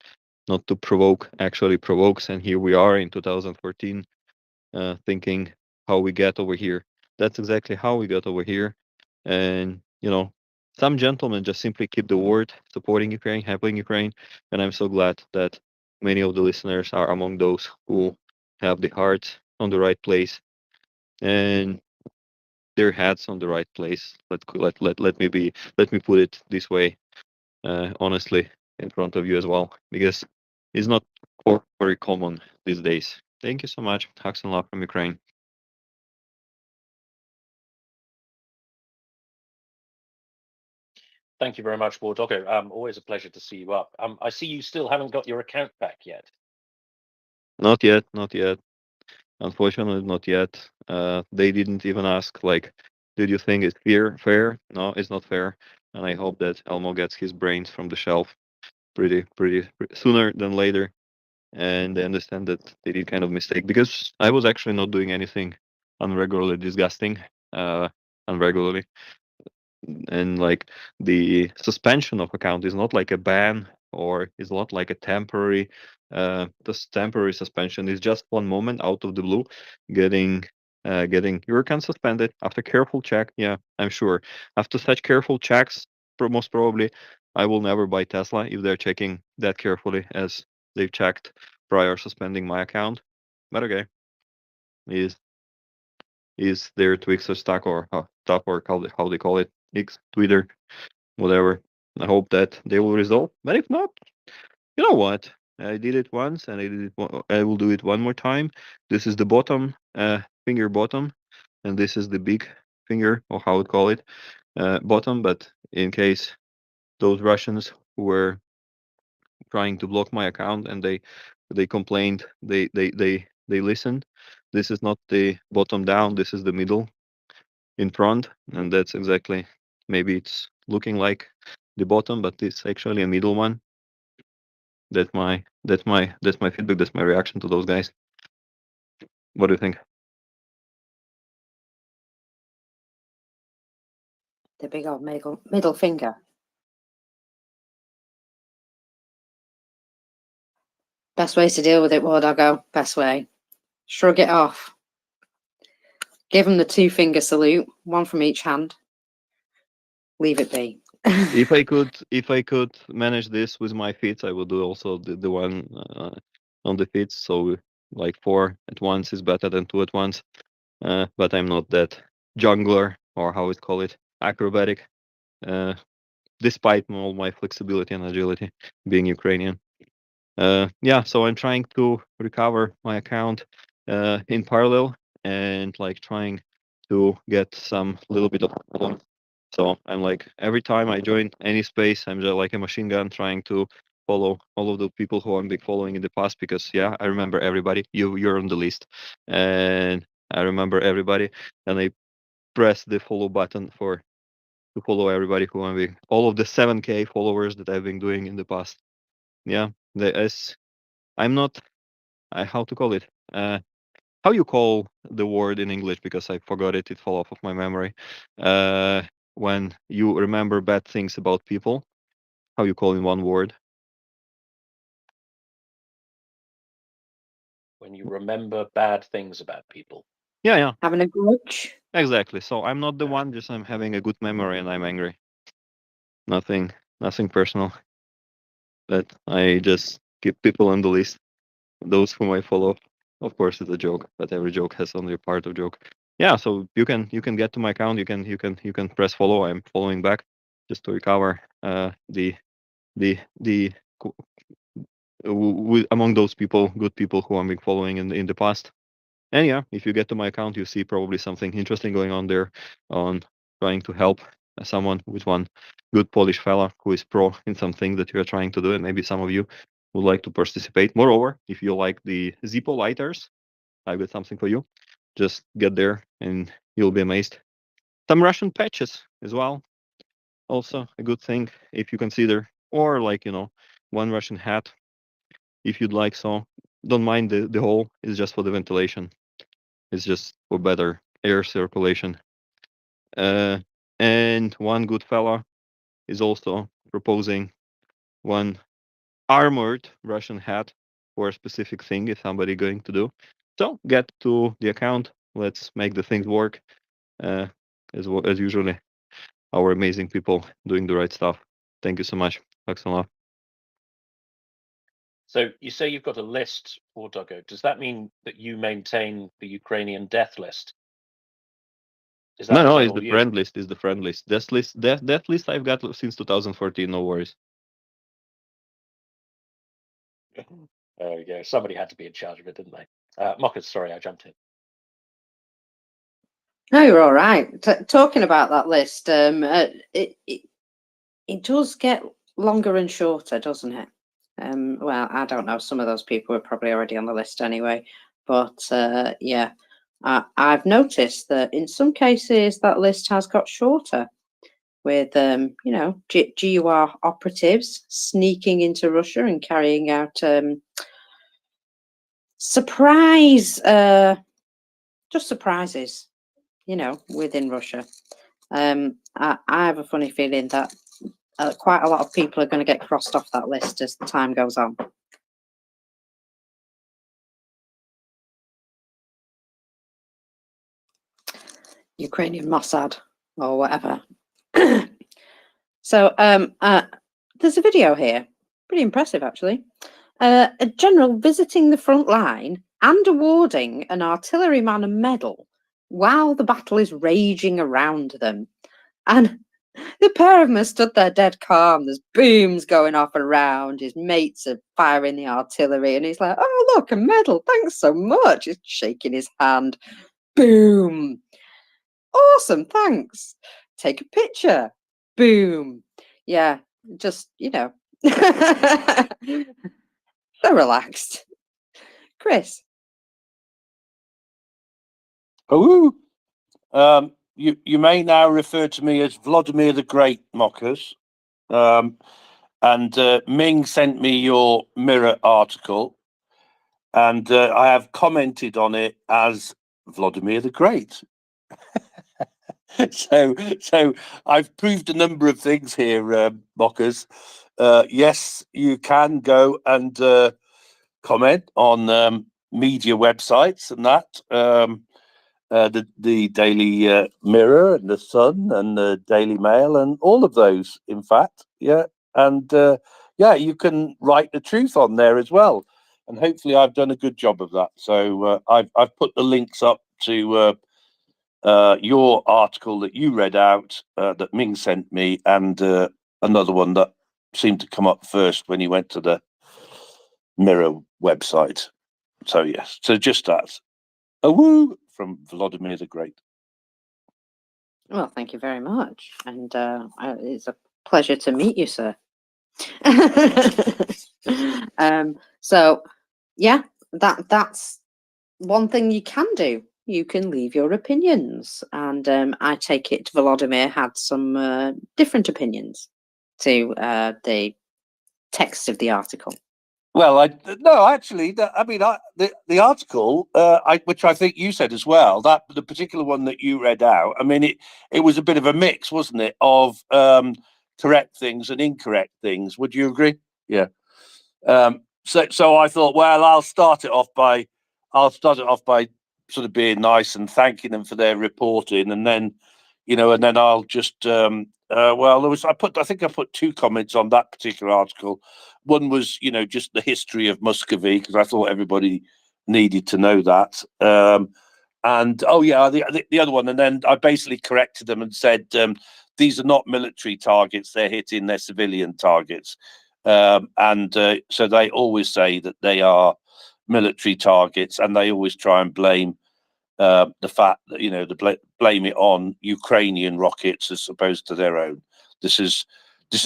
C: not to provoke actually provokes, and here we are in 2014, thinking how we get over here. That's exactly how we got over here. And, some gentlemen just simply keep the word, supporting Ukraine, helping Ukraine. And I'm so glad that many of the listeners are among those who have the heart on the right place and their heads on the right place. Let me put it this way, honestly, in front of you as well, because it's not very common these days. Thank you so much. Hugs and love from Ukraine.
M: Thank you very much, Wardoggo. Always a pleasure to see you up. I see you still haven't got your account back yet.
C: Not yet, not yet. Unfortunately, not yet. They didn't even ask, like, did you think it's fair? No, it's not fair. And I hope that Elmo gets his brains from the shelf pretty sooner than later. And they understand that they did kind of mistake, because I was actually not doing anything unregularly disgusting, unregularly. And like the suspension of account is not like a ban, or is not like a temporary this temporary suspension is just one moment out of the blue, getting your account suspended after careful check. Yeah, I'm sure after such careful checks, most probably I will never buy Tesla if they're checking that carefully as they've checked prior suspending my account. But okay, is their Twixer stuck, or stuff, or how they call it, X, Twitter, whatever. I hope that they will resolve. But if not, you know what? I did it once, and I will do it one more time. This is the bottom finger bottom, and this is the big finger, or how we call it, bottom. But in case those Russians who were trying to block my account and they complained, they listened. This is not the bottom down. This is the middle in front, and that's exactly, maybe it's looking like the bottom, but it's actually a middle one. That's my feedback. That's my reaction to those guys. What do you think?
B: The big old middle finger. Best ways to deal with it, Wardoggo. Best way. Shrug it off. Give them the 2-finger salute, one from each hand. Leave it be.
C: If I could manage this with my feet, I would do also the one on the feet. So like 4 at once is better than 2 at once. But I'm not that jungler, or how we call it, acrobatic. Despite all my flexibility and agility, being Ukrainian. Yeah, so I'm trying to recover my account in parallel, and like trying to get some little bit of following. So I'm like, every time I join any space, I'm just like a machine gun trying to follow all of the people who I've been following in the past, because yeah, I remember everybody. You're on the list, and I remember everybody, and I press the follow button to follow everybody who I'm being, all of the 7K followers that I've been doing in the past. Yeah, I'm not, how to call it? How you call the word in English? Because I forgot it. It fell off of my memory. When you remember bad things about people, how you call in one word?
M: When you remember bad things about people.
C: Yeah.
B: Having a grudge.
C: Exactly. So I'm not the one. Just I'm having a good memory and I'm angry. Nothing personal. But I just keep people on the list. Those whom I follow. Of course, it's a joke, but every joke has only a part of joke. Yeah, so you can get to my account. You can press follow. I'm following back just to recover among those people, good people who I've been following in the past. And yeah, if you get to my account, you see probably something interesting going on there, on trying to help someone with one good Polish fella who is pro in something that you are trying to do, and maybe some of you would like to participate. Moreover, if you like the Zippo lighters, I've got something for you. Just get there and you'll be amazed. Some Russian patches as well. Also a good thing if you consider, or like, one Russian hat if you'd like. So don't mind the hole. It's just for the ventilation. It's just for better air circulation. And one good fella is also proposing one armored Russian hat for a specific thing if somebody going to do. So get to the account. Let's make the things work. As usually, our amazing people doing the right stuff. Thank you so much. Thanks a lot.
M: So you say you've got a list for Doggo. Does that mean that you maintain the Ukrainian death list? Is that
C: No, it's the
M: you?
C: friend list. Is the friend list. Death list I've got since 2014. No worries.
M: There we go. Somebody had to be in charge of it, didn't they? Mockers, sorry, I jumped in.
B: No, you're all right. Talking about that list, it does get longer and shorter, doesn't it? Well, I don't know. Some of those people are probably already on the list anyway. But yeah, I've noticed that in some cases that list has got shorter, with GUR operatives sneaking into Russia and carrying out surprise, just surprises, within Russia. I have a funny feeling that quite a lot of people are going to get crossed off that list as the time goes on. Ukrainian Mossad or whatever. So there's a video here, pretty impressive actually. A general visiting the front line and awarding an artilleryman a medal while the battle is raging around them. And the pair of them are stood there dead calm. There's booms going off around. His mates are firing the artillery, and he's like, "Oh, look, a medal! Thanks so much." He's shaking his hand. Boom! Awesome, thanks. Take a picture. Boom. Yeah, just so relaxed. Chris.
D: Oh, you may now refer to me as Vladimir the Great, Mockers. And Ming sent me your Mirror article, and I have commented on it as Vladimir the Great. So I've proved a number of things here, Mockers. Yes, you can go and comment on media websites and that. The Daily Mirror and the Sun and the Daily Mail and all of those, in fact, yeah. And yeah, you can write the truth on there as well. And hopefully, I've done a good job of that. So I've put the links up to your article that you read out that Ming sent me, and another one that seemed to come up first when you went to the Mirror website. So yes, so just that. A woo from Vladimir the Great.
B: Well, thank you very much, and it's a pleasure to meet you, sir. So yeah, that's one thing you can do. You can leave your opinions, and I take it Volodymyr had some different opinions to the text of the article.
D: Well, no, actually, the article, which I think you said as well, that the particular one that you read out, I mean, it was a bit of a mix, wasn't it, of correct things and incorrect things. Would you agree? Yeah. So I thought, well, I'll start it off by sort of being nice and thanking them for their reporting, and then, and then I'll just well, I think I put 2 comments on that particular article. One was, just the history of Muscovy, because I thought everybody needed to know that. And oh yeah, the other one, and then I basically corrected them and said these are not military targets; they're hitting their civilian targets. And so they always say that they are military targets, and they always try and blame the fact that blame it on Ukrainian rockets as opposed to their own. This is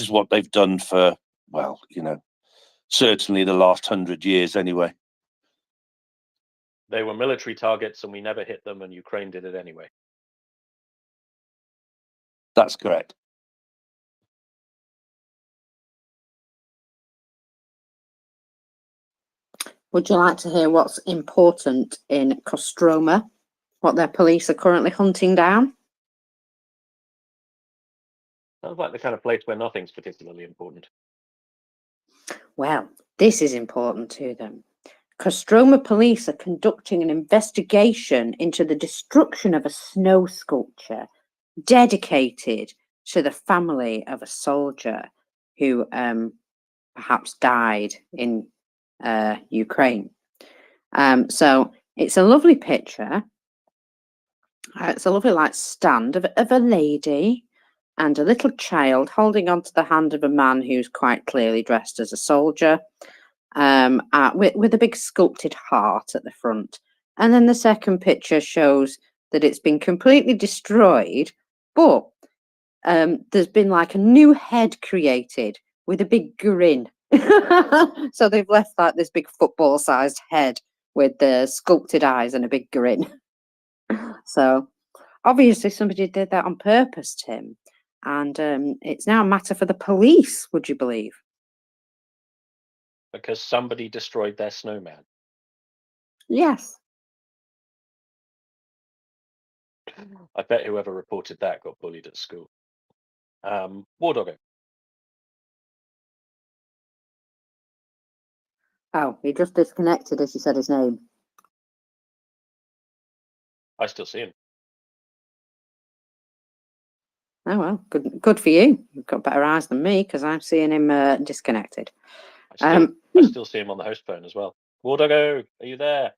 D: what they've done for, well, certainly the last 100 years anyway.
M: They were military targets and we never hit them, and Ukraine did it anyway.
D: That's correct.
B: Would you like to hear what's important in Kostroma? What their police are currently hunting down?
M: Sounds like the kind of place where nothing's particularly important.
B: Well, this is important to them. Kostroma police are conducting an investigation into the destruction of a snow sculpture dedicated to the family of a soldier who perhaps died in Ukraine. So it's a lovely picture. It's a lovely stand of a lady and a little child holding onto the hand of a man who's quite clearly dressed as a soldier, with a big sculpted heart at the front. And then the second picture shows that it's been completely destroyed, but there's been like a new head created with a big grin. So they've left like this big football-sized head with the sculpted eyes and a big grin. So obviously somebody did that on purpose, Tim. And it's now a matter for the police, would you believe?
M: Because somebody destroyed their snowman.
B: Yes.
M: I bet whoever reported that got bullied at school. War Doggo.
B: Oh, he just disconnected as you said his name.
M: I still see him.
B: Oh, well, good for you. You've got better eyes than me because I'm seeing him disconnected.
M: I still see him on the host phone as well. War Doggo, are you there?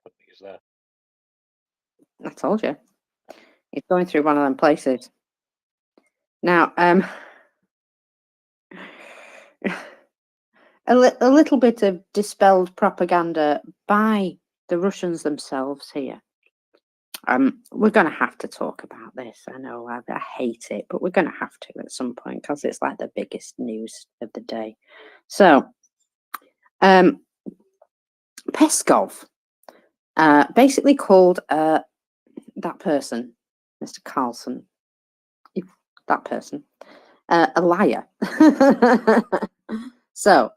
M: I think he's there.
B: I told you. He's going through one of them places. Now, a little bit of dispelled propaganda by the Russians themselves here. We're going to have to talk about this. I know I hate it, but we're going to have to at some point because it's like the biggest news of the day. So, Peskov basically called that person, Mr. Carlson, that person, a liar. So,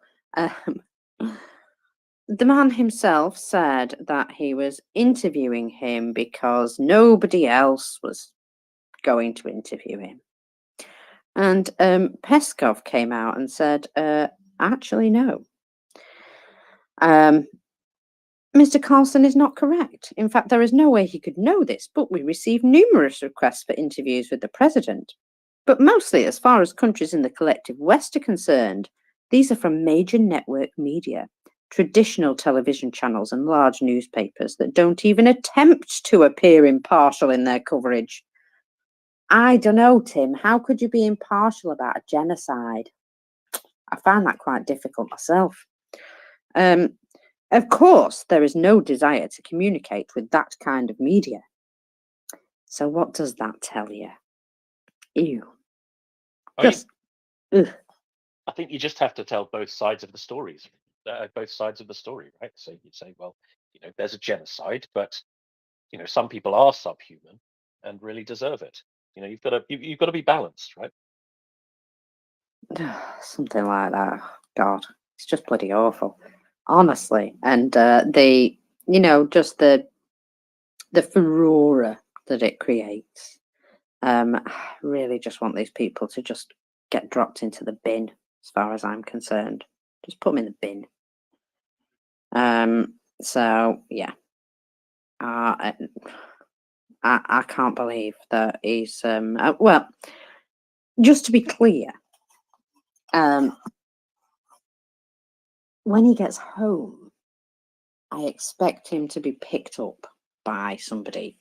B: the man himself said that he was interviewing him because nobody else was going to interview him. And Peskov came out and said, Actually, no. Mr. Carlson is not correct. In fact, there is no way he could know this, but we received numerous requests for interviews with the president. But mostly, as far as countries in the collective West are concerned, these are from major network media, traditional television channels and large newspapers that don't even attempt to appear impartial in their coverage. I don't know, Tim, how could you be impartial about a genocide? I found that quite difficult myself. Of course, there is no desire to communicate with that kind of media. So what does that tell you? Ew.
M: I think you just have to tell both sides of the stories, both sides of the story, right? So you say, well, there's a genocide, but some people are subhuman and really deserve it. You've got to be balanced, right?
B: Something like that. God, it's just bloody awful, honestly. And just the furore that it creates. Really just want these people to just get dropped into the bin, as far as I'm concerned. Just put them in the bin. So yeah, I can't believe that he's well. Just to be clear, when he gets home, I expect him to be picked up by somebody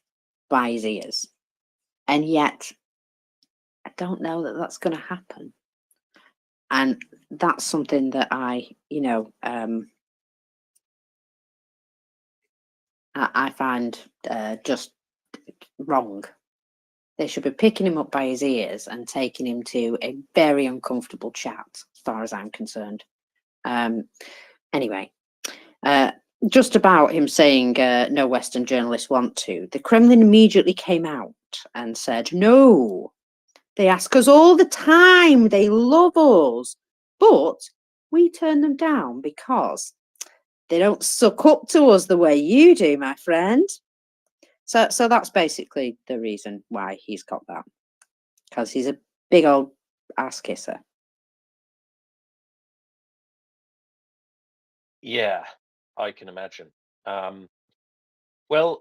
B: by his ears, and yet I don't know that that's going to happen. And that's something that I find just wrong. They should be picking him up by his ears and taking him to a very uncomfortable chat, as far as I'm concerned. Anyway, just about him saying no Western journalists want to, the Kremlin immediately came out and said, no, they ask us all the time, they love us, but we turn them down because they don't suck up to us the way you do, my friend. So that's basically the reason why he's got that, because he's a big old ass kisser.
M: Yeah, I can imagine. Well,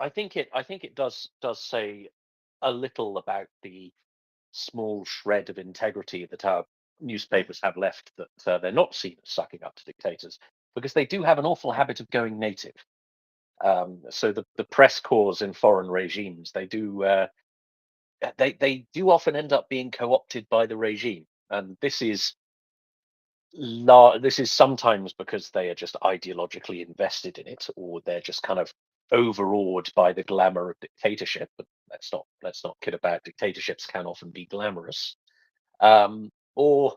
M: I think it does say a little about the small shred of integrity that our newspapers have left, that they're not seen as sucking up to dictators, because they do have an awful habit of going native. So the press corps in foreign regimes, they do often end up being co-opted by the regime, and this is sometimes because they are just ideologically invested in it, or they're just kind of overawed by the glamour of dictatorship. But let's not kid about. Dictatorships can often be glamorous, or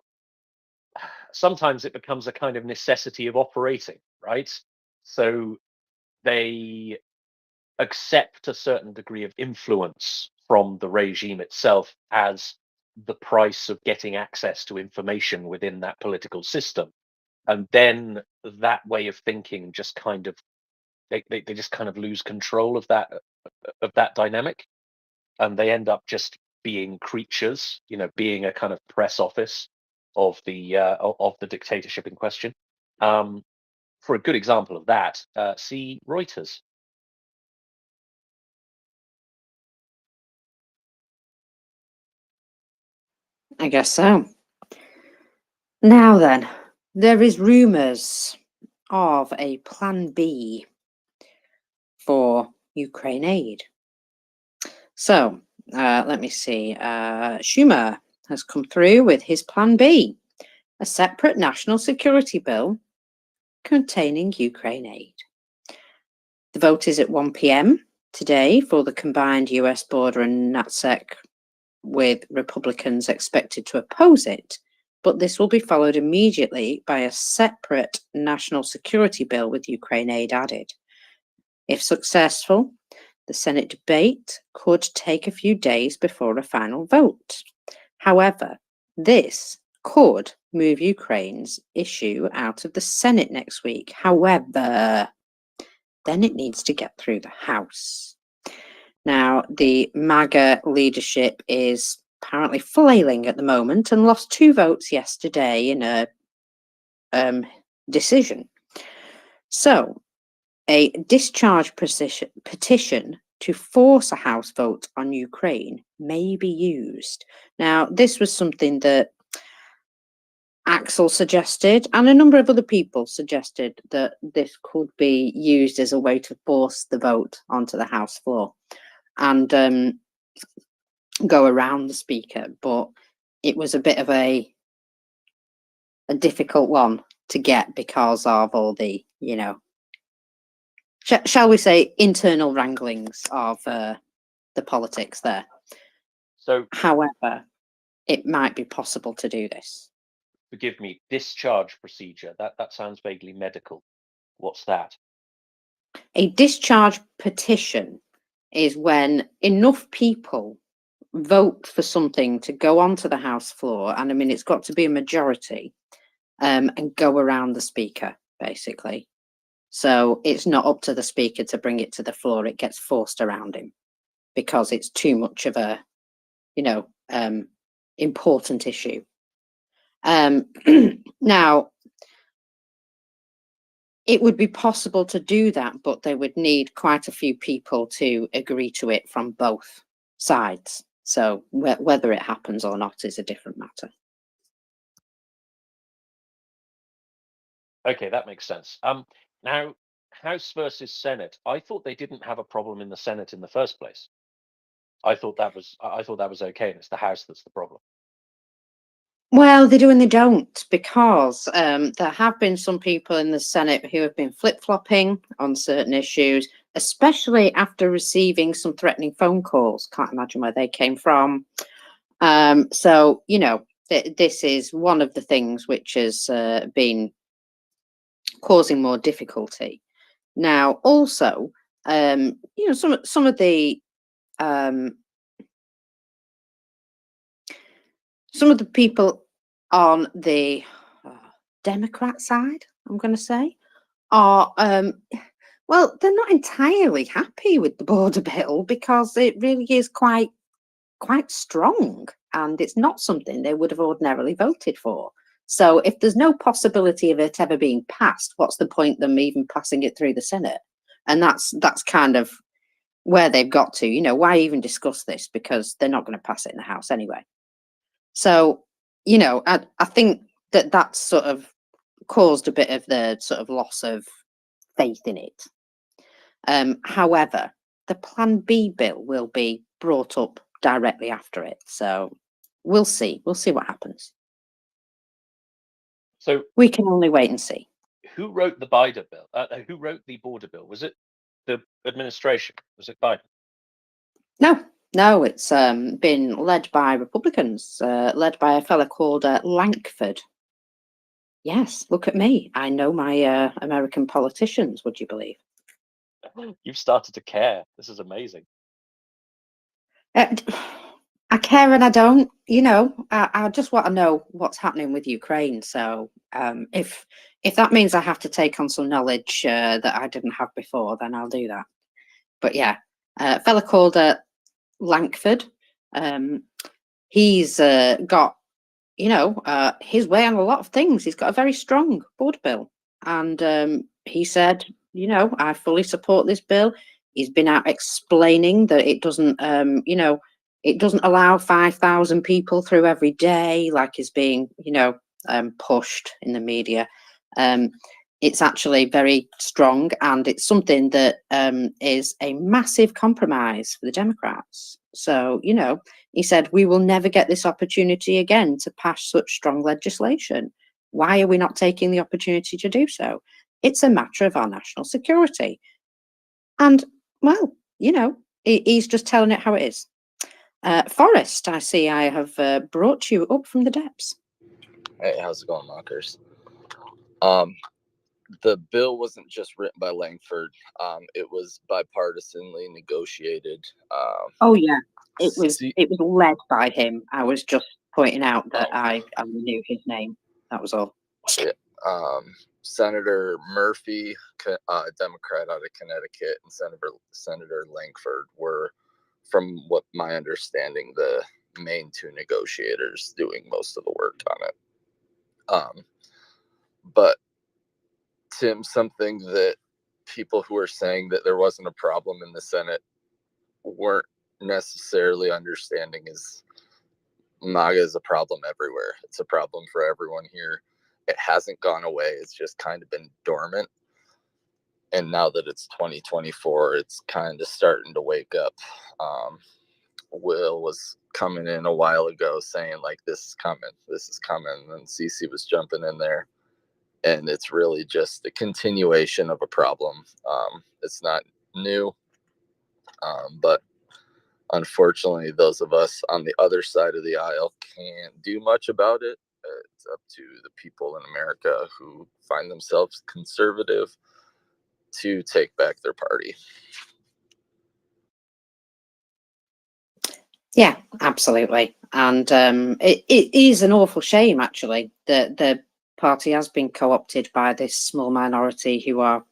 M: sometimes it becomes a kind of necessity of operating, right? So they accept a certain degree of influence from the regime itself as the price of getting access to information within that political system. And then that way of thinking just kind of they just kind of lose control of that dynamic, and they end up just being creatures, being a kind of press office of the dictatorship in question. For a good example of that, see Reuters.
B: I guess so. Now then, there is rumours of a plan B for Ukraine aid. So, let me see. Schumer has come through with his plan B, a separate national security bill containing Ukraine aid. The vote is at 1 p.m. today for the combined US border and NatSec, with Republicans expected to oppose it, but this will be followed immediately by a separate national security bill with Ukraine aid added. If successful, the Senate debate could take a few days before a final vote. However, this could move Ukraine's issue out of the Senate next week. However, then it needs to get through the House. Now, the MAGA leadership is apparently flailing at the moment and lost 2 votes yesterday in a decision. So, a discharge petition to force a House vote on Ukraine may be used. Now, this was something that Axel suggested, and a number of other people suggested that this could be used as a way to force the vote onto the House floor and go around the Speaker. But it was a bit of a difficult one to get because of all the, you know, shall we say, internal wranglings of the politics there.
M: So,
B: however, it might be possible to do this.
M: Forgive me, discharge procedure. That sounds vaguely medical. What's that?
B: A discharge petition is when enough people vote for something to go onto the House floor, and I mean, it's got to be a majority, and go around the Speaker, basically. So it's not up to the Speaker to bring it to the floor, it gets forced around him because it's too much of a, you know, important issue. Now, it would be possible to do that, but they would need quite a few people to agree to it from both sides. So whether it happens or not is a different matter.
M: Okay, that makes sense. Now, House versus Senate. I thought they didn't have a problem in the Senate in the first place. I thought that was okay, and it's the House that's the problem.
B: Well, they do and they don't, because there have been some people in the Senate who have been flip-flopping on certain issues, especially after receiving some threatening phone calls. Can't imagine where they came from. So, you know, this is one of the things which has been causing more difficulty. Now, also, you know, some of the people on the Democrat side, I'm going to say, are well, they're not entirely happy with the border bill because it really is quite strong, and it's not something they would have ordinarily voted for. So if there's no possibility of it ever being passed, what's the point them even passing it through the Senate? And that's kind of where they've got to. You know, why even discuss this, because they're not going to pass it in the House anyway. So, you know, I think that's sort of caused a bit of the sort of loss of faith in it. However, the Plan B bill will be brought up directly after it. So we'll see. We'll see what happens.
M: So
B: we can only wait and see.
M: Who wrote the Biden bill? Who wrote the border bill? Was it the administration? Was it Biden?
B: No, it's been led by Republicans, led by a fella called Lankford. Yes, look at me. I know my American politicians, would you believe?
M: You've started to care. This is amazing.
B: I care and I don't, you know, I just want to know what's happening with Ukraine. So if that means I have to take on some knowledge that I didn't have before, then I'll do that. But yeah, a fella called Lankford, he's got, you know, his way on a lot of things. He's got a very strong border bill. And he said, you know, I fully support this bill. He's been out explaining that it doesn't, you know, it doesn't allow 5,000 people through every day, like is being, you know, pushed in the media. It's actually very strong, and it's something that is a massive compromise for the Democrats. So, you know, he said, we will never get this opportunity again to pass such strong legislation. Why are we not taking the opportunity to do so? It's a matter of our national security. And, well, you know, he's just telling it how it is. Forrest, I see I have brought you up from the depths.
O: Hey, how's it going, Mockers? The bill wasn't just written by Langford. It was bipartisanly negotiated.
B: Oh yeah, it was led by him. I was just pointing out that I knew his name. That was all.
O: Yeah. Senator Murphy, Democrat out of Connecticut, and Senator Langford were, from what my understanding, the main two negotiators doing most of the work on it. But Tim, something that people who are saying that there wasn't a problem in the Senate weren't necessarily understanding is MAGA is a problem everywhere. It's a problem for everyone here. It hasn't gone away. It's just kind of been dormant. And now that it's 2024, it's kind of starting to wake up. Will was coming in a while ago saying like, this is coming. And Cece was jumping in there. And it's really just a continuation of a problem. It's not new, but unfortunately, those of us on the other side of the aisle can't do much about it. It's up to the people in America who find themselves conservative to take back their party.
B: Yeah, absolutely. And it is an awful shame, actually, that the party has been co-opted by this small minority who are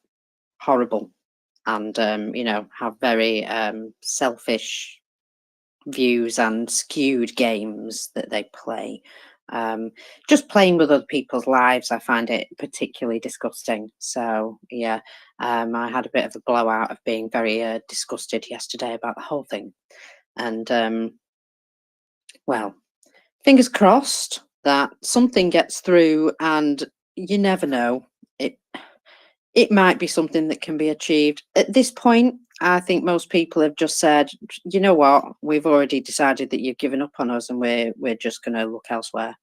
B: horrible and, you know, have very selfish views and skewed games that they play. Just playing with other people's lives, I find it particularly disgusting. So, yeah, I had a bit of a blowout of being very disgusted yesterday about the whole thing. And well, fingers crossed that something gets through, and you never know, it might be something that can be achieved. At this point, I think most people have just said, you know what, we've already decided that you've given up on us, and we're just going to look elsewhere,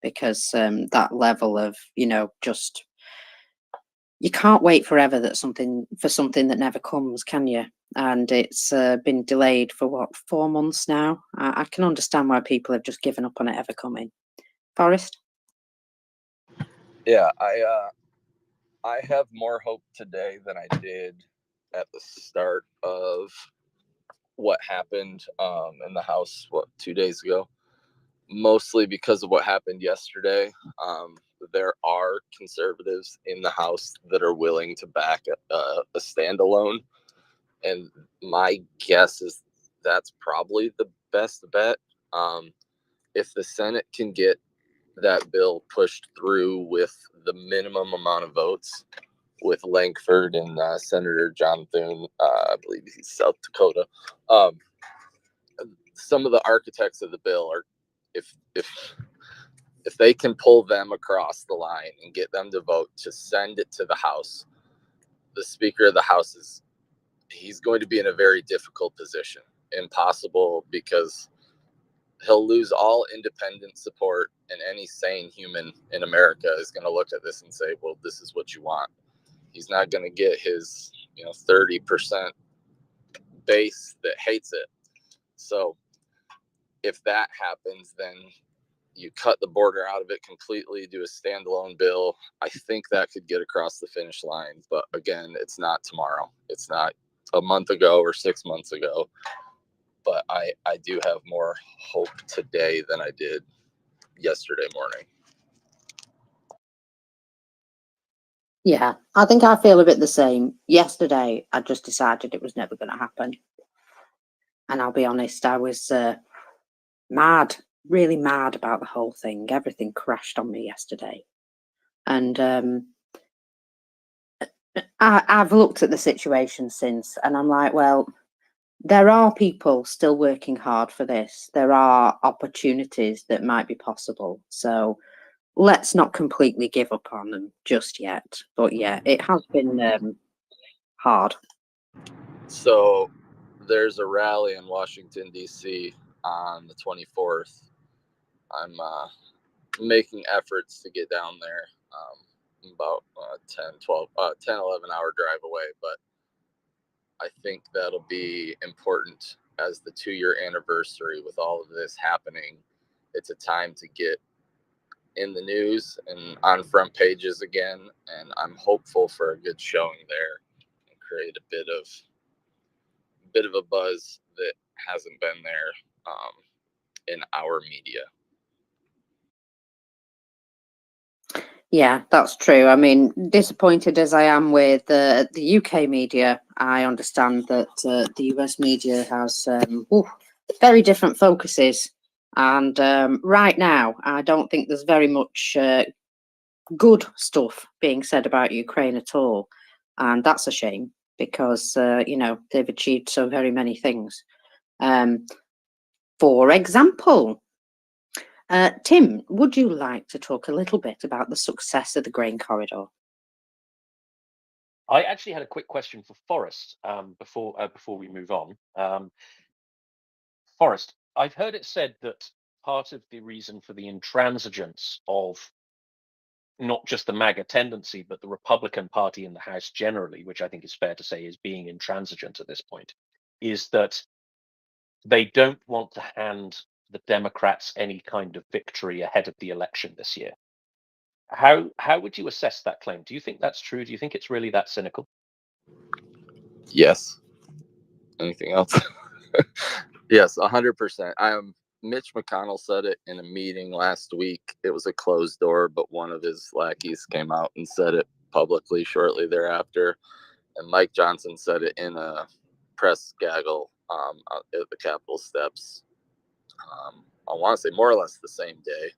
B: because that level of, you know, just, you can't wait forever for something that never comes, can you? And it's been delayed for what, 4 months now. I can understand why people have just given up on it ever coming. Forrest?
O: Yeah, I have more hope today than I did at the start of what happened in the House, 2 days ago. Mostly because of what happened yesterday. There are conservatives in the House that are willing to back a standalone. And my guess is that's probably the best bet. If the Senate can get that bill pushed through with the minimum amount of votes, with Langford and Senator John Thune, I believe he's South Dakota. Some of the architects of the bill are, if they can pull them across the line and get them to vote to send it to the House, the Speaker of the House he's going to be in a very difficult position. Impossible, because he'll lose all independent support, and any sane human in America is going to look at this and say, well, this is what you want. He's not going to get his 30% base that hates it. So if that happens, then you cut the border out of it completely, do a standalone bill. I think that could get across the finish line. But again, it's not tomorrow. It's not a month ago or 6 months ago. But I do have more hope today than I did yesterday morning.
B: Yeah, I think I feel a bit the same. Yesterday, I just decided it was never going to happen. And I'll be honest, I was mad, really mad about the whole thing. Everything crashed on me yesterday. And I've looked at the situation since, and I'm like, well, there are people still working hard for this. There are opportunities that might be possible. So let's not completely give up on them just yet. But yeah, it has been hard.
O: So there's a rally in Washington, D.C. on the 24th. I'm making efforts to get down there. About 10, 11 hour drive away. But I think that'll be important as the 2-year anniversary with all of this happening. It's a time to get in the news and on front pages again. And I'm hopeful for a good showing there and create a bit of a buzz that hasn't been there in our media.
B: Yeah, that's true. I mean, disappointed as I am with the UK media, I understand that the US media has very different focuses, And right now, I don't think there's very much good stuff being said about Ukraine at all. And that's a shame because, they've achieved so very many things. For example, Tim, would you like to talk a little bit about the success of the grain corridor?
M: I actually had a quick question for Forrest before we move on. Forrest, I've heard it said that part of the reason for the intransigence of not just the MAGA tendency, but the Republican Party in the House generally, which I think is fair to say is being intransigent at this point, is that they don't want to hand the Democrats any kind of victory ahead of the election this year. How would you assess that claim? Do you think that's true? Do you think it's really that cynical?
O: Yes. Anything else? Yes, 100%. Mitch McConnell said it in a meeting last week. It was a closed door, but one of his lackeys came out and said it publicly shortly thereafter. And Mike Johnson said it in a press gaggle at the Capitol steps. I want to say more or less the same day.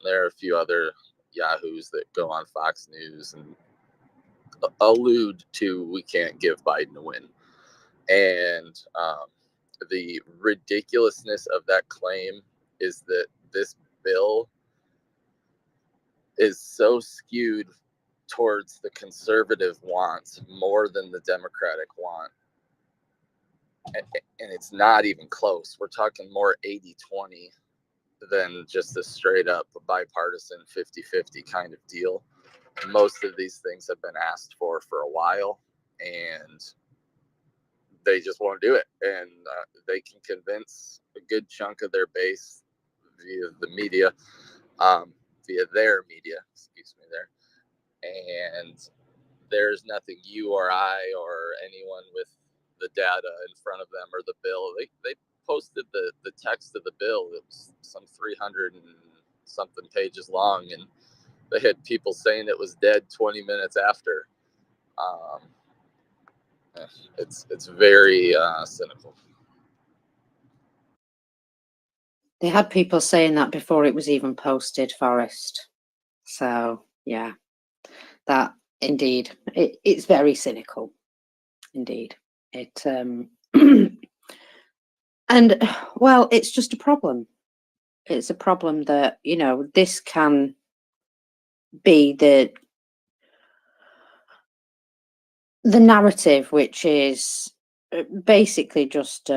O: There are a few other yahoos that go on Fox News and allude to we can't give Biden a win. And the ridiculousness of that claim is that this bill is so skewed towards the conservative wants more than the Democratic want. And it's not even close. We're talking more 80-20 than just a straight up bipartisan 50-50 kind of deal. Most of these things have been asked for a while, and they just won't do it. And they can convince a good chunk of their base via the media, via their media, excuse me there. And there's nothing you or I or anyone with the data in front of them or the bill. They posted the text of the bill. It was some 300 and something pages long, and they had people saying it was dead 20 minutes after. It's very cynical.
B: They had people saying that before it was even posted, Forrest. So, yeah, that indeed, it's very cynical. Indeed. It, and well, it's just a problem. It's a problem that, this can be the narrative, which is basically just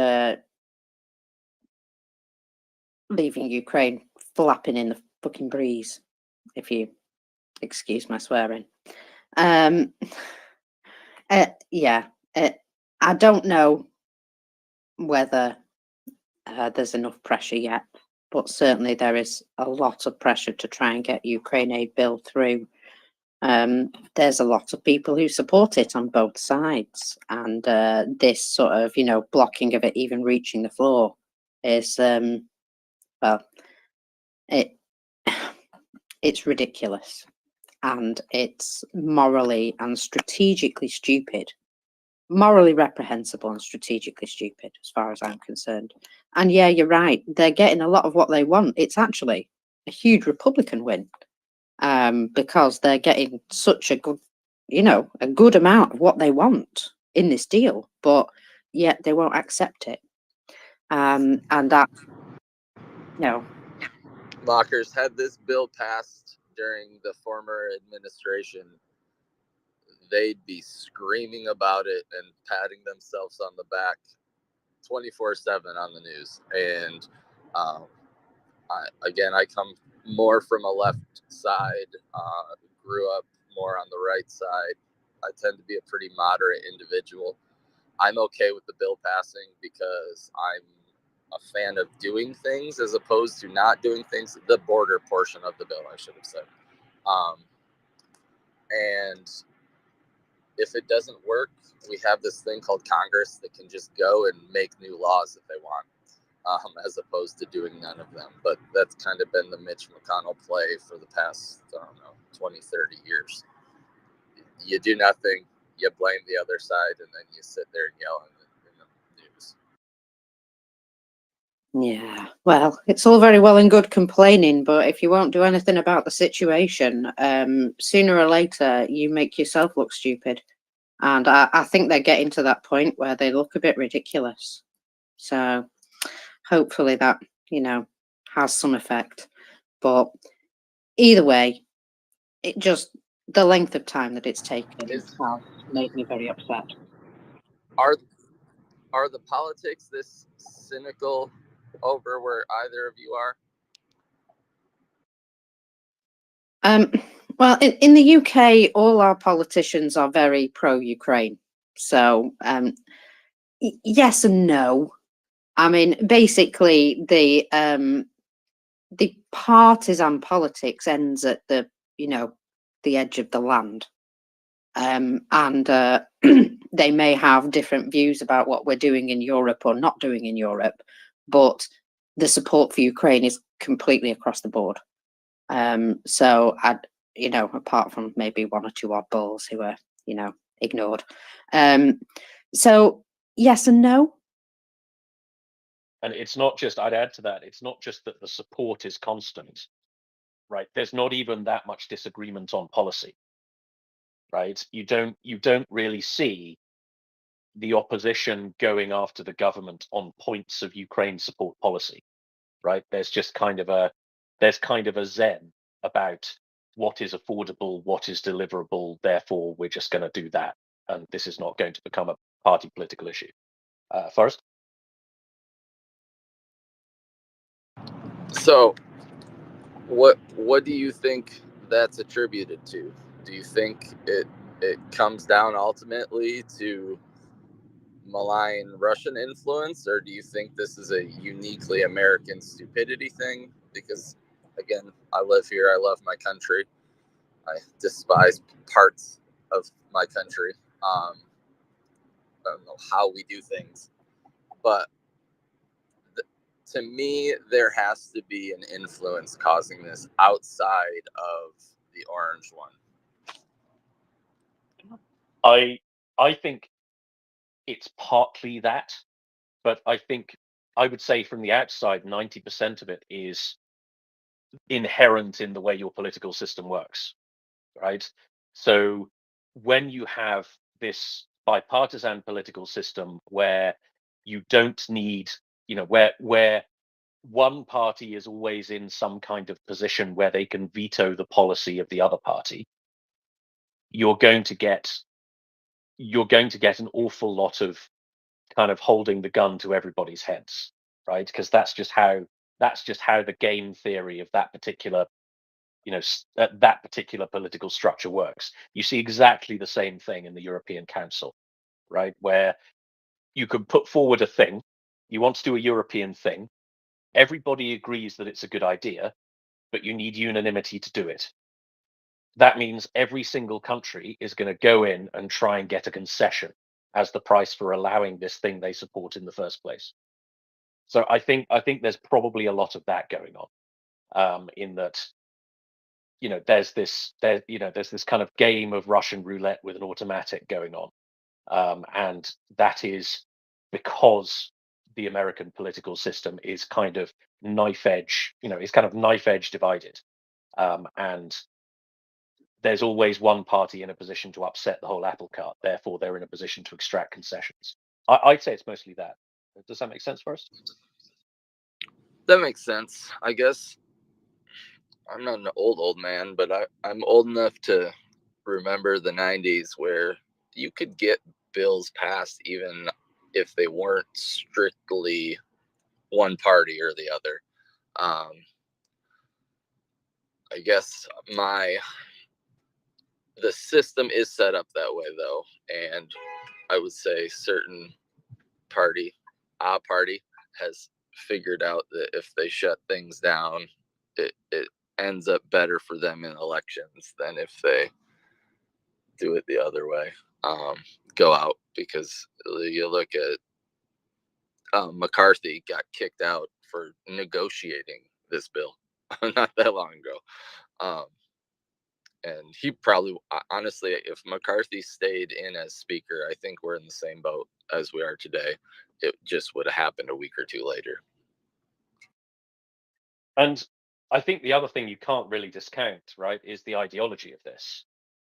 B: leaving Ukraine flapping in the fucking breeze, if you excuse my swearing. I don't know whether there's enough pressure yet, but certainly there is a lot of pressure to try and get Ukraine aid bill through. There's a lot of people who support it on both sides, and this sort of, blocking of it even reaching the floor is, it's ridiculous, and it's morally and strategically stupid, morally reprehensible and strategically stupid, as far as I'm concerned. And yeah, you're right. They're getting a lot of what they want. It's actually a huge Republican win, because they're getting such a good, a good amount of what they want in this deal, but yet they won't accept it. And that,
O: Mockers, had this bill passed during the former administration, they'd be screaming about it and patting themselves on the back 24/7 on the news. And I come more from a left side, grew up more on the right side. I tend to be a pretty moderate individual. I'm okay with the bill passing because I'm a fan of doing things as opposed to not doing things. The border portion of the bill, I should have said. And if it doesn't work, we have this thing called Congress that can just go and make new laws if they want, as opposed to doing none of them. But that's kind of been the Mitch McConnell play for the past, 20, 30 years. You do nothing, you blame the other side, and then you sit there and yell in the news.
B: Yeah, well, it's all very well and good complaining, but if you won't do anything about the situation, sooner or later you make yourself look stupid. And I think they're getting to that point where they look a bit ridiculous. So hopefully that, has some effect. But either way, the length of time that it's taken has made me very upset.
O: Are the politics this cynical over where either of you are?
B: Well, in the UK, all our politicians are very pro-Ukraine. So yes and no. I mean, basically, the partisan politics ends at the edge of the land, and they may have different views about what we're doing in Europe or not doing in Europe, but the support for Ukraine is completely across the board. So apart from maybe one or two oddballs who are, ignored. So yes and no.
M: And it's not just, I'd add to that, it's not just that the support is constant, right? There's not even that much disagreement on policy, right? You don't really see the opposition going after the government on points of Ukraine support policy, right? There's kind of a zen about what is affordable, what is deliverable, therefore we're just going to do that. And this is not going to become a party political issue. Forrest?
O: So what do you think that's attributed to? Do you think it comes down ultimately to malign Russian influence, or do you think this is a uniquely American stupidity thing? Because again, I live here, I love my country, I despise parts of my country. I don't know how we do things, but to me, there has to be an influence causing this outside of the orange one.
M: I think it's partly that, but I think I would say from the outside, 90% of it is inherent in the way your political system works, right? So when you have this bipartisan political system where you don't need, where one party is always in some kind of position where they can veto the policy of the other party, you're going to get an awful lot of kind of holding the gun to everybody's heads, right? Because that's just how the game theory of that particular that particular political structure works. You see exactly the same thing in the European Council, right? Where you can put forward a thing, you want to do a European thing, everybody agrees that it's a good idea, but you need unanimity to do it. That means every single country is going to go in and try and get a concession as the price for allowing this thing they support in the first place. So I think there's probably a lot of that going on, in that there's this kind of game of Russian roulette with an automatic going on, and that is because the American political system is kind of knife edge divided, and there's always one party in a position to upset the whole apple cart. Therefore, they're in a position to extract concessions. I'd say it's mostly that. Does that make sense for us?
O: That makes sense. I guess I'm not an old man, but I'm old enough to remember the 90s where you could get bills passed even if they weren't strictly one party or the other. I guess the system is set up that way though, and I would say a party has figured out that if they shut things down, it ends up better for them in elections than if they do it the other way. Go out, because you look at McCarthy got kicked out for negotiating this bill not that long ago. And he probably, honestly, if McCarthy stayed in as speaker, I think we're in the same boat as we are today. It just would have happened a week or two later.
M: And I think the other thing you can't really discount, right, is the ideology of this.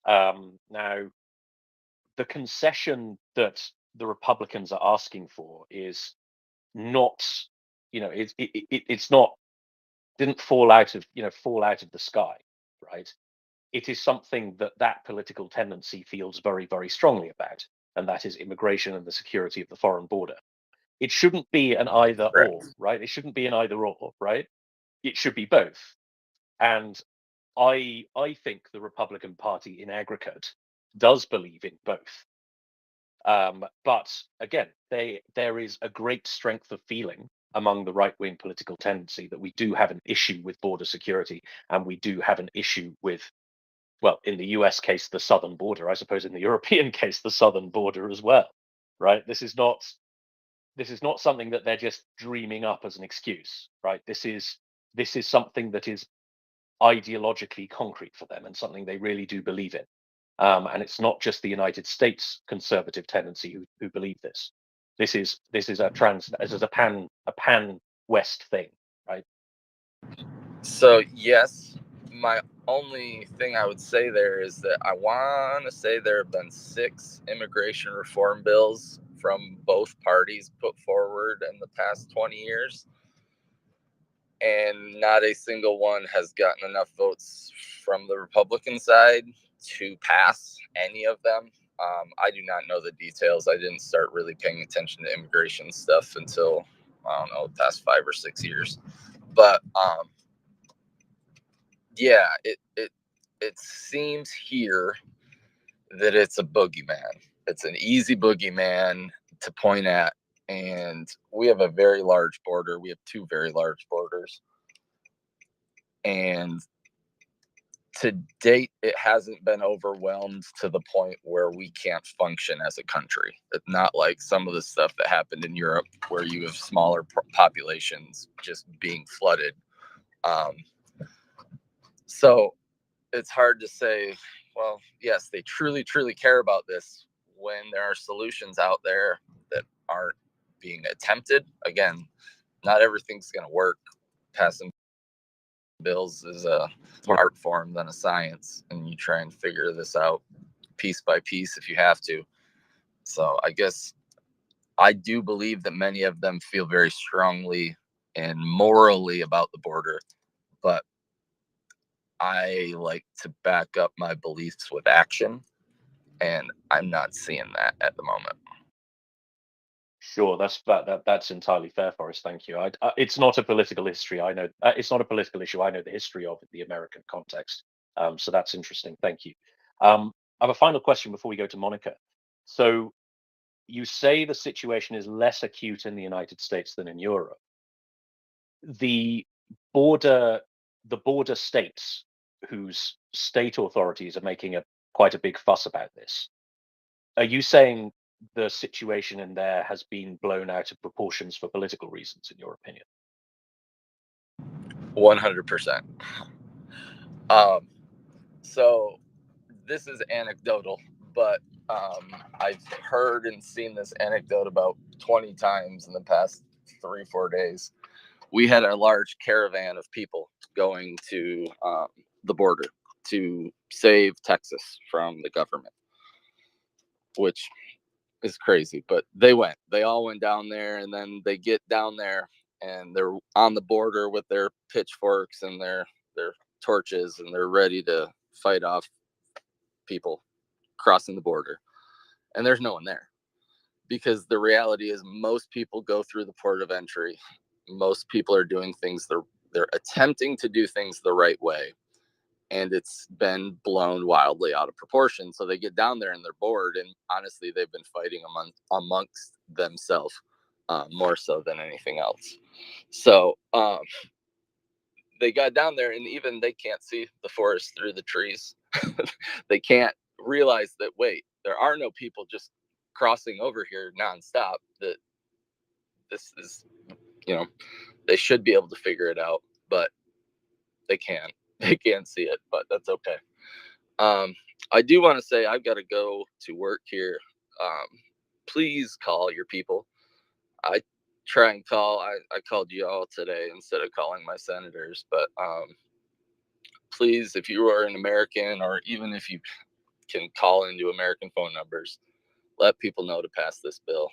M: Now, the concession that the Republicans are asking for is not, it's not, didn't fall out of, fall out of the sky, right? It is something that that political tendency feels very, very strongly about, and that is immigration and the security of the foreign border. It shouldn't be an either or, right? It shouldn't be an either or, right? It should be both. And I think the Republican Party in aggregate does believe in both. But again, there is a great strength of feeling among the right-wing political tendency that we do have an issue with border security, and we do have an issue with, well, in the US case, the southern border. I suppose in the European case, the southern border as well, right? This is not something that they're just dreaming up as an excuse, right? This is something that is ideologically concrete for them and something they really do believe in. And it's not just the United States conservative tendency who believe this. This is a pan West thing, right?
O: So yes, my only thing I would say there is that I want to say there have been 6 immigration reform bills from both parties put forward in the past 20 years. And not a single one has gotten enough votes from the Republican side to pass any of them. I do not know the details. I didn't start really paying attention to immigration stuff until, I don't know, the past 5 or 6 years. But yeah, it seems here that it's a boogeyman. It's an easy boogeyman to point at. And we have a very large border. We have 2 very large borders. And to date, it hasn't been overwhelmed to the point where we can't function as a country. It's not like some of the stuff that happened in Europe where you have smaller populations just being flooded. So it's hard to say, well, yes, they truly, truly care about this when there are solutions out there that aren't being attempted. Again, not everything's going to work. Passing bills is a more art form than a science, and you try and figure this out piece by piece if you have to. So I guess I do believe that many of them feel very strongly and morally about the border, but I like to back up my beliefs with action, and I'm not seeing that at the moment.
M: Sure, that's entirely fair, Forrest. Thank you. It's not a political history. I know it's not a political issue. I know the history of the American context. So that's interesting. Thank you. I have a final question before we go to Monica. So you say the situation is less acute in the United States than in Europe. The border states whose state authorities are making quite a big fuss about this. Are you saying the situation in there has been blown out of proportions for political reasons, in your opinion?
O: 100%. So this is anecdotal, but I've heard and seen this anecdote about 20 times in the past 3-4 days. We had a large caravan of people going to the border to save Texas from the government, which is crazy, but they all went down there, and then they get down there and they're on the border with their pitchforks and their torches, and they're ready to fight off people crossing the border. And there's no one there, because the reality is most people go through the port of entry. Most people are doing things, they're attempting to do things the right way, and it's been blown wildly out of proportion. So they get down there and they're bored, and honestly they've been fighting amongst themselves more so than anything else. So they got down there, and even they can't see the forest through the trees. They can't realize that, wait, there are no people just crossing over here nonstop. That this is, they should be able to figure it out, but they can't. They can't see it, but that's okay. I do want to say I've got to go to work here. Please call your people. I try and call. I called you all today instead of calling my senators, but please, if you are an American, or even if you can call into American phone numbers, let people know to pass this bill.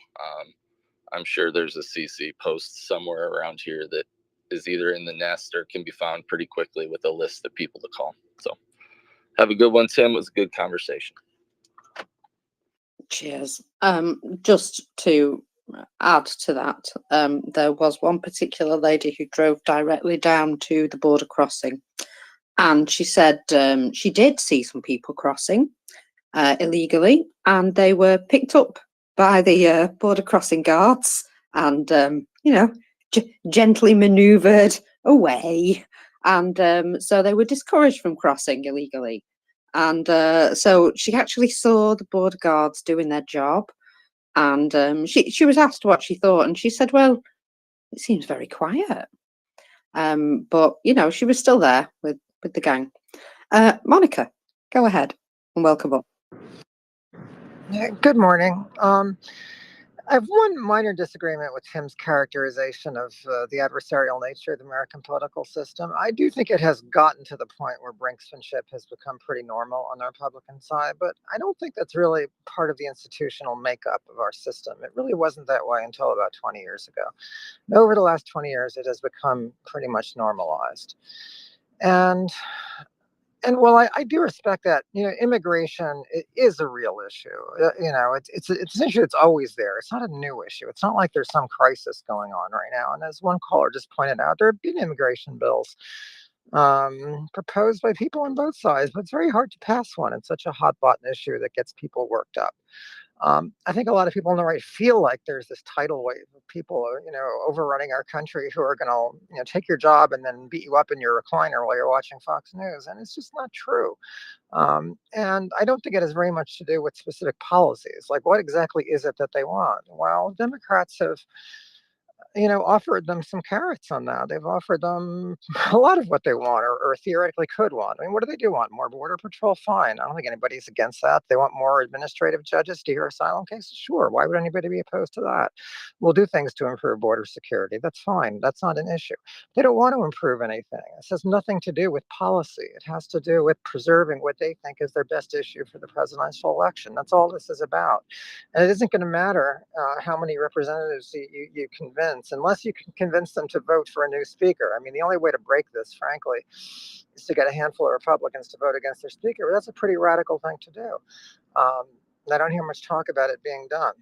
O: I'm sure there's a CC post somewhere around here that is either in the nest or can be found pretty quickly with a list of people to call. So have a good one, Tim. It was a good conversation.
B: Cheers. Just to add to that, there was one particular lady who drove directly down to the border crossing, and she said she did see some people crossing illegally, and they were picked up by the border crossing guards and, gently manoeuvred away. And so they were discouraged from crossing illegally. And so she actually saw the border guards doing their job, and she was asked what she thought, and she said, well, it seems very quiet. But, she was still there with the gang. Monica, go ahead and welcome up.
P: Yeah, good morning. I have one minor disagreement with Tim's characterization of the adversarial nature of the American political system. I do think it has gotten to the point where brinksmanship has become pretty normal on the Republican side, but I don't think that's really part of the institutional makeup of our system. It really wasn't that way until about 20 years ago. And over the last 20 years, it has become pretty much normalized. And while I do respect that, immigration is a real issue. It's an issue that's always there. It's not a new issue. It's not like there's some crisis going on right now. And as one caller just pointed out, there have been immigration bills proposed by people on both sides, but it's very hard to pass one. It's such a hot button issue that gets people worked up. I think a lot of people on the right feel like there's this tidal wave of people, overrunning our country who are going to, take your job and then beat you up in your recliner while you're watching Fox News. And it's just not true. And I don't think it has very much to do with specific policies. Like, what exactly is it that they want? Well, Democrats have, offered them some carrots on that. They've offered them a lot of what they want, or theoretically could want. I mean, what do they do want? More border patrol? Fine. I don't think anybody's against that. They want more administrative judges to hear asylum cases? Sure. Why would anybody be opposed to that? We'll do things to improve border security. That's fine. That's not an issue. They don't want to improve anything. This has nothing to do with policy. It has to do with preserving what they think is their best issue for the presidential election. That's all this is about. And it isn't going to matter how many representatives you convince, unless you can convince them to vote for a new speaker. I mean, the only way to break this, frankly, is to get a handful of Republicans to vote against their speaker. But that's a pretty radical thing to do. And I don't hear much talk about it being done.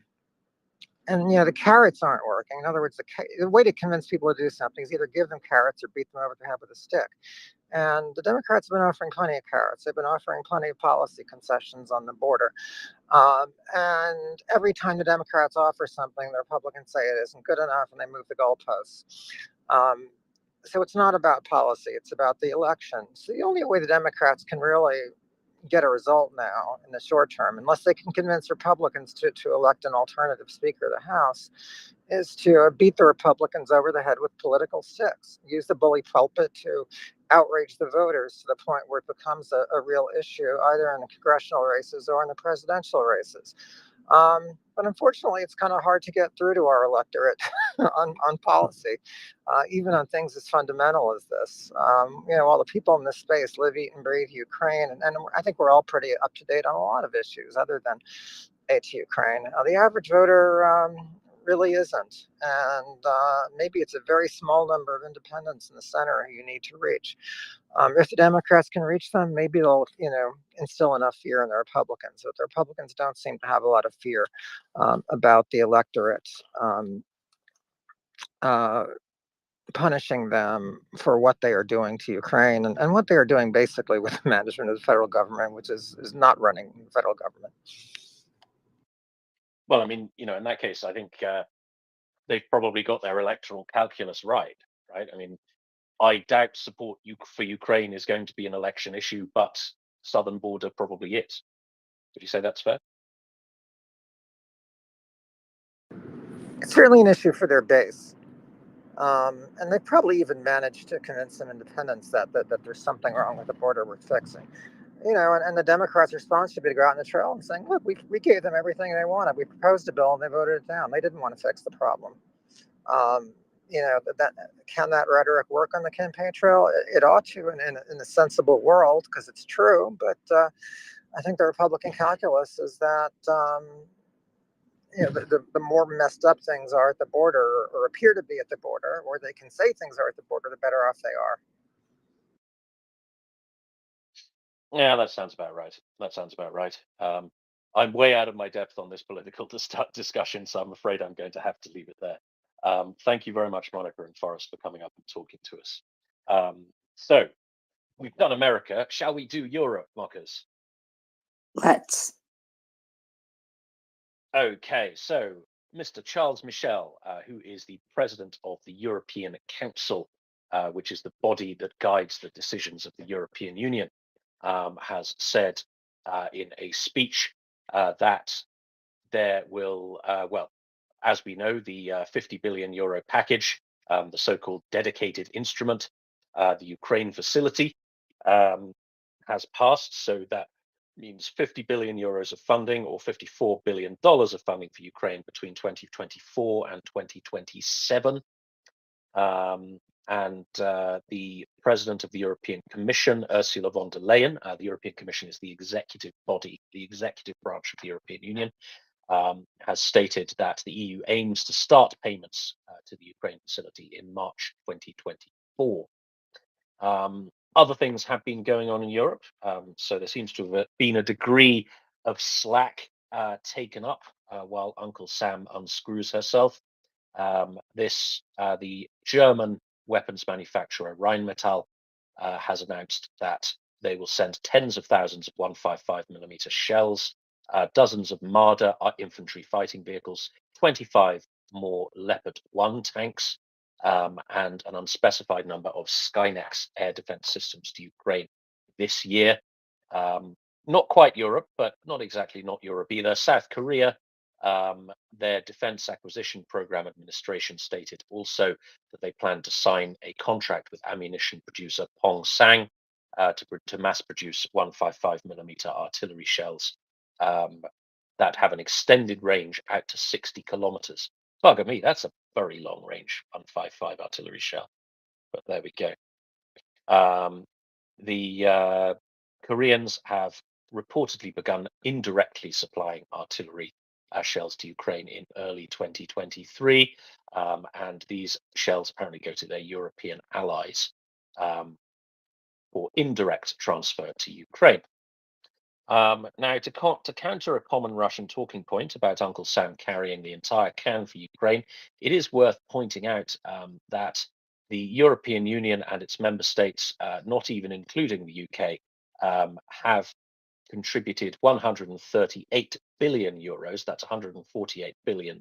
P: And, the carrots aren't working. In other words, the way to convince people to do something is either give them carrots or beat them over the head with a stick. And the Democrats have been offering plenty of carrots. They've been offering plenty of policy concessions on the border. And every time the Democrats offer something, the Republicans say it isn't good enough, and they move the goalposts. So it's not about policy. It's about the election. So the only way the Democrats can really get a result now in the short term, unless they can convince Republicans to elect an alternative Speaker of the House, is to beat the Republicans over the head with political sticks, use the bully pulpit to outrage the voters to the point where it becomes a real issue, either in the congressional races or in the presidential races. But unfortunately, it's kind of hard to get through to our electorate on policy, even on things as fundamental as this. All the people in this space live, eat, and breathe Ukraine, and I think we're all pretty up to date on a lot of issues other than aid to Ukraine. The average voter really isn't, and maybe it's a very small number of independents in the center who you need to reach. If the Democrats can reach them, maybe they'll, instill enough fear in the Republicans. But the Republicans don't seem to have a lot of fear about the electorate punishing them for what they are doing to Ukraine and what they are doing basically with the management of the federal government, which is not running the federal government.
M: Well, I mean, in that case, I think they've probably got their electoral calculus right? I mean, I doubt support for Ukraine is going to be an election issue, but southern border probably is. Would you say that's fair?
P: It's certainly an issue for their base. And they probably even managed to convince some independents that there's something wrong with the border worth fixing. And the Democrats' response should be to go out in the trail and saying, look, we gave them everything they wanted. We proposed a bill and they voted it down. They didn't want to fix the problem. You know, that can that rhetoric work on the campaign trail? It ought to in a sensible world, because it's true. But I think the Republican calculus is that you know, the more messed up things are at the border, or appear to be at the border, or they can say things are at the border, the better off they are.
M: Yeah, that sounds about right. That sounds about right. I'm way out of my depth on this political discussion, so I'm afraid I'm going to have to leave it there. Thank you very much, Monica and Forrest, for coming up and talking to us. So we've done America. Shall we do Europe, Mockers?
B: Let's.
M: Okay, so Mr. Charles Michel, who is the president of the European Council, which is the body that guides the decisions of the European Union, has said in a speech that there will, well, as we know, the 50 billion euro package, the so-called dedicated instrument, the Ukraine facility, has passed. So that means 50 billion euros of funding, or $54 billion of funding for Ukraine between 2024 and 2027. And the president of the European Commission, Ursula von der Leyen, the European Commission is the executive body, the executive branch of the European Union, has stated that the EU aims to start payments to the Ukraine facility in March 2024. Other things have been going on in Europe. So there seems to have been a degree of slack taken up while Uncle Sam unscrews herself. The German weapons manufacturer Rheinmetall has announced that they will send tens of thousands of 155mm shells, dozens of Marder infantry fighting vehicles, 25 more Leopard 1 tanks, and an unspecified number of Skynex air defense systems to Ukraine this year. Not quite Europe, but not exactly not Europe either. South Korea, their Defense Acquisition Program Administration stated also that they plan to sign a contract with ammunition producer Pongsang to mass produce 155mm artillery shells that have an extended range out to 60 kilometers. Bugger me, that's a very long range 155 artillery shell. But there we go. The Koreans have reportedly begun indirectly supplying artillery shells to Ukraine in early 2023, and these shells apparently go to their European allies for indirect transfer to Ukraine. Now, to counter a common Russian talking point about Uncle Sam carrying the entire can for Ukraine, it is worth pointing out that the European Union and its member states, not even including the UK, have contributed 138 billion euros, that's $148 billion,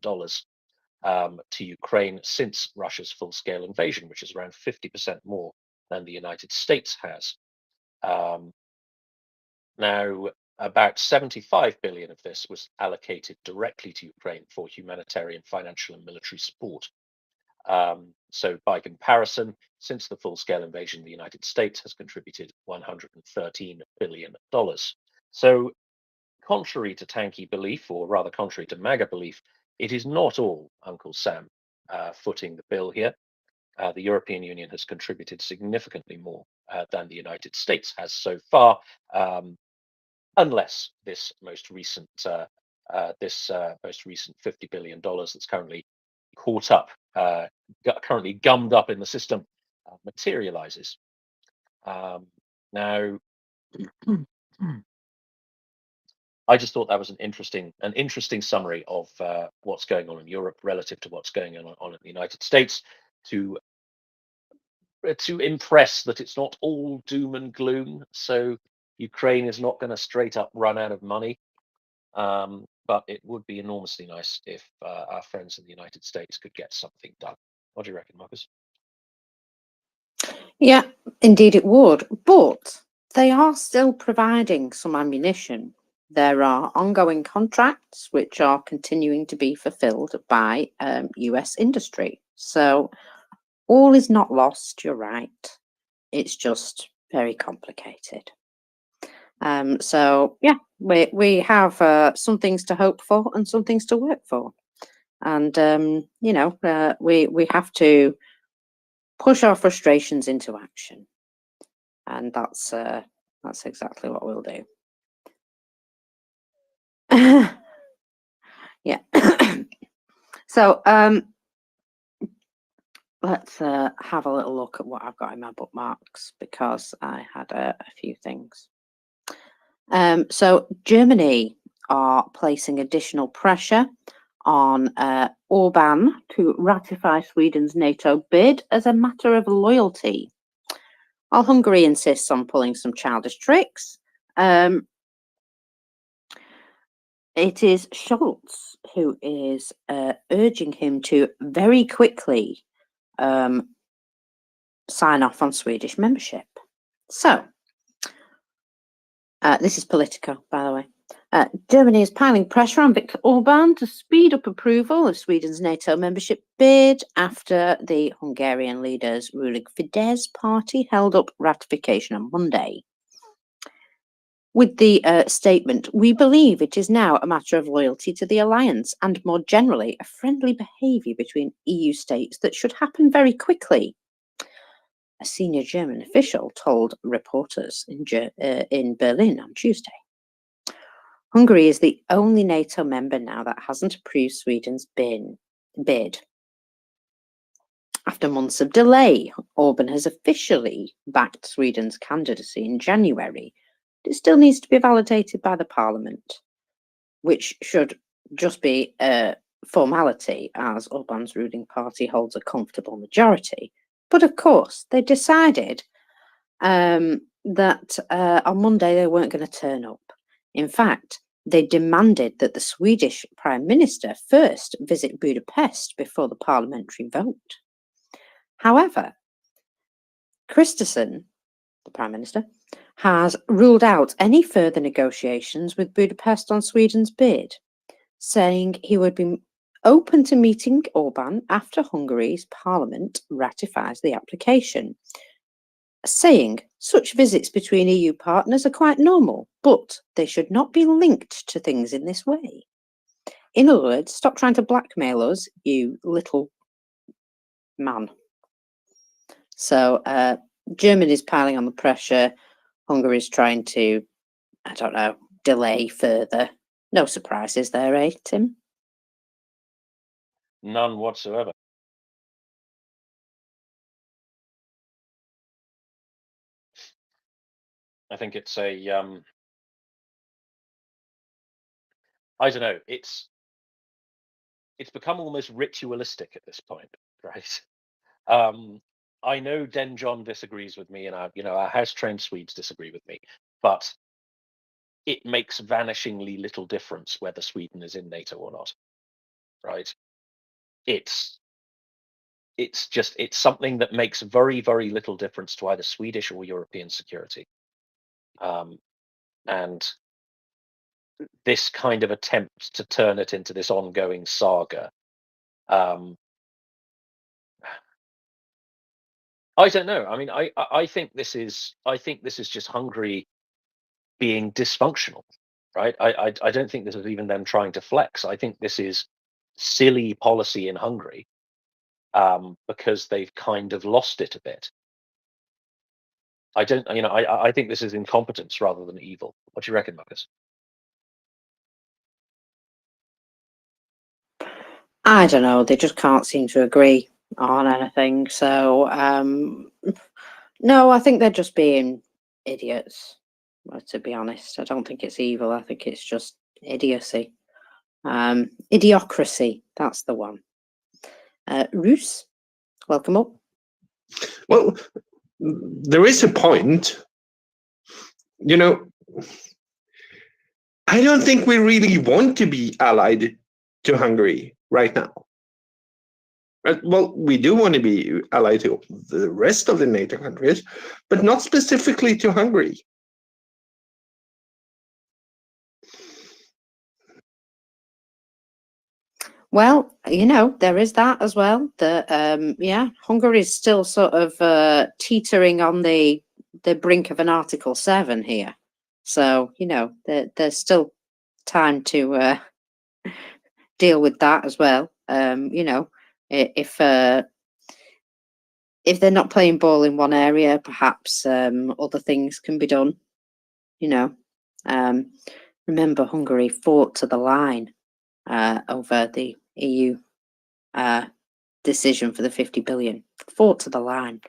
M: to Ukraine since Russia's full-scale invasion, which is around 50% more than the United States has. Now, about 75 billion of this was allocated directly to Ukraine for humanitarian, financial, and military support. So by comparison, since the full-scale invasion, the United States has contributed $113 billion. So contrary to tanky belief, or rather contrary to MAGA belief, it is not all Uncle Sam footing the bill here. The European Union has contributed significantly more than the United States has so far, unless this most recent $50 billion that's currently caught up, currently gummed up in the system, materializes. Now, I just thought that was an interesting summary of what's going on in Europe relative to what's going on in the United States, to impress that it's not all doom and gloom. So Ukraine is not going to straight up run out of money. But it would be enormously nice if our friends in the United States could get something done. What do you reckon, Marcus?
B: Yeah, indeed it would. But they are still providing some ammunition. There are ongoing contracts which are continuing to be fulfilled by US industry. So all is not lost, you're right. It's just very complicated. So yeah, we have some things to hope for and some things to work for. And you know, we have to push our frustrations into action, and that's exactly what we'll do. Yeah. So let's have a little look at what I've got in my bookmarks, because I had a few things. So Germany are placing additional pressure on Orban to ratify Sweden's NATO bid as a matter of loyalty, while Hungary insists on pulling some childish tricks. It is Scholz who is urging him to very quickly sign off on Swedish membership. So, this is Politico, by the way. Germany is piling pressure on Viktor Orban to speed up approval of Sweden's NATO membership bid after the Hungarian leader's ruling Fidesz party held up ratification on Monday. With the statement, "We believe it is now a matter of loyalty to the alliance and more generally a friendly behaviour between EU states that should happen very quickly," a senior German official told reporters in Berlin on Tuesday. Hungary is the only NATO member now that hasn't approved Sweden's bid. After months of delay, Orban has officially backed Sweden's candidacy in January. It still needs to be validated by the parliament, which should just be a formality as Orban's ruling party holds a comfortable majority. But of course, they decided that on Monday they weren't going to turn up. In fact, they demanded that the Swedish Prime Minister first visit Budapest before the parliamentary vote. However, Kristersson, the Prime Minister, has ruled out any further negotiations with Budapest on Sweden's bid, saying he would be open to meeting Orban after Hungary's parliament ratifies the application, saying such visits between EU partners are quite normal, but they should not be linked to things in this way. In other words, stop trying to blackmail us, you little man. So Germany is piling on the pressure. Hungary is trying to, I don't know, delay further. No surprises there, eh, Tim?
M: None whatsoever. I think it's a I don't know, it's become almost ritualistic at this point, right? I know Den John disagrees with me, and our house-trained Swedes disagree with me, but it makes vanishingly little difference whether Sweden is in NATO or not, right? It's something that makes very, very little difference to either Swedish or European security. And this kind of attempt to turn it into this ongoing saga, I don't know. I mean, I think this is just Hungary being dysfunctional, right? I don't think this is even them trying to flex. I think this is silly policy in Hungary, because they've kind of lost it a bit. I think this is incompetence rather than evil. What do you reckon, Marcus?
B: I don't know. They just can't seem to agree on anything. So, no, I think they're just being idiots. To be honest, I don't think it's evil. I think it's just idiocy. Idiocracy. That's the one. Roos, welcome up.
Q: Well, there is a point. You know, I don't think we really want to be allied to Hungary right now. Well, we do want to be allied to the rest of the NATO countries, but not specifically to Hungary.
B: Well, there is that as well. Hungary is still sort of teetering on the brink of an Article 7 here. So, there's still time to deal with that as well. You know, if they're not playing ball in one area, perhaps other things can be done. You know, remember Hungary fought to the line over the EU decision for the 50 billion. Fought to the line.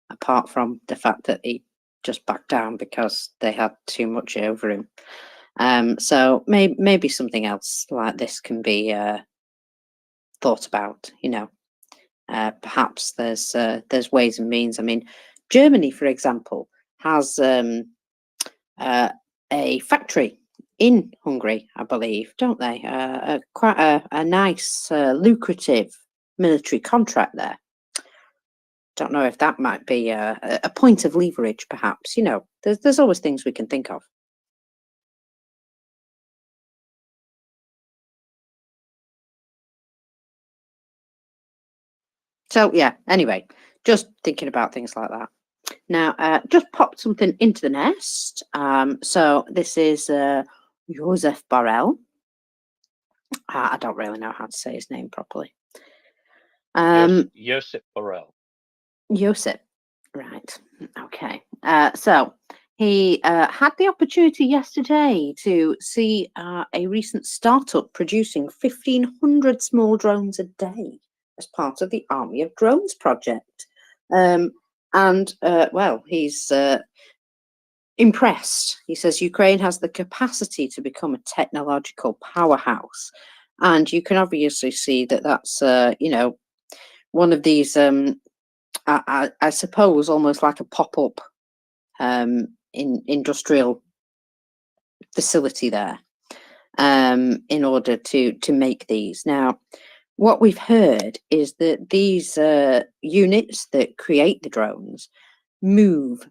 B: Apart from the fact that he just backed down because they had too much over him. So maybe something else like this can be thought about. You know, perhaps there's ways and means. I mean, Germany, for example, has a factory in Hungary, I believe, don't they? Quite a nice, lucrative military contract there. Don't know if that might be a point of leverage, perhaps. You know, there's always things we can think of. So yeah, anyway, just thinking about things like that. Now, just popped something into the nest. So this is Joseph Borrell. I don't really know how to say his name properly.
M: Josep Borrell.
B: Josep, right? Okay. So he had the opportunity yesterday to see a recent startup producing 1,500 small drones a day as part of the Army of Drones project. Well, he's impressed. He says Ukraine has the capacity to become a technological powerhouse. And you can obviously see that that's, you know, one of these, I suppose, almost like a pop-up industrial facility there in order to make these. Now, what we've heard is that these units that create the drones move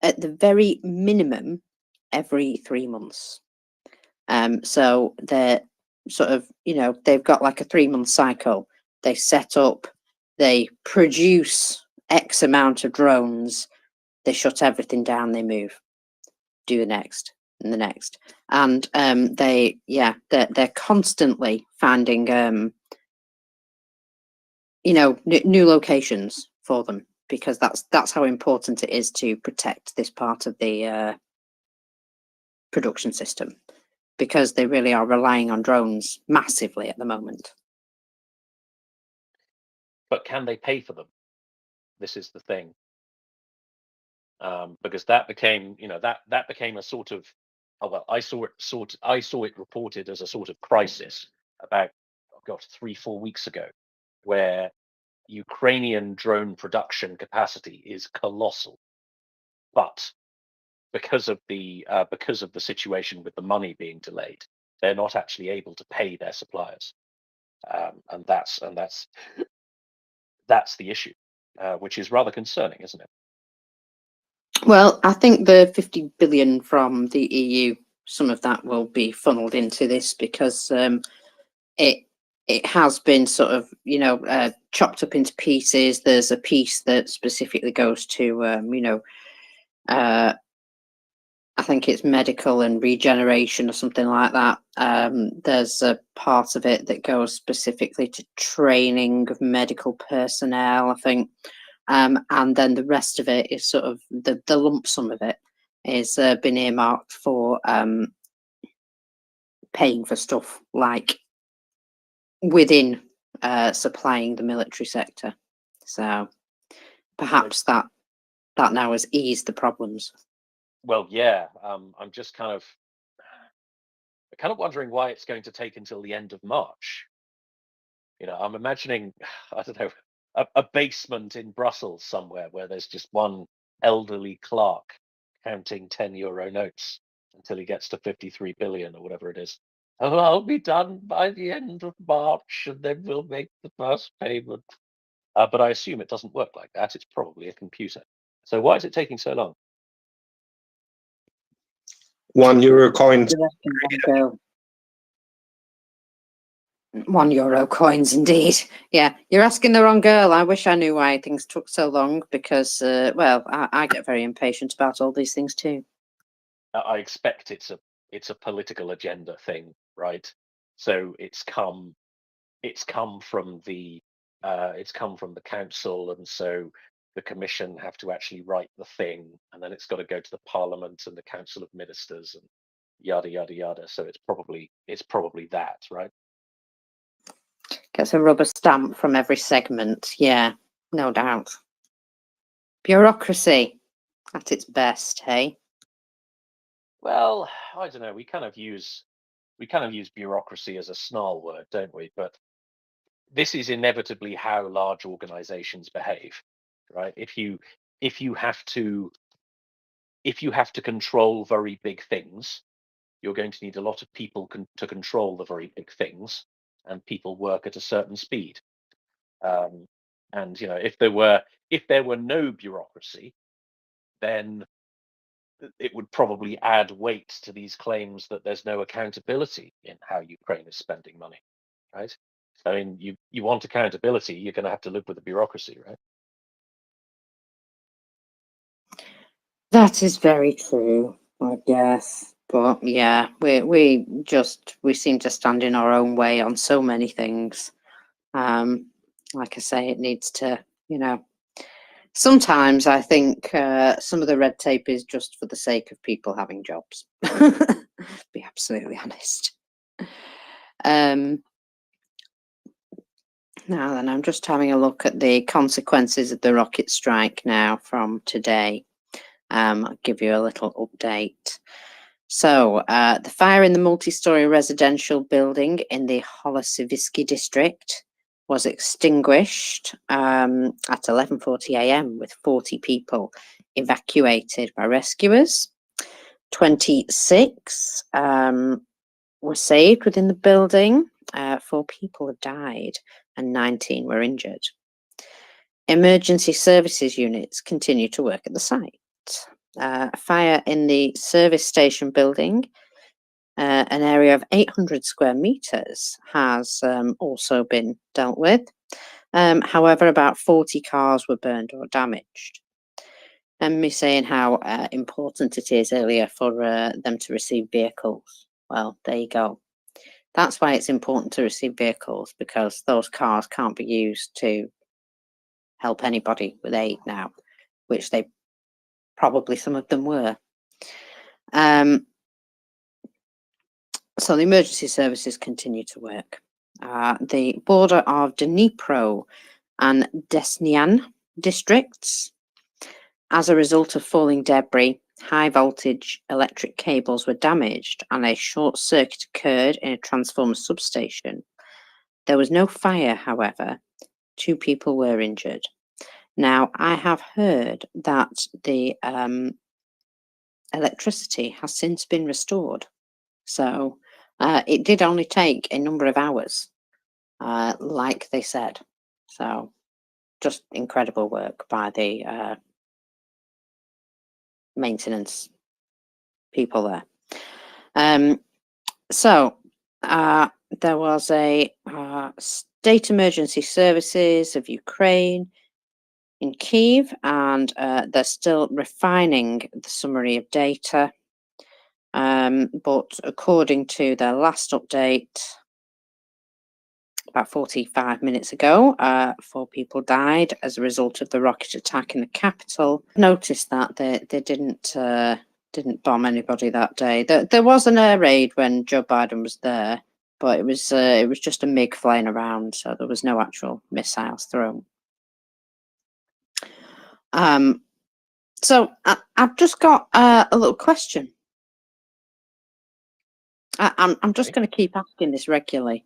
B: at the very minimum every 3 months. So they're sort of, you know, they've got like a 3-month cycle. They set up, they produce X amount of drones, they shut everything down, they move, do the next and the next. And they're constantly finding you know, new locations for them, because that's how important it is to protect this part of the production system, because they really are relying on drones massively at the moment.
M: But can they pay for them? This is the thing. Because that became, you know, that became a sort of, oh well, I saw it reported as a sort of crisis about, oh gosh, 3-4 weeks ago, where Ukrainian drone production capacity is colossal, but because of the situation with the money being delayed, they're not actually able to pay their suppliers, and that's the issue, which is rather concerning, isn't it?
B: Well, I think the 50 billion from the EU, some of that will be funneled into this, because it has been sort of, you know, chopped up into pieces. There's a piece that specifically goes to, you know, I think it's medical and regeneration or something like that. There's a part of it that goes specifically to training of medical personnel, I think. And then the rest of it is sort of the lump sum of it is been earmarked for paying for stuff like within supplying the military sector. So perhaps that now has eased the problems.
M: Well, yeah, I'm just kind of wondering why it's going to take until the end of March. You know, I'm imagining, I don't know, a basement in Brussels somewhere where there's just one elderly clerk counting 10 euro notes until he gets to 53 billion or whatever it is. Oh, I'll be done by the end of March, and then we'll make the first payment. But I assume it doesn't work like that. It's probably a computer. So why is it taking so long?
Q: €1 coins.
B: €1 coins, indeed. Yeah, you're asking the wrong girl. I wish I knew why things took so long, because, well, I get very impatient about all these things too.
M: I expect it's a political agenda thing, right? So it's come it's come from the council, and so the commission have to actually write the thing, and then it's got to go to the parliament and the council of ministers and yada yada yada. So it's probably that, right?
B: Gets a rubber stamp from every segment. Yeah, no doubt. Bureaucracy at its best, hey?
M: Well, I don't know. We kind of use bureaucracy as a snarl word, don't we? But this is inevitably how large organizations behave, right? If you have to control very big things, you're going to need a lot of people to control the very big things, and people work at a certain speed. And if there were no bureaucracy, then it would probably add weight to these claims that there's no accountability in how Ukraine is spending money, right? I mean, you want accountability, you're going to have to live with the bureaucracy, right?
B: That is very true, I guess. But yeah, we seem to stand in our own way on so many things. Like I say, it needs to, sometimes I think some of the red tape is just for the sake of people having jobs. Be absolutely honest. Now then, I'm just having a look at the consequences of the rocket strike now from today. I'll give you a little update. So the fire in the multi-storey residential building in the Holosivisky district was extinguished at 11:40 a.m. with 40 people evacuated by rescuers. 26 were saved within the building. 4 people have died and 19 were injured. Emergency services units continue to work at the site. A fire in the service station building, an area of 800 square meters, has also been dealt with. However, about 40 cars were burned or damaged. And me saying how important it is earlier for them to receive vehicles. Well, there you go. That's why it's important to receive vehicles, because those cars can't be used to help anybody with aid now, which they probably some of them were. So the emergency services continue to work. The border of Dnipro and Desnyan districts, as a result of falling debris, high voltage electric cables were damaged and a short circuit occurred in a transformer substation. There was no fire, however. 2 people were injured. Now, I have heard that the electricity has since been restored. So it did only take a number of hours, like they said. So just incredible work by the maintenance people there. So there was a State Emergency Services of Ukraine in Kyiv, and they're still refining the summary of data. But according to their last update, about 45 minutes ago, 4 people died as a result of the rocket attack in the capital. Noticed that they didn't bomb anybody that day. There was an air raid when Joe Biden was there, but it was just a MiG flying around, so there was no actual missiles thrown. So I've just got a little question. I'm just going to keep asking this regularly.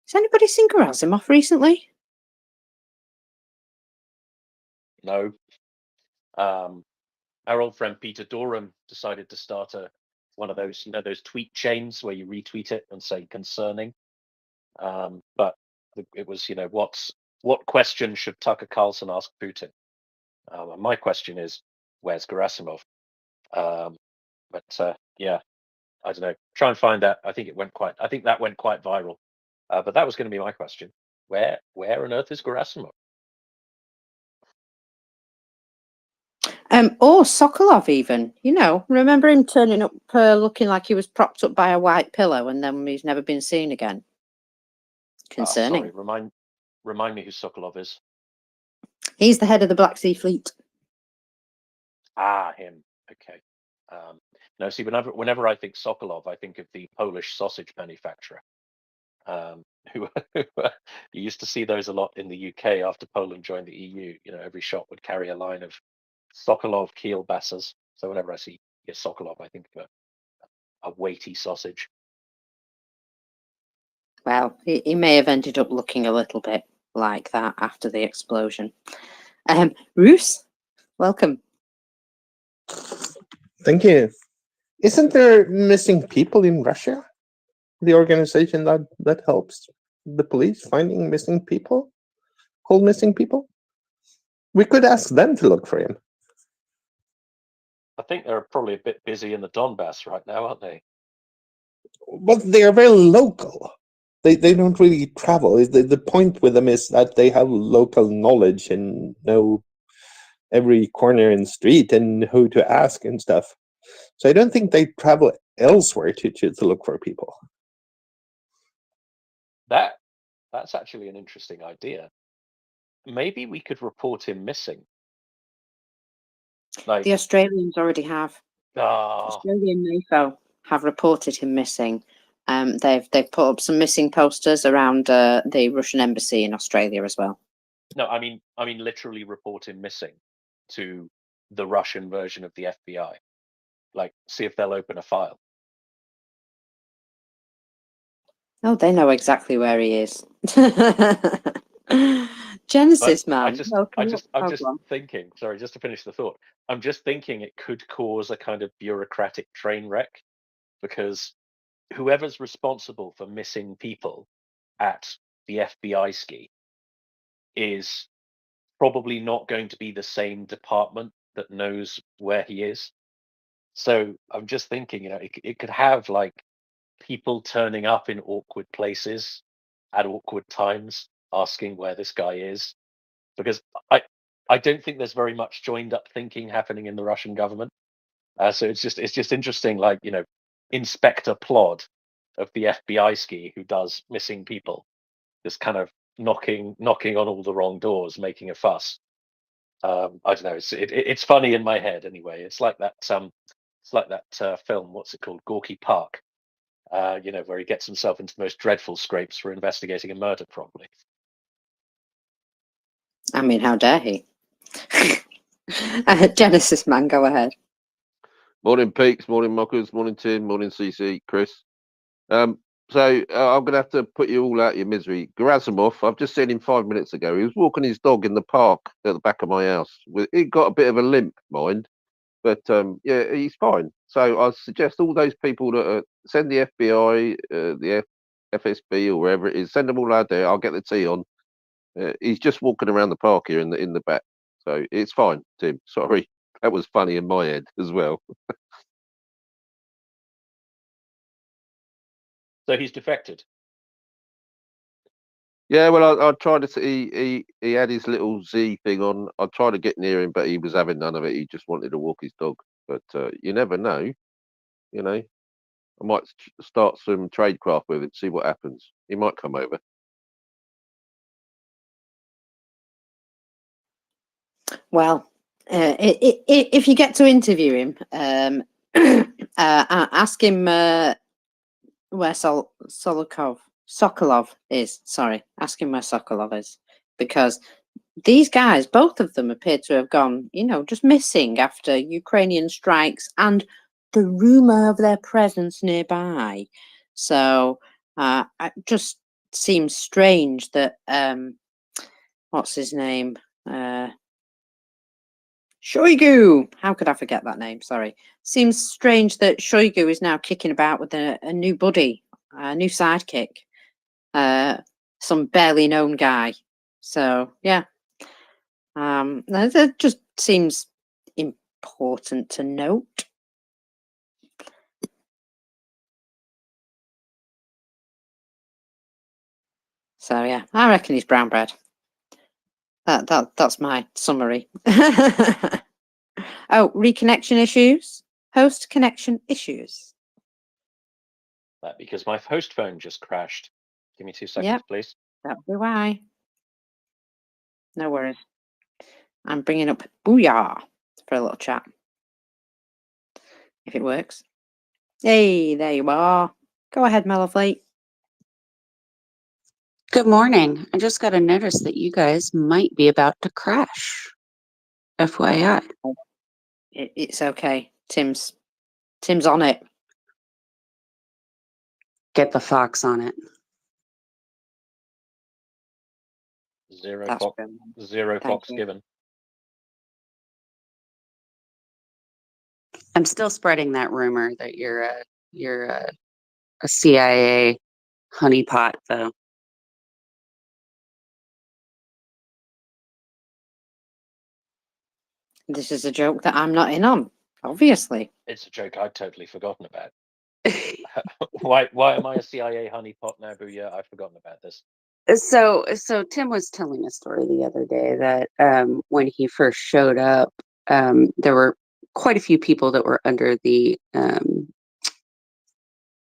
B: Has anybody seen Gerasimov recently?
M: No. Our old friend Peter Doran decided to start one of those, those tweet chains where you retweet it and say concerning. But it was, what question should Tucker Carlson ask Putin? And my question is, where's Gerasimov? Yeah, I don't know. Try and find that. I think that went quite viral. But that was going to be my question. Where on earth is Gerasimov?
B: Or Sokolov even, remember him turning up looking like he was propped up by a white pillow and then he's never been seen again. concerning.
M: Sorry, remind me who Sokolov is.
B: He's the head of the Black Sea Fleet.
M: Ah, him. Okay. No, see, whenever I think Sokolov, I think of the Polish sausage manufacturer. Who you used to see those a lot in the UK after Poland joined the EU. You know, every shop would carry a line of Sokolov kielbassas. So whenever I see Sokolov, I think of a weighty sausage.
B: Well, he may have ended up looking a little bit like that after the explosion. Roos, welcome.
Q: Thank you. Isn't there missing people in Russia? The organization that helps the police finding missing people, called Missing People? We could ask them to look for him.
M: I think they're probably a bit busy in the Donbass right now, aren't they?
Q: But they are very local. They don't really travel. The point with them is that they have local knowledge and know every corner and street and who to ask and stuff. So I don't think they travel elsewhere to look for people.
M: That's actually an interesting idea. Maybe we could report him missing. Like
B: The Australians already have.
M: ah,
B: Australian NAFO have reported him missing. They've put up some missing posters around the Russian embassy in Australia as well.
M: no, I mean literally report him missing to the Russian version of the FBI. Like, see if they'll open a file.
B: Oh, they know exactly where he is. Genesis,
M: But
B: man.
M: I'm just thinking, sorry, just to finish the thought, I'm just thinking it could cause a kind of bureaucratic train wreck, because whoever's responsible for missing people at the FBI ski is probably not going to be the same department that knows where he is. So I'm just thinking, you know, it could have like people turning up in awkward places at awkward times asking where this guy is, because I don't think there's very much joined up thinking happening in the Russian government. So it's just interesting, like, you know, Inspector Plod of the FBI ski who does missing people, just kind of knocking on all the wrong doors, making a fuss. I don't know. It's funny in my head anyway. It's like that film. What's it called? Gorky Park. You know, where he gets himself into the most dreadful scrapes for investigating a murder, probably.
B: I mean, how dare he? Genesis, man, go ahead.
D: Morning, Peaks. Morning, Mockers. Morning, Tim. Morning, CC. Chris. So I'm going to have to put you all out of your misery. Gerasimov, I've just seen him 5 minutes ago. He was walking his dog in the park at the back of my house. He got a bit of a limp, mind, but yeah, he's fine. So I suggest all those people that send the FBI, the FSB, or wherever it is, send them all out there. I'll get the tea on. He's just walking around the park here in the back, so it's fine. Tim, sorry, that was funny in my head as well.
M: So he's defected.
D: Yeah, well, I tried to see. He had his little Z thing on. I tried to get near him, but he was having none of it. He just wanted to walk his dog. But you never know. You know, I might start some tradecraft with it, see what happens. He might come over.
B: Well, if you get to interview him, ask him where Sokolov is. Sorry, ask him where Sokolov is, because these guys, both of them, appear to have gone, you know, just missing after Ukrainian strikes and the rumor of their presence nearby. So it just seems strange that what's his name? Shoigu. How could I forget that name? Sorry. Seems strange that Shoigu is now kicking about with a new buddy, a new sidekick, some barely known guy. So yeah, that just seems important to note. So yeah, I reckon he's brown bread. That's my summary. Oh, reconnection issues, host connection issues.
M: Because my host phone just crashed. Give me 2 seconds,
B: Yep.
M: please.
B: That'll be why. No worries. I'm bringing up Booyah for a little chat. If it works. Hey, there you are. Go ahead, my lovely.
R: Good morning. I just got a notice that you guys might be about to crash. FYI.
B: It's okay. Tim's on it.
R: Get the fox on it.
M: Zero
B: That's
M: fox,
B: brilliant.
M: zero
B: Thank
M: fox
B: you.
M: given.
R: I'm still spreading that rumor that you're a CIA honeypot, though.
B: This is a joke that I'm not in on, obviously.
M: It's a joke I'd totally forgotten about. Why am I a CIA honeypot now, Booyah? I've forgotten about this.
R: So Tim was telling a story the other day that when he first showed up, there were quite a few people that were under the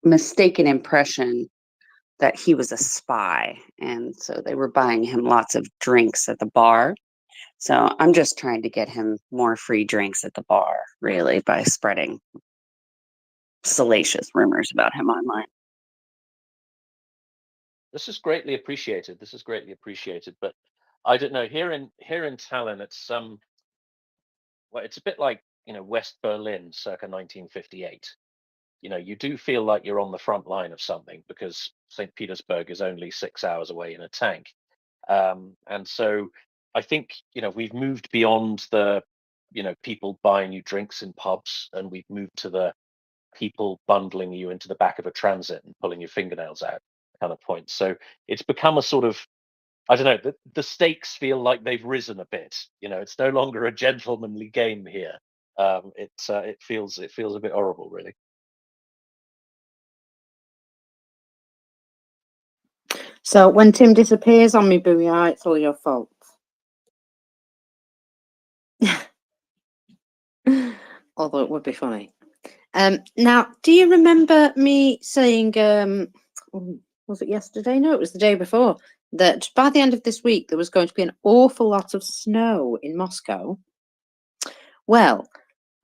R: mistaken impression that he was a spy, and so they were buying him lots of drinks at the bar. So I'm just trying to get him more free drinks at the bar, really, by spreading salacious rumors about him online.
M: This is greatly appreciated. This is greatly appreciated. But I don't know. Here in Tallinn, it's well, it's a bit like West Berlin, circa 1958. You do feel like you're on the front line of something because St. Petersburg is only 6 hours away in a tank. And so I think, we've moved beyond the, people buying you drinks in pubs, and we've moved to the people bundling you into the back of a transit and pulling your fingernails out kind of point. So it's become a sort of, I don't know, the stakes feel like they've risen a bit. It's no longer a gentlemanly game here. It feels a bit horrible, really.
B: So when Tim disappears on me, Booyah, it's all your fault. Although it would be funny. Now, do you remember me saying, was it yesterday? No, it was the day before, that by the end of this week there was going to be an awful lot of snow in Moscow? Well,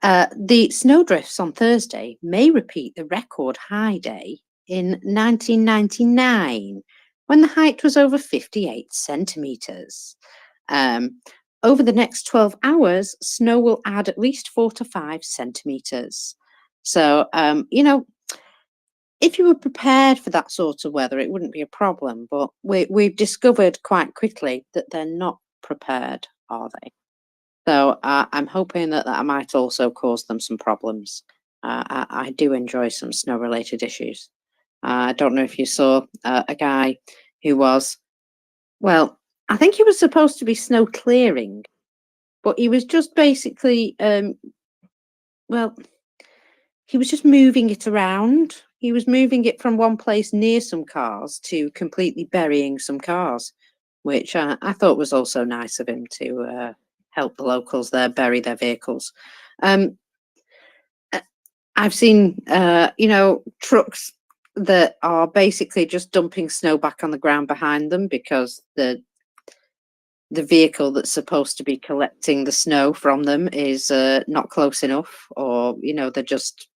B: the snowdrifts on Thursday may repeat the record high day in 1999, when the height was over 58 centimeters. Over the next 12 hours, snow will add at least 4 to 5 centimeters. So, if you were prepared for that sort of weather, it wouldn't be a problem. But we've discovered quite quickly that they're not prepared, are they? So I'm hoping that might also cause them some problems. I do enjoy some snow-related issues. I don't know if you saw a guy who was, well, I think he was supposed to be snow clearing, but he was just basically, well, he was just moving it around. He was moving it from one place near some cars to completely burying some cars, which I thought was also nice of him to help the locals there bury their vehicles. I've seen, trucks that are basically just dumping snow back on the ground behind them because the vehicle that's supposed to be collecting the snow from them is not close enough, or they're just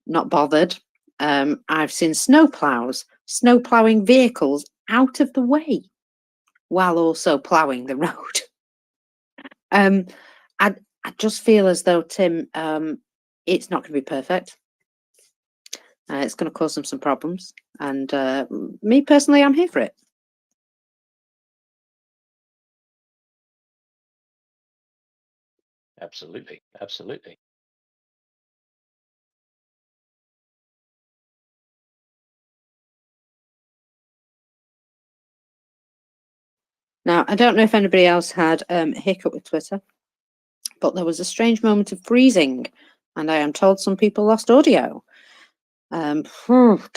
B: not bothered. I've seen snow plowing vehicles out of the way while also plowing the road. I just feel as though, Tim, it's not going to be perfect. It's going to cause them some problems, and me personally, I'm here for it.
M: Absolutely, absolutely.
B: Now, I don't know if anybody else had a hiccup with Twitter, but there was a strange moment of freezing, and I am told some people lost audio. Don't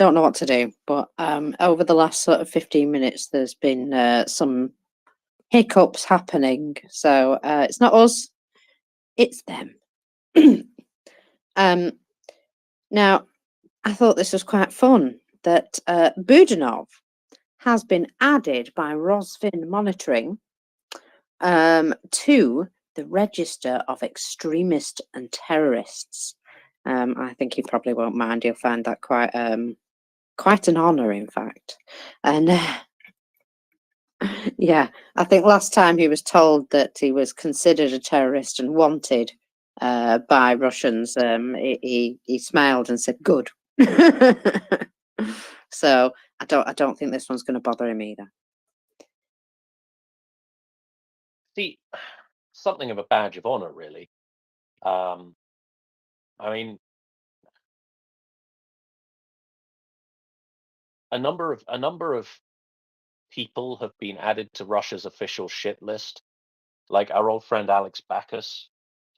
B: know what to do, but over the last sort of 15 minutes, there's been some hiccups happening. So it's not us, it's them. Now, I thought this was quite fun that Budanov has been added by Rosfin Monitoring to the register of extremists and terrorists. I think he probably won't mind. He'll find that quite an honour, in fact. And yeah, I think last time he was told that he was considered a terrorist and wanted by Russians, he smiled and said, "Good." So I don't think this one's going to bother him either.
M: See, something of a badge of honor, really. I mean, a number of people have been added to Russia's official shit list, like our old friend Alex Backus.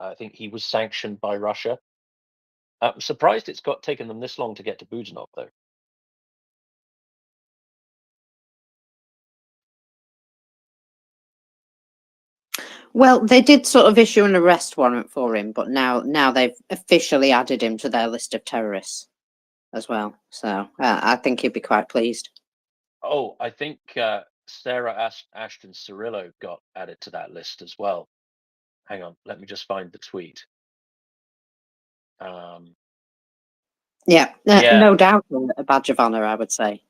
M: I think he was sanctioned by Russia. I'm surprised it's taken them this long to get to Budanov, though.
B: Well, they did sort of issue an arrest warrant for him, but now they've officially added him to their list of terrorists as well. So I think he'd be quite pleased.
M: Oh, I think Sarah Ashton Cirillo got added to that list as well. Hang on, let me just find the tweet.
B: Yeah,
M: Yeah.
B: no doubt a badge of honor, I would say.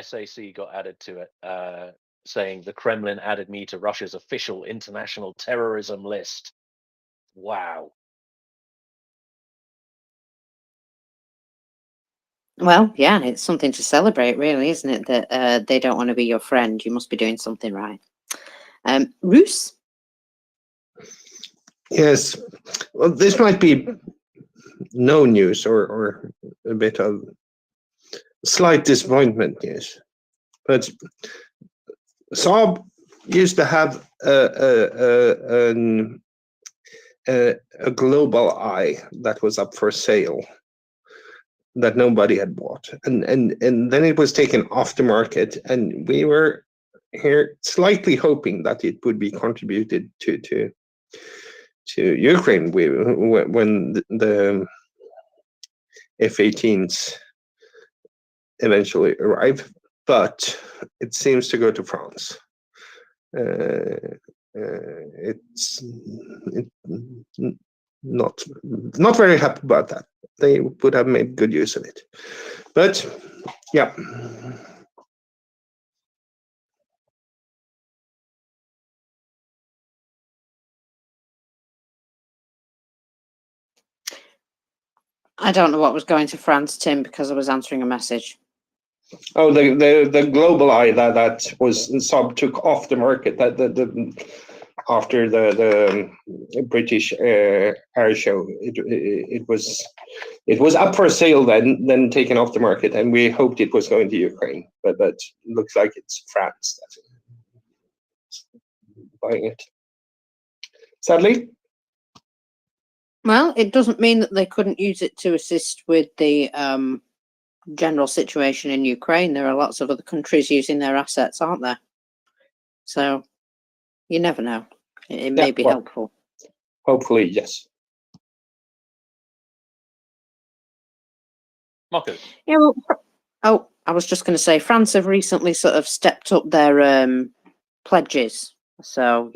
M: SAC got added to it, saying the Kremlin added me to Russia's official international terrorism list. Wow.
B: Well, yeah, it's something to celebrate, really, isn't it? That they don't want to be your friend. You must be doing something right. Roos?
Q: Yes. Well, this might be no news or a bit of slight disappointment news, but Saab used to have a global eye that was up for sale that nobody had bought, and then it was taken off the market, and we were here slightly hoping that it would be contributed to Ukraine when the F-18s eventually arrive, but it seems to go to France. It's not very happy about that. They would have made good use of it, but yeah.
B: I don't know what was going to France, Tim, because I was answering a message.
Q: Oh, the global eye that was Saab took off the market after the British air show. It was up for sale then taken off the market, and we hoped it was going to Ukraine, but looks like it's France that's buying it. Sadly.
B: Well, it doesn't mean that they couldn't use it to assist with the general situation in Ukraine. There are lots of other countries using their assets, aren't there? So you never know. It may be helpful.
Q: Hopefully, yes.
M: Marcus.
B: Yeah. Well, I was just going to say, France have recently sort of stepped up their pledges. So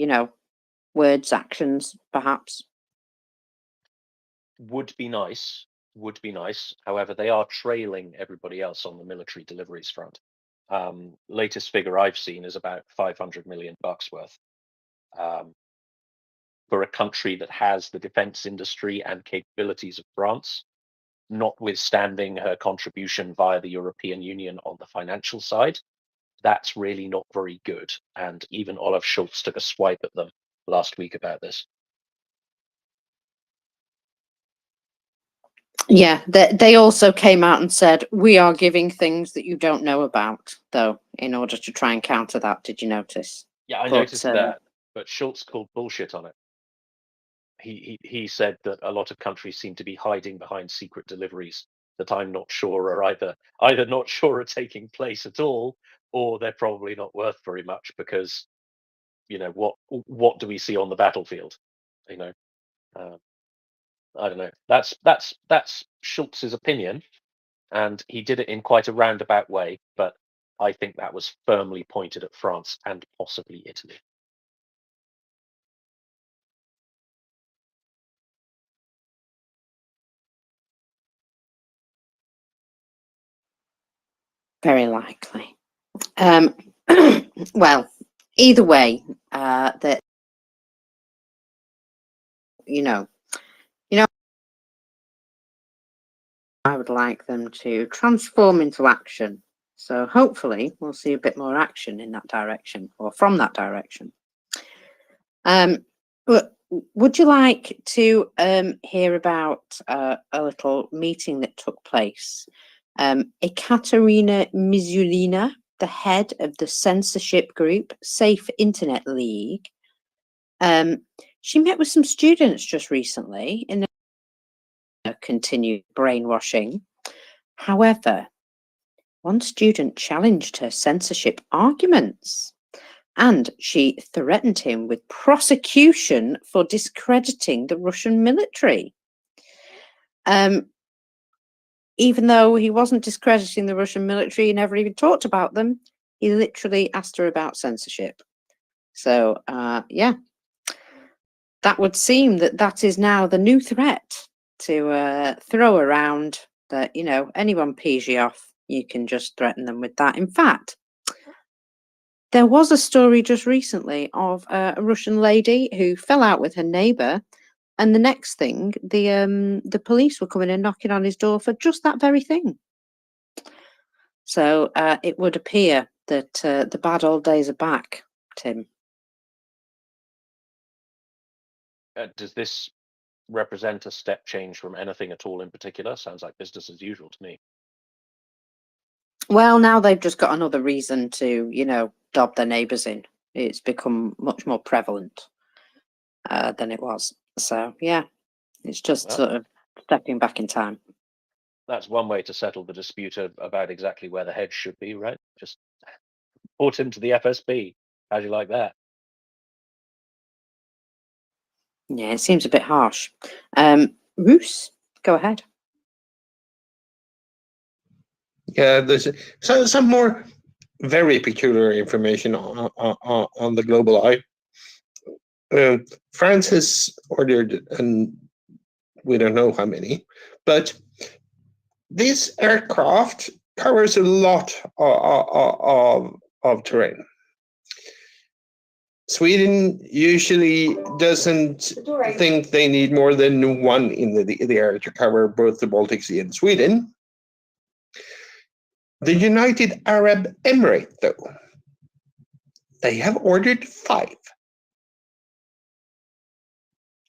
B: words, actions, perhaps.
M: Would be nice. However, they are trailing everybody else on the military deliveries front. Latest figure I've seen is about $500 million worth. For a country that has the defense industry and capabilities of France, notwithstanding her contribution via the European Union on the financial side, that's really not very good. And even Olaf Scholz took a swipe at them last week about this.
B: Yeah, they also came out and said, we are giving things that you don't know about, though, in order to try and counter that. Did you notice?
M: Yeah, I noticed that, but Scholz called bullshit on it. He said that a lot of countries seem to be hiding behind secret deliveries that I'm not sure are either not sure are taking place at all, or they're probably not worth very much because, what do we see on the battlefield? I don't know. That's Scholz's opinion, and he did it in quite a roundabout way. But I think that was firmly pointed at France and possibly Italy.
B: Very likely. Well, either way, that you know, I would like them to transform into action. So hopefully, we'll see a bit more action in that direction or from that direction. But would you like to hear about a little meeting that took place? Ekaterina Mizulina, the head of the censorship group Safe Internet League, she met with some students just recently in a continued brainwashing. However, one student challenged her censorship arguments, and she threatened him with prosecution for discrediting the Russian military. Even though he wasn't discrediting the Russian military, he never even talked about them. He literally asked her about censorship. So, yeah, that would seem that that is now the new threat to throw around, that, you know, anyone pees you off, you can just threaten them with that. In fact, there was a story just recently of a Russian lady who fell out with her neighbour, and the next thing, the police were coming and knocking on his door for just that very thing. So it would appear that the bad old days are back, Tim.
M: Does this represent a step change from anything at all in particular? Sounds like business as usual to me.
B: Well, now they've just got another reason to, you know, dob their neighbours in. It's become much more prevalent than it was. So, yeah, it's just
M: Well,
B: sort of stepping back in time.
M: that's one way to settle the dispute about exactly where the head should be, right? Just report him to the FSB. How do you like that?
B: Yeah, it seems a bit harsh. Roos, go ahead.
Q: Yeah, there's some more very peculiar information on the global eye. France has ordered, and we don't know how many, but this aircraft covers a lot of terrain. Sweden usually doesn't think they need more than one in the air to cover both the Baltic Sea and Sweden. The United Arab Emirates, though, they have ordered 5.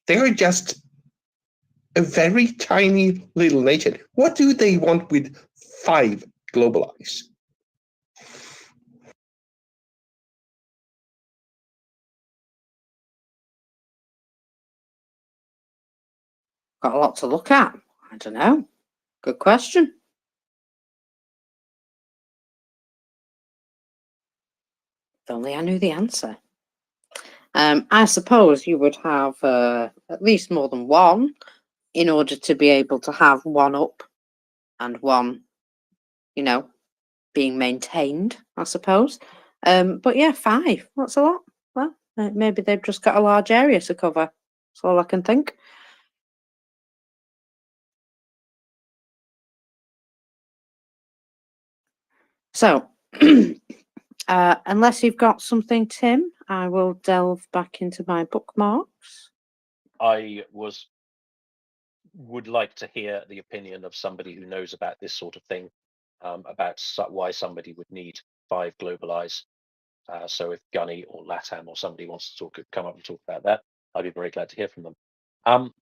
Q: They are just a very tiny little nation. What do they want with 5 global eyes?
B: Got a lot to look at. I don't know. Good question. If only I knew the answer. I suppose you would have at least more than one in order to be able to have one up and one, you know, being maintained, I suppose. But yeah, 5, that's a lot. Well, maybe they've just got a large area to cover. That's all I can think. So, unless you've got something, Tim, I will delve back into my bookmarks.
M: I would like to hear the opinion of somebody who knows about this sort of thing, about why somebody would need 5 global eyes. So if Gunny or Latam or somebody wants to come up and talk about that, I'd be very glad to hear from them.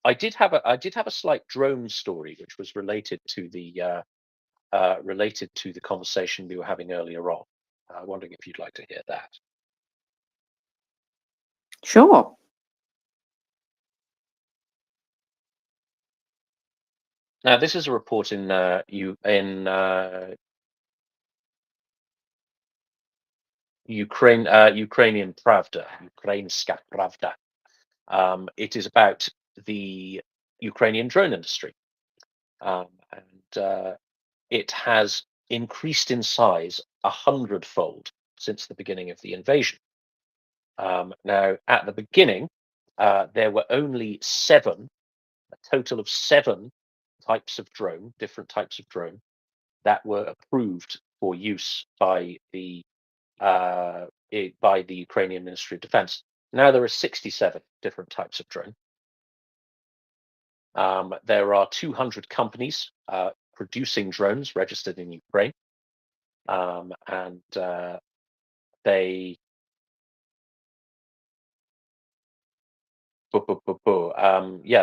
M: I did have a slight drone story which was related to the conversation we were having earlier on. Wondering if you'd like to hear that.
B: Sure.
M: Now, this is a report in Ukrainian Pravda, Ukrainska Pravda. It is about the Ukrainian drone industry, and it has increased in size 100-fold since the beginning of the invasion. Now, at the beginning, there were only a total of 7 types of drone, different types of drone, that were approved for use by the Ukrainian Ministry of Defense. Now there are 67 different types of drone. There are 200 companies producing drones registered in Ukraine, and they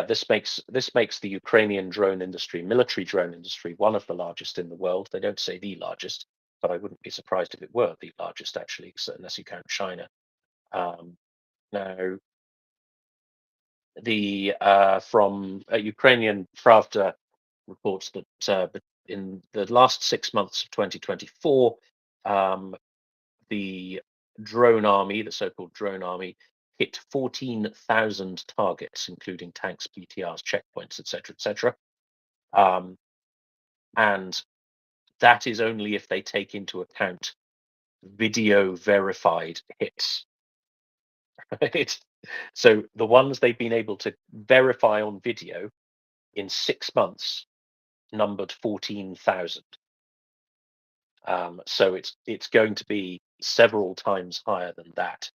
M: this makes the Ukrainian drone industry, military drone industry, one of the largest in the world. They don't say the largest, but I wouldn't be surprised if it were the largest, actually, unless you count China. Now, the from Ukrainian Pravda reports that in the last 6 months of 2024, the drone army, the so-called drone army, hit 14,000 targets, including tanks, BTRs, checkpoints, etc., and that is only if they take into account video verified hits. Right? So the ones they've been able to verify on video in 6 months numbered 14,000. So it's going to be several times higher than that.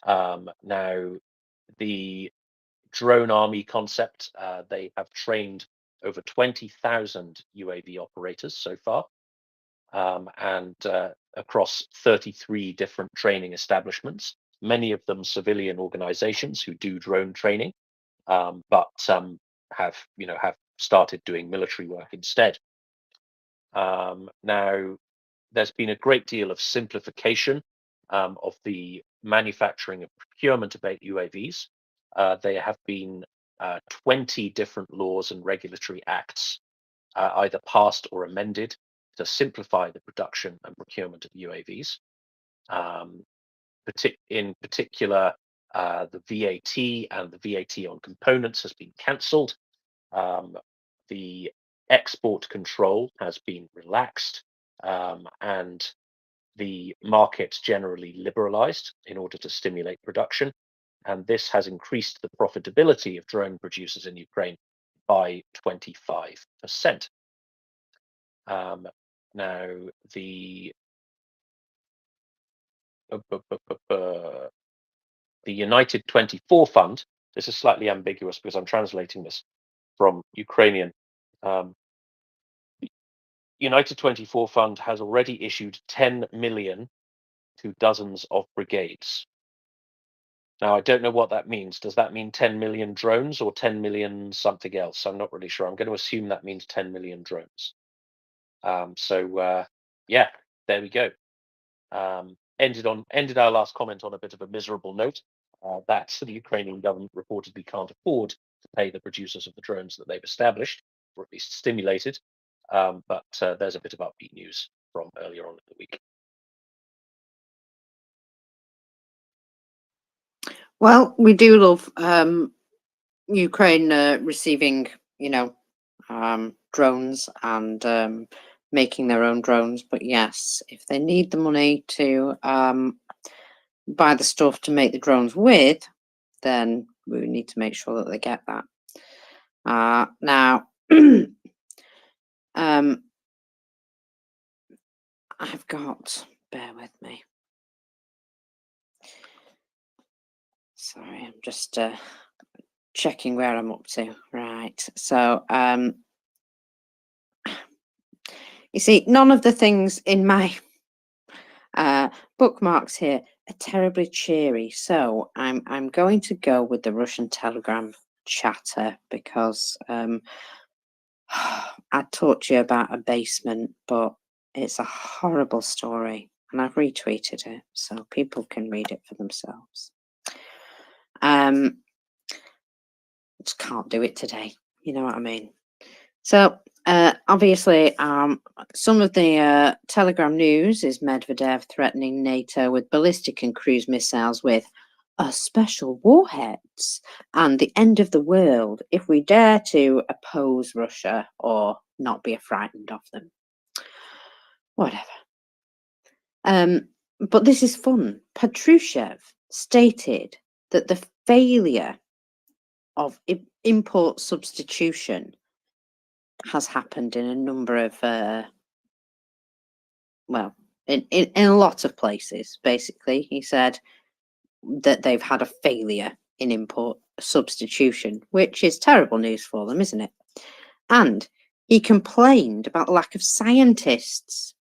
M: Now, the drone army concept, they have trained over 20,000 UAV operators so far, and across 33 different training establishments, many of them civilian organizations who do drone training, but have started doing military work instead. Now, there's been a great deal of simplification of the manufacturing and procurement of UAVs. There have been 20 different laws and regulatory acts either passed or amended to simplify the production and procurement of UAVs. In particular, the VAT and the VAT on components has been cancelled. The export control has been relaxed, and the market generally liberalized in order to stimulate production. And this has increased the profitability of drone producers in Ukraine by 25%. Now, the United 24 Fund, this is slightly ambiguous because I'm translating this from Ukrainian. United 24 Fund has already issued 10 million to dozens of brigades. Now, I don't know what that means. Does that mean 10 million drones or 10 million something else? I'm not really sure. I'm going to assume that means 10 million drones. Yeah, there we go. Ended our last comment on a bit of a miserable note. That the Ukrainian government reportedly can't afford to pay the producers of the drones that they've established, or at least stimulated. But there's a bit of upbeat news from earlier on in the week.
B: Well, we do love Ukraine receiving, drones and making their own drones. But yes, if they need the money to buy the stuff to make the drones with, then we need to make sure that they get that. Now, I've got, bear with me. Sorry, I'm just checking where I'm up to. Right. So, you see, none of the things in my bookmarks here are terribly cheery. So I'm going to go with the Russian Telegram chatter because I talked to you about a basement, but it's a horrible story, and I've retweeted it so people can read it for themselves. Just can't do it today. You know what I mean? So obviously, some of the Telegram news is Medvedev threatening NATO with ballistic and cruise missiles with special warheads and the end of the world if we dare to oppose Russia or not be frightened of them. Whatever. But this is fun. Patrushev stated that the failure of import substitution has happened in a number of, well, in a lot of places, basically. He said that they've had a failure in import substitution, which is terrible news for them, isn't it? And he complained about the lack of scientists.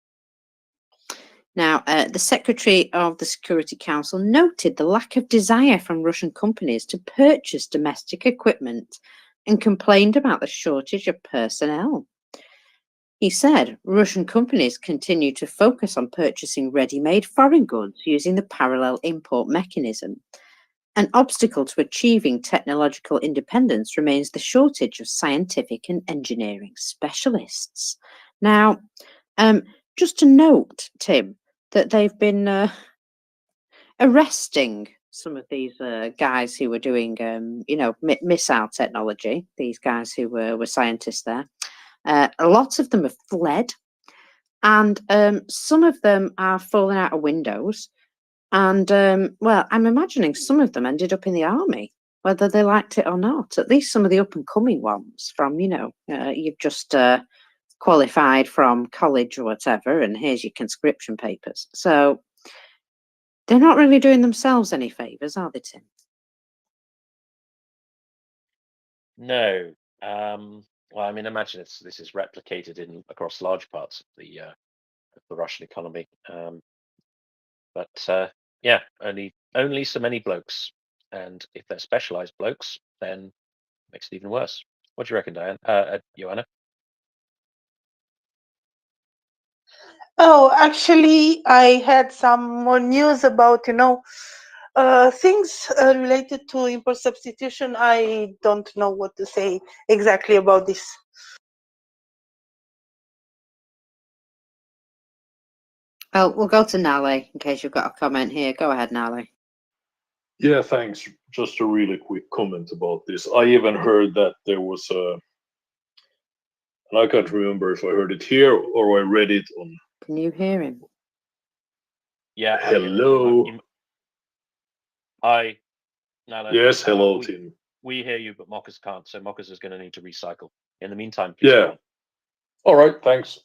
B: Now, the Secretary of the Security Council noted the lack of desire from Russian companies to purchase domestic equipment and complained about the shortage of personnel. He said Russian companies continue to focus on purchasing ready-made foreign goods using the parallel import mechanism. An obstacle to achieving technological independence remains the shortage of scientific and engineering specialists. Now, just to note, Tim, that they've been arresting some of these guys who were doing, missile technology, these guys who were scientists there. A lot of them have fled, and some of them are falling out of windows. And, well, I'm imagining some of them ended up in the army, whether they liked it or not. At least some of the up-and-coming ones from, you've just qualified from college or whatever, and here's your conscription papers. So they're not really doing themselves any favours, are they, Tim?
M: No. Well, I mean, imagine this is replicated across large parts of the Russian economy. But yeah, only so many blokes, and if they're specialized blokes, then it makes it even worse. What do you reckon, Diane? Joanna?
H: Oh, actually, I had some more news about, things related to import substitution. I don't know what to say exactly about this.
B: Well, we'll go to Nale in case you've got a comment here. Go ahead, Nale.
G: Yeah, thanks. Just a really quick comment about this. I even heard that there was and I can't remember if I heard it here or I read it on.
B: Can you hear him?
M: Yeah.
G: Hello.
M: Hi, Nala.
G: Yes, hello, Tim.
M: We hear you, but Mockers can't, so Mockers is going to need to recycle. In the meantime, please.
G: Yeah. All right, thanks.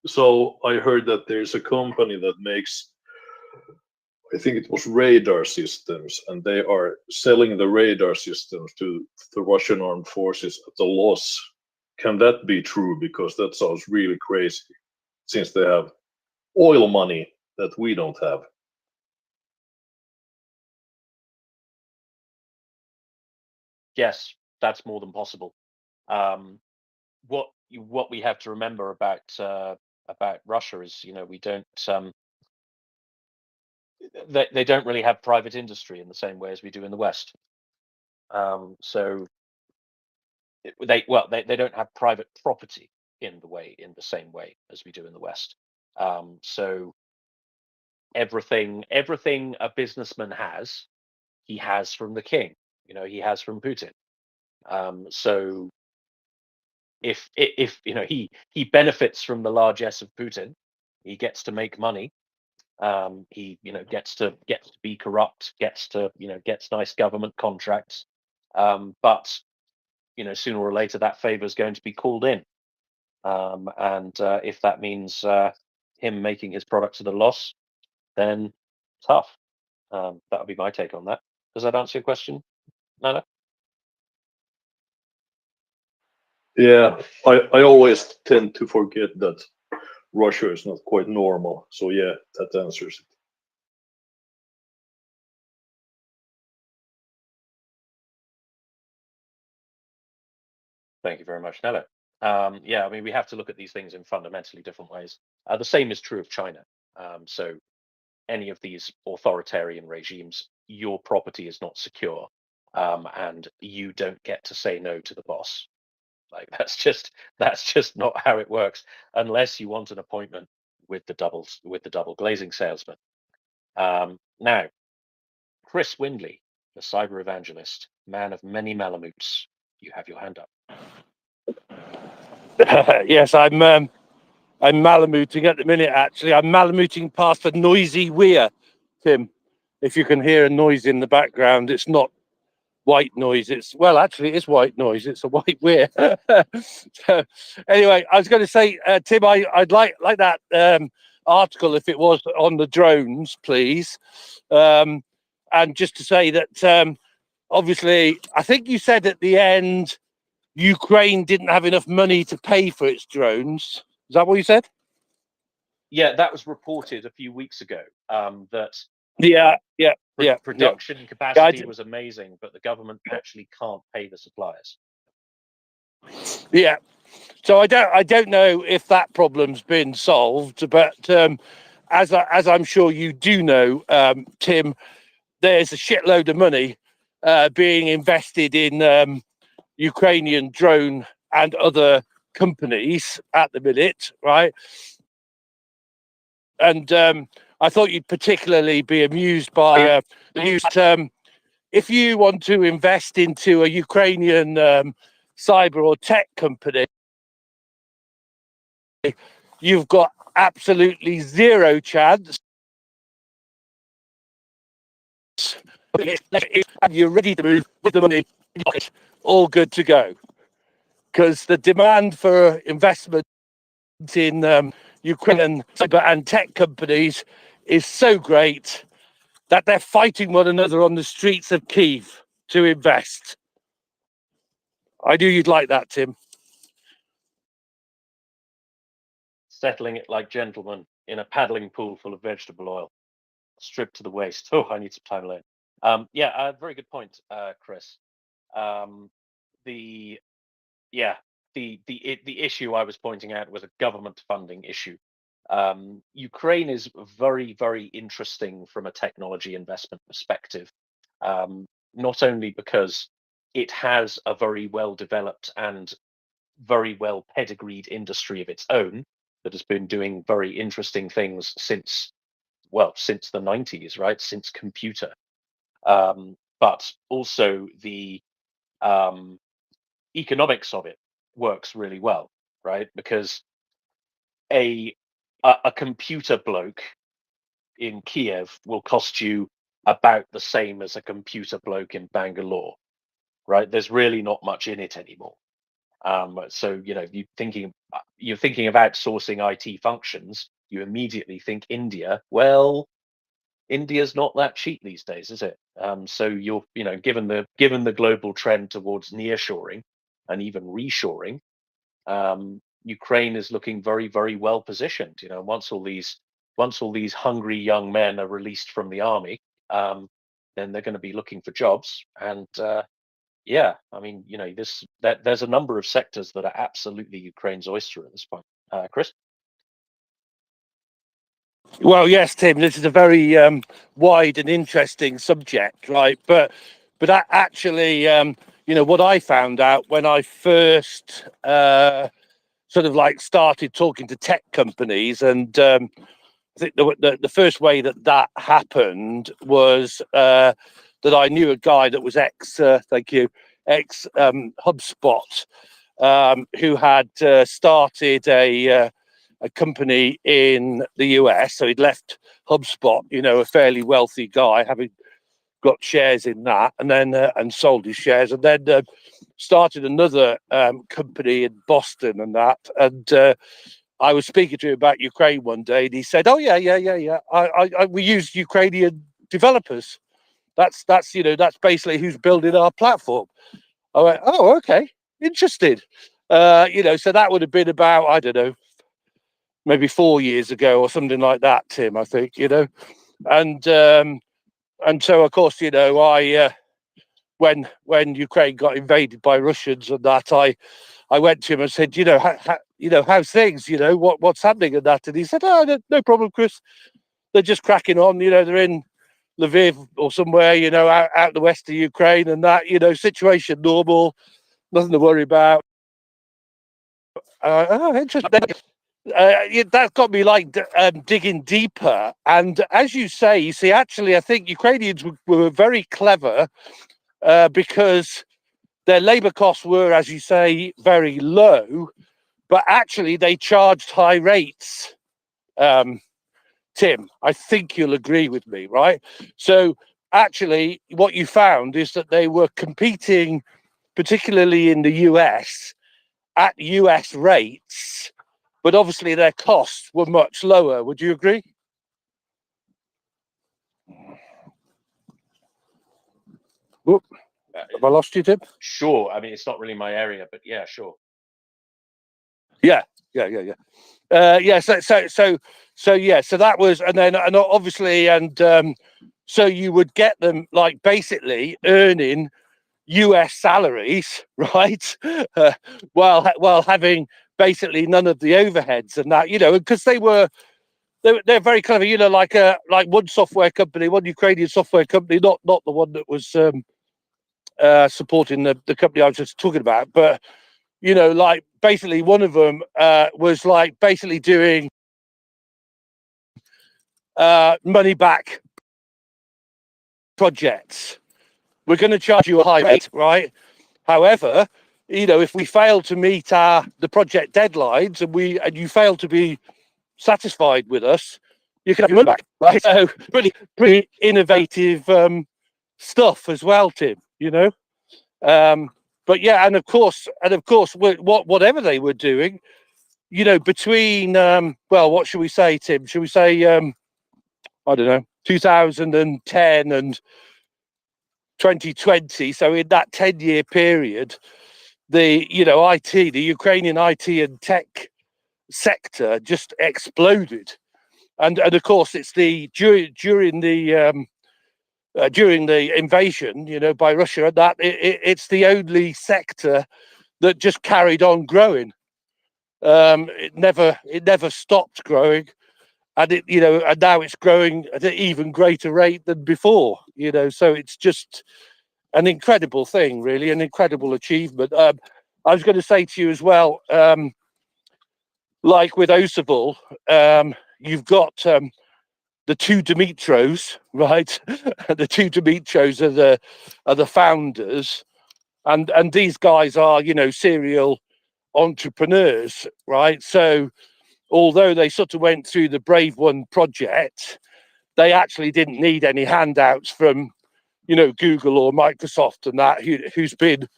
G: So I heard that there's a company that makes, I think it was radar systems, and they are selling the radar systems to the Russian armed forces at a loss. Can that be true? Because that sounds really crazy, since they have oil money that we don't have.
M: Yes, that's more than possible. What we have to remember about Russia is, we don't they don't really have private industry in the same way as we do in the West. So they don't have private property in the same way as we do in the West. So everything a businessman has, he has from the king. He has from Putin. So if he benefits from the largesse of Putin, he gets to make money. He gets to be corrupt, gets nice government contracts. But sooner or later that favor is going to be called in. And if that means him making his products at a loss, then tough. That would be my take on that. Does that answer your question, Nana?
G: Yeah, I always tend to forget that Russia is not quite normal. So yeah, that answers it.
M: Thank you very much, Nella. Yeah, I mean, we have to look at these things in fundamentally different ways. The same is true of China. So any of these authoritarian regimes, your property is not secure, and you don't get to say no to the boss. Like that's just not how it works, unless you want an appointment with the double glazing salesman. Now, Chris Windley, the cyber evangelist, man of many malamutes, you have your hand up.
D: Yes, I'm I'm Malamuting at the minute, actually. I'm Malamuting past a noisy weir, Tim. If you can hear a noise in the background, it's not white noise. It's, well, actually, it is white noise. It's a white weir. So, anyway, I was going to say, Tim, I'd like that article if it was on the drones, please. And just to say that, obviously, I think you said at the end, Ukraine didn't have enough money to pay for its drones. Is that what you said?
M: Yeah, that was reported a few weeks ago. That production capacity was amazing, but the government actually can't pay the suppliers.
D: Yeah. So I don't know if that problem's been solved, but as I'm sure you do know, Tim, there's a shitload of money being invested in Ukrainian drone and other companies at the minute, right? And I thought you'd particularly be amused by the use term. If you want to invest into a Ukrainian cyber or tech company, you've got absolutely zero chance. You're ready to move with the money, all good to go. Because the demand for investment in Ukrainian cyber and tech companies is so great that they're fighting one another on the streets of Kyiv to invest. I knew you'd like that, Tim.
M: Settling it like gentlemen in a paddling pool full of vegetable oil, stripped to the waist. Oh, I need some time alone. Yeah, very good point, Chris. The issue I was pointing out was a government funding issue. Ukraine is very, very interesting from a technology investment perspective, not only because it has a very well developed and very well pedigreed industry of its own that has been doing very interesting things since the 90s, right? Since computer. But also the economics of it works really well, right? Because a computer bloke in Kiev will cost you about the same as a computer bloke in Bangalore, right? There's really not much in it anymore. So you're thinking of outsourcing IT functions, you immediately think India. Well, India's not that cheap these days, is it? So you're given the global trend towards nearshoring and even reshoring, Ukraine is looking very, very well positioned. Once all these hungry young men are released from the army, then they're going to be looking for jobs. And yeah, I mean, there's a number of sectors that are absolutely Ukraine's oyster at this point. Chris?
D: Well, yes, Tim, this is a very wide and interesting subject, right? But actually, what I found out when I first sort of like started talking to tech companies, and I think the first way that happened was that I knew a guy that was ex HubSpot, who had started a company in the US. So he'd left HubSpot, a fairly wealthy guy, having got shares in that, and then and sold his shares, and then started another company in Boston and that. And I was speaking to him about Ukraine one day, and he said, "Oh yeah. We use Ukrainian developers. That's basically who's building our platform." I went, "Oh, okay, interested." So that would have been about, I don't know, maybe 4 years ago or something like that, Tim, I think, and so of course, I when Ukraine got invaded by Russians and that, I went to him and said, how's things, what's happening and that, and he said, "Oh, no problem, Chris. They're just cracking on, they're in Lviv or somewhere, out the west of Ukraine and that, situation normal, nothing to worry about." Oh, interesting. That got me digging deeper. And as you say, actually, I think Ukrainians were very clever because their labor costs were, as you say, very low, but actually they charged high rates. Tim, I think you'll agree with me, right? So actually what you found is that they were competing, particularly in the US, at US rates, but obviously their costs were much lower. Would you agree? Whoop. Have I lost you, Tim?
M: Sure. I mean, it's not really my area, but yeah, sure.
D: Yeah. Yeah. So that was, and obviously, so you would get them like basically earning US salaries, right? While having basically none of the overheads and that, because they're very clever, like one software company, one Ukrainian software company, not the one that was supporting the company I was just talking about, but like basically one of them was like basically doing money back projects. We're going to charge you a high rate, right? However, if we fail to meet the project deadlines and you fail to be satisfied with us, you can have your money back, right? So pretty innovative stuff as well, Tim. But yeah, and of course, whatever they were doing, between what should we say, Tim? Should we say I don't know, 2010 and 2020? So in that 10-year period, the the Ukrainian IT and tech sector just exploded, and of course it's during the invasion, by Russia, and that it's the only sector that just carried on growing. It never stopped growing, and and now it's growing at an even greater rate than before. So it's just an incredible thing, really, an incredible achievement. I was going to say to you as well, like with Osable, you've got the two Dimitros, right? The two Dimitros are the founders, and these guys are serial entrepreneurs, right? So although they sort of went through the Brave One project, they actually didn't need any handouts from Google or Microsoft and that, who's been,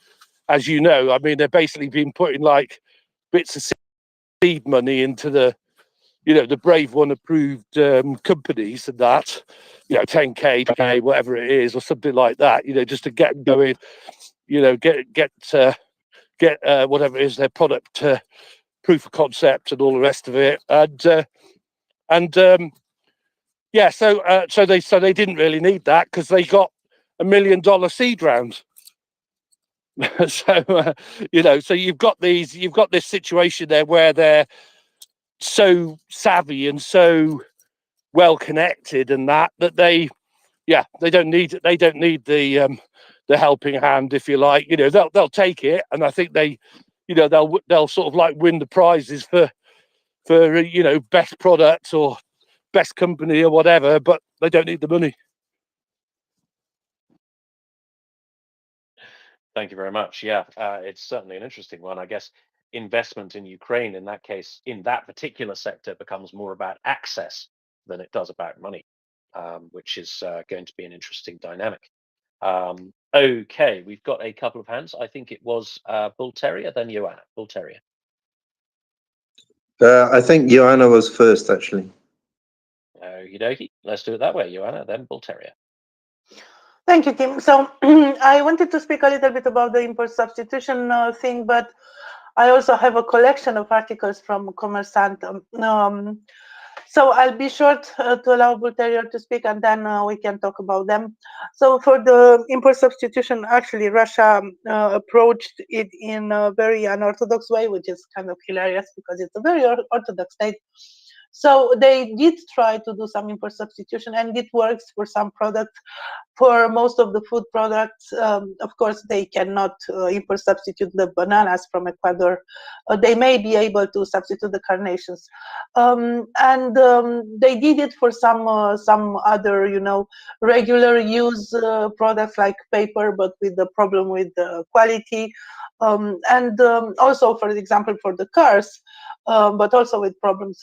D: as you know, I mean, they've basically been putting like bits of seed money into the the Brave One approved companies and that, 10K, 10K, whatever it is, or something like that, just to get going, get whatever it is, their product proof of concept and all the rest of it. Yeah, so they didn't really need that because they got $1 million seed round. So so you've got this situation there where they're so savvy and so well connected, and that they don't need the helping hand, if you like. They'll take it, and I think they they'll sort of like win the prizes for best products or best company or whatever, but they don't need the money.
M: Thank you very much. Yeah, it's certainly an interesting one. I guess investment in Ukraine, in that case, in that particular sector, becomes more about access than it does about money, which is going to be an interesting dynamic. Okay, we've got a couple of hands. I think it was Bull Terrier, then Joanna. Bull Terrier.
Q: I think Joanna was first, actually.
M: Okie dokie. Let's do it that way, Joanna, then Bull Terrier.
H: Thank you, Tim. So I wanted to speak a little bit about the import substitution thing, but I also have a collection of articles from Commerzant. So I'll be short to allow Bull Terrier to speak, and then we can talk about them. So for the import substitution, actually, Russia approached it in a very unorthodox way, which is kind of hilarious because it's a very orthodox state. So they did try to do some import substitution, and it works for some products. for most of the food products. Of course, they cannot import substitute the bananas from Ecuador. They may be able to substitute the carnations, and they did it for some other, you know, regular use products like paper, but with the problem with the quality, and also, for example, for the cars, but also with problems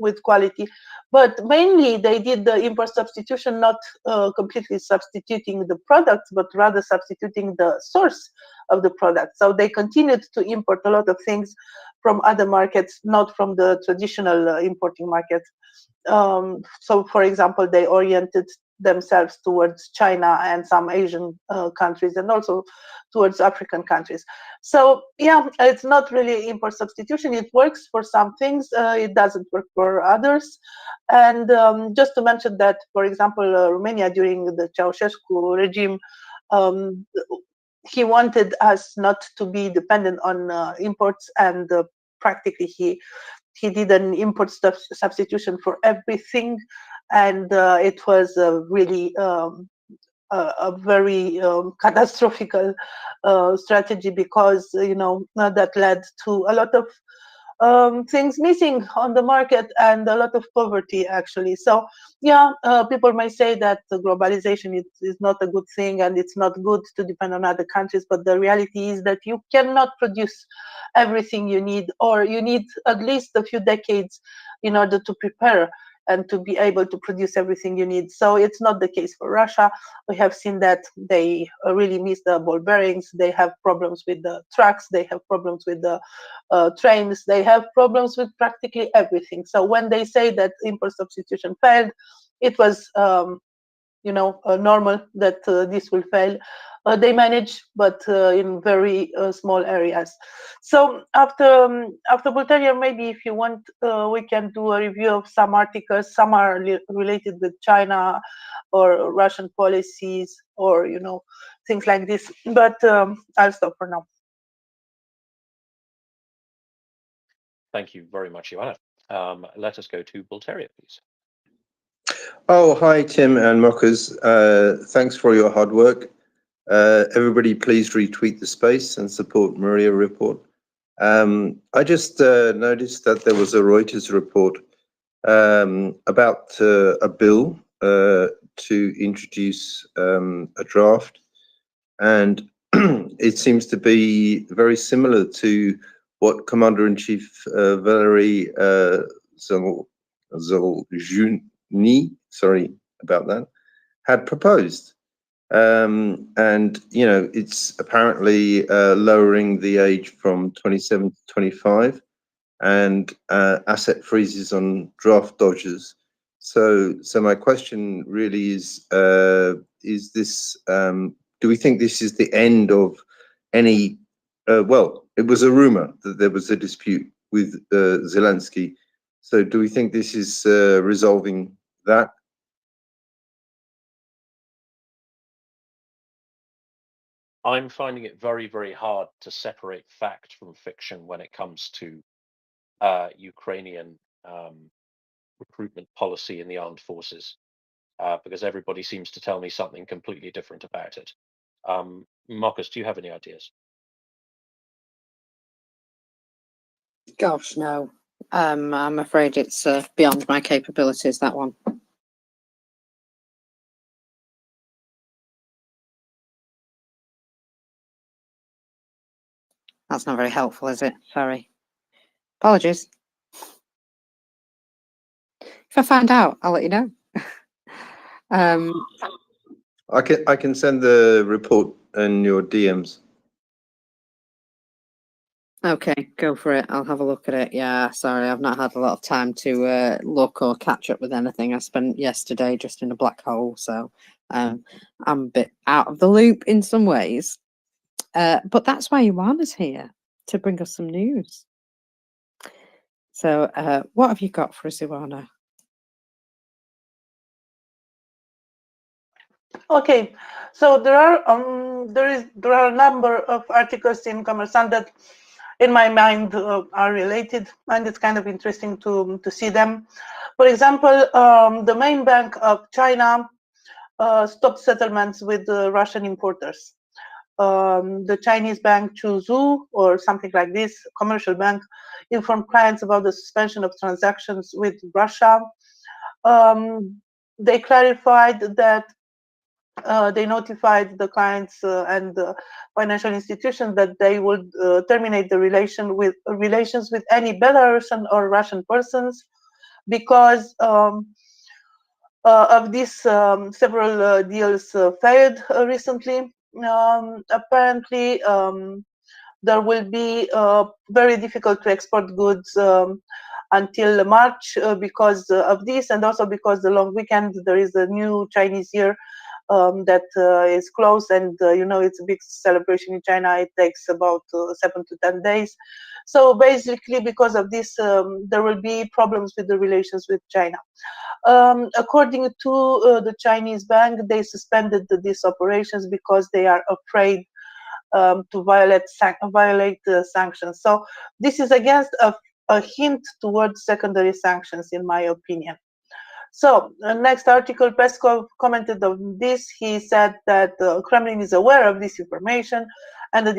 H: with quality. But mainly they did the import substitution, not completely substituting the products, but rather substituting the source of the product. So they continued to import a lot of things from other markets, not from the traditional importing markets. So, for example, they oriented themselves towards China and some Asian countries, and also towards African countries. So yeah, it's not really import substitution. It works for some things, it doesn't work for others. And just to mention that, for example, Romania during the Ceausescu regime, he wanted us not to be dependent on imports, and practically he did an import substitution for everything, and it was really a very catastrophic strategy, because you know that led to a lot of things missing on the market and a lot of poverty, actually. So yeah, people may say that the globalization is not a good thing and it's not good to depend on other countries, but the reality is that you cannot produce everything you need, or you need at least a few decades in order to prepare and to be able to produce everything you need. So it's not the case for Russia. We have seen that they really miss the ball bearings. They have problems with the trucks. They have problems with the trains. They have problems with practically everything. So when they say that import substitution failed, it was you know, normal that this will fail. They manage, but in very small areas. So after Bulgaria, maybe if you want, we can do a review of some articles. Some are related with China or Russian policies, or you know, things like this. But I'll stop for now.
M: Thank you very much, Ioana. Let us go to Bulgaria, please.
Q: Oh, hi, Tim and Mockers. Thanks for your hard work. Everybody, please retweet the space and support MriyaReport. I just noticed that there was a Reuters report about a bill to introduce a draft, and it seems to be very similar to what Commander-in-Chief Valery Zaluzhny, sorry about that, had proposed. And, you know, it's apparently lowering the age from 27 to 25, and asset freezes on draft dodgers. So my question really is this, do we think this is the end of any, well, it was a rumor that there was a dispute with Zelensky. So do we think this is resolving that?
M: I'm finding it very, very hard to separate fact from fiction when it comes to Ukrainian recruitment policy in the armed forces, because everybody seems to tell me something completely different about it. Marcus, do you have any ideas?
B: Gosh, no. I'm afraid it's beyond my capabilities, that one. That's not very helpful, is it? Sorry. Apologies. If I find out, I'll let you know.
Q: I can send the report in your DMs.
B: Okay, go for it. I'll have a look at it. Yeah, sorry, I've not had a lot of time to look or catch up with anything. I spent yesterday just in a black hole, so I'm a bit out of the loop in some ways. But that's why Ioana's here, to bring us some news. So what have you got for us, Ioana?
H: Okay, so there are a number of articles in Kommersant that, in my mind, are related, and it's kind of interesting to see them. For example, the main bank of China stopped settlements with Russian importers. The Chinese bank Chuzhou, or something like this, commercial bank, informed clients about the suspension of transactions with Russia. They clarified that they notified the clients and the financial institutions that they would terminate the relations with any Belarusian or Russian persons because of this. Several deals failed recently. Apparently, there will be very difficult to export goods until March because of this, and also because the long weekend, there is a new Chinese year that is close, and it's a big celebration in China. It takes about 7 to 10 days. So basically, because of this, there will be problems with the relations with China. According to the Chinese bank, they suspended these operations because they are afraid to violate sanctions. So this is against a hint towards secondary sanctions, in my opinion. So next article, Peskov commented on this. He said that the Kremlin is aware of this information and the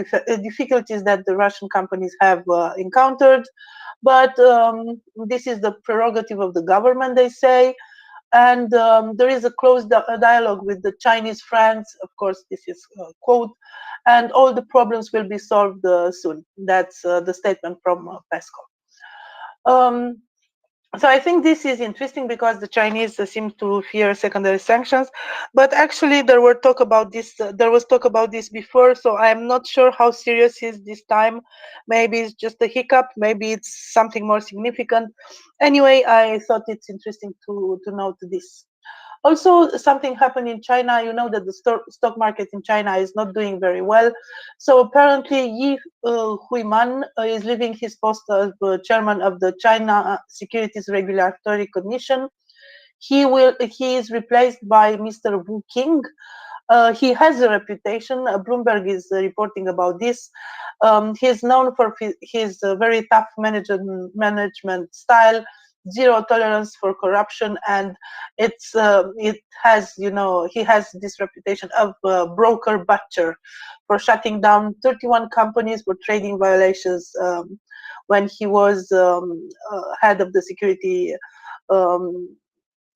H: difficulties that the Russian companies have encountered, but this is the prerogative of the government, they say, and there is a close dialogue with the Chinese friends. Of course, this is a quote, and all the problems will be solved soon. That's the statement from Peskov. So I think this is interesting because the Chinese seem to fear secondary sanctions, but actually there was talk about this before, so I'm not sure how serious is this time. Maybe it's just a hiccup, maybe it's something more significant. Anyway, I thought it's interesting to note this. Also, something happened in China. You know that the stock market in China is not doing very well. So apparently, Yi Huiman is leaving his post as chairman of the China Securities Regulatory Commission. He is replaced by Mr. Wu Qing. He has a reputation. Bloomberg is reporting about this. He is known for his very tough management style, zero tolerance for corruption, and he has this reputation of broker butcher for shutting down 31 companies for trading violations when he was head of the security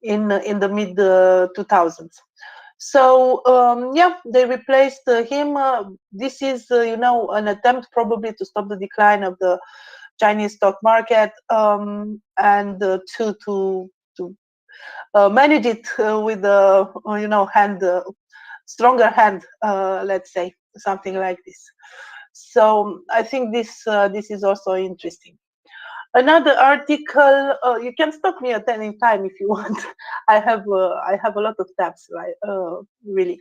H: in the mid 2000s. So they replaced him. This is an attempt probably to stop the decline of the Chinese stock market and to manage it with a stronger hand, let's say, something like this. So I think this is also interesting. Another article, you can stop me at any time if you want. I have a lot of tabs, right? Really.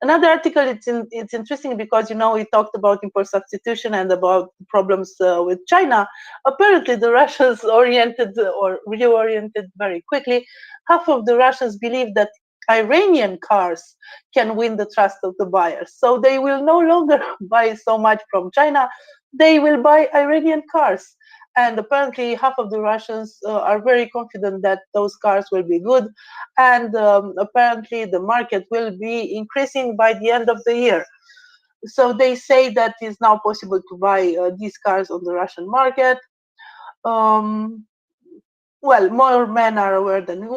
H: Another article, it's interesting because we talked about import substitution and about problems with China. Apparently, the Russians reoriented very quickly. Half of the Russians believe that Iranian cars can win the trust of the buyers, so they will no longer buy so much from China. They will buy Iranian cars. And apparently half of the Russians are very confident that those cars will be good, and apparently the market will be increasing by the end of the year. So they say that it's now possible to buy these cars on the Russian market. Well, more men are aware than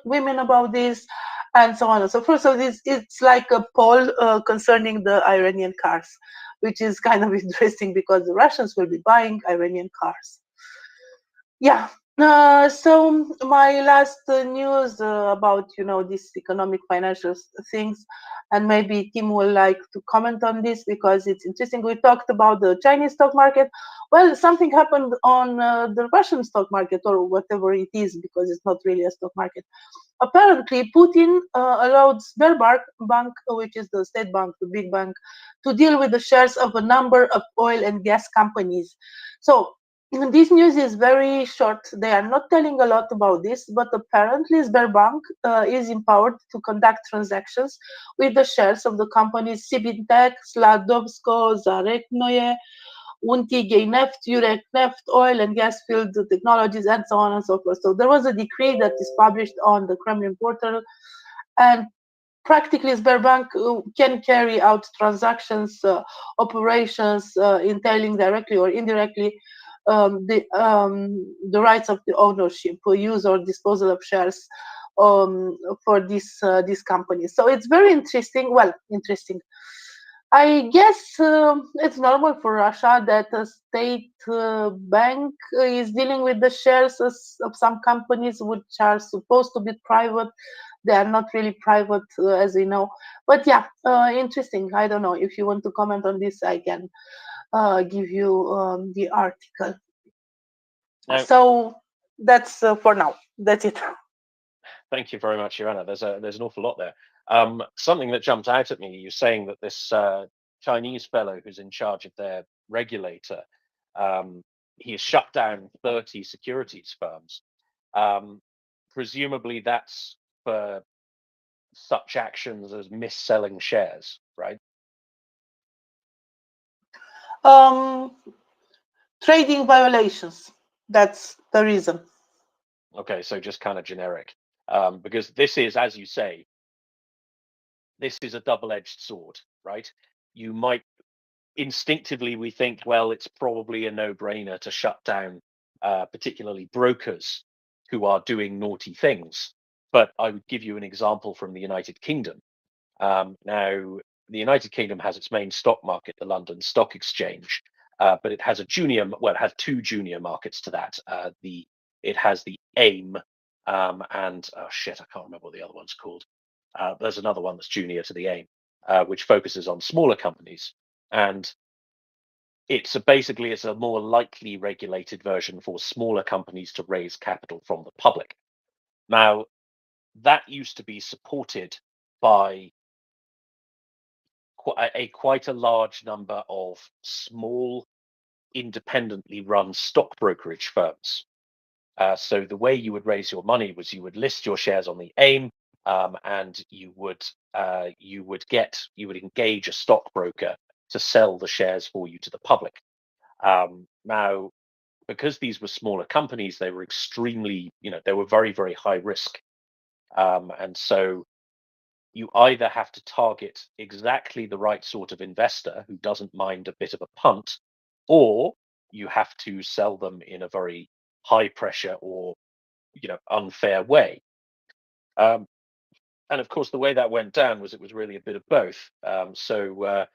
H: women about this, and so on and so forth. So it's like a poll concerning the Iranian cars, which is kind of interesting because the Russians will be buying Iranian cars. Yeah. So my last news about these economic financial things, and maybe Tim will like to comment on this because it's interesting. We talked about the Chinese stock market. Well, something happened on the Russian stock market, or whatever it is, because it's not really a stock market. Apparently, Putin allowed Sberbank, which is the state bank, the big bank, to deal with the shares of a number of oil and gas companies. So this news is very short. They are not telling a lot about this, but apparently Sberbank is empowered to conduct transactions with the shares of the companies Sibintech, Sladovsko, Zareknoye, Unti-Neft, Yurek Neft, Oil and Gas Field Technologies, and so on and so forth. So there was a decree that is published on the Kremlin portal, and practically Sberbank can carry out transactions, operations entailing directly or indirectly the rights of the ownership, use or disposal of shares for these companies. So it's very interesting. Well, interesting. I guess it's normal for Russia that a state bank is dealing with the shares of some companies which are supposed to be private. They are not really private, as we know. But yeah, interesting. I don't know if you want to comment on this. I can give you the article.
M: Now,
H: So that's for now. That's it.
M: thank you very much, Joanna. There's an awful lot there. Something that jumped out at me, you're saying that this Chinese fellow who's in charge of their regulator, he has shut down 30 securities firms. Presumably that's for such actions as mis-selling shares, right?
H: Trading violations. That's the reason.
M: Okay, so just kind of generic. Because this is, as you say, this is a double-edged sword, right? You might instinctively we think, well, it's probably a no-brainer to shut down particularly brokers who are doing naughty things. But I would give you an example from the United Kingdom. Now, the United Kingdom has its main stock market, the London Stock Exchange, but it has it has two junior markets to that. It has the AIM and oh shit, I can't remember what the other one's called. There's another one that's junior to the AIM, which focuses on smaller companies, and it's a more lightly regulated version for smaller companies to raise capital from the public. Now, that used to be supported by quite a large number of small, independently run stock brokerage firms. So the way you would raise your money was you would list your shares on the AIM, and you would engage a stockbroker to sell the shares for you to the public. Now, because these were smaller companies, they were extremely, they were very, very high risk. And so you either have to target exactly the right sort of investor who doesn't mind a bit of a punt, or you have to sell them in a very high pressure or unfair way. And of course, the way that went down was it was really a bit of both. So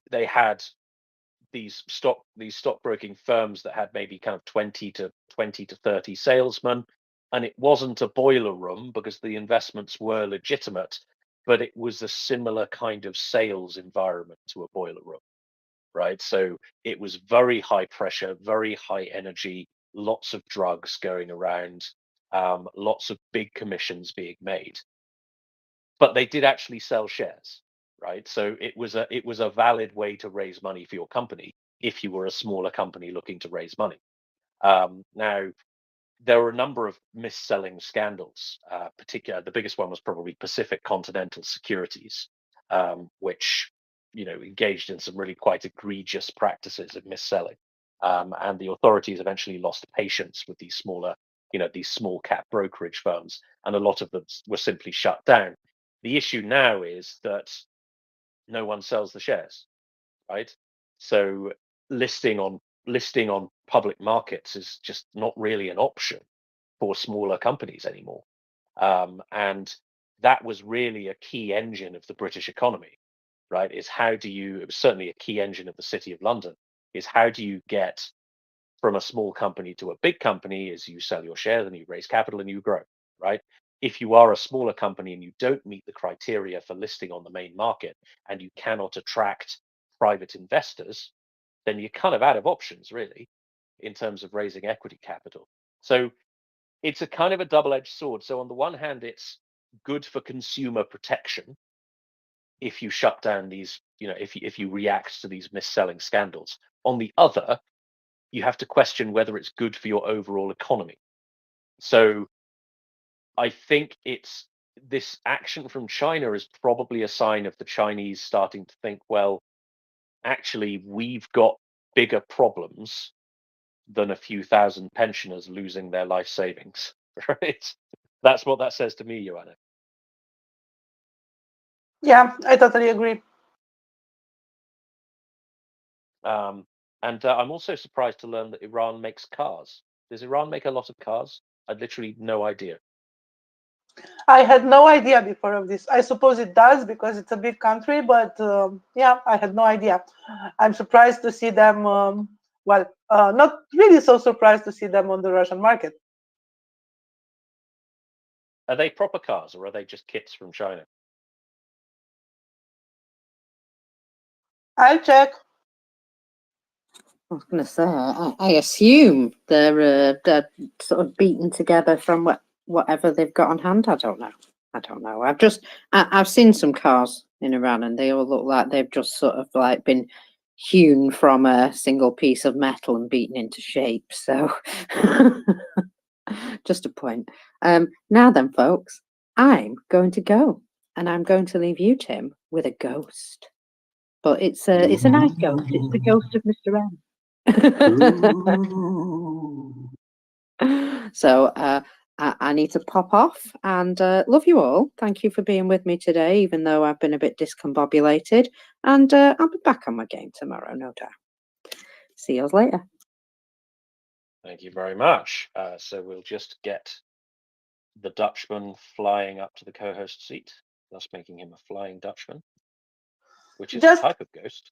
M: they had these stockbroking firms that had maybe kind of 20 to 30 salesmen, and it wasn't a boiler room because the investments were legitimate, but it was a similar kind of sales environment to a boiler room, right? So it was very high pressure, very high energy, lots of drugs going around, lots of big commissions being made, but they did actually sell shares, right? So it was a valid way to raise money for your company if you were a smaller company looking to raise money. Now, there were a number of mis-selling scandals. The biggest one was probably Pacific Continental Securities, which engaged in some really quite egregious practices of mis-selling. And the authorities eventually lost patience with these small cap brokerage firms, and a lot of them were simply shut down. The issue now is that no one sells the shares, right? So listing on public markets is just not really an option for smaller companies anymore. And that was really a key engine of the British economy, right? It was certainly a key engine of the City of London, is how do you get from a small company to a big company is you sell your shares and you raise capital and you grow, right? If you are a smaller company and you don't meet the criteria for listing on the main market and you cannot attract private investors, then you're kind of out of options, really, in terms of raising equity capital. So it's a kind of a double-edged sword. So on the one hand, it's good for consumer protection if you shut down these, if you react to these mis-selling scandals. On the other, you have to question whether it's good for your overall economy. So I think this action from China is probably a sign of the Chinese starting to think, well, actually, we've got bigger problems than a few thousand pensioners losing their life savings, right? That's what that says to me, Joanna.
H: Yeah, I totally agree.
M: And I'm also surprised to learn that Iran makes cars. Does Iran make a lot of cars? I'd literally no idea.
H: I had no idea before of this. I suppose it does because it's a big country, but yeah, I had no idea. I'm surprised to see them. Well, not really so surprised to see them on the Russian market.
M: Are they proper cars or are they just kits from China?
H: I'll check.
B: I was going to say, I assume they're sort of beaten together from whatever they've got on hand. I don't know. I've seen some cars in Iran, and they all look like they've just sort of like been hewn from a single piece of metal and beaten into shape. So, just a point. Now then, folks, I'm going to go, and I'm going to leave you, Tim, with a ghost. But it's a nice ghost. It's the ghost of Mr. M. So I need to pop off and love you all. Thank you for being with me today, even though I've been a bit discombobulated. And I'll be back on my game tomorrow, no doubt. See you later.
M: Thank you very much. So we'll just get the Dutchman flying up to the co-host seat, thus making him a flying Dutchman, which is
H: Just
M: a type of ghost.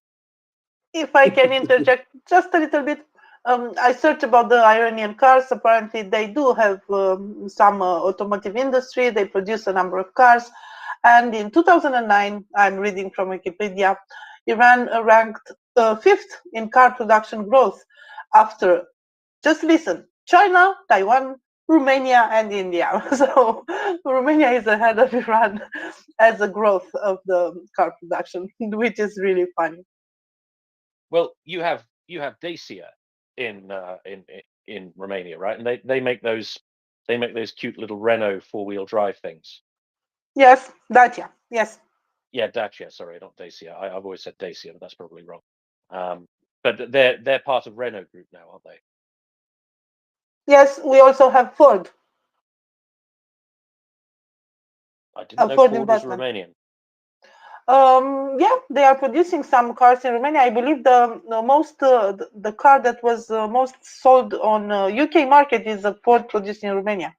H: if I can interject just a little bit, I searched about the Iranian cars. Apparently, they do have some automotive industry. They produce a number of cars. And in 2009, I'm reading from Wikipedia, Iran ranked fifth in car production growth after, just listen, China, Taiwan, Romania, and India. So Romania is ahead of Iran as a growth of the car production, which is really funny.
M: Well, you have Dacia in Romania, right? And they make those cute little Renault 4-wheel drive things.
H: Yes, Dacia. Yes.
M: Yeah, Dacia. Sorry, not Dacia. I've always said Dacia, but that's probably wrong. But they're part of Renault Group now, aren't they?
H: Yes, we also have Ford.
M: I didn't know
H: Ford
M: Ford was
H: investment.
M: Romanian.
H: Yeah, they are producing some cars in Romania. I believe the car that was most sold on UK market is a Ford produced in Romania.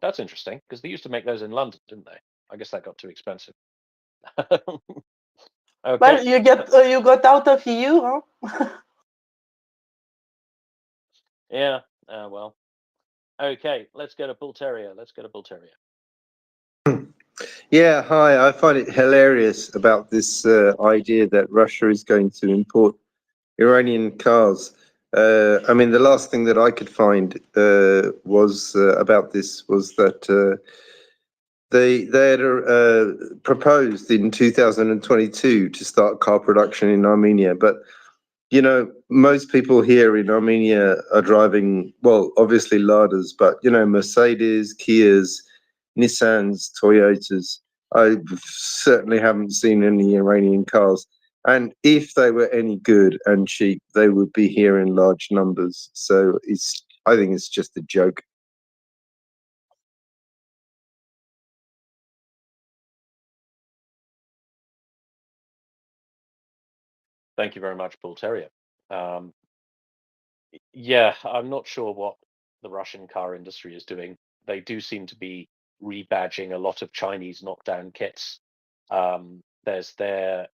M: That's interesting because they used to make those in London, didn't they? I guess that got too expensive. Okay.
H: Well, you got out of EU, huh?
M: Yeah. Well. Okay. Let's go to Bull Terrier.
Q: Yeah, hi. I find it hilarious about this idea that Russia is going to import Iranian cars. I mean, the last thing that I could find was about this was that they had proposed in 2022 to start car production in Armenia, but you know, most people here in Armenia are driving, well, obviously Ladas, but you know, Mercedes, Kias, Nissans, Toyotas. I certainly haven't seen any Iranian cars. And if they were any good and cheap, they would be here in large numbers. So I think it's just a joke.
M: Thank you very much, Bull Terrier. Yeah, I'm not sure what the Russian car industry is doing. They do seem to be rebadging a lot of Chinese knockdown kits. There's their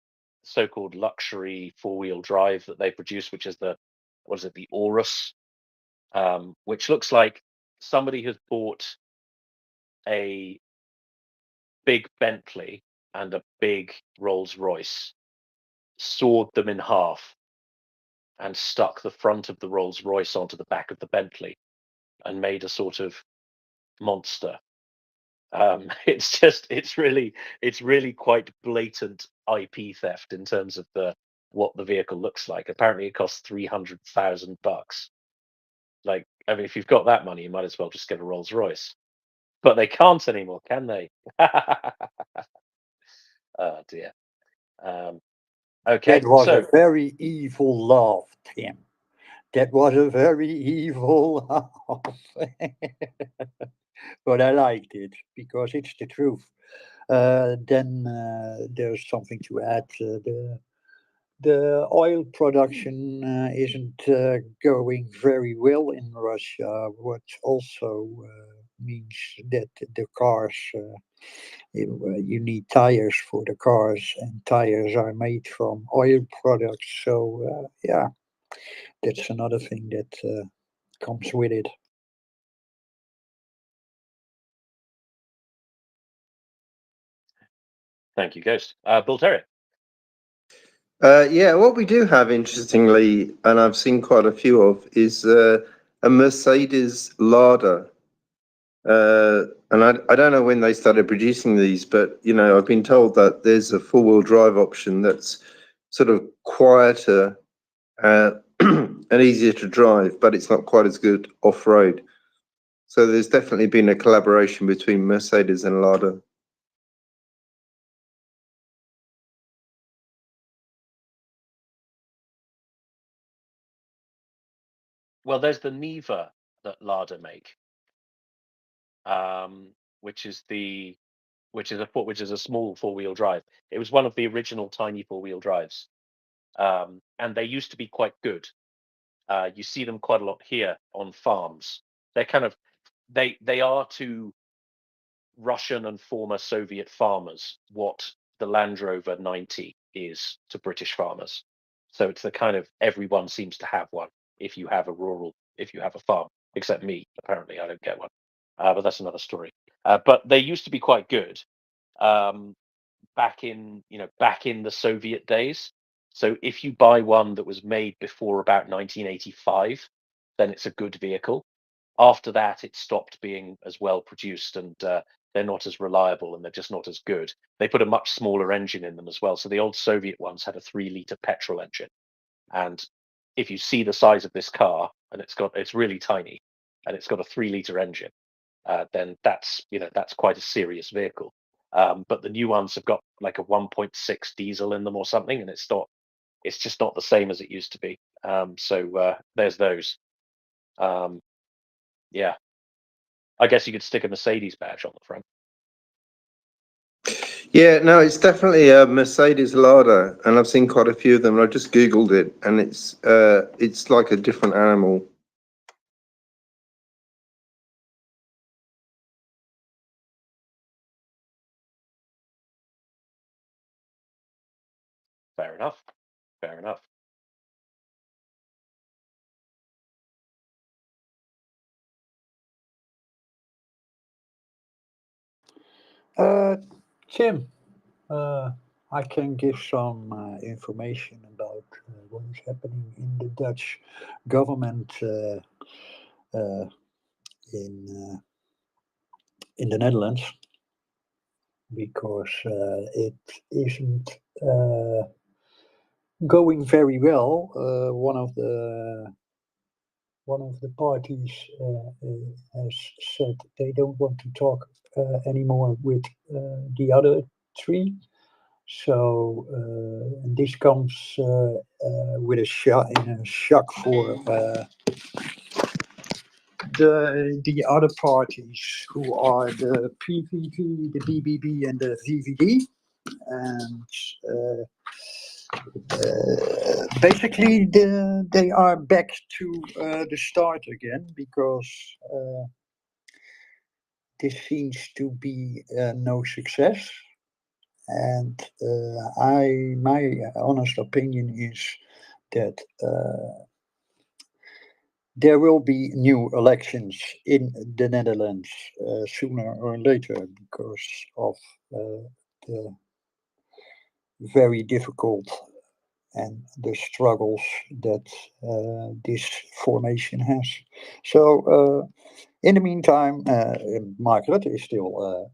M: so-called luxury 4-wheel drive that they produce, which is the Aurus, which looks like somebody has bought a big Bentley and a big Rolls Royce, sawed them in half, and stuck the front of the Rolls Royce onto the back of the Bentley and made a sort of monster. It's really quite blatant IP theft in terms of what the vehicle looks like. Apparently it costs $300,000. Like, I mean, if you've got that money, you might as well just get a Rolls Royce. But they can't anymore, can they? Oh dear. Okay,
S: That was
M: so
S: a very evil laugh, Tim. That was a very evil laugh. but I liked it because it's the truth. Then there's something to add. The oil production isn't going very well in Russia, what also means that the cars, you need tires for the cars, and tires are made from oil products. So, yeah, that's another thing that comes with it.
M: Thank you, Ghost. Bill Terrier.
Q: Yeah, what we do have, interestingly, and I've seen quite a few of, is a Mercedes Lada. And I don't know when they started producing these, but I've been told that there's a four-wheel drive option that's sort of quieter and easier to drive, but it's not quite as good off-road. So there's definitely been a collaboration between Mercedes and Lada.
M: Well, there's the Niva that Lada make, which is a small four-wheel drive. It was one of the original tiny four-wheel drives, and they used to be quite good. You see them quite a lot here on farms. They're kind of they are to Russian and former Soviet farmers what the Land Rover 90 is to British farmers. So it's the kind of everyone seems to have one if you have a farm, except me. Apparently, I don't get one, but that's another story. But they used to be quite good back in the Soviet days. So if you buy one that was made before about 1985, then it's a good vehicle. After that, it stopped being as well produced, and they're not as reliable, and they're just not as good. They put a much smaller engine in them as well. So the old Soviet ones had a 3-liter petrol engine, and if you see the size of this car, and it's really tiny, and it's got a 3-liter engine, then that's quite a serious vehicle. But the new ones have got like a 1.6 diesel in them or something, and it's just not the same as it used to be. So there's those. Yeah, I guess you could stick a Mercedes badge on the front.
Q: Yeah, no, it's definitely a Mercedes Lada, and I've seen quite a few of them. I just Googled it, and it's like a different animal.
M: Fair enough. Fair enough.
S: Tim, I can give some information about what is happening in the Dutch government in the Netherlands, because it isn't going very well. One of the parties has said they don't want to talk anymore with the other three. So this comes with a shock for the other parties, who are the PVV, the BBB, and the VVD, and basically they are back to the start again, because this seems to be no success. And my honest opinion is that there will be new elections in the Netherlands sooner or later, because of the very difficult and the struggles that this formation has. So in the meantime, Mark Rutte is still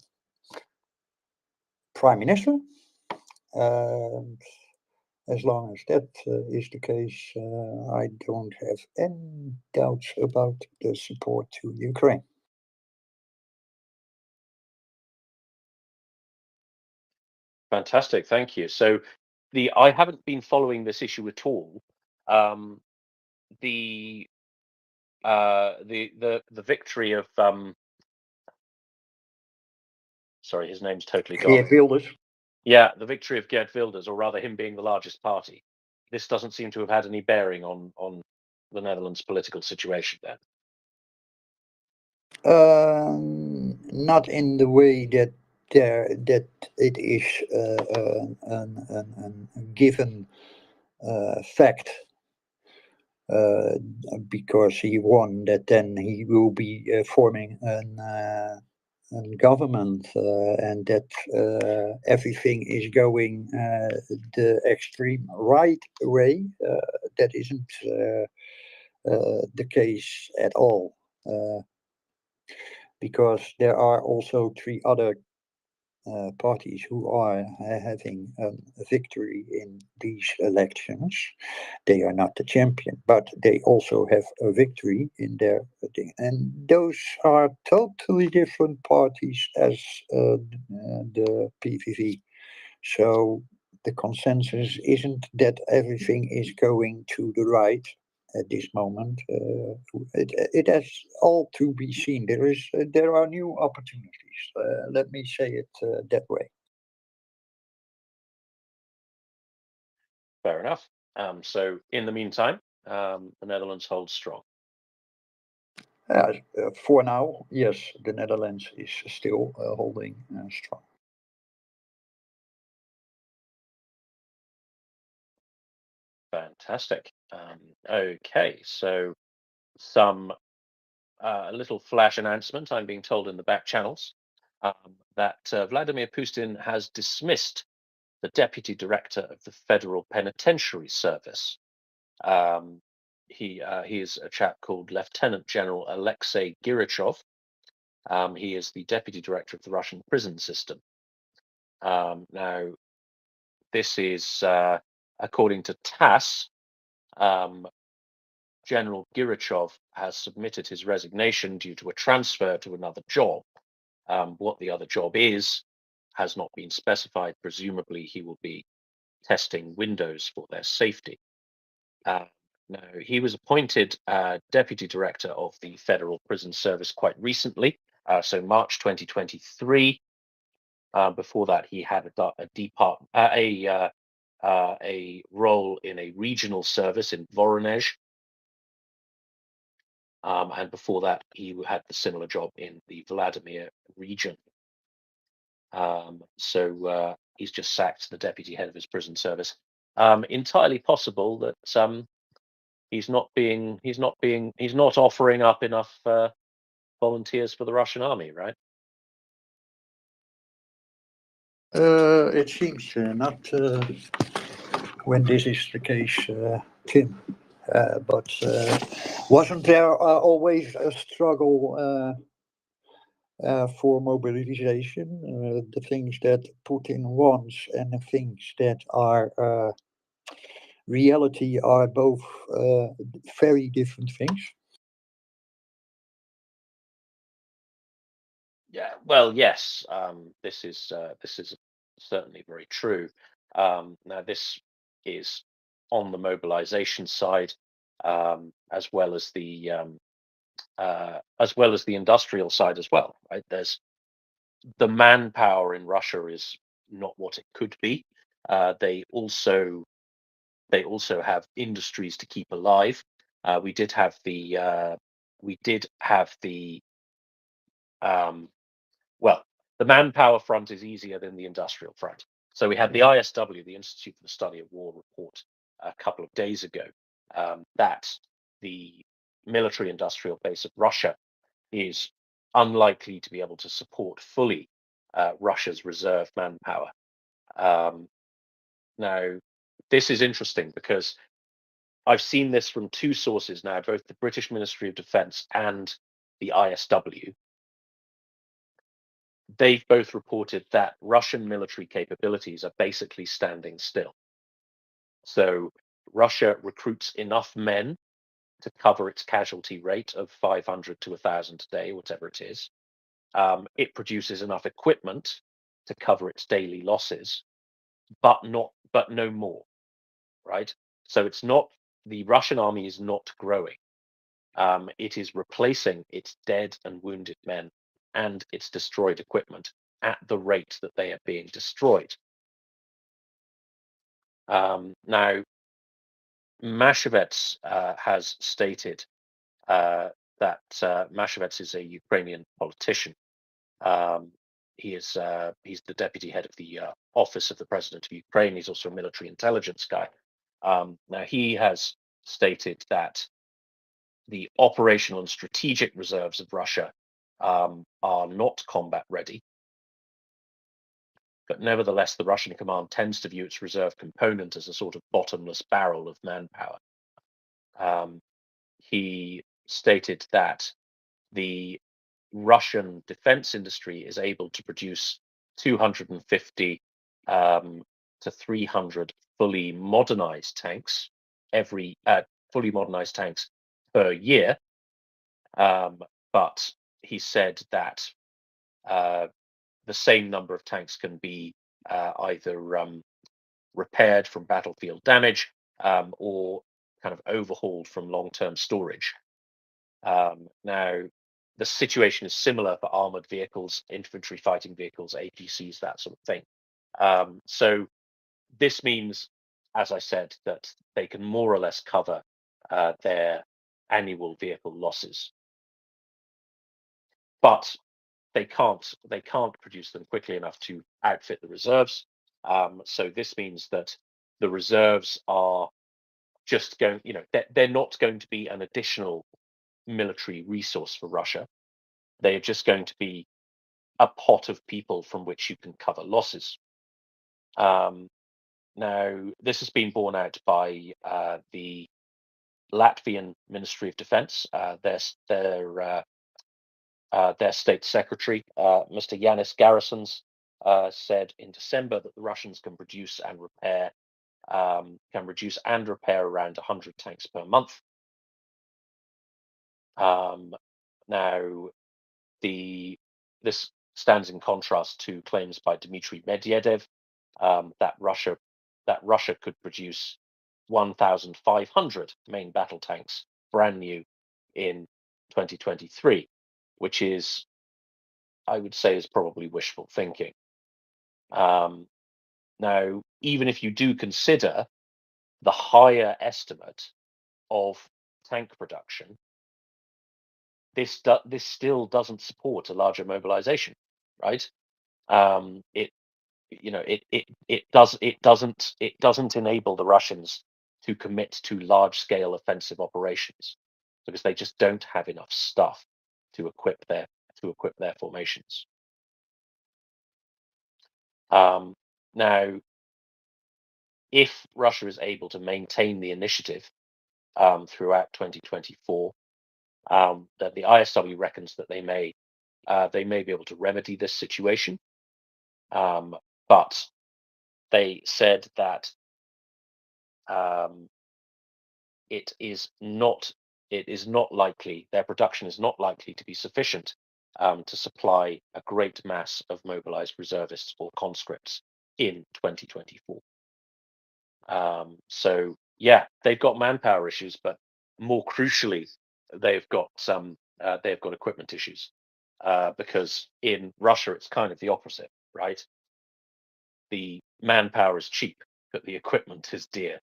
S: Prime Minister. As long as that is the case, I don't have any doubts about the support to Ukraine.
M: Fantastic, thank you. So I haven't been following this issue at all. The victory of sorry, his name's totally gone.
S: Geert Wilders.
M: Yeah, the victory of Geert Wilders, or rather him being the largest party. This doesn't seem to have had any bearing on the Netherlands' political situation then.
S: Not in the way that it is a given fact. Because he won, that then he will be forming a government, and that everything is going the extreme right way. That isn't the case at all, because there are also 3 other parties who are having a victory in these elections. They are not the champion, but they also have a victory in their thing. And those are totally different parties as the PVV. So the consensus isn't that everything is going to the right at this moment. It has all to be seen. There are new opportunities. Let me say it that way.
M: Fair enough. So in the meantime, the Netherlands holds strong.
S: For now, yes, the Netherlands is still holding strong.
M: Fantastic. Okay, so some a little flash announcement. I'm being told in the back channels that Vladimir Putin has dismissed the deputy director of the Federal Penitentiary Service. He is a chap called Lieutenant General Alexei Girichov. He is the deputy director of the Russian prison system. Now, this is according to TASS. General Girichov has submitted his resignation due to a transfer to another job. What the other job is has not been specified. Presumably, he will be testing windows for their safety. Now, he was appointed deputy director of the Federal Prison Service quite recently, so March 2023. Before that, he had a role in a regional service in Voronezh. And before that, he had the similar job in the Vladimir region. So he's just sacked the deputy head of his prison service. Entirely possible that he's not offering up enough volunteers for the Russian army, right?
S: It seems not when this is the case, Tim. But wasn't there always a struggle for mobilization? The things that Putin wants and the things that are reality are both very different things.
M: Yeah, well, yes. This is certainly very true. Now, this is on the mobilization side, as well as the industrial side as well. Right? There's the manpower in Russia is not what it could be. They also have industries to keep alive. We did have the well, the manpower front is easier than the industrial front. So we had the ISW, the Institute for the Study of War report a couple of days ago, that the military industrial base of Russia is unlikely to be able to support fully Russia's reserve manpower. Now, this is interesting because I've seen this from 2 sources now, both the British Ministry of Defence and the ISW. They've both reported that Russian military capabilities are basically standing still. So Russia recruits enough men to cover its casualty rate of 500 to 1,000 a day, whatever it is. It produces enough equipment to cover its daily losses, but no more, right? So it's not, the Russian army is not growing. It is replacing its dead and wounded men and its destroyed equipment at the rate that they are being destroyed. Now, Mashevets has stated that Mashevets is a Ukrainian politician. He's the deputy head of the office of the president of Ukraine. He's also a military intelligence guy. Now, he has stated that the operational and strategic reserves of Russia are not combat ready. But nevertheless, the Russian command tends to view its reserve component as a sort of bottomless barrel of manpower. He stated that the Russian defense industry is able to produce 250 to 300 fully modernized tanks per year. But he said that the same number of tanks can be either repaired from battlefield damage or kind of overhauled from long-term storage. Now, the situation is similar for armored vehicles, infantry fighting vehicles, APCs, that sort of thing. So this means, as I said, that they can more or less cover their annual vehicle losses. But they can't produce them quickly enough to outfit the reserves. So this means that the reserves are just going, they're not going to be an additional military resource for Russia. They are just going to be a pot of people from which you can cover losses. Now, this has been borne out by the Latvian Ministry of Defense. Their state secretary, Mr. Yanis Garrisons, said in December that the Russians can produce and repair, around 100 tanks per month. Now, this stands in contrast to claims by Dmitry Medvedev that Russia could produce 1,500 main battle tanks brand new in 2023, which is, I would say, is probably wishful thinking. Now, even if you do consider the higher estimate of tank production, this still doesn't support a larger mobilization, right? It doesn't enable the Russians to commit to large-scale offensive operations because they just don't have enough stuff to equip their formations. Now, if Russia is able to maintain the initiative throughout 2024, that the ISW reckons that they may be able to remedy this situation, but they said that it is not likely, their production is not likely to be sufficient to supply a great mass of mobilized reservists or conscripts in 2024. So yeah, they've got manpower issues, but more crucially, they've got equipment issues because in Russia it's kind of the opposite, right? The manpower is cheap, but the equipment is dear.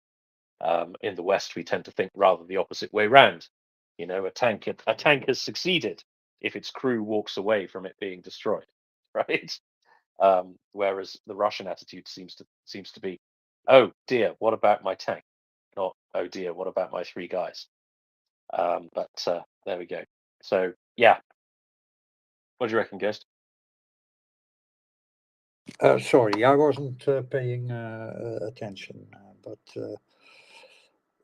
M: In the West, we tend to think rather the opposite way round. A tank has succeeded if its crew walks away from it being destroyed, right? Whereas the Russian attitude seems to be, oh dear, what about my tank? Not, oh dear, what about my 3 guys? But there we go. So yeah, what do you reckon, Ghost?
S: Sorry, I wasn't paying attention, but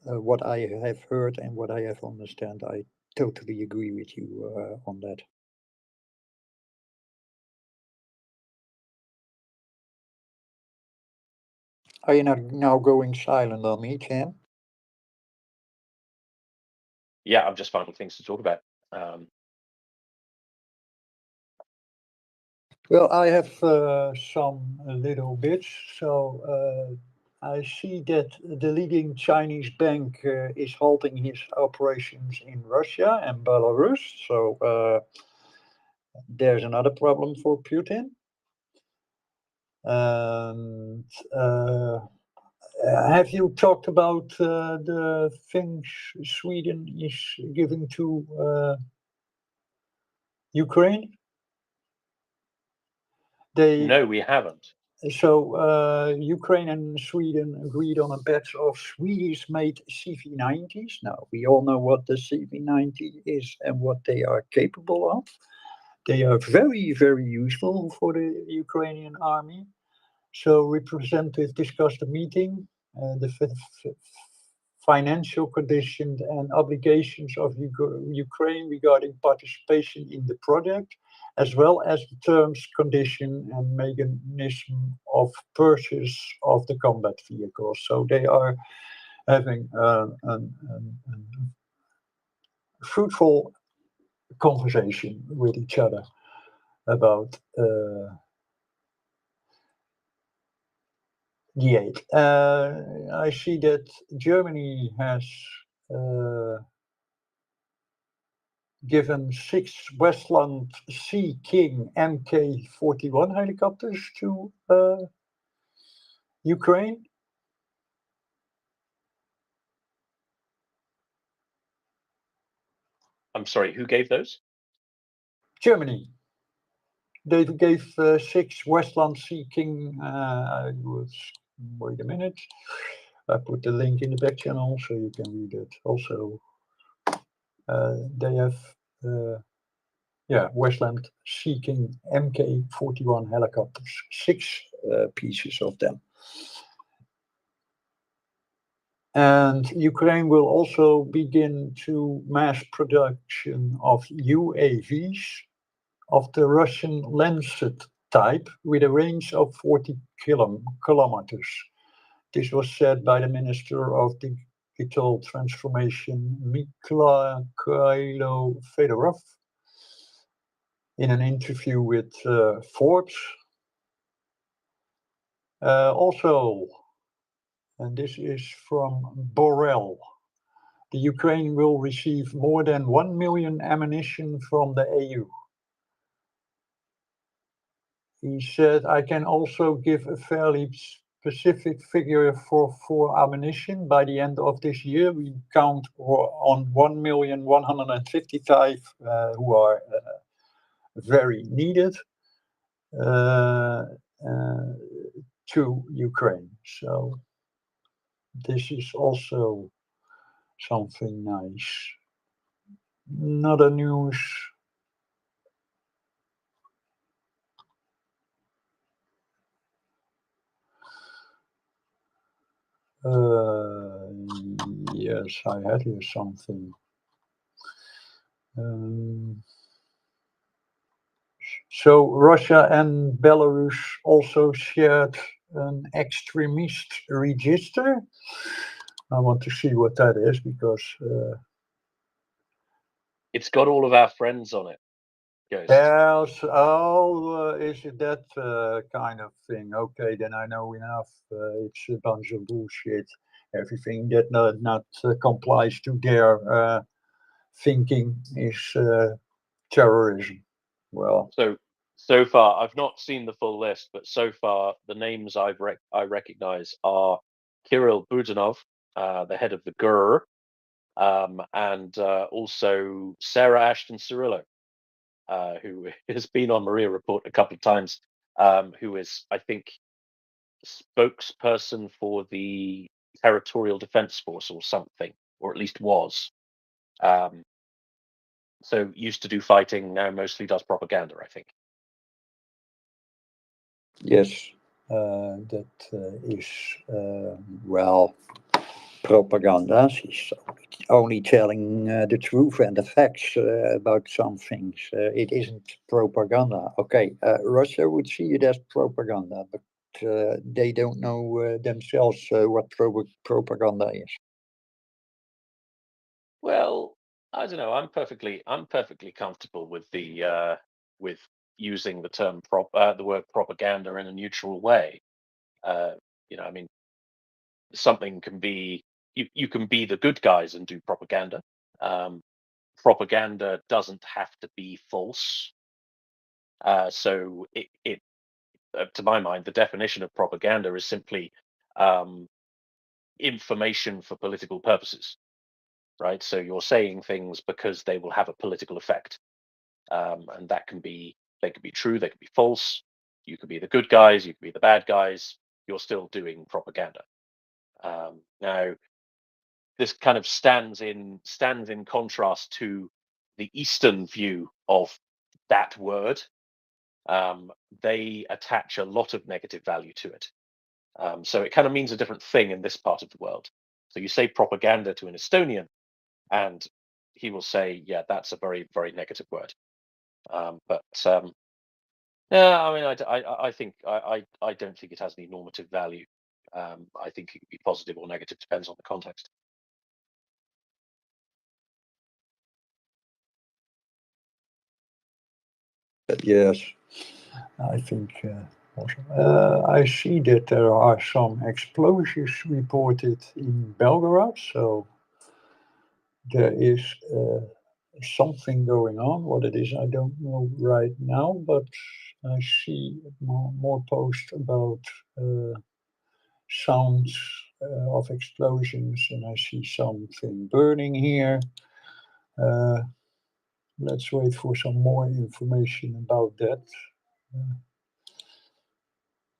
S: what I have heard and what I have understand, I totally agree with you on that. Are you now going silent on me, Chan?
M: Yeah, I'm just finding things to talk about.
S: Well, I have some little bits. So I see that the leading Chinese bank is halting his operations in Russia and Belarus. So there's another problem for Putin. And have you talked about the things Sweden is giving to Ukraine?
M: No, we haven't.
S: So Ukraine and Sweden agreed on a batch of Swedish-made CV90s. Now, we all know what the CV90 is and what they are capable of. They are very, very useful for the Ukrainian army. So representatives discussed the meeting, the financial conditions and obligations of Ukraine regarding participation in the project, as well as the terms, condition, and mechanism of purchase of the combat vehicles. So they are having a fruitful conversation with each other about the aid. I see that Germany has given 6 Westland Sea King Mk-41 helicopters to Ukraine.
M: I'm sorry, who gave those?
S: Germany. They gave 6 Westland Sea King. Wait a minute. I put the link in the back channel so you can read it. Also, they have Westland Sea King Mk-41 helicopters, 6 pieces of them. And Ukraine will also begin to mass production of UAVs of the Russian Lancet type with a range of 40 kilometers. This was said by the Minister of Digital Transformation, Mikhailo Fedorov, in an interview with Forbes. Also, and this is from Borrell, the Ukraine will receive more than 1 million ammunition from the EU. He said, I can also give a fairly specific figure for ammunition. By the end of this year, we count on 1,150,000 who are very needed to Ukraine. So this is also something nice. Another news. Yes, I had here something. So Russia and Belarus also shared an extremist register. I want to see what that is because
M: it's got all of our friends on it.
S: Yes. Oh, is it that kind of thing? Okay, then I know enough. It's a bunch of bullshit. Everything that not complies to their thinking is terrorism. Well,
M: so far I've not seen the full list, but so far the names I recognize are Kirill Budanov, the head of the GUR, and also Sarah Ashton Cirillo, who has been on MriyaReport a couple of times, who is, I think, spokesperson for the Territorial Defense Force or something, or at least was. So used to do fighting, now mostly does propaganda, I think.
S: Yes, that is, well, propaganda. She's only telling the truth and the facts about some things. It isn't propaganda. Okay, Russia would see it as propaganda, but they don't know themselves what propaganda is.
M: Well, I don't know. I'm perfectly comfortable with the with using the term the word propaganda in a neutral way. I mean, something can be you can be the good guys and do propaganda. Propaganda doesn't have to be false. So it to my mind, the definition of propaganda is simply information for political purposes, right? So you're saying things because they will have a political effect, and that can be they could be true, they could be false. You could be the good guys, you could be the bad guys. You're still doing propaganda. Now, this kind of stands in contrast to the Eastern view of that word. They attach a lot of negative value to it. So it kind of means a different thing in this part of the world. So you say propaganda to an Estonian, and he will say, "Yeah, that's a very, very negative word." Yeah, I mean, I think I don't think it has any normative value. I think it could be positive or negative, depends on the context.
S: Yes, I think also. I see that there are some explosions reported in Belgorod, so there is something going on. What it is, I don't know right now, but I see more posts about sounds of explosions, and I see something burning here. Let's wait for some more information about that.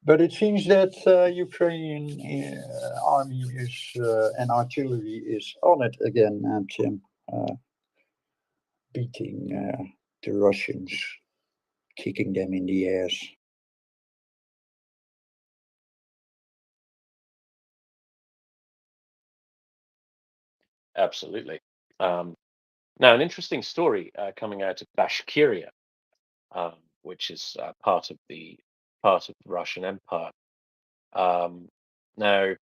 S: But it seems that Ukrainian army is and artillery is on it again, Tim, beating the Russians, kicking them in the ass.
M: Absolutely. Now, an interesting story coming out of Bashkiria, which is part of the Russian Empire. Now,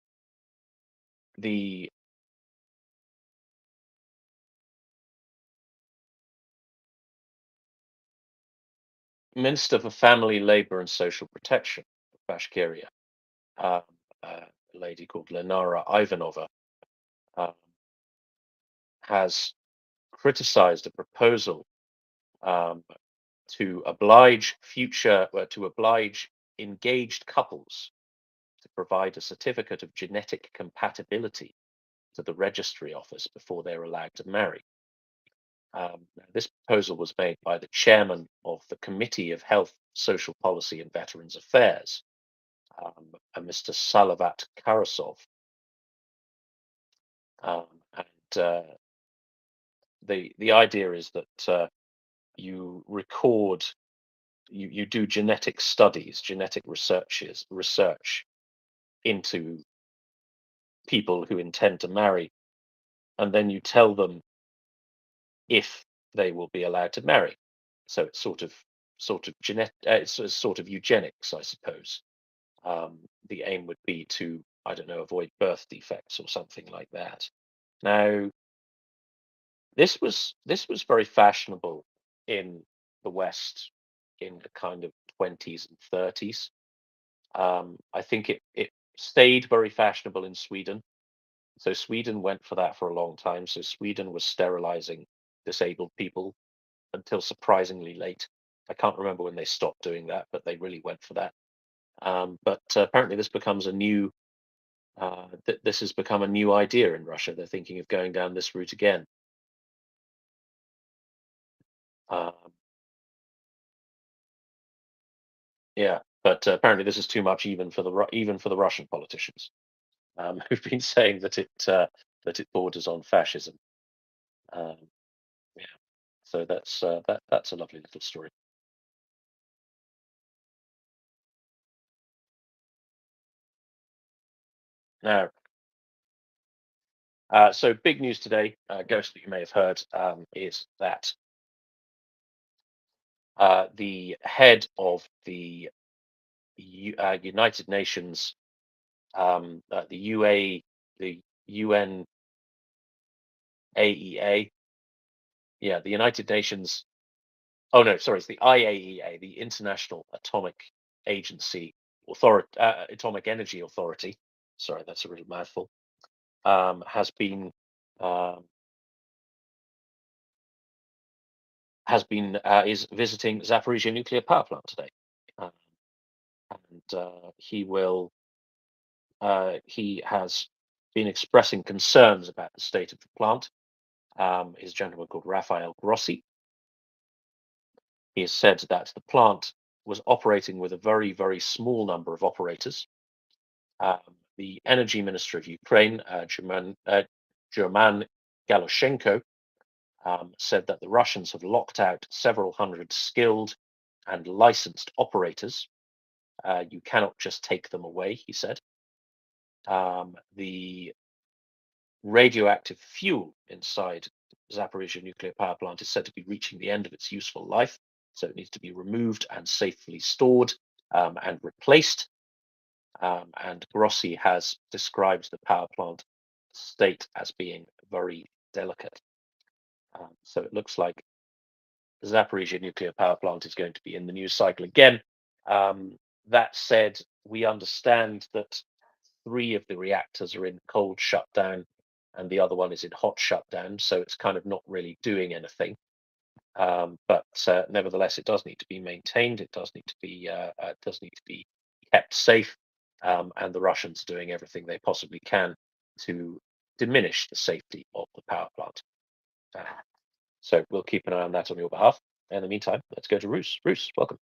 M: the Minister for Family, Labour and Social Protection of Bashkiria, a lady called Lenara Ivanova, has criticized a proposal to oblige engaged couples to provide a certificate of genetic compatibility to the registry office before they're allowed to marry. This proposal was made by the chairman of the Committee of Health, Social Policy and Veterans Affairs, a Mr. Salavat Karasov. And the idea is that you record, you do genetic studies, genetic research into people who intend to marry, and then you tell them if they will be allowed to marry. So it's sort of it's a sort of eugenics, I suppose. The aim would be to, I don't know, avoid birth defects or something like that. Now, this was very fashionable in the West in the kind of 20s and 30s. I think it stayed very fashionable in Sweden. So Sweden went for that for a long time. So Sweden was sterilizing disabled people until surprisingly late. I can't remember when they stopped doing that, but they really went for that. But apparently this becomes a new this has become a new idea in Russia. They're thinking of going down this route again. Yeah, but apparently this is too much even for the Russian politicians, who've been saying that it borders on fascism. Um, yeah, so that's that's a lovely little story. Now, so big news today, Ghost, that you may have heard, is that the head of the United Nations, the UNAEA, yeah, the United Nations. Oh no, sorry, it's the IAEA, the International Atomic Agency Authority, Atomic Energy Authority. Sorry, that's a real mouthful. Has been is visiting Zaporizhia nuclear power plant today. and he has been expressing concerns about the state of the plant. Is a gentleman called Rafael Grossi. He has said that the plant was operating with a very, very small number of operators. The energy minister of Ukraine, German Galoshenko, said that the Russians have locked out several hundred skilled and licensed operators. You cannot just take them away, he said. The radioactive fuel inside Zaporizhia nuclear power plant is said to be reaching the end of its useful life, so it needs to be removed and safely stored and replaced. And Grossi has described the power plant state as being very delicate. So it looks like the Zaporizhia nuclear power plant is going to be in the news cycle again. That said, we understand that 3 of the reactors are in cold shutdown and the other one is in hot shutdown, so it's kind of not really doing anything. But nevertheless, it does need to be maintained. It does need to be kept safe, and the Russians are doing everything they possibly can to diminish the safety of the power plant. So we'll keep an eye on that on your behalf. In the meantime, let's go to Roos. Roos, welcome.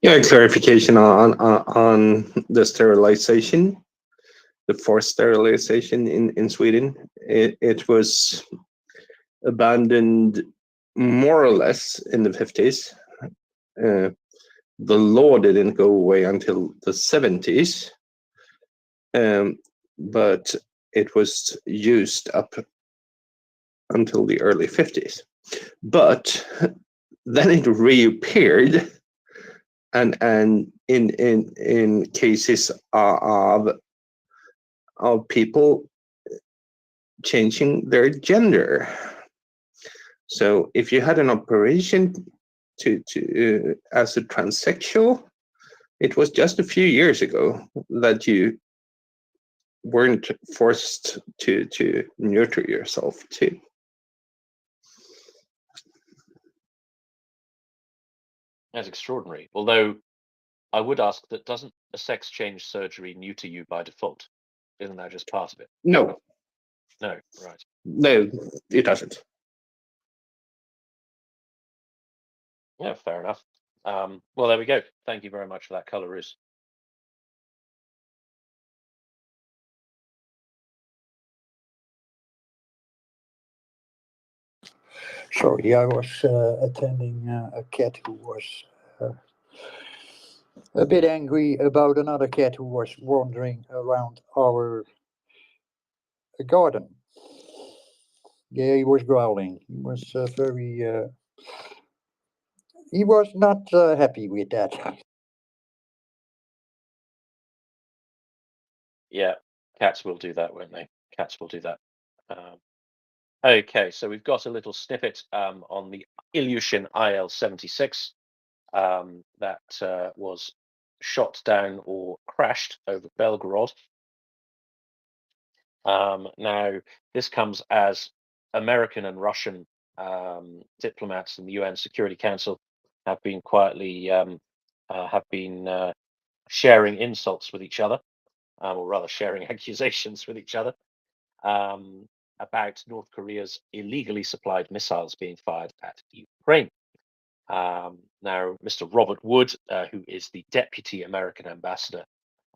Q: Yeah, clarification on the sterilization, the forced sterilization in Sweden. It was abandoned more or less in the 50s. The law didn't go away until the 70s, but it was used up until the early 50s. But then it reappeared, and in cases of people changing their gender. So if you had an operation to as a transsexual, it was just a few years ago that you weren't forced to neuter yourself too.
M: That's extraordinary. Although I would ask that doesn't a sex change surgery neuter you by default? Isn't that just part of it?
Q: No.
M: No, right.
Q: No, it doesn't.
M: Yeah, fair enough. Well, there we go. Thank you very much for that color, Roos.
S: Sorry, I was attending a cat who was a bit angry about another cat who was wandering around our garden. Yeah, he was growling. He was he was not happy with that.
M: Yeah, cats will do that, won't they? Cats will do that. Okay, so we've got a little snippet on the Ilyushin IL-76 that was shot down or crashed over Belgorod. Now, this comes as American and Russian diplomats in the UN Security Council have been quietly sharing insults with each other, or rather sharing accusations with each other about North Korea's illegally supplied missiles being fired at Ukraine. Now, Mr. Robert Wood, who is the deputy American ambassador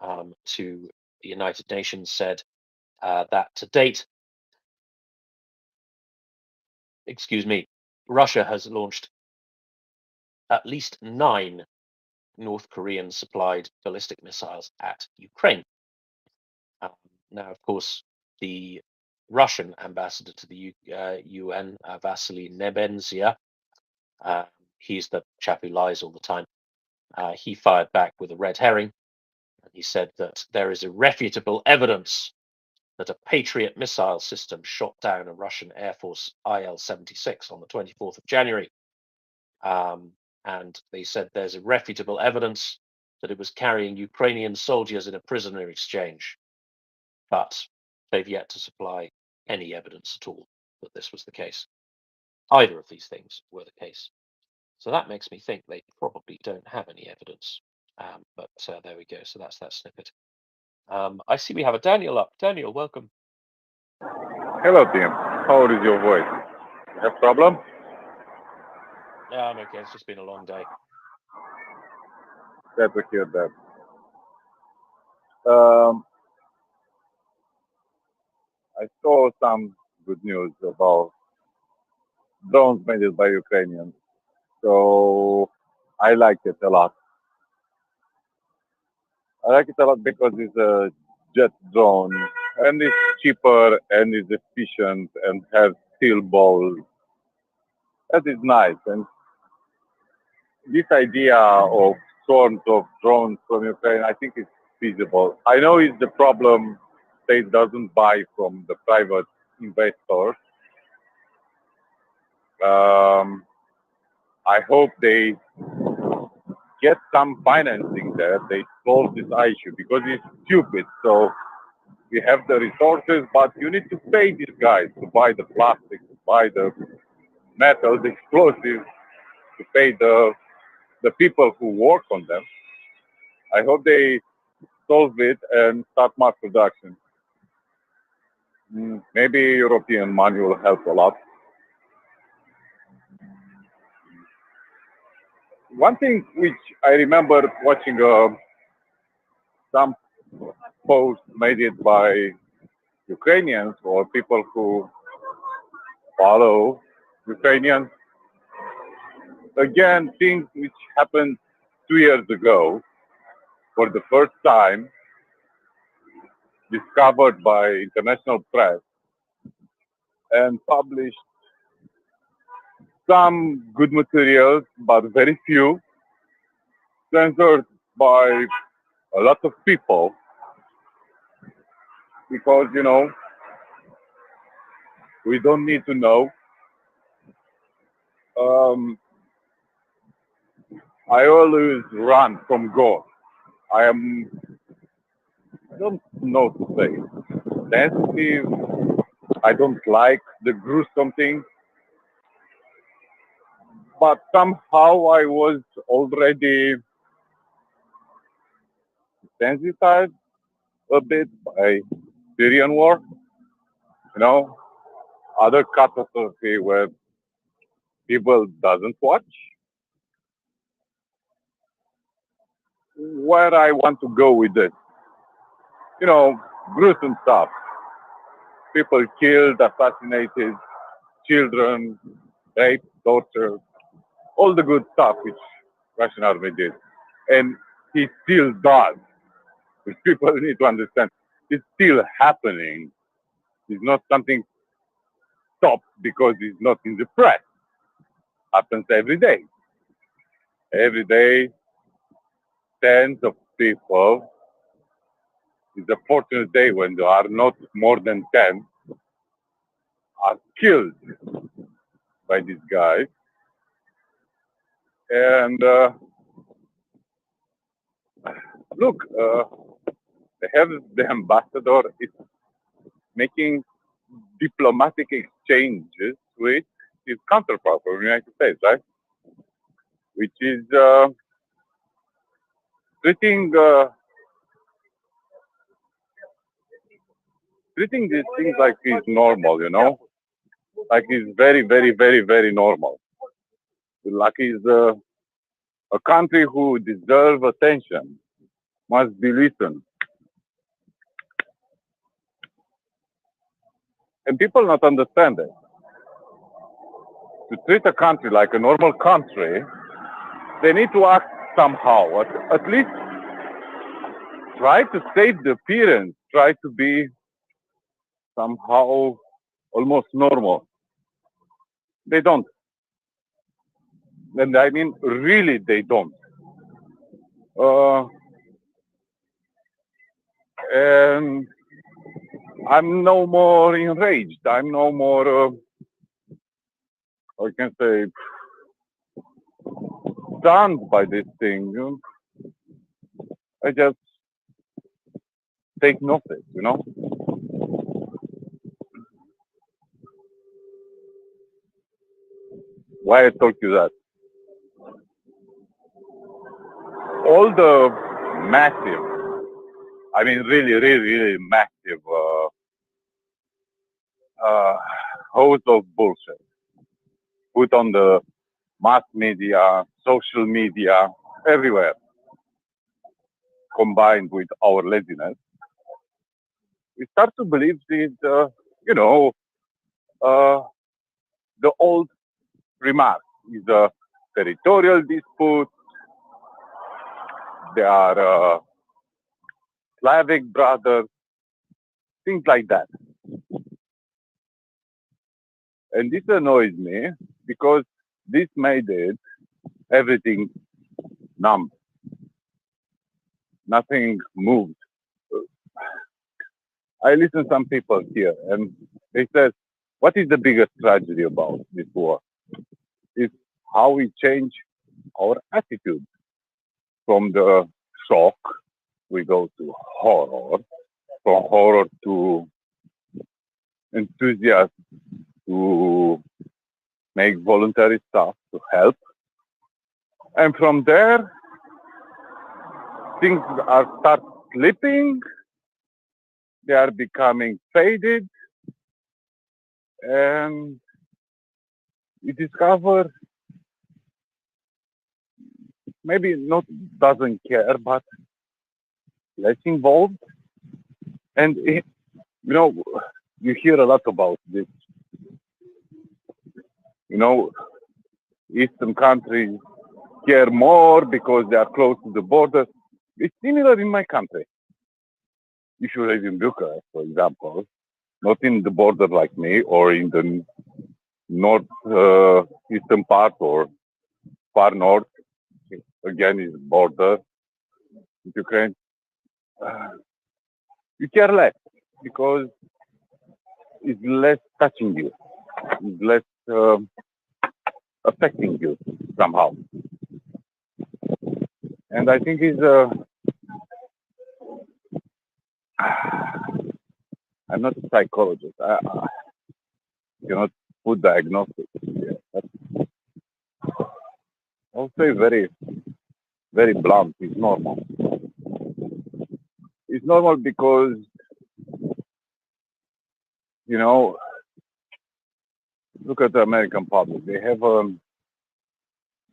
M: to the United Nations, said that to date, Russia has launched at least 9 North Korean supplied ballistic missiles at Ukraine. Now, of course, the Russian ambassador to the UN, Vasily Nebenzia, he's the chap who lies all the time. He fired back with a red herring. And he said that there is irrefutable evidence that a Patriot missile system shot down a Russian Air Force IL-76 on the 24th of January. And they said there's irrefutable evidence that it was carrying Ukrainian soldiers in a prisoner exchange. But they've yet to supply any evidence at all that this was the case. Either of these things were the case. So that makes me think they probably don't have any evidence. But there we go. So that's that snippet. I see we have a Daniel up. Daniel, welcome.
T: Hello, Tim. How is your voice? Have problem?
M: Yeah, I'm okay. It's just been a long day.
T: Glad to hear that. I saw some good news about drones made by Ukrainians. So I like it a lot. I like it a lot because it's a jet drone and it's cheaper and it's efficient and has steel balls. That is nice. And this idea of swarms of drones from Ukraine, I think it's feasible. I know it's the problem state doesn't buy from the private investors. I hope they get some financing there. They solve this issue because it's stupid. So we have the resources, but you need to pay these guys to buy the plastic, to buy the metal, the explosives, to pay the people who work on them. I hope they solve it and start mass production. Maybe European money will help a lot. One thing which I remember watching some posts made it by Ukrainians or people who follow Ukrainians. Again, things which happened 2 years ago for the first time discovered by international press and published some good materials, but very few, censored by a lot of people because, you know, we don't need to know. I always run from God. I don't know to say, sensitive. I don't like the gruesome things. But somehow I was already sensitized a bit by Syrian war, you know, other catastrophe where people doesn't watch. Where I want to go with this, you know, gruesome stuff. People killed, assassinated, children, rape, torture, all the good stuff which Russian army did. And he still does, which people need to understand. It's still happening. It's not something stopped because it's not in the press. Happens every day. Every day, tens of people. It's a fortunate day when there are not more than 10 are killed by these guys. And look, they have the ambassador is making diplomatic exchanges with his counterpart from the United States, right? Which is treating these things like it's normal, you know, like it's very, very, very, very normal. Like it's a country who deserves attention, must be listened. And people not understand it. To treat a country like a normal country, they need to act somehow. At least try to save the appearance, try to be somehow almost normal. They don't. And I mean, really, they don't. And I'm no more enraged. I'm no more, I can say, stunned by this thing. You know? I just take notice, you know? Why I told you that? all the massive, I mean, really massive host of bullshit put on the mass media, social media, everywhere, combined with our laziness, we start to believe this, you know, the old remark is a territorial dispute. They are Slavic brothers, things like that. And this annoys me because this made it everything numb. Nothing moved. I listen to some people here and they said, what is the biggest tragedy about this war? It's how we change our attitude. From the shock, we go to horror. From horror to enthusiasm, to make voluntary stuff to help. And from there, things start slipping. They are becoming faded. And you discover maybe not doesn't care, but less involved. And you know, you hear a lot about this. You know, Eastern countries care more because they are close to the border. It's similar in my country. If you live in Bucharest, for example, not in the border like me, or in the north eastern part or far north, again is border with Ukraine. You care less because it's less touching you, it's less affecting you somehow. And I think it's I'm not a psychologist. I cannot put diagnosis here, but I'll say very, very blunt. It's normal. It's normal because, you know, look at the American public. They have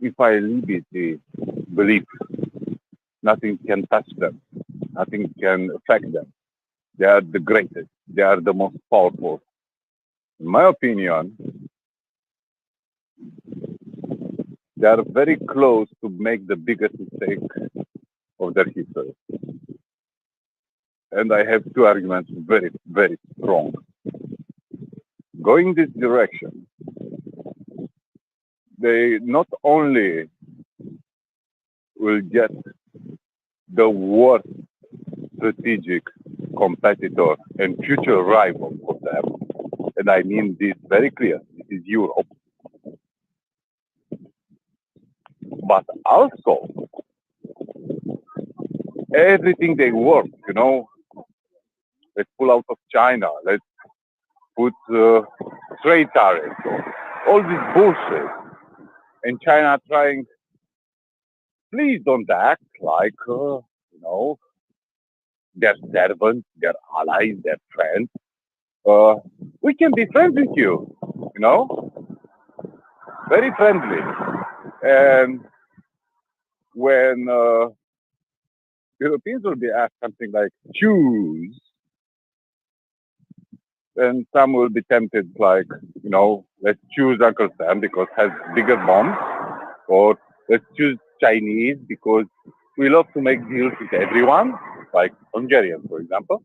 T: infallibility belief. Nothing can touch them. Nothing can affect them. They are the greatest. They are the most powerful. In my opinion, they are very close to make the biggest mistake of their history. And I have two arguments very, very strong. Going this direction, they not only will get the worst strategic competitor and future rival for them, and I mean this very clear, this is Europe, but also everything they work, you know, let's pull out of China, let's put trade tariffs, all this bullshit, and China trying, please don't act like, you know, their servants, their allies, their friends. We can be friends with you, you know, very friendly. And when Europeans will be asked something like choose, then some will be tempted like, you know, let's choose Uncle Sam because has bigger bombs, or let's choose Chinese because we love to make deals with everyone, like Hungarians, for example.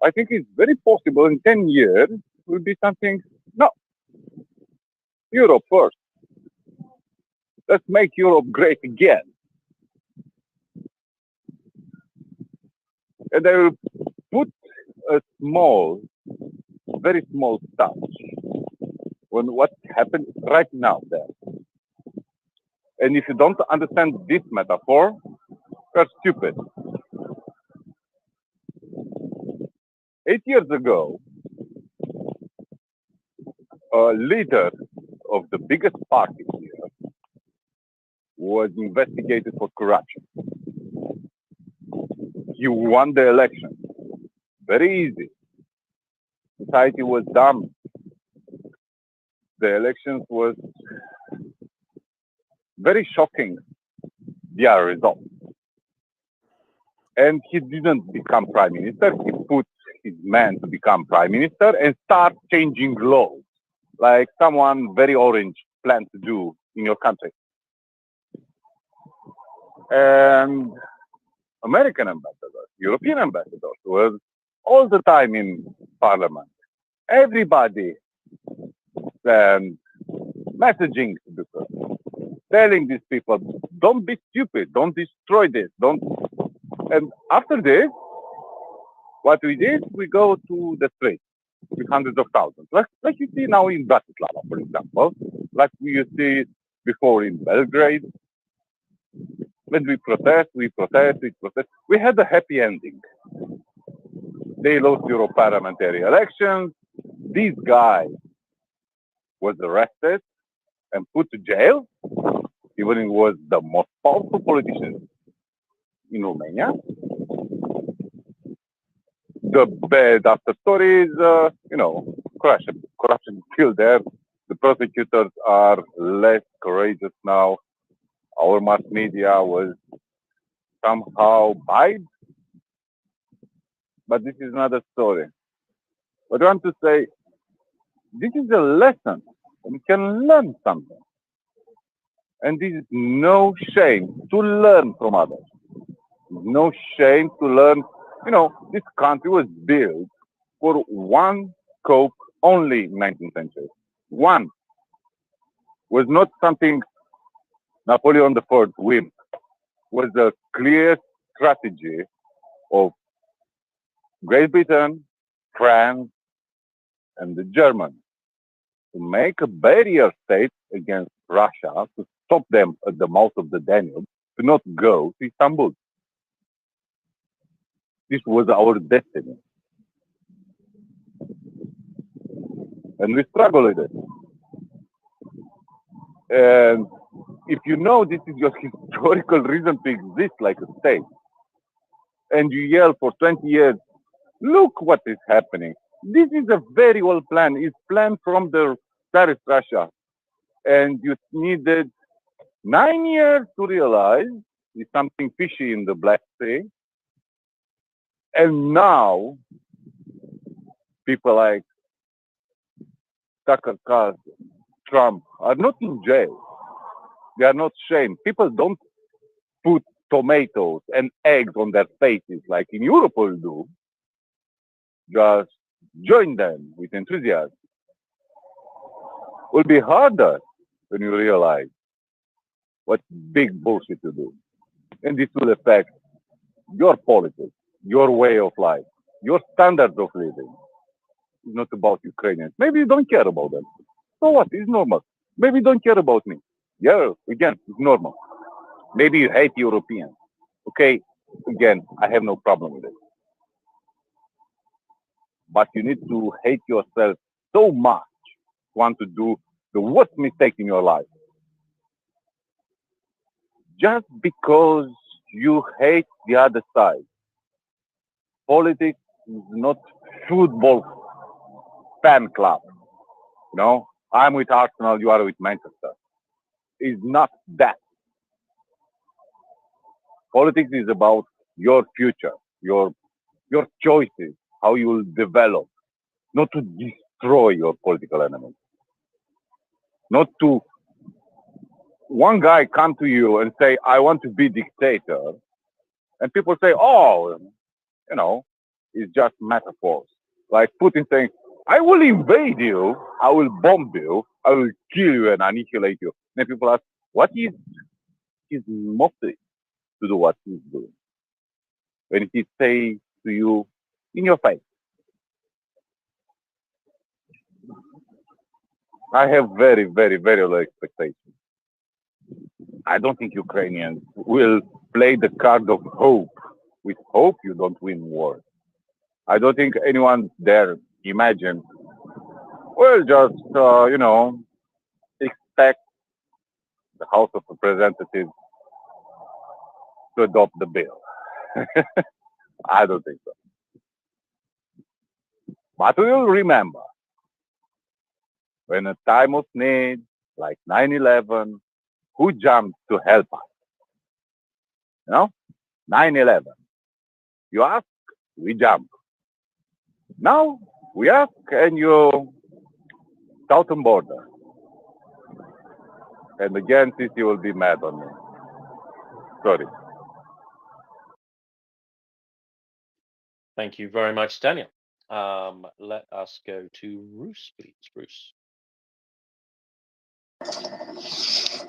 T: I think it's very possible in 10 years will be something, no, Europe first. Let's make Europe great again. And they will put a small, very small touch on what happened right now there. And if you don't understand this metaphor, you're stupid. 8 years ago, a leader of the biggest party here was investigated for corruption. He won the election. Very easy. Society was dumb. The elections was very shocking, their result. And he didn't become prime minister. He put his man to become prime minister and start changing laws, like someone very orange planned to do in your country. And American ambassadors, European ambassadors were all the time in parliament. Everybody messaging to people, telling these people, don't be stupid, don't destroy this, don't. And after this, what we did, we go to the streets with hundreds of thousands, like you see now in Bratislava, for example, like you see before in Belgrade. When we protest. We had a happy ending. They lost Euro parliamentary elections. This guy was arrested and put to jail, even he was the most powerful politician in Romania. The bad after story is, corruption is still there. The prosecutors are less courageous now. Our mass media was somehow biased, but this is another story. But I want to say, this is a lesson. We can learn something. And this is no shame to learn from others. No shame to learn. This country was built for one scope only in 19th century. One was not something Napoleon I whim. Was a clear strategy of Great Britain, France, and the Germans to make a barrier state against Russia, to stop them at the mouth of the Danube, to not go to Istanbul. This was our destiny. And we struggle with it. And if you know this is your historical reason to exist like a state, and you yell for 20 years, look what is happening. This is a very old plan. It's planned from the Tsarist Russia. And you needed 9 years to realize there's something fishy in the Black Sea. And now, people like Tucker Carlson, Trump are not in jail. They are not shamed. People don't put tomatoes and eggs on their faces like in Europe will do. Just join them with enthusiasm. It will be harder when you realize what big bullshit you do. And this will affect your politics, your way of life, your standards of living. It's not about Ukrainians. Maybe you don't care about them. So what? It's normal. Maybe you don't care about me. Yeah, again, it's normal. Maybe you hate Europeans. Okay, again, I have no problem with it. But you need to hate yourself so much to want to do the worst mistake in your life. Just because you hate the other side. Politics is not football fan club. I'm with Arsenal, you are with Manchester. It's not that. Politics is about your future, your choices, how you will develop, not to destroy your political enemies. Not to one guy come to you and say, I want to be dictator, and people say, oh, it's just metaphors. Like Putin saying, I will invade you, I will bomb you, I will kill you and annihilate you. And people ask, what is his motive to do what he's doing? When he says to you in your face, I have very, very, very low expectations. I don't think Ukrainians will play the card of hope. With hope, you don't win wars. I don't think anyone there imagined, well, just, expect the House of Representatives to adopt the bill. I don't think so. But we will remember when a time of need, like 9/11, who jumped to help us? You know, 9/11. You ask, we jump. Now we ask, and you southern border. And again, Sisi will be mad on me. Sorry.
M: Thank you very much, Daniel. Let us go to Bruce, please. Bruce.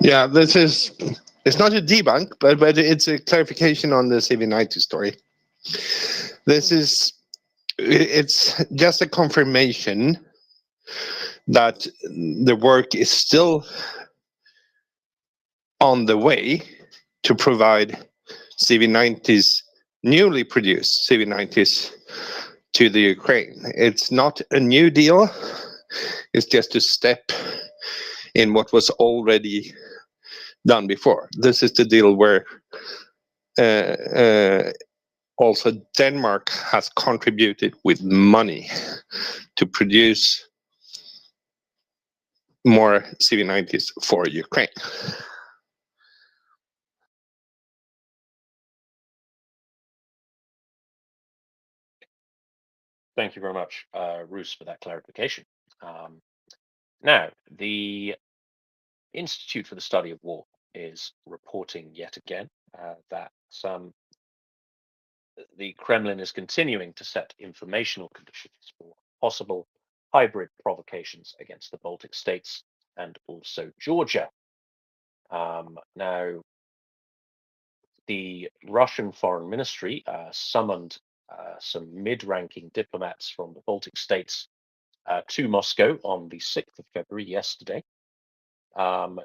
Q: Yeah, it's not a debunk, but it's a clarification on the CV90 story. It's just a confirmation that the work is still on the way to provide CV90s, newly produced CV90s, to the Ukraine. It's not a new deal. It's just a step in what was already done before. This is the deal where also Denmark has contributed with money to produce more CV90s for Ukraine.
M: Thank you very much, Roos, for that clarification. Now, the Institute for the Study of War is reporting yet again that the Kremlin is continuing to set informational conditions for possible hybrid provocations against the Baltic states and also Georgia. Now, the Russian Foreign Ministry summoned some mid-ranking diplomats from the Baltic states to Moscow on the 6th of February, yesterday,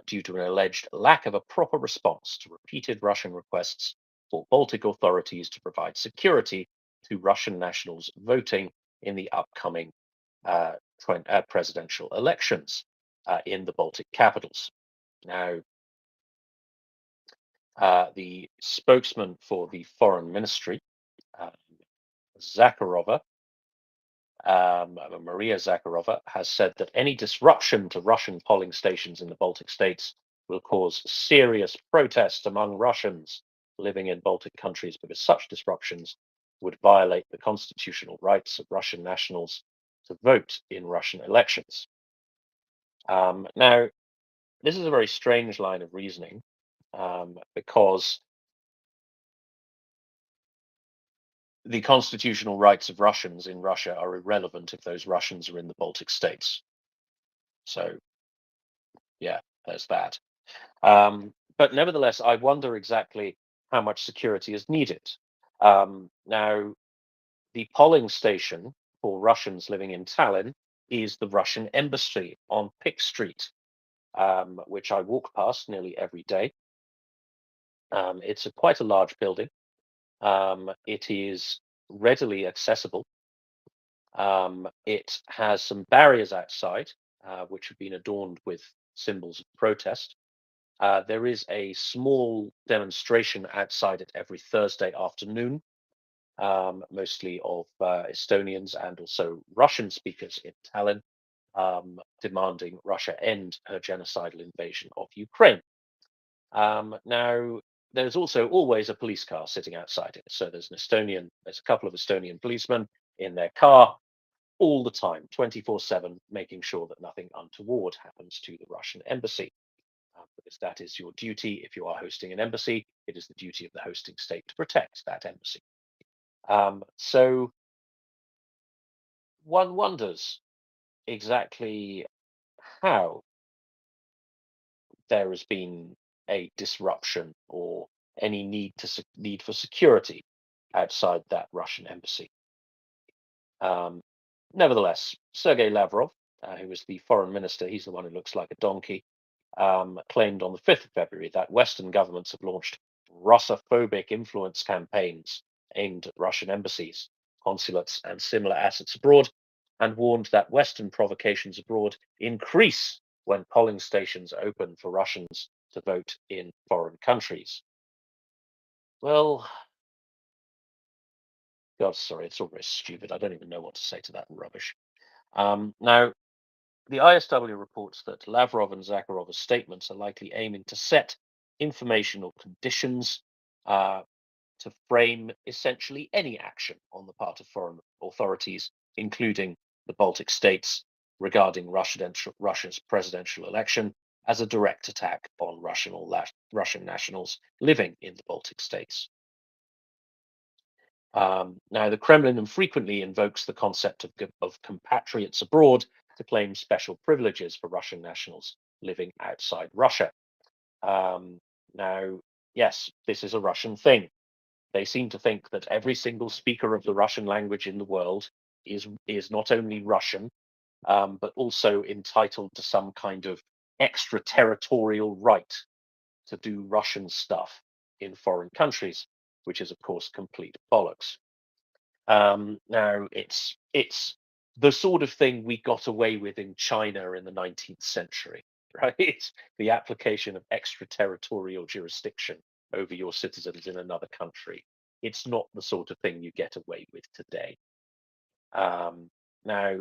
M: due to an alleged lack of a proper response to repeated Russian requests for Baltic authorities to provide security to Russian nationals voting in the upcoming presidential elections in the Baltic capitals. Now, the spokesman for the Foreign Ministry, Maria Zakharova, has said that any disruption to Russian polling stations in the Baltic states will cause serious protest among Russians living in Baltic countries, because such disruptions would violate the constitutional rights of Russian nationals to vote in Russian elections. Now, this is a very strange line of reasoning, because the constitutional rights of Russians in Russia are irrelevant if those Russians are in the Baltic states. So, yeah, there's that. But nevertheless, I wonder exactly how much security is needed. Now, the polling station for Russians living in Tallinn is the Russian embassy on Pick Street, which I walk past nearly every day. It's quite a large building. It is readily accessible. It has some barriers outside, which have been adorned with symbols of protest. There is a small demonstration outside it every Thursday afternoon, mostly of Estonians and also Russian speakers in Tallinn, demanding Russia end her genocidal invasion of Ukraine. Now, there's also always a police car sitting outside it. So there's a couple of Estonian policemen in their car all the time, 24/7, making sure that nothing untoward happens to the Russian embassy. Because that is your duty. If you are hosting an embassy, it is the duty of the hosting state to protect that embassy. So one wonders exactly how there has been a disruption or any need for security outside that Russian embassy. Nevertheless, Sergei Lavrov, who was the foreign minister, he's the one who looks like a donkey, claimed on the 5th of February that Western governments have launched Russophobic influence campaigns aimed at Russian embassies, consulates, and similar assets abroad, and warned that Western provocations abroad increase when polling stations open for Russians to vote in foreign countries. Well, God, sorry, it's all very stupid. I don't even know what to say to that rubbish. Now, the ISW reports that Lavrov and Zakharov's statements are likely aiming to set informational conditions to frame essentially any action on the part of foreign authorities, including the Baltic states, regarding Russia's presidential election as a direct attack on Russian nationals living in the Baltic states. Now, the Kremlin frequently invokes the concept of compatriots abroad to claim special privileges for Russian nationals living outside Russia. Now, yes, this is a Russian thing. They seem to think that every single speaker of the Russian language in the world is not only Russian, but also entitled to some kind of extraterritorial right to do Russian stuff in foreign countries, which is, of course, complete bollocks. Now, it's the sort of thing we got away with in China in the 19th century, right? It's the application of extraterritorial jurisdiction over your citizens in another country. It's not the sort of thing you get away with today. Now,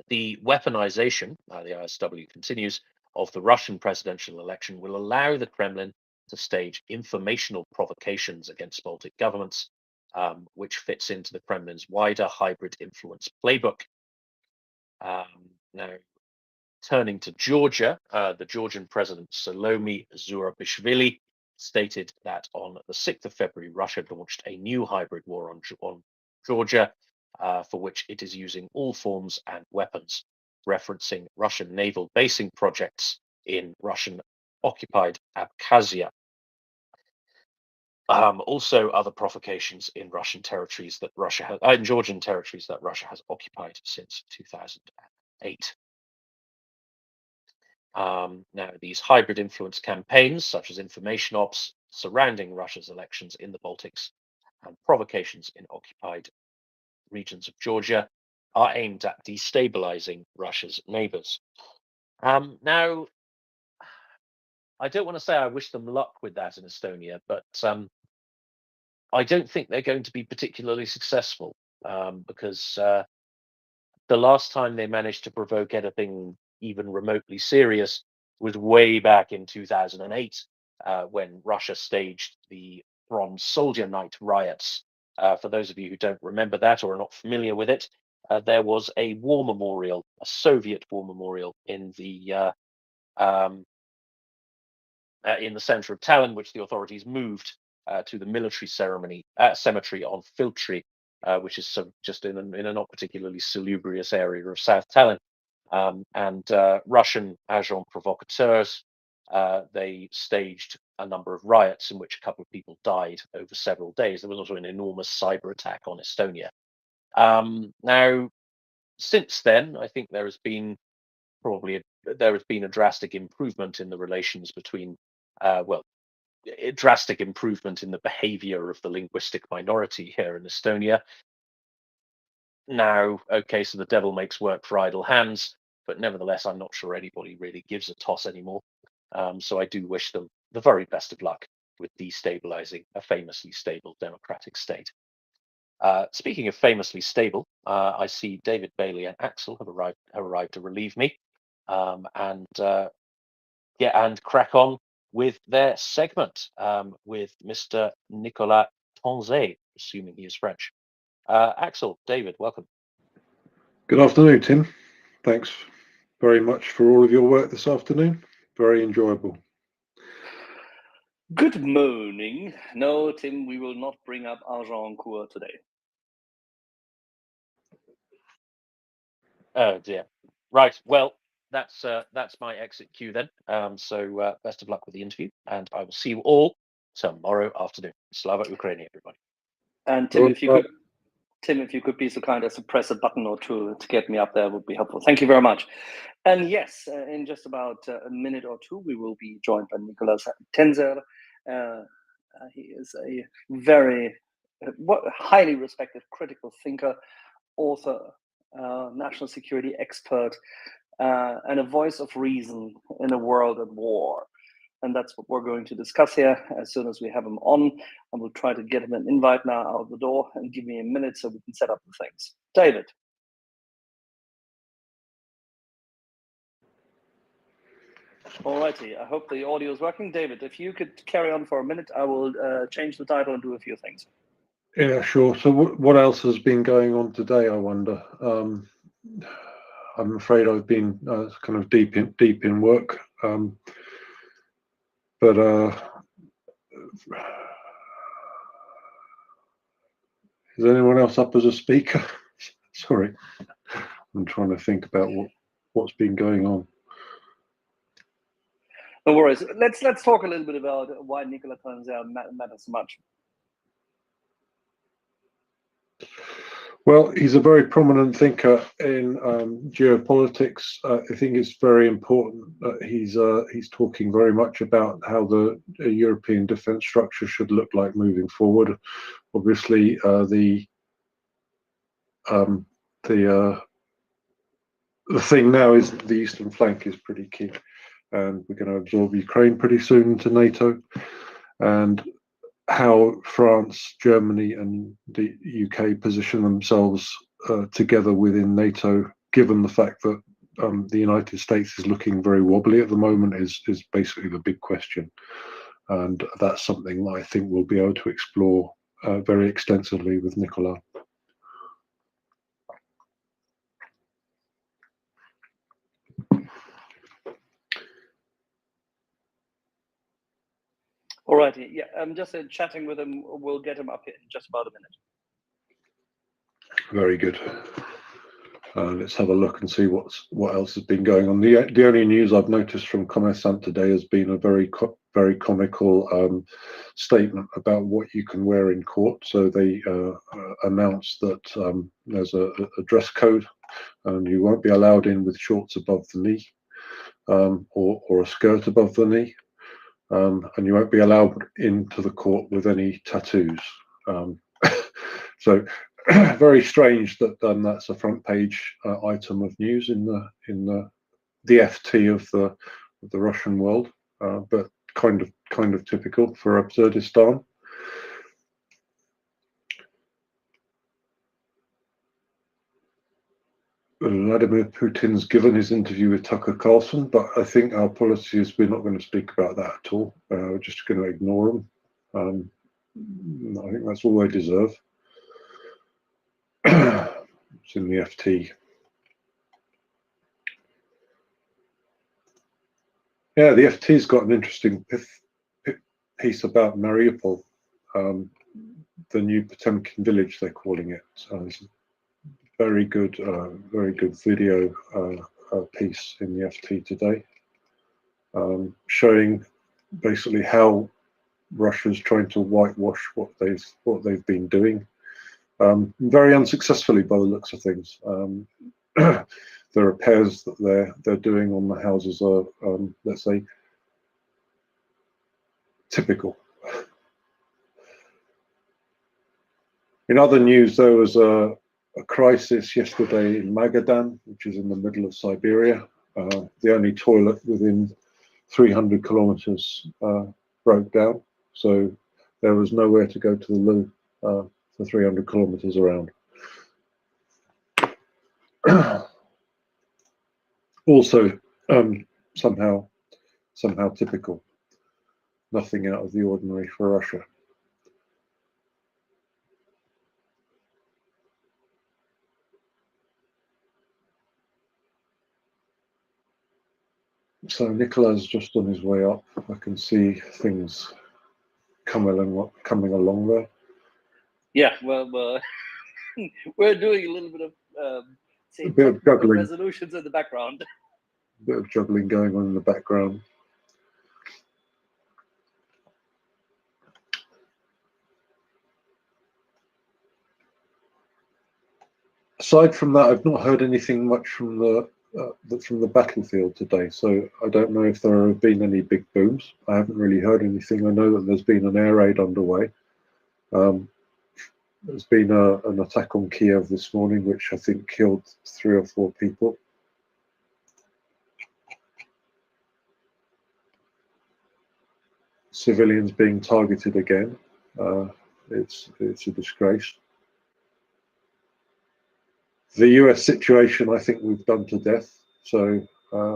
M: the weaponization, the ISW continues, of the Russian presidential election will allow the Kremlin to stage informational provocations against Baltic governments, which fits into the Kremlin's wider hybrid influence playbook. Now, turning to Georgia, the Georgian president Salome Zurabishvili stated that on the 6th of February, Russia launched a new hybrid war on Georgia, for which it is using all forms and weapons, referencing Russian naval basing projects in Russian-occupied Abkhazia. Also, other provocations in Russian territories that Russia has, in Georgian territories that Russia has occupied since 2008. Now, these hybrid influence campaigns, such as information ops surrounding Russia's elections in the Baltics and provocations in occupied regions of Georgia, are aimed at destabilizing Russia's neighbors. Now, I don't want to say I wish them luck with that in Estonia, but I don't think they're going to be particularly successful, because the last time they managed to provoke anything even remotely serious was way back in 2008, when Russia staged the Bronze Soldier Night riots. For those of you who don't remember that or are not familiar with it, there was a war memorial, a Soviet war memorial in the center of Tallinn, which the authorities moved to the military cemetery on Filtri, which is just in a not particularly salubrious area of South Tallinn. And Russian agents provocateurs, they staged a number of riots in which a couple of people died over several days. There was also an enormous cyber attack on Estonia. Now, since then, I think there has been a drastic improvement in the relations between, a drastic improvement in the behavior of the linguistic minority here in Estonia. Now, okay, so the devil makes work for idle hands, but nevertheless, I'm not sure anybody really gives a toss anymore. So I do wish them the very best of luck with destabilizing a famously stable democratic state. Speaking of famously stable, I see David Bailey and Axel have arrived to relieve me, and crack on with their segment with Mr. Nicolas Tonzé, assuming he is French. Axel, David, welcome.
U: Good afternoon, Tim. Thanks very much for all of your work this afternoon. Very enjoyable.
V: Good morning. No, Tim, we will not bring up Argencourt today.
M: Oh dear. Right. Well, that's my exit cue then. So best of luck with the interview, and I will see you all tomorrow afternoon. Slava Ukraini, everybody.
V: And Tim, if you could be so kind as to press a button or two to get me up there, would be helpful. Thank you very much. And yes, in just about a minute or two, we will be joined by Nicolas Tenzer. He is a very highly respected critical thinker, author, national security expert, and a voice of reason in a world at war. And that's what we're going to discuss here as soon as we have him on. I will try to get him an invite now out the door, and give me a minute so we can set up the things. David. Alrighty, I hope the audio is working. David, if you could carry on for a minute, I will change the title and do a few things.
U: Yeah, sure. So what else has been going on today, I wonder? I'm afraid I've been kind of deep in work, but is anyone else up as a speaker? Sorry, I'm trying to think about what's been going on.
V: No worries. Let's talk a little bit about why Nikola Tanzer matters so much.
U: Well, he's a very prominent thinker in geopolitics. I think it's very important that he's talking very much about how the European defence structure should look like moving forward. Obviously, the thing now is the eastern flank is pretty key, and we're going to absorb Ukraine pretty soon into NATO, and how France, Germany, and the UK position themselves together within NATO, given the fact that the United States is looking very wobbly at the moment, is basically the big question. And that's something that I think we'll be able to explore very extensively with Nikola.
V: Alrighty, yeah, I'm just chatting with him. We'll get him up here in just about a minute.
U: Very good. Let's have a look and see what else has been going on. The only news I've noticed from Commerçant today has been a very comical statement about what you can wear in court. So they announced that there's a dress code, and you won't be allowed in with shorts above the knee, or a skirt above the knee. And you won't be allowed into the court with any tattoos. So very strange that that's a front page item of news in the FT of the Russian world, but kind of typical for Absurdistan. Vladimir Putin's given his interview with Tucker Carlson, but I think our policy is we're not going to speak about that at all. We're just going to ignore them. I think that's all they deserve. It's in the FT. Yeah, the FT's got an interesting piece about Mariupol, the new Potemkin village, they're calling it. It's a very good video piece in the FT today, showing basically how Russia's trying to whitewash what they've been doing, very unsuccessfully by the looks of things. The repairs that they're doing on the houses are, let's say, typical. In other news, there was a crisis yesterday in Magadan, which is in the middle of Siberia. The only toilet within 300 kilometers broke down, so there was nowhere to go to the loo for 300 kilometers around. Also, somehow typical. Nothing out of the ordinary for Russia. So Nikola's just on his way up. I can see things coming along there.
V: Yeah, well, we're doing a little bit of say,
U: A bit of
V: technical
U: juggling.
V: resolutions in the background.
U: A bit of juggling going on in the background. Aside from that, I've not heard anything much from the battlefield today, so I don't know if there have been any big booms. I haven't really heard anything. I know that there's been an air raid underway. There's been an attack on Kiev this morning, which I think killed 3 or 4 people. civilians being targeted again. It's a disgrace. The US situation, I think we've done to death. So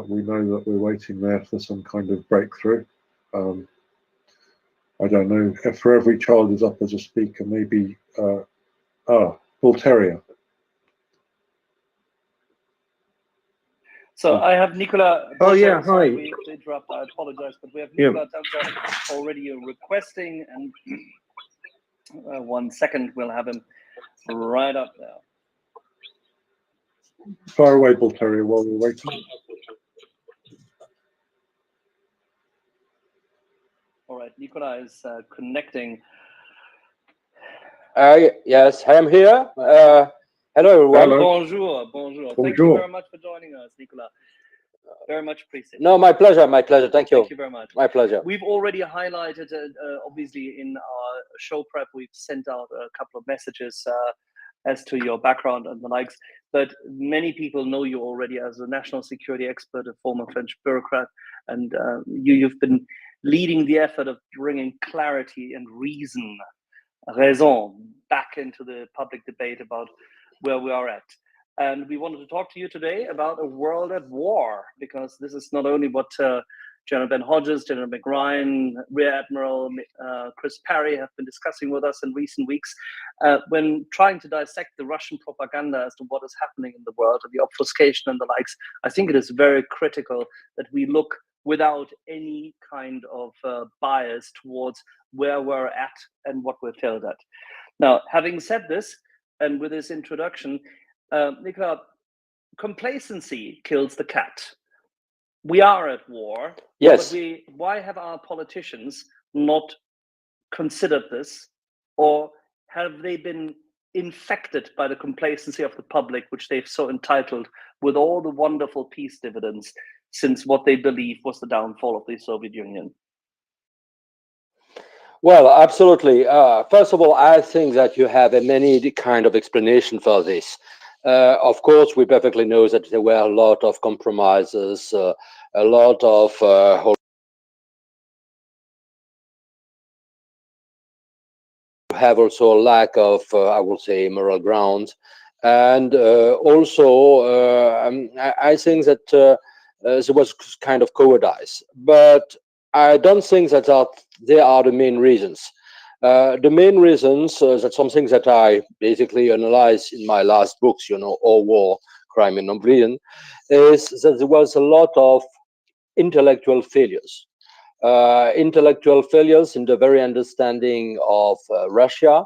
U: we know that we're waiting there for some kind of breakthrough. I don't know if for every child is up as a speaker, maybe Bull Terrier.
V: So I have Nicola.
Q: Oh, yeah,
V: sorry,
Q: hi.
V: we have to interrupt. I apologize, but we have
Q: Yeah.
V: Nicola Tanzer already requesting, and 1 second, we'll have him right up there.
U: Fire away, Bull Terrier, while we're waiting.
V: All right, Nicola is connecting.
I: Yes, I am here. Hello, everyone.
U: Hello.
V: Bonjour, bonjour. Thank you
U: Bonjour.
V: very much for joining us, Nicola. Very much appreciated.
I: No, my pleasure, my pleasure. Thank you.
V: Thank you very much.
I: My pleasure.
V: We've already highlighted, obviously, in our show prep, we've sent out a couple of messages as to your background and the likes, but many people know you already as a national security expert, a former French bureaucrat, and you've been leading the effort of bringing clarity and raison, back into the public debate about where we are at. And we wanted to talk to you today about a world at war, because this is not only what General Ben Hodges, General McRyan, Rear Admiral Chris Parry have been discussing with us in recent weeks when trying to dissect the Russian propaganda as to what is happening in the world and the obfuscation and the likes. I think it is very critical that we look without any kind of bias towards where we're at and what we're failed at. Now, having said this, and with this introduction, Nicola, complacency kills the cat. We are at war.
I: Yes.
V: But why have our politicians not considered this, or have they been infected by the complacency of the public, which they've so entitled with all the wonderful peace dividends since what they believe was the downfall of the Soviet Union?
I: Well, absolutely. First of all, I think that you have a many kind of explanation for this. Of course, we perfectly know that there were a lot of compromises, a lot of have also a lack of, I would say, moral ground. And also, I think that there was kind of cowardice. But I don't think that they are the main reasons. The main reasons, that's something that I basically analyzed in my last books, All War, Crime and Oblivion, is that there was a lot of intellectual failures. Intellectual failures in the very understanding of Russia,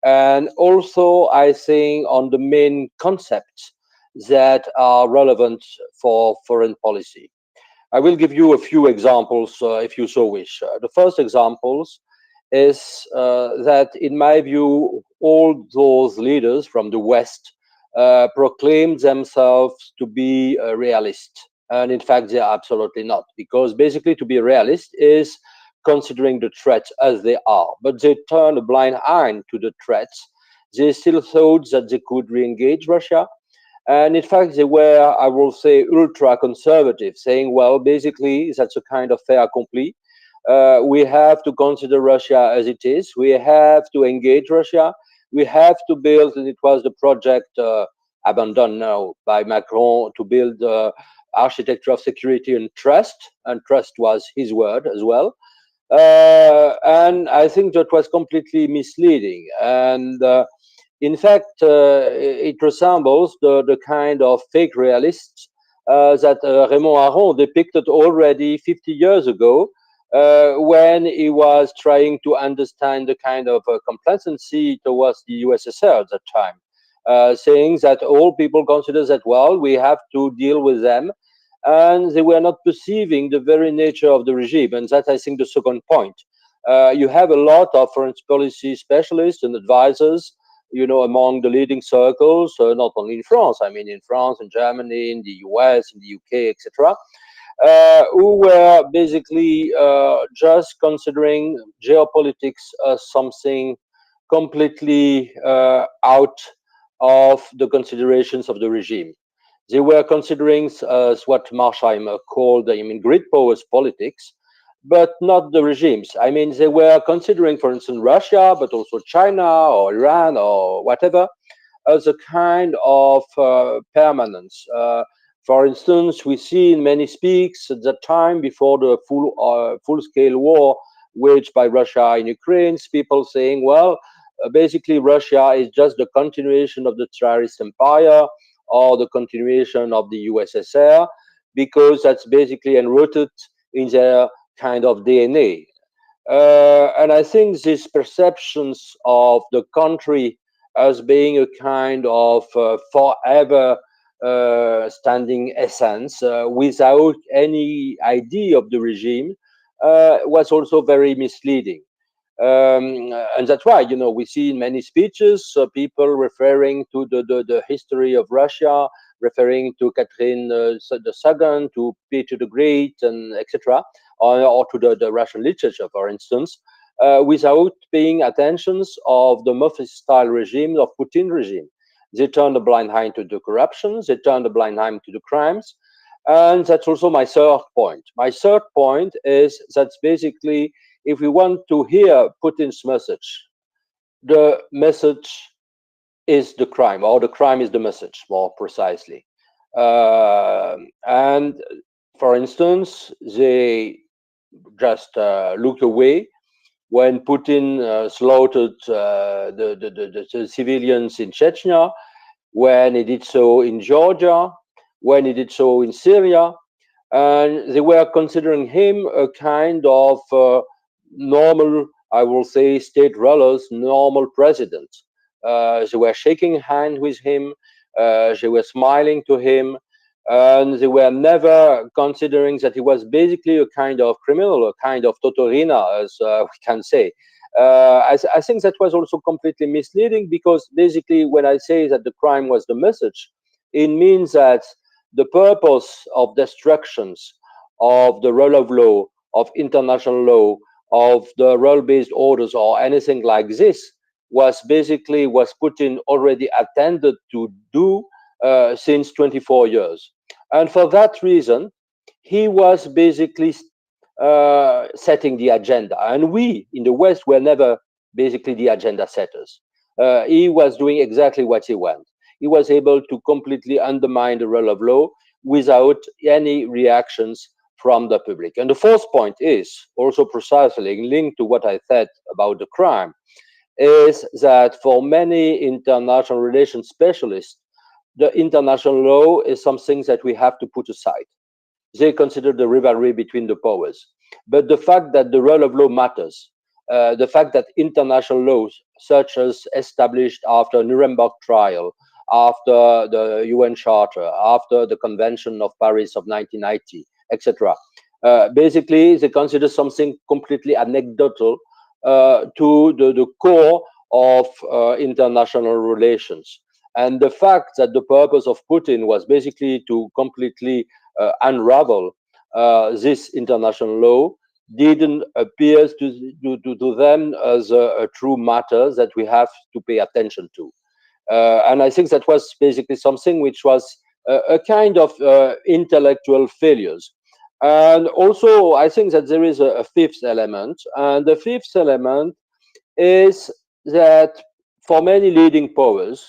I: and also I think on the main concepts that are relevant for foreign policy. I will give you a few examples if you so wish. The first examples is that, in my view, all those leaders from the West proclaimed themselves to be realists. And in fact, they are absolutely not, because basically to be a realist is considering the threats as they are. But they turn a blind eye to the threats. They still thought that they could re-engage Russia. And in fact, they were, I will say, ultra-conservative, saying, well, basically, that's a kind of fait accompli. We have to consider Russia as it is. We have to engage Russia. We have to build, and it was the project abandoned now by Macron, to build architecture of security and trust was his word as well. And I think that was completely misleading. And in fact, it resembles the kind of fake realists that Raymond Aron depicted already 50 years ago, when he was trying to understand the kind of complacency towards the USSR at that time, saying that all people consider that, well, we have to deal with them, and they were not perceiving the very nature of the regime. And that's, I think, the second point. You have a lot of foreign policy specialists and advisors, among the leading circles, not only in France, I mean in France, in Germany, in the US, in the UK, etc., who were basically just considering geopolitics as something completely out of the considerations of the regime. They were considering as what Marsheimer called, great powers politics, but not the regimes. I mean, they were considering, for instance, Russia, but also China or Iran or whatever, as a kind of permanence. For instance, we see in many speaks at that time before the full-scale war waged by Russia in Ukraine, people saying, well, basically Russia is just the continuation of the Tsarist Empire or the continuation of the USSR, because that's basically enrooted in their kind of DNA. And I think these perceptions of the country as being a kind of forever standing essence without any idea of the regime was also very misleading. And that's why, you know, we see in many speeches people referring to the history of Russia, referring to Catherine II, to Peter the Great, and etc., or to the Russian literature, for instance, without paying attention of the Moscow-style regime, of Putin regime. They turn a blind eye to the corruption, they turn a blind eye to the crimes, and that's also my third point. My third point is that basically, if we want to hear Putin's message, the message is the crime, or the crime is the message, more precisely. And for instance, they just look away when Putin slaughtered the civilians in Chechnya, when he did so in Georgia, when he did so in Syria, and they were considering him a kind of normal, I will say, state rulers, normal president. They were shaking hands with him, they were smiling to him, and they were never considering that he was basically a kind of criminal, a kind of Totorina, as we can say. I think that was also completely misleading, because basically when I say that the crime was the message, it means that the purpose of destructions of the rule of law, of international law, of the rule-based orders, or anything like this, was basically what Putin already attended to do since 24 years. And for that reason, he was basically setting the agenda. And we in the West were never basically the agenda setters. He was doing exactly what he wanted. He was able to completely undermine the rule of law without any reactions from the public. And the fourth point is also precisely linked to what I said about the crime, is that for many international relations specialists, the international law is something that we have to put aside. They consider the rivalry between the powers. But the fact that the rule of law matters, the fact that international laws, such as established after Nuremberg trial, after the UN Charter, after the Convention of Paris of 1990, etc., basically they consider something completely anecdotal to the core of international relations. And the fact that the purpose of Putin was basically to completely unravel this international law didn't appear to them as a true matter that we have to pay attention to. And I think that was basically something which was a kind of intellectual failures. And also, I think that there is a fifth element, and the fifth element is that for many leading powers,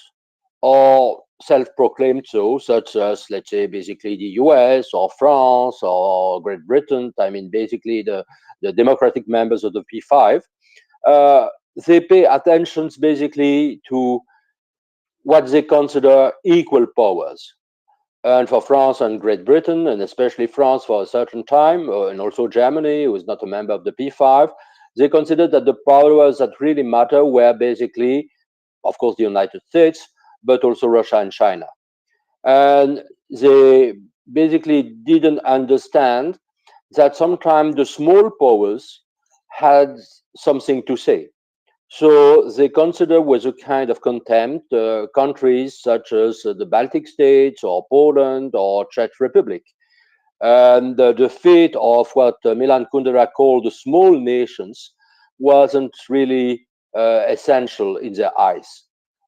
I: or self-proclaimed so, such as, let's say, basically the US or France or Great Britain, I mean, basically the democratic members of the P5, they pay attention basically to what they consider equal powers. And for France and Great Britain, and especially France for a certain time, and also Germany, who is not a member of the P5, they considered that the powers that really matter were basically, of course, the United States, but also Russia and China. And they basically didn't understand that sometimes the small powers had something to say. So they consider with a kind of contempt countries such as the Baltic states or Poland or Czech Republic. And the fate of what Milan Kundera called the small nations wasn't really essential in their eyes.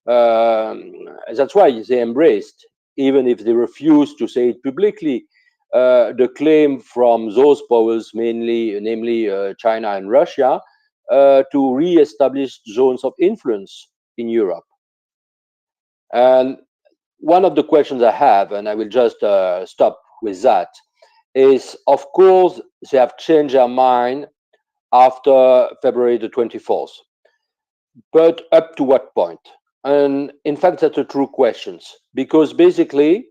I: That's why they embraced, even if they refused to say it publicly, the claim from those powers, namely China and Russia, to re-establish zones of influence in Europe. And one of the questions I have, and I will just stop with that, is, of course, they have changed their mind after February the 24th. But up to what point? And in fact, that's a true question, because basically,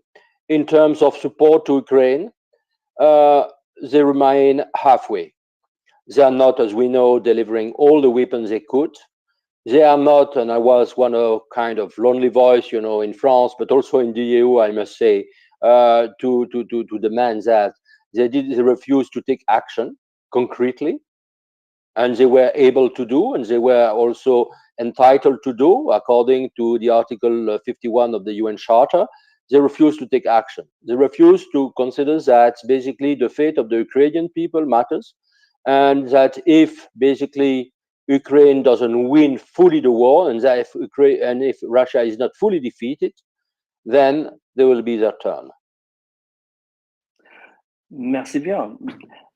I: in terms of support to Ukraine, they remain halfway. They are not, as we know, delivering all the weapons they could. They are not, and I was one of kind of lonely voice, you know, in France, but also in the EU, I must say, to demand that they refused to take action concretely, and they were able to do, and they were also entitled to do, according to the Article 51 of the UN Charter. They refused to take action. They refused to consider that basically the fate of the Ukrainian people matters, and that if basically Ukraine doesn't win fully the war, and that if Russia is not fully defeated, then there will be their turn.
V: Merci bien.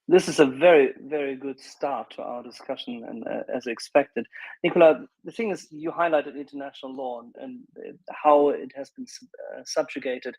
V: This is a very, very good start to our discussion, and as expected. Nicola, the thing is, you highlighted international law and how it has been subjugated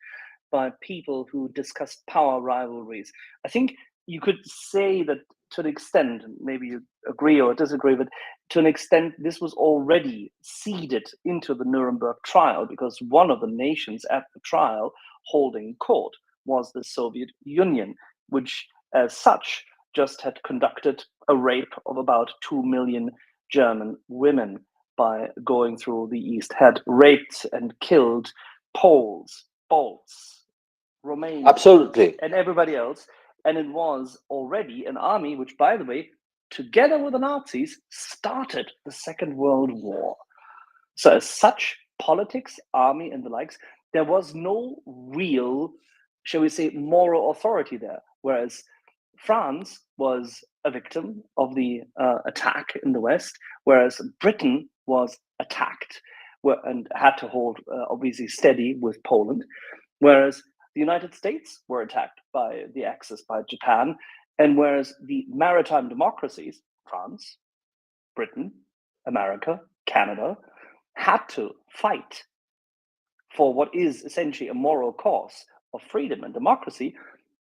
V: by people who discuss power rivalries. I think you could say that to an extent, maybe you agree or disagree, but to an extent, this was already seeded into the Nuremberg trial, because one of the nations at the trial holding court was the Soviet Union, which as such just had conducted a rape of about 2 million German women by going through the East, had raped and killed Poles, Balts, Romanians,
I: Absolutely,
V: and everybody else. And it was already an army which, by the way, together with the Nazis, started the Second World War. So as such, politics, army, and the likes, there was no real, shall we say, moral authority there. Whereas France was a victim of the attack in the West, whereas Britain was attacked and had to hold obviously steady with Poland, whereas the United States were attacked by the Axis, by Japan, and whereas the maritime democracies, France, Britain, America, Canada, had to fight for what is essentially a moral cause of freedom and democracy,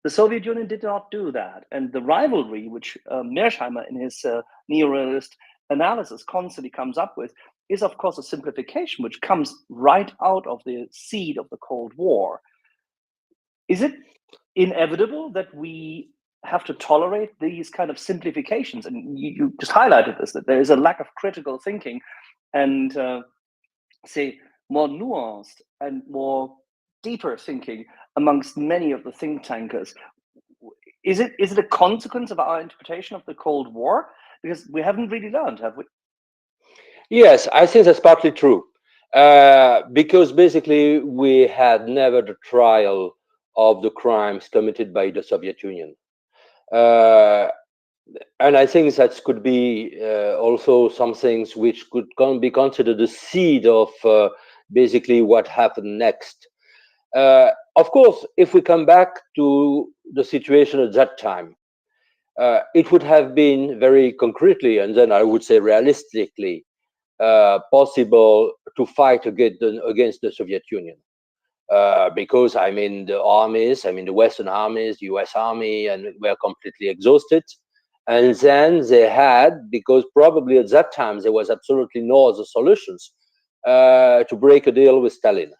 V: the Soviet Union did not do that. And the rivalry, which Mearsheimer in his neorealist analysis constantly comes up with, is of course a simplification which comes right out of the seed of the Cold War. Is it inevitable that we have to tolerate these kind of simplifications? And you just highlighted this, that there is a lack of critical thinking and say more nuanced and more deeper thinking amongst many of the think tankers. Is it a consequence of our interpretation of the Cold War? Because we haven't really learned, have we?
I: Yes, I think that's partly true. Because basically we had never the trial of the crimes committed by the Soviet Union. And I think that could be also some things which could be considered the seed of basically what happened next. Of course, if we come back to the situation at that time, it would have been very concretely, and then I would say realistically, possible to fight against the Soviet Union. Because I mean the armies, I mean the Western armies, the US Army, and were completely exhausted. And then they had, because probably at that time there was absolutely no other solutions, to break a deal with Stalin.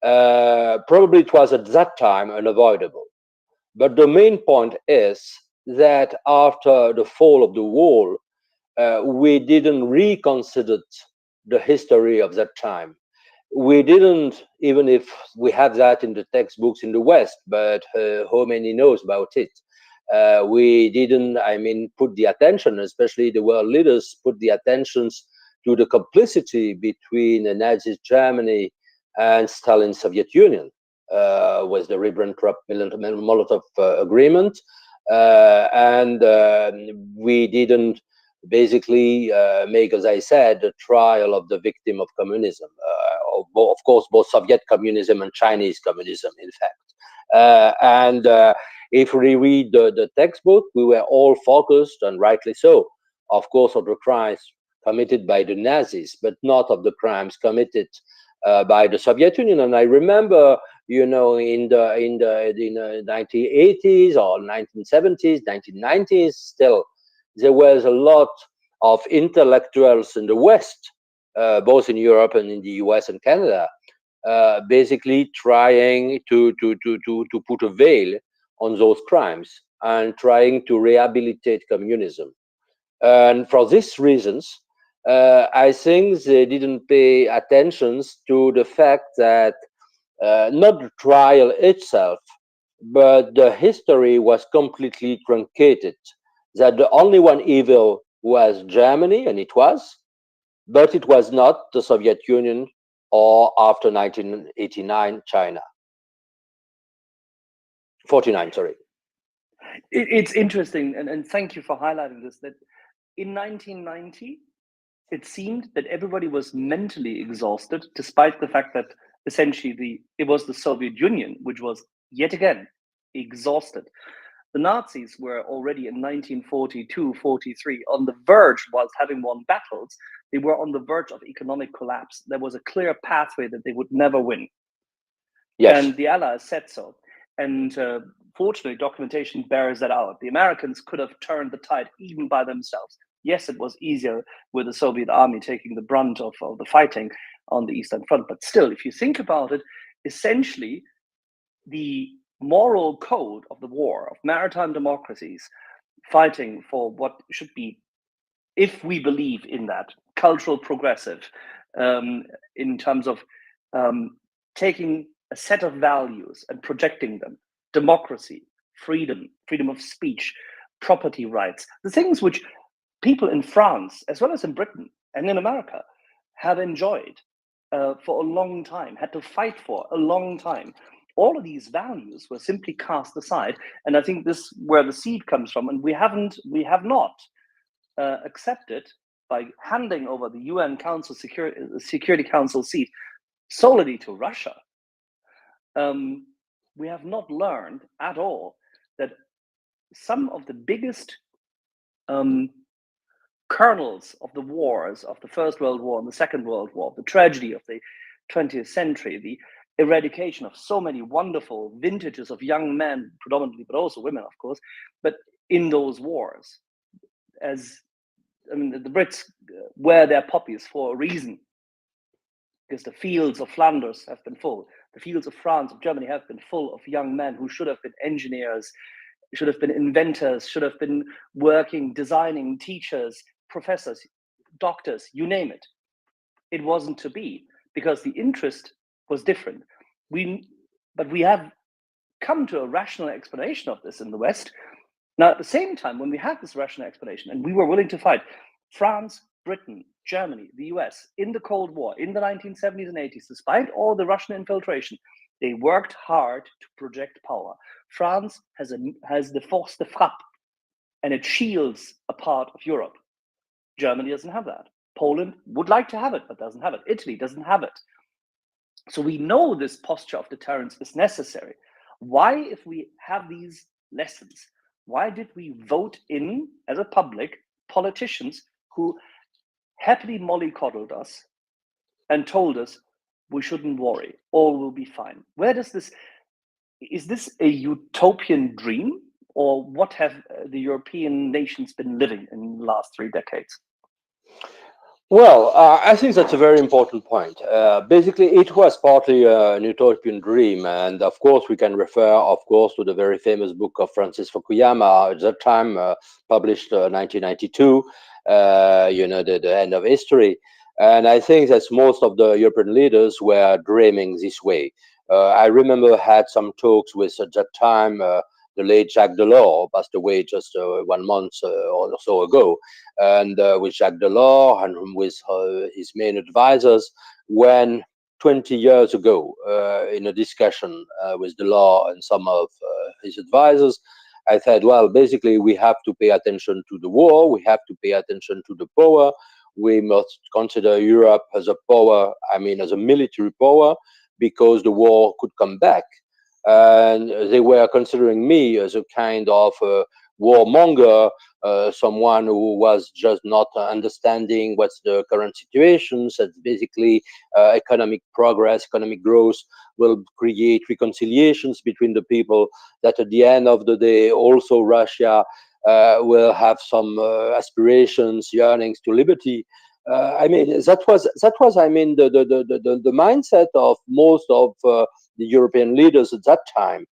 I: Probably it was at that time unavoidable. But the main point is that after the fall of the wall, we didn't reconsider the history of that time. We didn't, even if we have that in the textbooks in the West, but how many knows about it? We didn't, I mean, put the attention, especially the world leaders, put the attentions to the complicity between Nazi Germany and Stalin's Soviet Union, with the Ribbentrop-Molotov agreement. And we didn't basically make, as I said, the trial of the victim of communism, of course, both Soviet communism and Chinese communism, in fact. And if we read the textbook, we were all focused, and rightly so, of course, on the crimes committed by the Nazis, but not of the crimes committed by the Soviet Union. And I remember, in the 1980s or 1970s, 1990s, still there was a lot of intellectuals in the West, both in Europe and in the US and Canada, basically trying to put a veil on those crimes and trying to rehabilitate communism. And for these reasons, I think they didn't pay attention to the fact that not the trial itself, but the history was completely truncated. That the only one evil was Germany, and it was, but it was not the Soviet Union or after 1989 China. 49, sorry.
V: It's interesting, and thank you for highlighting this, that in 1990, it seemed that everybody was mentally exhausted, despite the fact that essentially it was the Soviet Union, which was yet again exhausted. The Nazis were already in 1942, 43 on the verge, whilst having won battles, they were on the verge of economic collapse. There was a clear pathway that they would never win.
I: Yes.
V: And the Allies said so. And fortunately, documentation bears that out. The Americans could have turned the tide even by themselves. Yes, it was easier with the Soviet army taking the brunt of the fighting on the Eastern Front. But still, if you think about it, essentially, the moral code of the war, of maritime democracies, fighting for what should be, if we believe in that, cultural progressive, in terms of taking a set of values and projecting them, democracy, freedom, freedom of speech, property rights, the things which people in France, as well as in Britain and in America, have enjoyed for a long time, had to fight for a long time. All of these values were simply cast aside. And I think this is where the seed comes from. And we have not accepted, by handing over the UN Security Council seat solely to Russia, we have not learned at all that some of the biggest kernels of the wars of the First World War and the Second World War, the tragedy of the 20th century, the eradication of so many wonderful vintages of young men, predominantly, but also women, of course, but in those wars, the Brits wear their poppies for a reason, because the fields of Flanders have been full. The fields of France, of Germany have been full of young men who should have been engineers, should have been inventors, should have been working, designing, teachers, professors, doctors, you name it. It wasn't to be, because the interest was different. But we have come to a rational explanation of this in the West. Now, at the same time, when we had this rational explanation and we were willing to fight, France, Britain, Germany, the US, in the Cold War, in the 1970s and 80s, despite all the Russian infiltration, they worked hard to project power. France has the force de frappe, and it shields a part of Europe. Germany doesn't have that. Poland would like to have it, but doesn't have it. Italy doesn't have it. So we know this posture of deterrence is necessary. Why, if we have these lessons, why did we vote in, as a public, politicians who happily mollycoddled us and told us we shouldn't worry, all will be fine? Where does this, is this a utopian dream, or what have the European nations been living in the last 3 decades?
I: Well, I think that's a very important point. Basically, it was partly an utopian dream, and of course, we can refer, of course, to the very famous book of Francis Fukuyama, at that time published 1992. The end of history. And I think that most of the European leaders were dreaming this way. I remember I had some talks with, at that time, the late Jacques Delors, passed away just 1 month or so ago, and with Jacques Delors and with his main advisors, when 20 years ago, in a discussion with Delors and some of his advisors, I said, well, basically, we have to pay attention to the war, we have to pay attention to the power, we must consider Europe as a power, as a military power, because the war could come back. and they were considering me as a kind of warmonger, someone who was just not understanding what's the current situation. So it's basically economic progress, economic growth will create reconciliations between the people, that at the end of the day also Russia will have some aspirations, yearnings to liberty. I mean, that was I mean, the mindset of most of the European leaders at that time.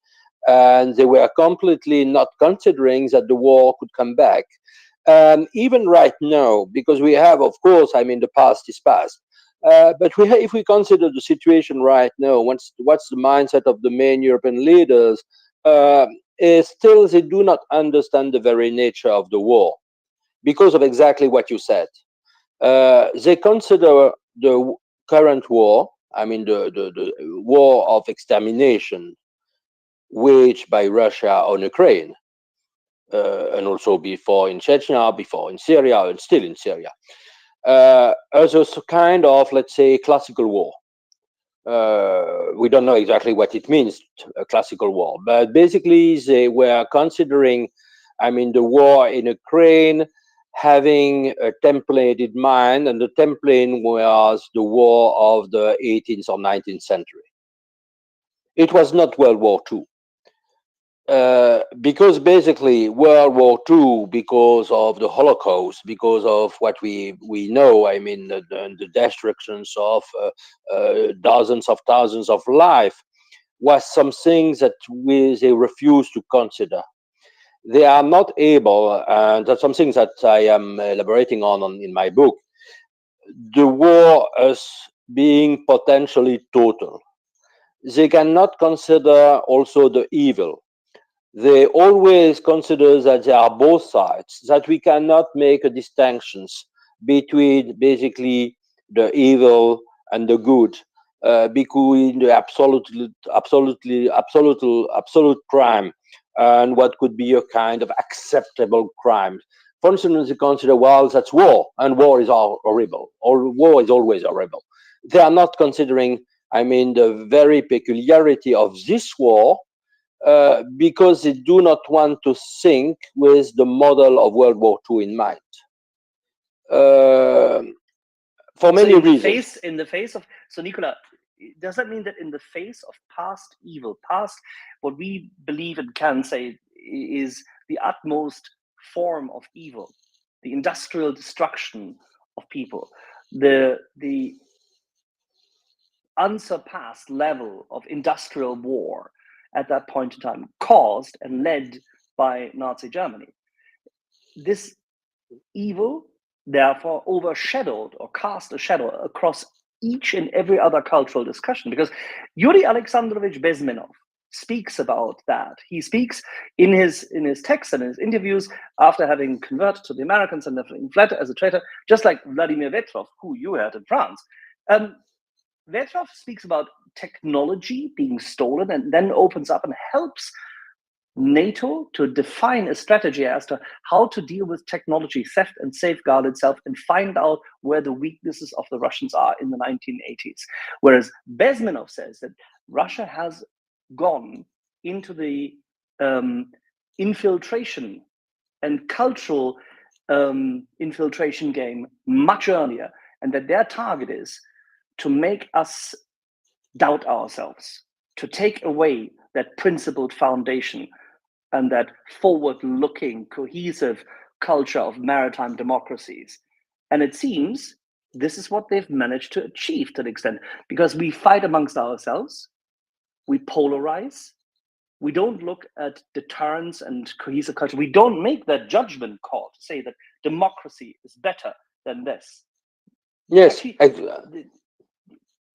I: And they were completely not considering that the war could come back. Even right now, because we have, of course, I mean, the past is past. But if we consider the situation right now, what's the mindset of the main European leaders, is still they do not understand the very nature of the war, because of exactly what you said. They consider the current war, I mean, the war of extermination waged by Russia on Ukraine, and also before in Chechnya, before in Syria, and still in Syria, as a kind of, let's say, classical war. We don't know exactly what it means, a classical war, but basically they were considering, I mean, the war in Ukraine having a template in mind, and the template was the war of the 18th or 19th century. It was not World War II. Because basically World War II, because of the Holocaust, because of what we know, I mean, the destructions of dozens of thousands of lives, was something that they refuse to consider. They are not able, and that's something that I am elaborating on in my book, the war as being potentially total. They cannot consider also the evil. They always consider that there are both sides, that we cannot make a distinctions between basically the evil and the good, between the absolute crime and what could be a kind of acceptable crime. For instance, they consider, well, that's war, and war is all horrible, or war is always horrible. They are not considering, I mean, the very peculiarity of this war, because they do not want to think with the model of World War II in mind. For many reasons.
V: In the face of, so Nicola, does that mean that in the face of past evil, past what we believe and can say is the utmost form of evil, the industrial destruction of people, the unsurpassed level of industrial war at that point in time, caused and led by Nazi Germany, this evil therefore overshadowed or cast a shadow across each and every other cultural discussion, because Yuri Alexandrovich Bezmenov speaks about that. He speaks in his texts and his interviews after having converted to the Americans and having fled as a traitor, just like Vladimir Vetrov, who you had in France. Vetrov speaks about technology being stolen and then opens up and helps NATO to define a strategy as to how to deal with technology theft and safeguard itself and find out where the weaknesses of the Russians are in the 1980s. Whereas Bezmenov says that Russia has gone into the infiltration and cultural infiltration game much earlier, and that their target is to make us doubt ourselves, to take away that principled foundation and that forward-looking, cohesive culture of maritime democracies. And it seems this is what they've managed to achieve to an extent, because we fight amongst ourselves, we polarize, we don't look at deterrence and cohesive culture. We don't make that judgment call to say that democracy is better than this.
I: Yes.
V: Actually,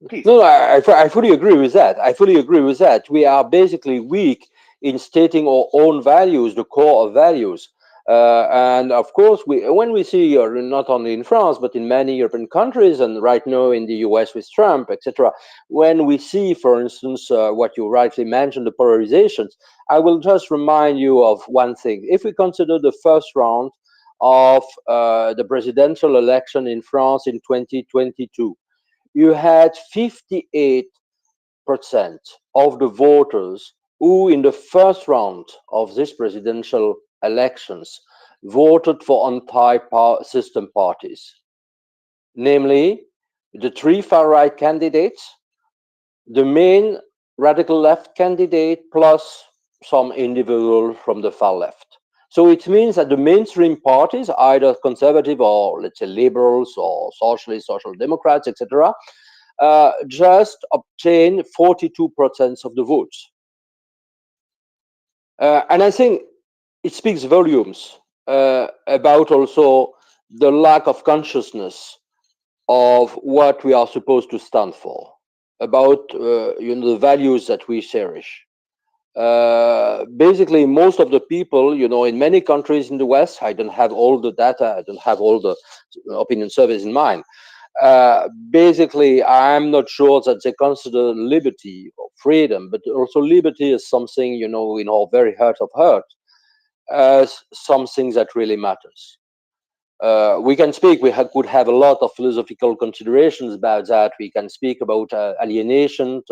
V: please.
I: No, I fully agree with that. I fully agree with that. We are basically weak in stating our own values, the core of values. And of course, when we see, not only in France, but in many European countries, and right now in the US with Trump, etc., when we see, for instance, what you rightly mentioned, the polarizations, I will just remind you of one thing. If we consider the first round of the presidential election in France in 2022, you had 58% of the voters who in the first round of this presidential elections voted for anti-system parties, namely the three far-right candidates, the main radical left candidate, plus some individual from the far left. So it means that the mainstream parties, either conservative or let's say liberals or socialists, social democrats, etc., just obtain 42% of the votes. And I think it speaks volumes about also the lack of consciousness of what we are supposed to stand for, about the values that we cherish. Basically, most of the people, in many countries in the West, I don't have all the data, I don't have all the opinion surveys in mind. Basically, I'm not sure that they consider liberty or freedom, but also liberty is something, in our very heart of heart, as something that really matters. We can speak, could have a lot of philosophical considerations about that. We can speak about alienation,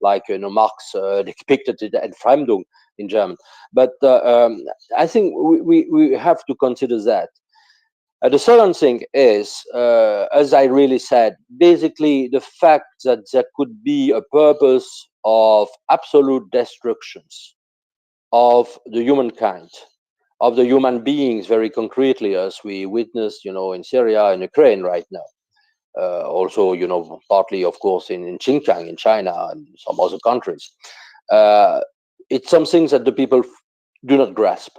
I: like Marx depicted it Entfremdung in German. But I think we have to consider that. The second thing is, as I really said, basically the fact that there could be a purpose of absolute destructions of the humankind, of the human beings, very concretely, as we witnessed, in Syria and Ukraine right now. Also, partly, of course, in Xinjiang, in China, and some other countries. It's something that the people do not grasp.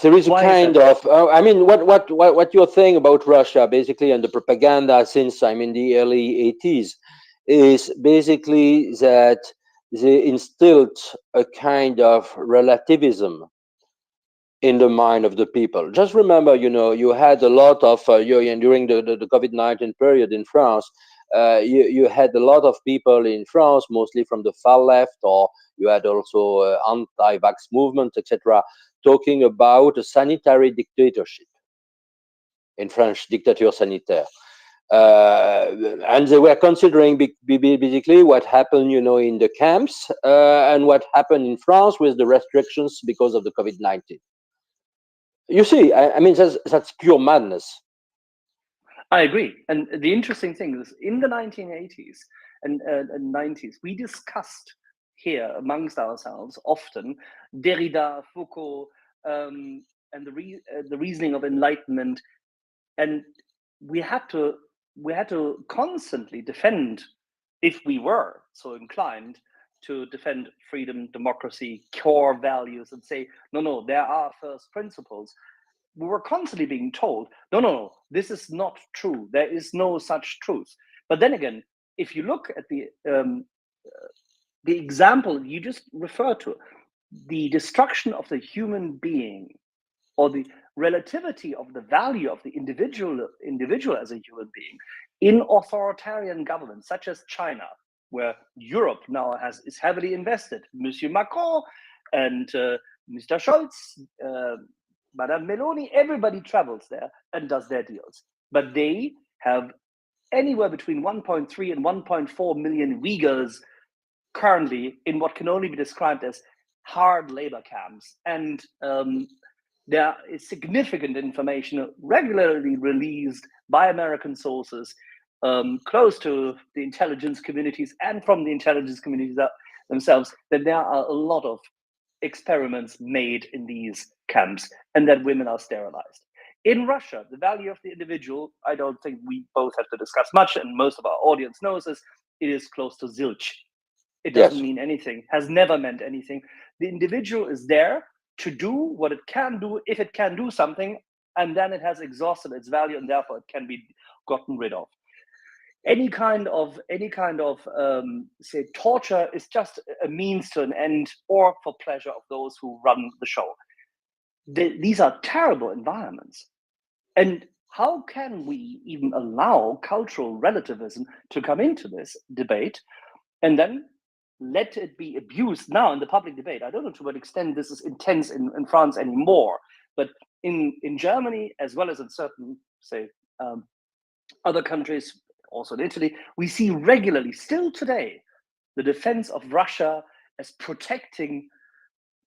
I: There is a kind of, I mean, what you're saying about Russia, basically, and the propaganda since the early 80s, is basically that they instilled a kind of relativism in the mind of the people. Just remember, you had a lot of, during the COVID-19 period in France, you had a lot of people in France, mostly from the far left, or you had also anti-vax movement, etc., talking about a sanitary dictatorship in French, dictature sanitaire. And they were considering basically what happened, in the camps and what happened in France with the restrictions because of the COVID-19. You see, I mean, that's pure madness.
V: I agree. And the interesting thing is, in the 1980s and 90s, we discussed here amongst ourselves often Derrida, Foucault, and the reasoning of enlightenment, and we had to constantly defend, if we were so inclined, to defend freedom, democracy, core values, and say, no, there are first principles. We were constantly being told, no, this is not true. There is no such truth. But then again, if you look at the example you just referred to, the destruction of the human being, or the relativity of the value of the individual as a human being in authoritarian governments such as China, where Europe now is heavily invested. Monsieur Macron and Mr. Scholz, Madame Meloni, everybody travels there and does their deals. But they have anywhere between 1.3 and 1.4 million Uyghurs currently in what can only be described as hard labor camps. And there is significant information regularly released by American sources close to the intelligence communities and from the intelligence communities themselves, that there are a lot of experiments made in these camps and that women are sterilized. In Russia, the value of the individual, I don't think we both have to discuss much, and most of our audience knows this, it is close to zilch. It doesn't mean anything, has never meant anything. The individual is there to do what it can do, if it can do something, and then it has exhausted its value, and therefore it can be gotten rid of. Any kind of say torture is just a means to an end, or for pleasure of those who run the show. These are terrible environments, and how can we even allow cultural relativism to come into this debate, and then let it be abused now in the public debate? I don't know to what extent this is intense in France anymore, but in Germany, as well as in certain, say, other countries, also in Italy, we see regularly, still today, the defense of Russia as protecting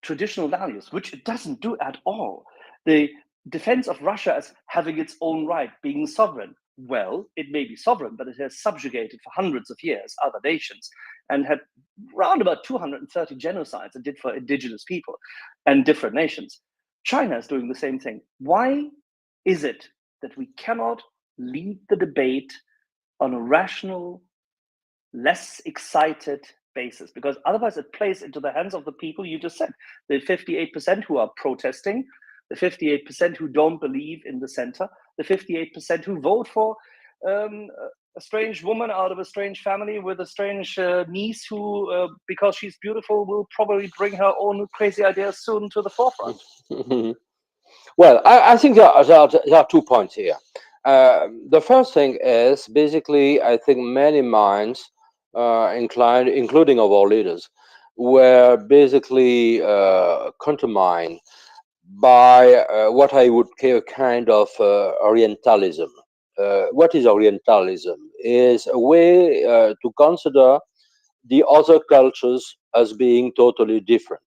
V: traditional values, which it doesn't do at all. The defense of Russia as having its own right, being sovereign. Well, it may be sovereign, but it has subjugated for hundreds of years other nations and had around about 230 genocides it did for indigenous people and different nations. China is doing the same thing. Why is it that we cannot lead the debate on a rational, less excited basis? Because otherwise it plays into the hands of the people you just said, the 58% who are protesting, the 58% who don't believe in the center, the 58% who vote for a strange woman out of a strange family with a strange niece who, because she's beautiful, will probably bring her own crazy ideas soon to the forefront.
I: Well, I think there are 2 points here. The first thing is basically, I think many minds, including of our leaders, were basically contaminated by what I would call a kind of Orientalism. What is Orientalism? Is a way to consider the other cultures as being totally different.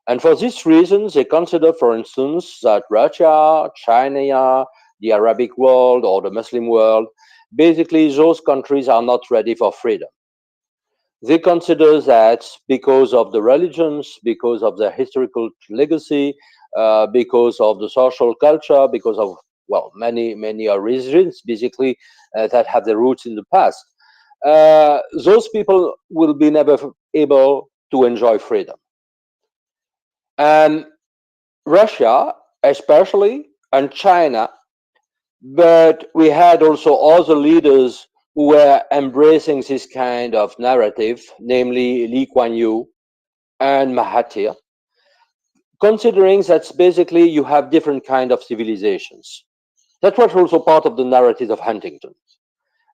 I: And for this reason, they consider, for instance, that Russia, China, the Arabic world, or the Muslim world, basically those countries are not ready for freedom. They consider that because of the religions, because of their historical legacy, because of the social culture, because of, well, many reasons, basically, that have their roots in the past, those people will be never able to enjoy freedom. And Russia, especially, and China, but we had also other leaders who were embracing this kind of narrative, namely Lee Kuan Yew and Mahathir, considering that basically you have different kind of civilizations. That was also part of the narrative of Huntington.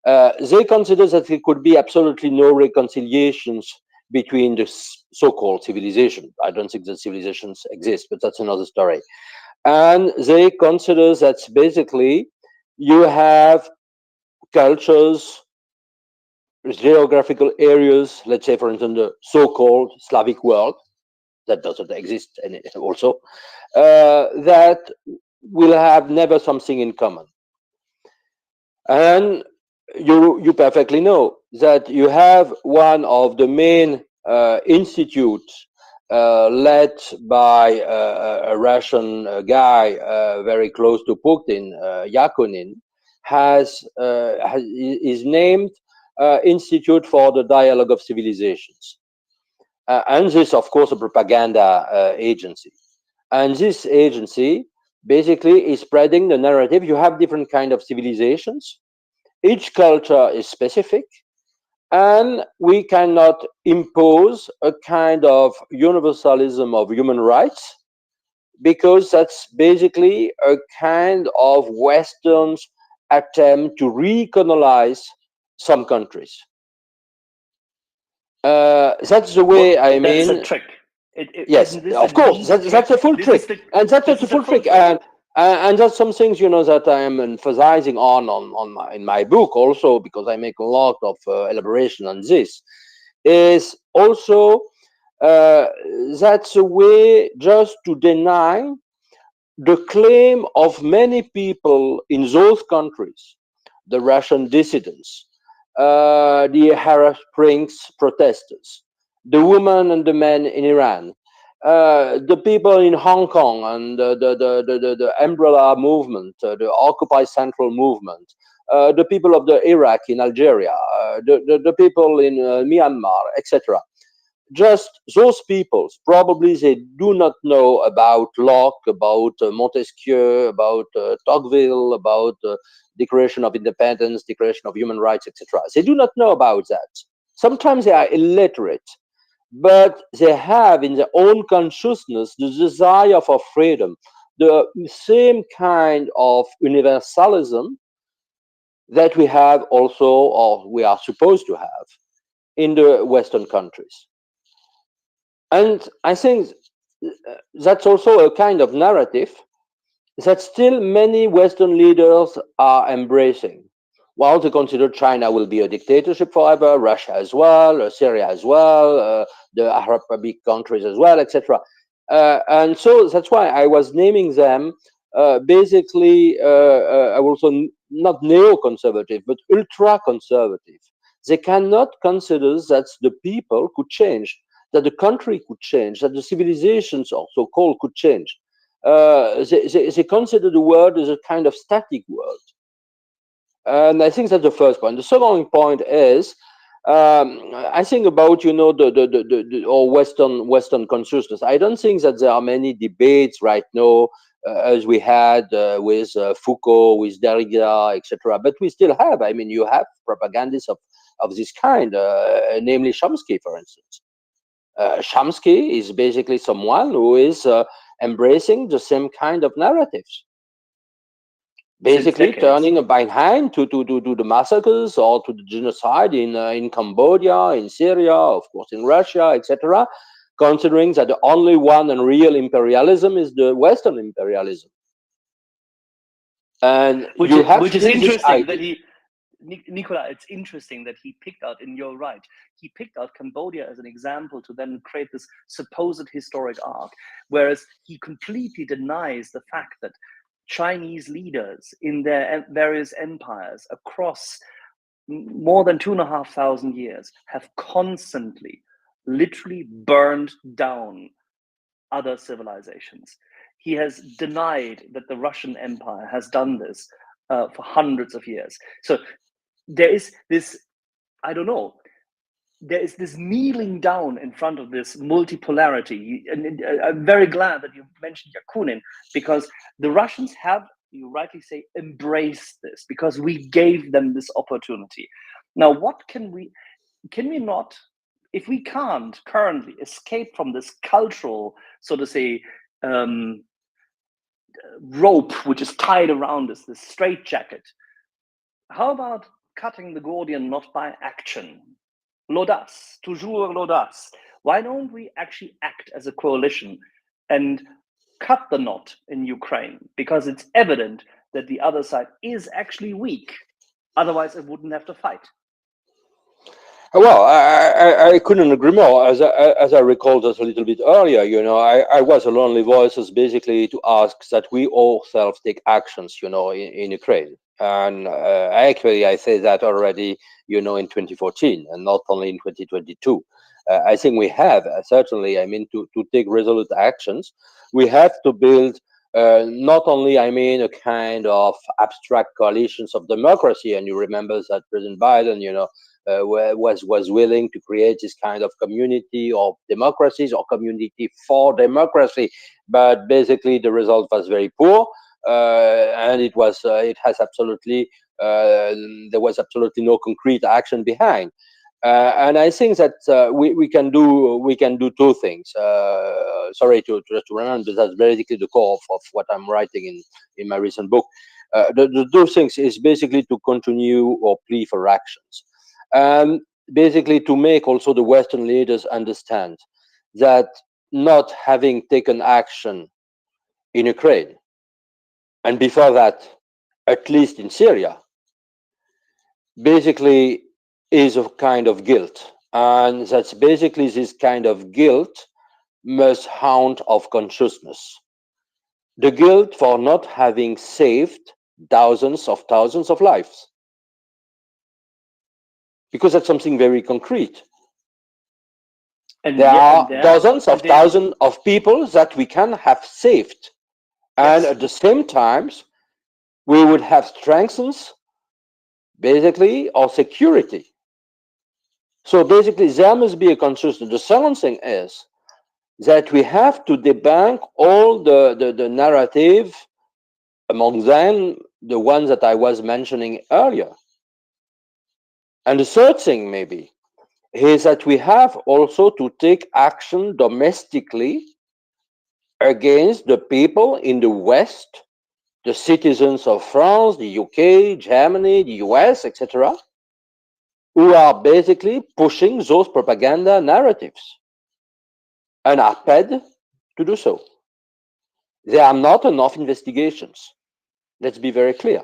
I: They consider that there could be absolutely no reconciliations between the so-called civilization. I don't think that civilizations exist, but that's another story. And they consider that basically you have cultures, geographical areas, let's say, for instance, the so-called Slavic world, that doesn't exist also, that will have never something in common. And you perfectly know that you have one of the main institutes led by a Russian guy very close to Putin, Yakunin, is named Institute for the Dialogue of Civilizations. And this, of course, a propaganda agency. And this agency basically is spreading the narrative. You have different kind of civilizations. Each culture is specific, and we cannot impose a kind of universalism of human rights, because that's basically a kind of Western's attempt to recolonize some countries. That's the way, I mean.
V: That's a trick.
I: Yes, of course, that's a full trick, and that's a full trick, and that's some things, you know, that I am emphasizing in my book also, because I make a lot of elaboration on this. Is also that's a way just to deny the claim of many people in those countries, the Russian dissidents, the Arab Springs protesters, the women and the men in Iran, the people in Hong Kong and the umbrella movement, the Occupy Central movement, the people of the Iraq in Algeria, the people in Myanmar, etc. Just those peoples, probably they do not know about Locke, about Montesquieu, about Tocqueville, about Declaration of Independence, Declaration of Human Rights, etc. They do not know about that. Sometimes they are illiterate, but they have in their own consciousness the desire for freedom, the same kind of universalism that we have also, or we are supposed to have, in the Western countries. And I think that's also a kind of narrative that still many Western leaders are embracing. well, they consider China will be a dictatorship forever, Russia as well, Syria as well, the Arab Republic countries as well, etc. And so that's why I was naming them basically, I will also not neoconservative, but ultra-conservative. They cannot consider that the people could change, that the country could change, that the civilizations also called could change. They consider the world as a kind of static world. And I think that's the first point. The second point is, I think about, you know, the or Western consciousness. I don't think that there are many debates right now as we had with Foucault, with Derrida, etc. But we still have. I mean, you have propagandists of this kind, namely Chomsky, for instance. Chomsky is basically someone who is embracing the same kind of narratives. Basically turning a blind hand to the massacres or to the genocide in Cambodia, in Syria, of course in Russia, etc., considering that the only one and real imperialism is the Western imperialism. And
V: which is interesting that he, Nicola, it's interesting that he picked out, and you're right, he picked out Cambodia as an example to then create this supposed historic arc, whereas he completely denies the fact that Chinese leaders in their various empires across more than 2,500 years have constantly, literally burned down other civilizations. He has denied that the Russian Empire has done this for hundreds of years. So there is this, I don't know, there is this kneeling down in front of this multipolarity. And I'm very glad that you mentioned Yakunin, because the Russians have, you rightly say, embraced this because we gave them this opportunity. Now, what can we not, if we can't currently escape from this cultural, so to say, rope which is tied around us, this straitjacket, how about cutting the Gordian knot by action? L'audace, toujours l'audace. Why don't we actually act as a coalition and cut the knot in Ukraine? Because it's evident that the other side is actually weak. Otherwise, it wouldn't have to fight.
I: Well, I couldn't agree more. As I recalled just a little bit earlier, you know, I was a lonely voice as basically to ask that we ourselves take actions, you know, in Ukraine. And actually, I say that already, you know, in 2014 and not only in 2022. I think we have certainly, I mean, to take resolute actions. We have to build not only, I mean, a kind of abstract coalitions of democracy. And you remember that President Biden, you know, was willing to create this kind of community of democracies or community for democracy, but basically the result was very poor, and it has absolutely there was absolutely no concrete action behind. And I think that we can do two things. Sorry to remember, that's basically the core of what I'm writing in my recent book. The two things is basically to continue or plea for actions. And basically to make also the Western leaders understand that not having taken action in Ukraine, and before that, at least in Syria, basically is a kind of guilt. And that's basically this kind of guilt must haunt of consciousness. The guilt for not having saved thousands of lives. Because that's something very concrete. And there are dozens of thousands of people that we can have saved. And at the same time, we would have strengthened basically our security. So basically there must be a consciousness. The second thing is that we have to debunk all the narrative, among them the ones that I was mentioning earlier. And the third thing maybe is that we have also to take action domestically against the people in the West, the citizens of France, the UK, Germany, the US, etc., who are basically pushing those propaganda narratives and are paid to do so. There are not enough investigations. Let's be very clear.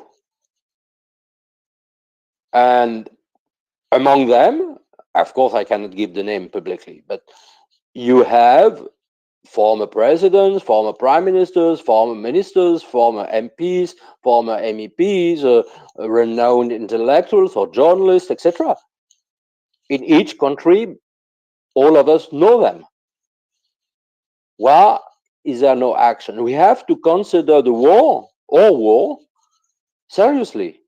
I: And among them, of course, I cannot give the name publicly, but you have former presidents, former prime ministers, former ministers, former MPs, former MEPs, renowned intellectuals or journalists, etc. In each country, all of us know them. Why is there no action? We have to consider the war, or war, seriously.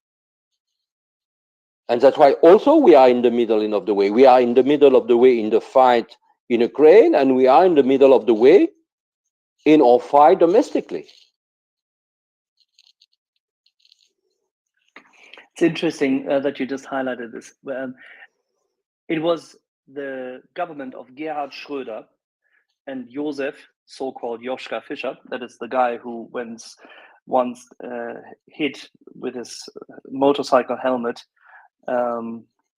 I: And that's why also we are in the middle of the way. We are in the middle of the way in the fight in Ukraine, and we are in the middle of the way in our fight domestically.
V: It's interesting that you just highlighted this. It was the government of Gerhard Schröder and Josef, so-called Joschka Fischer, that is the guy who once hit with his motorcycle helmet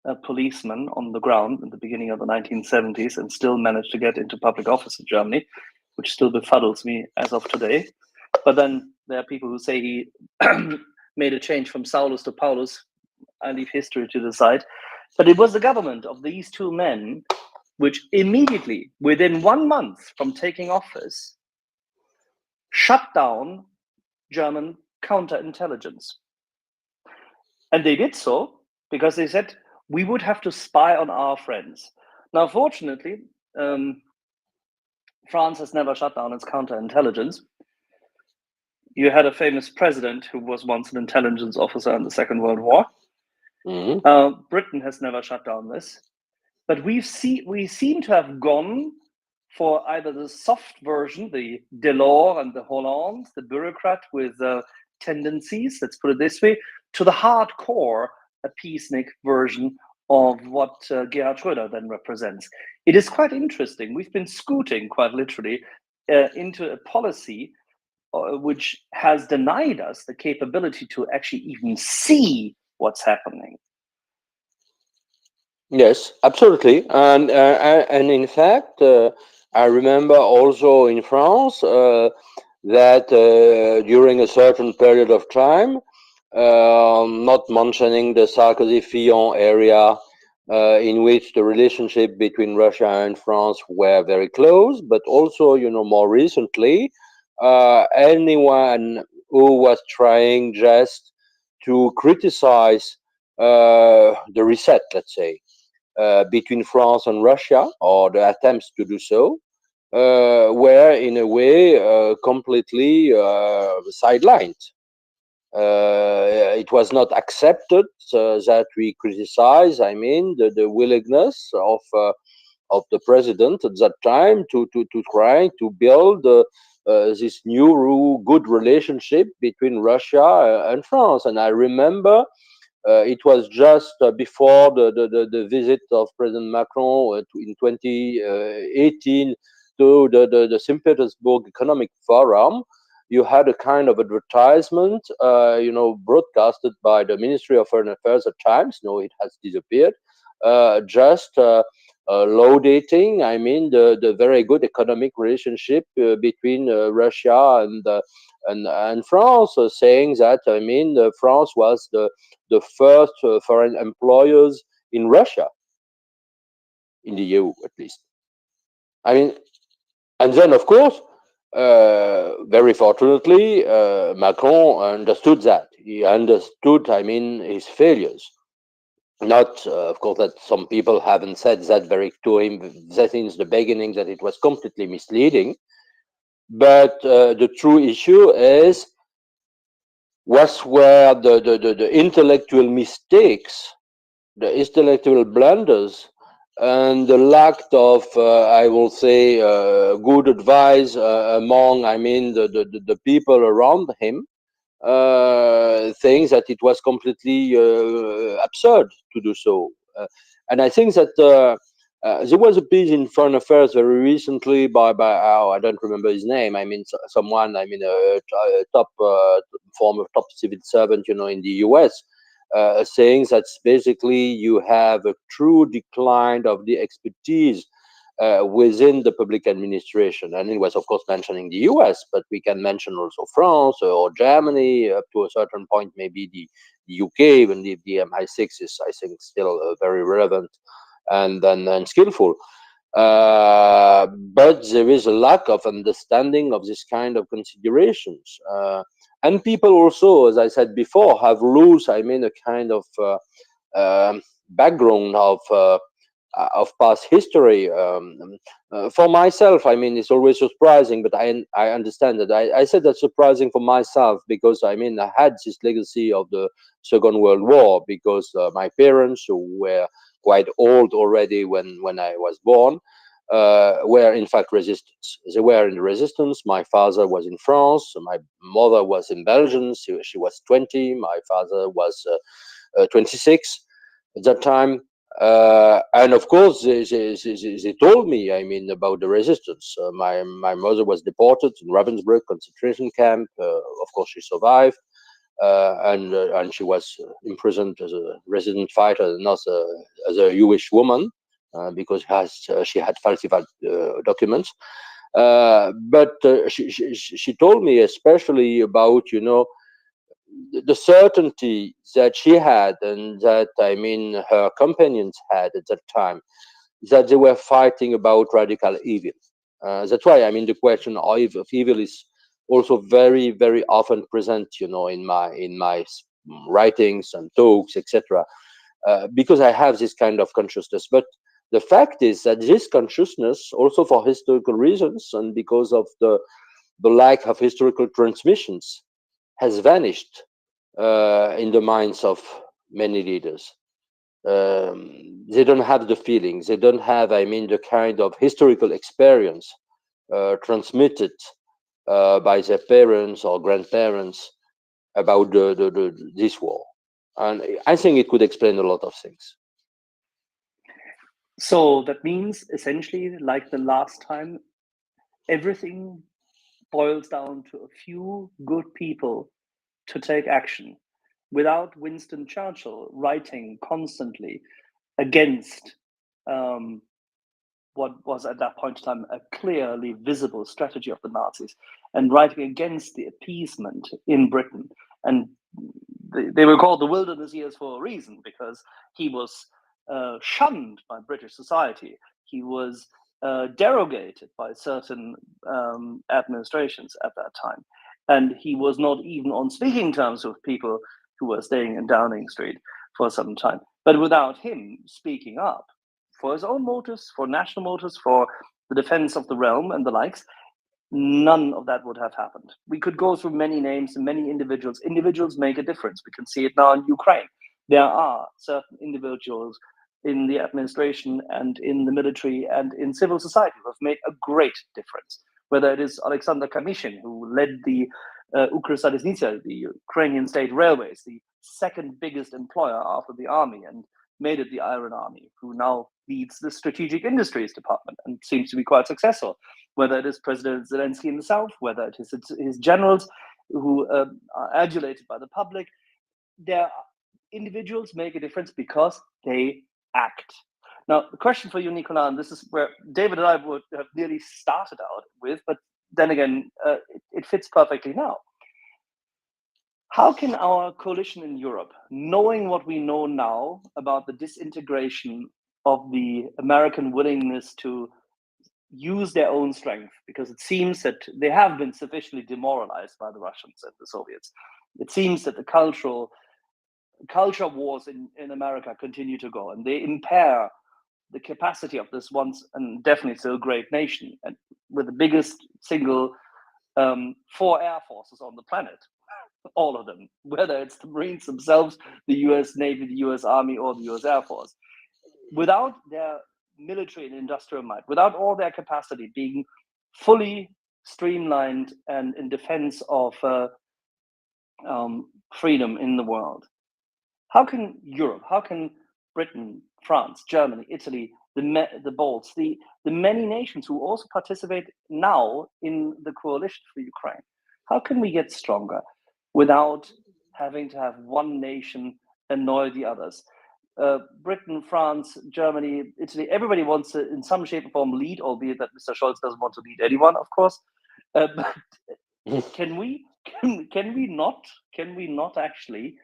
V: a policeman on the ground at the beginning of the 1970s and still managed to get into public office in Germany, which still befuddles me as of today. But then there are people who say he made a change from Saulus to Paulus. I leave history to the side. But it was the government of these two men which immediately, within 1 month from taking office, shut down German counterintelligence. And they did so because they said, we would have to spy on our friends. Now, fortunately, France has never shut down its counterintelligence. You had a famous president who was once an intelligence officer in the Second World War.
I: Mm-hmm.
V: Britain has never shut down this. But we seem to have gone for either the soft version, the Delors and the Hollande, the bureaucrat with tendencies, let's put it this way, to the hardcore peacenik version of what Gerhard Schröder then represents. It is quite interesting. We've been scooting, quite literally, into a policy which has denied us the capability to actually even see what's happening.
I: Yes, absolutely. And in fact, I remember also in France that during a certain period of time, not mentioning the Sarkozy-Fillon area, in which the relationship between Russia and France were very close, but also, more recently, anyone who was trying just to criticize the reset, let's say, between France and Russia, or the attempts to do so, were in a way completely sidelined. It was not accepted that we criticize, the willingness of the president at that time to try to build this new good relationship between Russia and France. And I remember it was just before the visit of President Macron in 2018 to the St. Petersburg Economic Forum. You had a kind of advertisement, broadcasted by the Ministry of Foreign Affairs at times. No, it has disappeared. Just laudating, the very good economic relationship between Russia and France, saying that France was the first foreign employers in Russia, in the EU at least. And then of course, very fortunately, Macron understood that. He understood, his failures. Not, of course, that some people haven't said that very to him since the beginning, that it was completely misleading. But the true issue is, was where the intellectual mistakes, the intellectual blunders, and the lack of, I will say, good advice among, the people around him, things that it was completely absurd to do so. And I think that there was a piece in Foreign Affairs very recently by I don't remember his name. Someone, a top former top civil servant, in the US, saying that basically you have a true decline of the expertise within the public administration. And it was, of course, mentioning the US, but we can mention also France or Germany, up to a certain point, maybe UK, even the MI6 is, I think, still very relevant and skillful. But there is a lack of understanding of this kind of considerations. And people also, as I said before, have loose, I mean, a kind of background of past history. For myself, I mean, it's always surprising, but I understand that. I said that's surprising for myself because, I mean, I had this legacy of the Second World War because my parents, who were quite old already when I was born, were in fact resistance. They were in the resistance. My father was in France. My mother was in Belgium. She was 20. My father was 26 at that time. And of course, they told me, I mean, about the resistance. My mother was deported in Ravensbrück concentration camp. Of course, she survived. And she was imprisoned as a resident fighter, not as a Jewish woman, because she had falsified documents. But she told me especially about, you know, the certainty that she had and that, I mean, her companions had at that time, that they were fighting about radical evil. That's why, I mean, the question of evil is also very, very often present, you know, in my writings and talks, etc. Because I have this kind of consciousness. But the fact is that this consciousness, also for historical reasons and because of the lack of historical transmissions, has vanished in the minds of many leaders. They don't have the feelings. They don't have, I mean, the kind of historical experience transmitted by their parents or grandparents about this war. And I think it could explain a lot of things.
V: So that means essentially, like the last time, everything boils down to a few good people to take action. Without Winston Churchill writing constantly against what was at that point in time a clearly visible strategy of the Nazis, and writing against the appeasement in Britain. And they were called the wilderness years for a reason, because he was shunned by British society. He was derogated by certain administrations at that time. And he was not even on speaking terms with people who were staying in Downing Street for some time. But without him speaking up for his own motives, for national motives, for the defense of the realm and the likes, none of that would have happened. We could go through many names and many individuals. Individuals make a difference. We can see it now in Ukraine. There are certain individuals in the administration and in the military and in civil society who have made a great difference. Whether it is Alexander Kamishin, who led the Ukrsaliznytsia, the Ukrainian state railways, the second biggest employer after the army, and made it the Iron Army, who now leads the Strategic Industries Department and seems to be quite successful. Whether it is President Zelensky in the south, whether it is his generals who are adulated by the public, their individuals make a difference because they act. Now, the question for you, Nicolas, and this is where David and I would have nearly started out with, but then again, it fits perfectly now. How can our coalition in Europe, knowing what we know now about the disintegration of the American willingness to use their own strength, because it seems that they have been sufficiently demoralized by the Russians and the Soviets. It seems that the culture wars in America continue to go, and they impair the capacity of this once and definitely still great nation, and with the biggest single 4 air forces on the planet. All of them, whether it's the Marines themselves, the US Navy, the US Army, or the US Air Force. Without their military and industrial might, without all their capacity being fully streamlined and in defense of freedom in the world, how can Europe, how can Britain, France, Germany, Italy, the Balts, the many nations who also participate now in the coalition for Ukraine, how can we get stronger without having to have one nation annoy the others? Britain, France, Germany, Italy, everybody wants to, in some shape or form, lead, albeit that Mr. Scholz doesn't want to lead anyone, of course. But can we not actually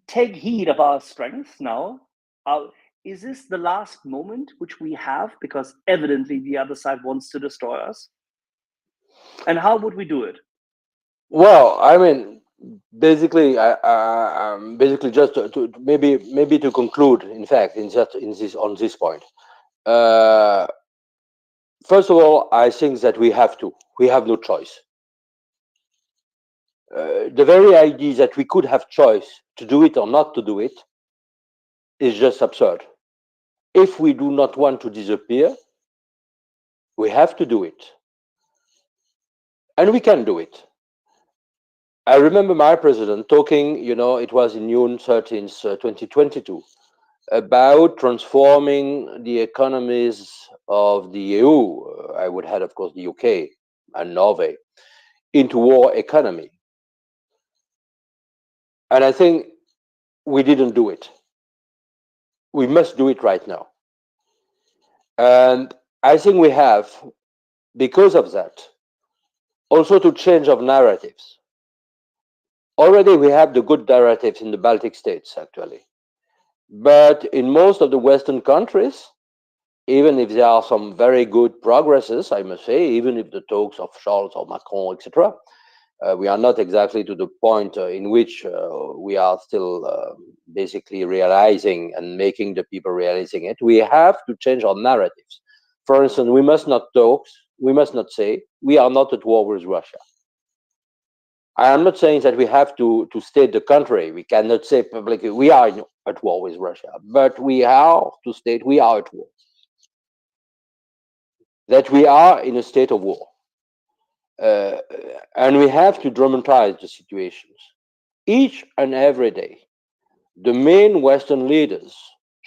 V: take heed of our strengths now. Is this the last moment which we have? Because evidently the other side wants to destroy us. And how would we do it?
I: Well, I mean, basically, basically just to maybe to conclude. In fact, on this point, first of all, I think that we have no choice. The very idea that we could have choice to do it or not to do it is just absurd. If we do not want to disappear, we have to do it. And we can do it. I remember my president talking, it was in June 13th, 2022, about transforming the economies of the EU, I would add, of course, the UK and Norway, into war economy. And I think we didn't do it. We must do it right now. And I think we have, because of that, also to change of narratives. Already we have the good narratives in the Baltic states, actually. But in most of the Western countries, even if there are some very good progresses, I must say, even if the talks of Scholz or Macron, etc., we are not exactly to the point in which we are still basically realizing and making the people realizing it. We have to change our narratives. For instance, we must not say we are not at war with Russia. I am not saying that we have to state the contrary. We cannot say publicly we are at war with Russia, but we have to state we are at war. That we are in a state of war. And we have to dramatize the situations. Each and every day, the main Western leaders,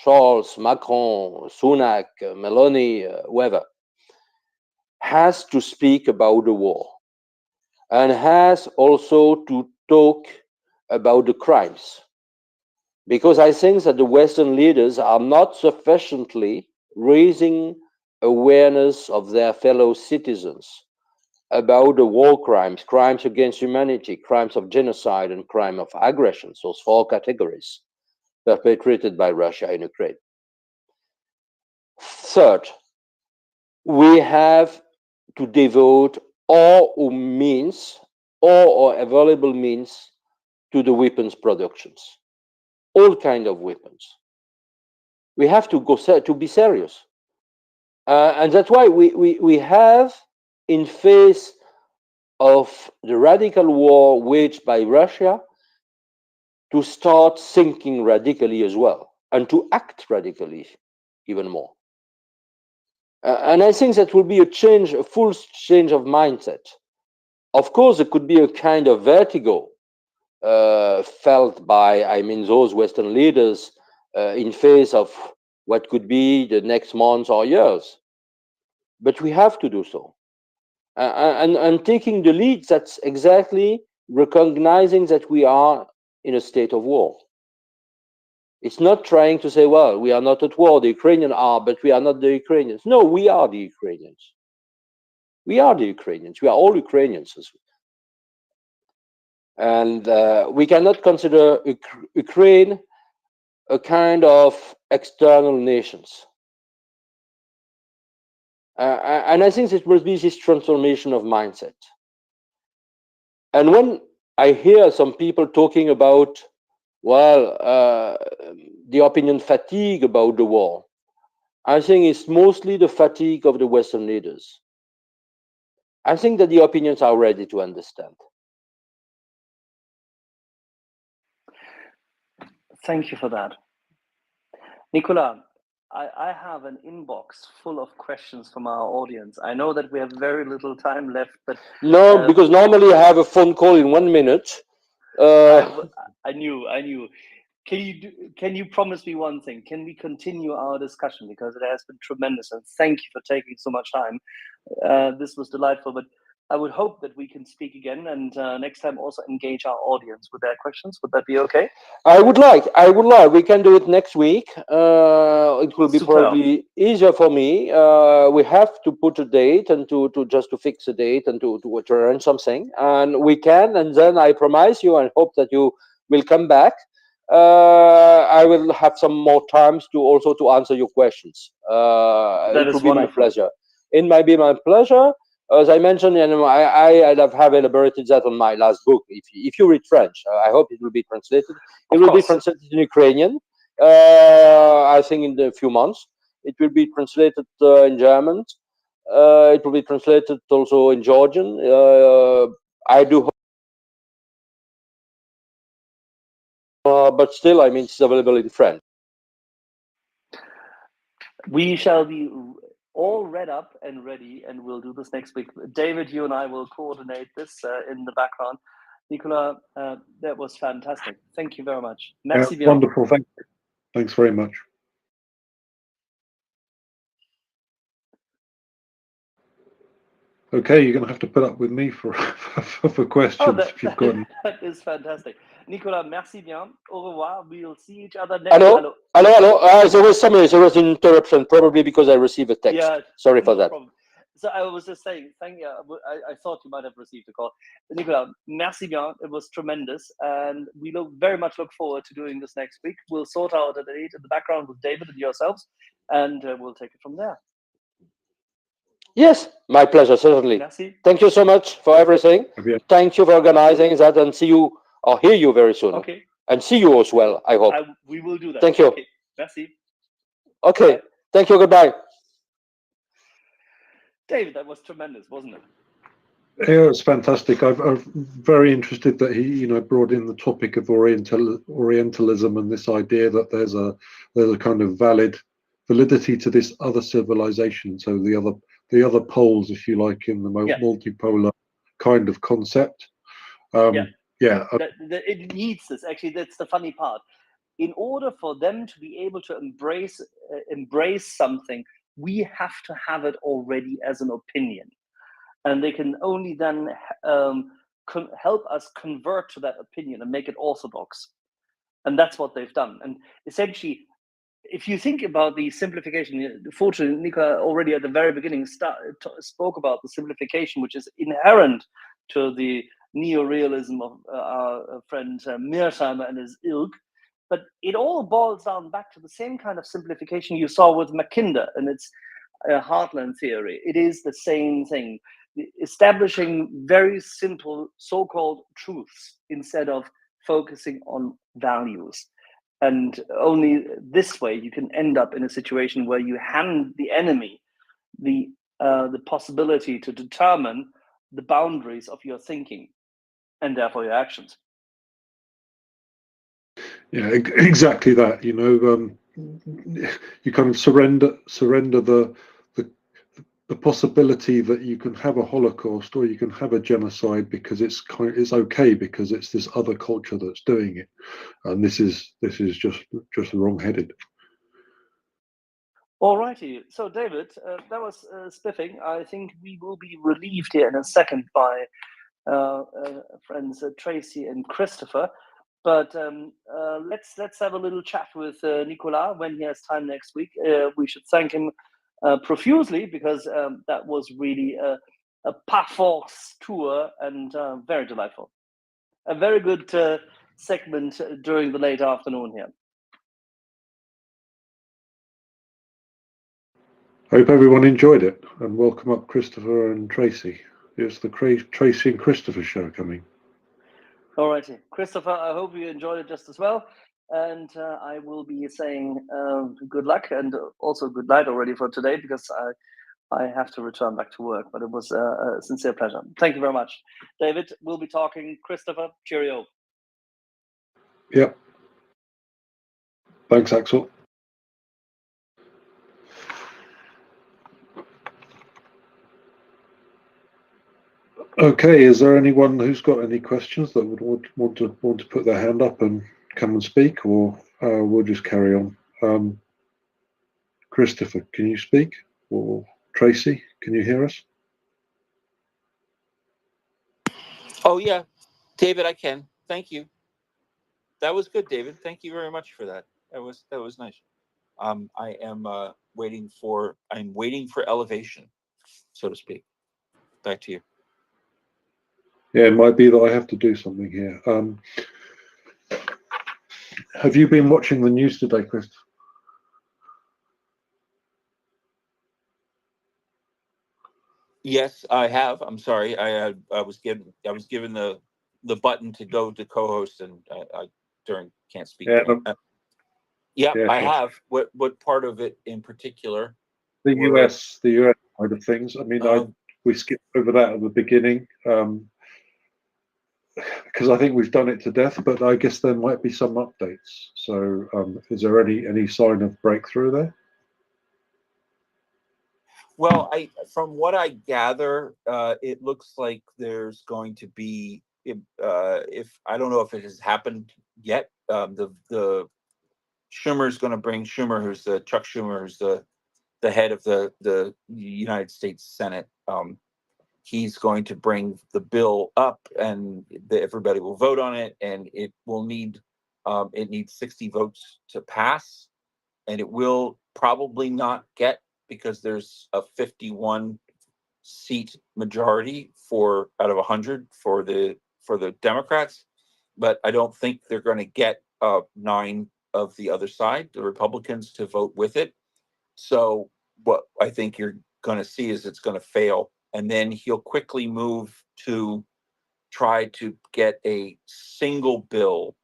I: Scholz, Macron, Sunak, Meloni, whoever, has to speak about the war and has also to talk about the crimes. Because I think that the Western leaders are not sufficiently raising awareness of their fellow citizens about the war crimes, crimes against humanity, crimes of genocide, and crime of aggression, those four categories perpetrated by Russia in Ukraine. Third, we have to devote all means, all our available means to the weapons productions, all kinds of weapons. We have to to be serious. And that's why we have, in face of the radical war waged by Russia, to start thinking radically as well, and to act radically even more. And I think that will be a full change of mindset. Of course, there could be a kind of vertigo felt by, those Western leaders in face of what could be the next months or years. But we have to do so. And taking the lead, that's exactly recognizing that we are in a state of war. It's not trying to say, well, we are not at war, the Ukrainians are, but we are not the Ukrainians. No, we are the Ukrainians. We are the Ukrainians. We are all Ukrainians. And we cannot consider Ukraine a kind of external nations. And I think it must be this transformation of mindset. And when I hear some people talking about, well, the opinion fatigue about the war, I think it's mostly the fatigue of the Western leaders. I think that the opinions are ready to understand.
V: Thank you for that. Nicola, I have an inbox full of questions from our audience. I know that we have very little time left, but
I: no, because normally I have a phone call in 1 minute.
V: I knew. Can you promise me one thing? Can we continue our discussion, because it has been tremendous, and thank you for taking so much time. This was delightful, but I would hope that we can speak again, and next time also engage our audience with their questions. Would that be okay?
I: I would like. We can do it next week. It will be probably easier for me. We have to put a date and to fix a date and to arrange something, and we can. And then I promise you and hope that you will come back I will have some more times to also to answer your questions.
V: That
I: It
V: is
I: will be my
V: wonderful.
I: pleasure. It might be my pleasure. As I mentioned, I have elaborated that on my last book. If you read French, I hope it will be translated. It will be translated in Ukrainian. I think in a few months. It will be translated in German. It will be translated also in Georgian. I do hope. But still, I mean, it's available in French.
V: We shall be all read up and ready, and we'll do this next week. David, you and I will coordinate this in the background. Nicolas, that was fantastic. Thank you very much. Merci bien.
U: Wonderful. Thanks very much. Okay, you're going to have to put up with me for questions if you've got.
V: That is fantastic. Nicolas, merci bien. Au revoir. We'll see each other next.
I: Hello. There was an interruption, probably because I received a text.
V: Yeah,
I: Sorry for that.
V: Problem. So I was just saying, thank you. I thought you might have received a call. Nicolas, merci bien. It was tremendous. And we very much look forward to doing this next week. We'll sort out a date in the background with David and yourselves, and we'll take it from there.
I: Yes, my pleasure, certainly.
V: Merci.
I: Thank you so much for everything. Thank you for organizing that, and see you or hear you very soon.
V: Okay.
I: And see you as well, I hope.
V: We will do that.
I: Thank you.
V: Okay. Merci.
I: Okay.
V: Bye.
I: Thank you. Goodbye.
V: David, that was tremendous, wasn't it?
U: Yeah, it's fantastic. I'm very interested that he, brought in the topic of Orientalism and this idea that there's a kind of validity to this other civilization. So the other poles, if you like, in the multipolar kind of concept.
V: It needs this. Actually, that's the funny part. In order for them to be able to embrace something, we have to have it already as an opinion, and they can only then help us convert to that opinion and make it orthodox. And that's what they've done. And essentially, if you think about the simplification, fortunately, Nicola already at the very beginning spoke about the simplification, which is inherent to the neorealism of our friend Mearsheimer and his ilk. But it all boils down back to the same kind of simplification you saw with Mackinder and its heartland theory. It is the same thing, establishing very simple so-called truths instead of focusing on values. And only this way you can end up in a situation where you hand the enemy the possibility to determine the boundaries of your thinking and therefore your actions.
U: Yeah, exactly that. You kind of surrender the possibility that you can have a Holocaust or you can have a genocide because it's okay because it's this other culture that's doing it, and this is just wrong-headed.
V: Alrighty, so David, that was spiffing. I think we will be relieved here in a second by friends Tracy and Christopher. But let's have a little chat with Nicolas when he has time next week. We should thank him profusely because that was really a par force tour and very delightful. A very good segment during the late afternoon here.
U: Hope everyone enjoyed it, and welcome up Christopher and Tracy. It's the Tracy and Christopher show coming.
V: All righty, Christopher, I hope you enjoyed it just as well. And I will be saying good luck and also good night already for today because I have to return back to work. But it was a sincere pleasure. Thank you very much. David, we'll be talking. Christopher, cheerio.
U: Yep. Thanks, Axel. Okay, is there anyone who's got any questions that would want to put their hand up and come and speak, or we'll just carry on? Christopher, can you speak? Or Tracy, can you hear us?
J: Oh yeah, David, I can. Thank you. That was good, David. Thank you very much for that. That was nice. I am waiting for elevation, so to speak. Back to you.
U: Yeah, it might be that I have to do something here. Have you been watching the news today, Chris?
J: Yes, I have. I'm sorry. I was given the button to go to co-host, and I during can't speak.
U: Yeah,
J: Yeah,
U: yeah,
J: I
U: sure.
J: have. What part of it in particular?
U: The
J: were-
U: US side of things. I mean, we skipped over that at the beginning because I think we've done it to death. But I guess there might be some updates. So, is there any sign of breakthrough there?
J: Well, from what I gather, it looks like there's going to be if I don't know if it has happened yet. The Schumer's going to bring Schumer, who's Chuck Schumer, who's the head of the United States Senate. He's going to bring the bill up, and everybody will vote on it, and it will need it needs 60 votes to pass, and it will probably not get, because there's a 51 seat majority out of 100 for the Democrats, but I don't think they're going to get 9 of the other side, the Republicans, to vote with it. So what I think you're going to see is it's going to fail, and then he'll quickly move to try to get a single bill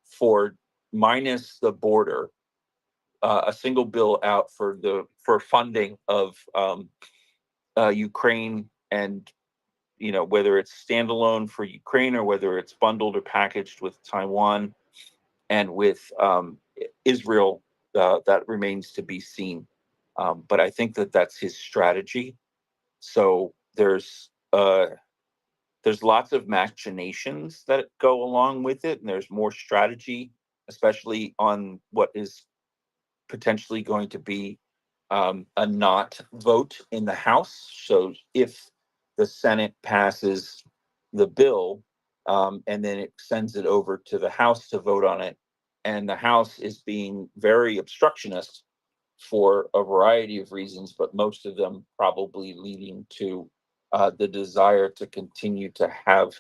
J: for minus the border, a single bill out for funding of Ukraine, and whether it's standalone for Ukraine or whether it's bundled or packaged with Taiwan and with Israel, that remains to be seen. But I think that's his strategy. So there's lots of machinations that go along with it, and there's more strategy, especially on what is potentially going to be a not vote in the House. So if the Senate passes the bill, and then it sends it over to the House to vote on it, and the House is being very obstructionist for a variety of reasons, but most of them probably leading to the desire to continue to have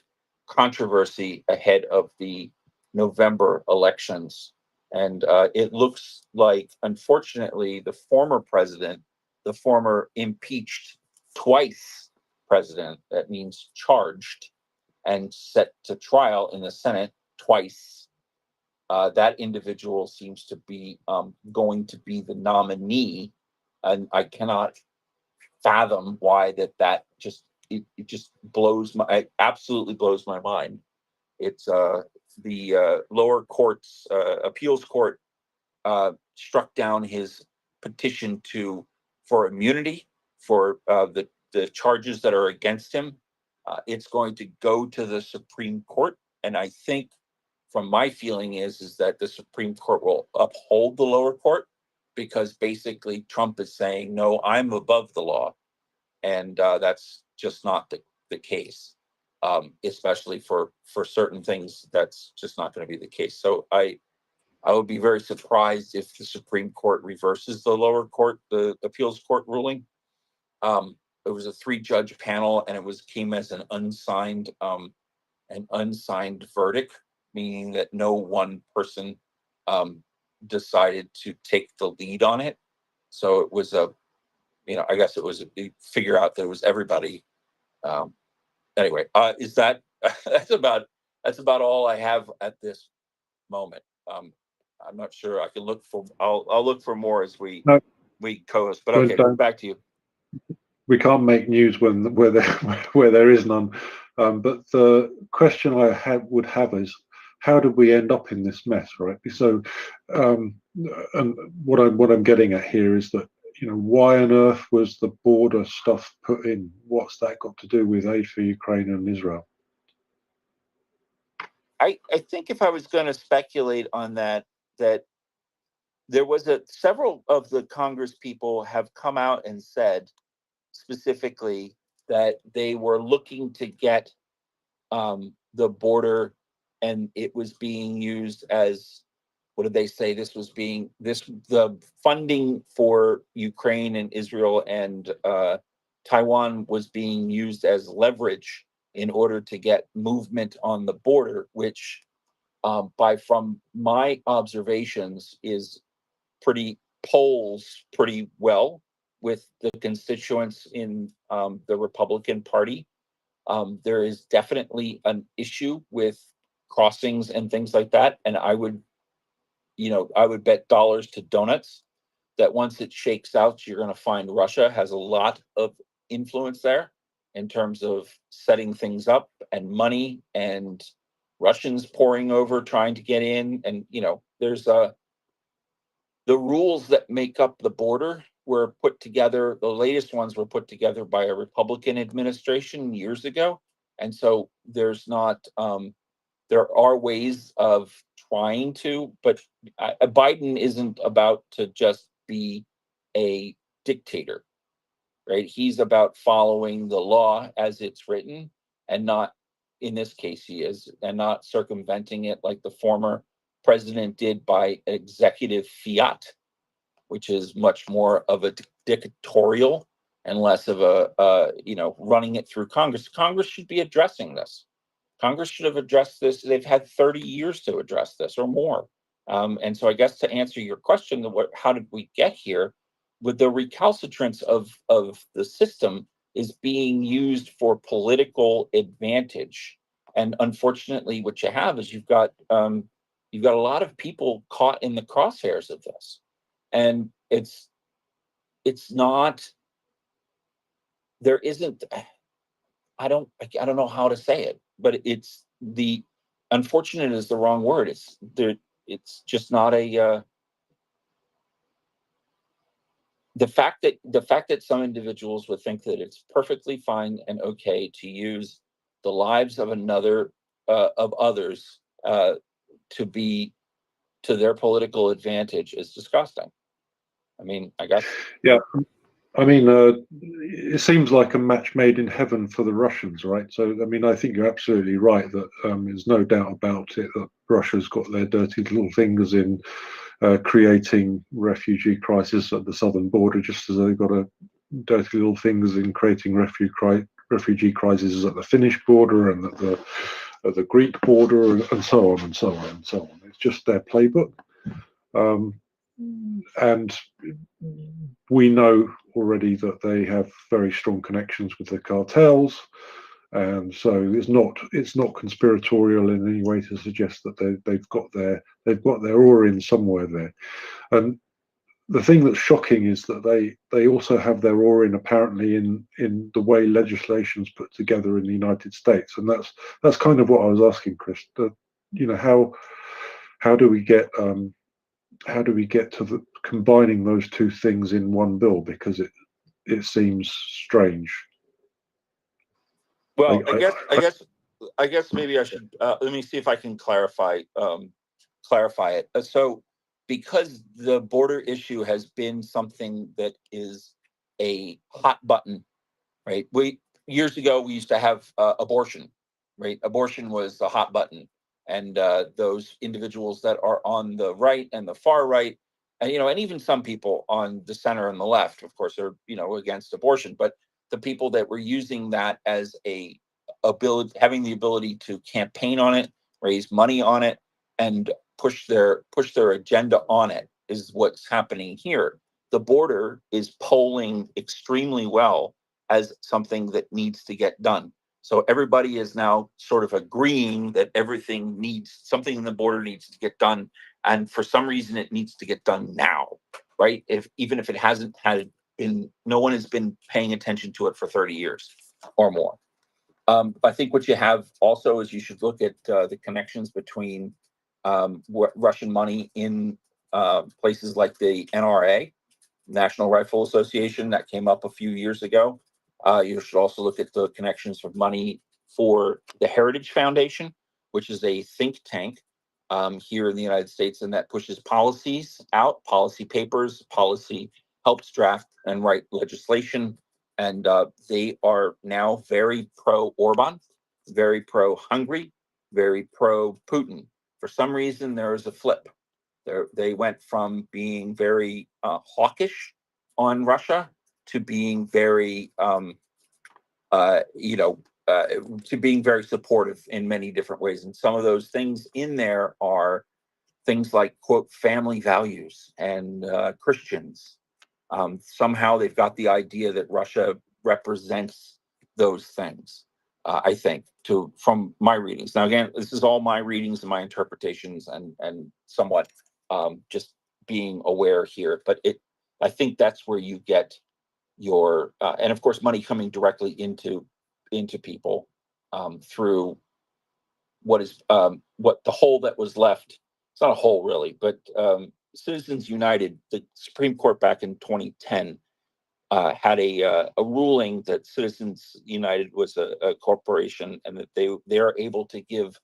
J: controversy ahead of the November elections. And it looks like, unfortunately, the former president, the former impeached twice president, that means charged and set to trial in the Senate twice, that individual seems to be going to be the nominee. And I cannot fathom why that just it just absolutely blows my mind. It's the lower courts, appeals court, struck down his petition for immunity for the charges that are against him. It's going to go to the Supreme Court, and I think, from my feeling, is that the Supreme Court will uphold the lower court, because basically Trump is saying, no, I'm above the law, and that's just not the case. Especially for certain things, that's just not going to be the case. So I would be very surprised if the Supreme Court reverses the lower court, the appeals court ruling. It was a 3-judge panel, and it came as an unsigned verdict, meaning that no one person decided to take the lead on it. So it was I guess it was figure out that it was everybody. Anyway, is that that's about all I have at this moment. I'm not sure. I can look for. I'll look for more as we co-host. But okay, back to you.
U: We can't make news where there is none. But the question I would have is, how did we end up in this mess, right? So, and what I'm getting at here is that, why on earth was the border stuff put in? What's that got to do with aid for Ukraine and Israel?
J: I think if I was going to speculate on that there was several of the Congress people have come out and said specifically that they were looking to get the border, and it was being used as, what did they say? The funding for Ukraine and Israel and Taiwan was being used as leverage in order to get movement on the border, which from my observations, polls pretty well with the constituents in the Republican Party. There is definitely an issue with crossings and things like that, and I would bet dollars to donuts that once it shakes out, you're going to find Russia has a lot of influence there in terms of setting things up and money and Russians pouring over trying to get in. And, there's the rules that make up the border were put together. The latest ones were put together by a Republican administration years ago. And so there's not, there are ways of trying to, but Biden isn't about to just be a dictator, right? He's about following the law as it's written, and not, in this case, he is, and not circumventing it like the former president did by executive fiat, which is much more of a dictatorial and less of a running it through Congress. Congress should be addressing this. Congress should have addressed this. They've had 30 years to address this or more. And so I guess to answer your question, how did we get here? With the recalcitrance of the system is being used for political advantage. And unfortunately, what you have is you've got a lot of people caught in the crosshairs of this. And it's not, there isn't, I don't know how to say it, but it's the unfortunate is the wrong word. It's just not the fact that some individuals would think that it's perfectly fine and okay to use the lives of others to their political advantage is disgusting. I mean, I guess.
U: Yeah. I mean, it seems like a match made in heaven for the Russians, right? So, I mean, I think you're absolutely right that there's no doubt about it that Russia's got their dirty little fingers in creating refugee crisis at the southern border, just as they've got a dirty little fingers in creating refugee crises at the Finnish border and at the Greek border, and so on and so on and so on. It's just their playbook. And we know already that they have very strong connections with the cartels, and so it's not conspiratorial in any way to suggest that they've got their oar in somewhere there. And the thing that's shocking is that they also have their oar in apparently in the way legislation's put together in the United States, and that's kind of what I was asking, Chris. How do we get to combining those two things in one bill? Because it seems strange.
J: Well, I guess maybe I should let me see if I can clarify it. So, because the border issue has been something that is a hot button, right? Years ago we used to have abortion, right? Abortion was the hot button, and those individuals that are on the right and the far right, and and even some people on the center and the left, of course, are against abortion, but the people that were using that as having the ability to campaign on it, raise money on it, and push their agenda on it is what's happening here. The border is polling extremely well as something that needs to get done. So everybody is now sort of agreeing that something in the border needs to get done. And for some reason, it needs to get done now, right? Even if it hasn't no one has been paying attention to it for 30 years or more. I think what you have also is you should look at the connections between Russian money in places like the NRA, National Rifle Association, that came up a few years ago. You should also look at the connections of money for the Heritage Foundation, which is a think tank here in the United States, and that pushes policies out, policy papers, helps draft and write legislation. And they are now very pro-Orban, very pro-Hungary, very pro-Putin. For some reason, there is a flip. They went from being very hawkish on Russia to being very, to being very supportive in many different ways. And some of those things in there are things like, quote, family values and Christians. Somehow they've got the idea that Russia represents those things, I think, from my readings. Now, again, this is all my readings and my interpretations and somewhat just being aware here. But I think that's where you get your, and of course, money coming directly into people through what the hole that was left. It's not a hole really, but Citizens United, the Supreme Court back in 2010 had a ruling that Citizens United was a corporation and that they are able to give.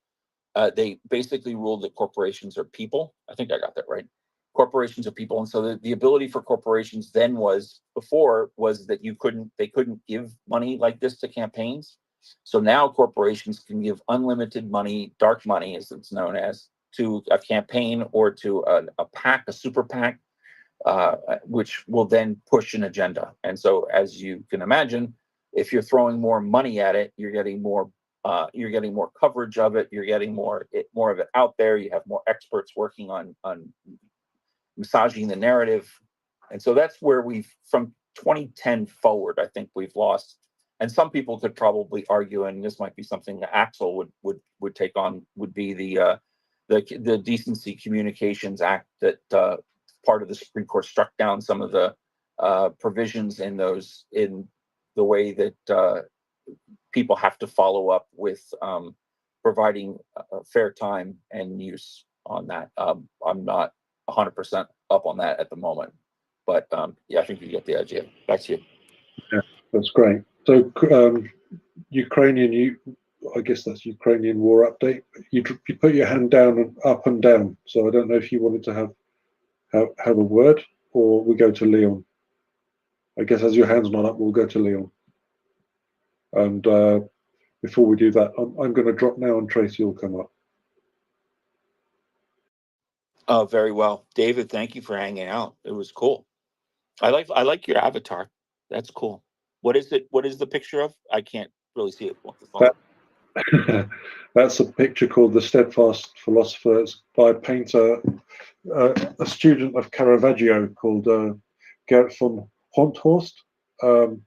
J: They basically ruled that corporations are people. I think I got that right. Corporations are people, and so the ability for corporations then was that they couldn't give money like this to campaigns. So now corporations can give unlimited money, dark money as it's known as, to a campaign or to a PAC, a super PAC, which will then push an agenda. And so, as you can imagine, if you're throwing more money at it, you're getting more coverage of it. You're getting more of it out there. You have more experts working on massaging the narrative. And so that's where from 2010 forward, I think we've lost. And some people could probably argue, and this might be something that Axel would take on, would be the Decency Communications Act that part of the Supreme Court struck down some of the provisions in the way that people have to follow up with providing fair time and use on that. I'm not 100% up on that at the moment, but yeah, I think you get the idea. Back to you.
U: Yeah, that's great. So Ukrainian, I guess that's Ukrainian war update. You put your hand down and up and down. So I don't know if you wanted to have a word, or we go to Leon. I guess as your hand's not up, we'll go to Leon. And before we do that, I'm going to drop now, and Tracy will come up.
J: Oh, very well, David. Thank you for hanging out. It was cool. I like your avatar. That's cool. What is it? What is the picture of? I can't really see it off the phone.
U: That's a picture called "The Steadfast Philosopher." It's by a painter, a student of Caravaggio called Gert von Honthorst. I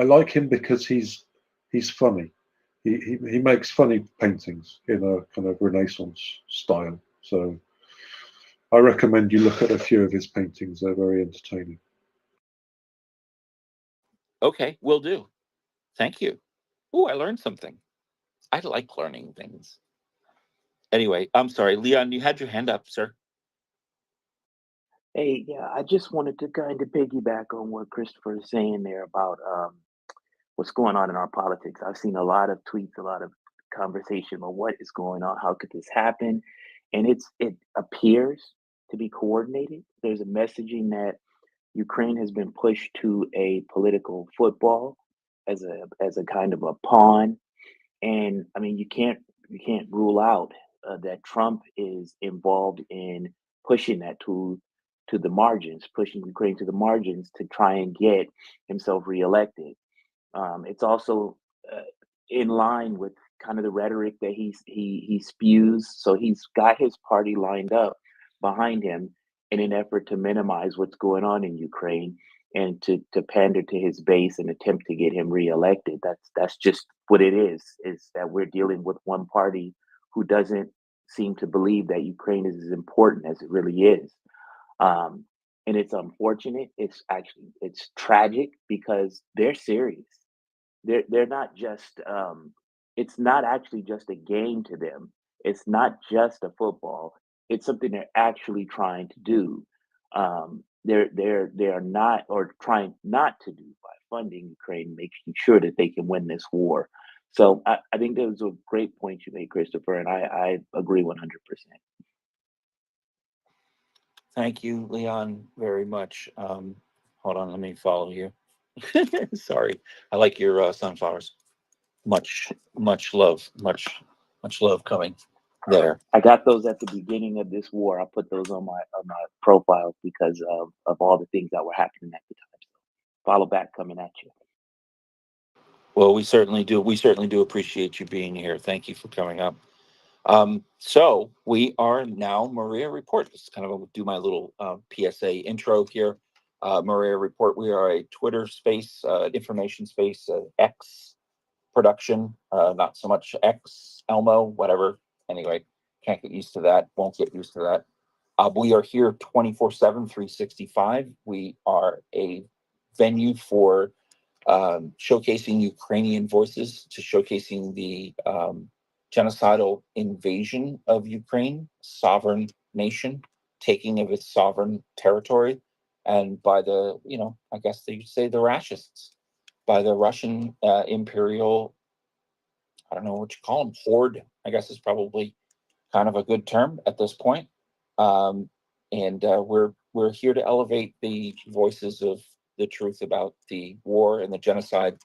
U: like him because he's funny. He makes funny paintings in a kind of Renaissance style. So I recommend you look at a few of his paintings. They're very entertaining.
J: Okay, will do. Thank you. Oh, I learned something. I like learning things. Anyway, I'm sorry, Leon, you had your hand up, sir.
A: Hey, yeah, I just wanted to kind of piggyback on what Christopher is saying there about what's going on in our politics. I've seen a lot of tweets, a lot of conversation about what is going on, how could this happen, and it appears to be coordinated. There's a messaging that Ukraine has been pushed to a political football as a kind of a pawn, and I mean you can't rule out that Trump is involved in pushing that to the margins, pushing Ukraine to the margins to try and get himself reelected. It's also in line with kind of the rhetoric that he spews. So he's got his party lined up behind him in an effort to minimize what's going on in Ukraine and to pander to his base and attempt to get him reelected. That's just what it is that we're dealing with one party who doesn't seem to believe that Ukraine is as important as it really is. And it's unfortunate. It's tragic because they're serious. They're not just it's not actually just a game to them. It's not just a football. It's something they're actually trying to do. They are not, or trying not to do, by funding Ukraine, making sure that they can win this war. So I think that was a great point you made, Christopher, and I agree 100%.
J: Thank you, Leon, very much. Hold on, let me follow you. Sorry, I like your sunflowers. Much love, much love coming there.
A: I got those at the beginning of this war. I put those on my profile because of all the things that were happening at the time. So follow back coming at you.
J: Well, we certainly do. We certainly do appreciate you being here. Thank you for coming up. So we are now Maria Report. Just kind of do my little PSA intro here. Maria Report. We are a Twitter space, information space, X production. Not so much X, Elmo, whatever. Anyway, can't get used to that. Won't get used to that. We are here 24/7, 365. We are a venue for showcasing Ukrainian voices, to showcasing the genocidal invasion of Ukraine, sovereign nation, taking of its sovereign territory, and by the, I guess they say the Rashists, by the Russian imperial, I don't know what you call them, horde, I guess is probably kind of a good term at this point. And we're here to elevate the voices of the truth about the war and the genocide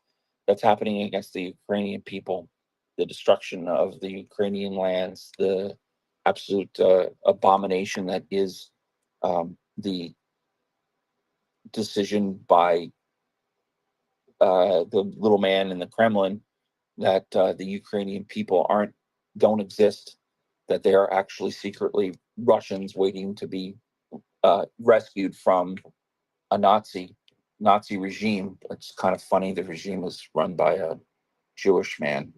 J: that's happening against the Ukrainian people, the destruction of the Ukrainian lands, the absolute abomination that is the decision by the little man in the Kremlin that the Ukrainian people don't exist, that they are actually secretly Russians waiting to be rescued from a Nazi regime. It's kind of funny. The regime was run by a Jewish man.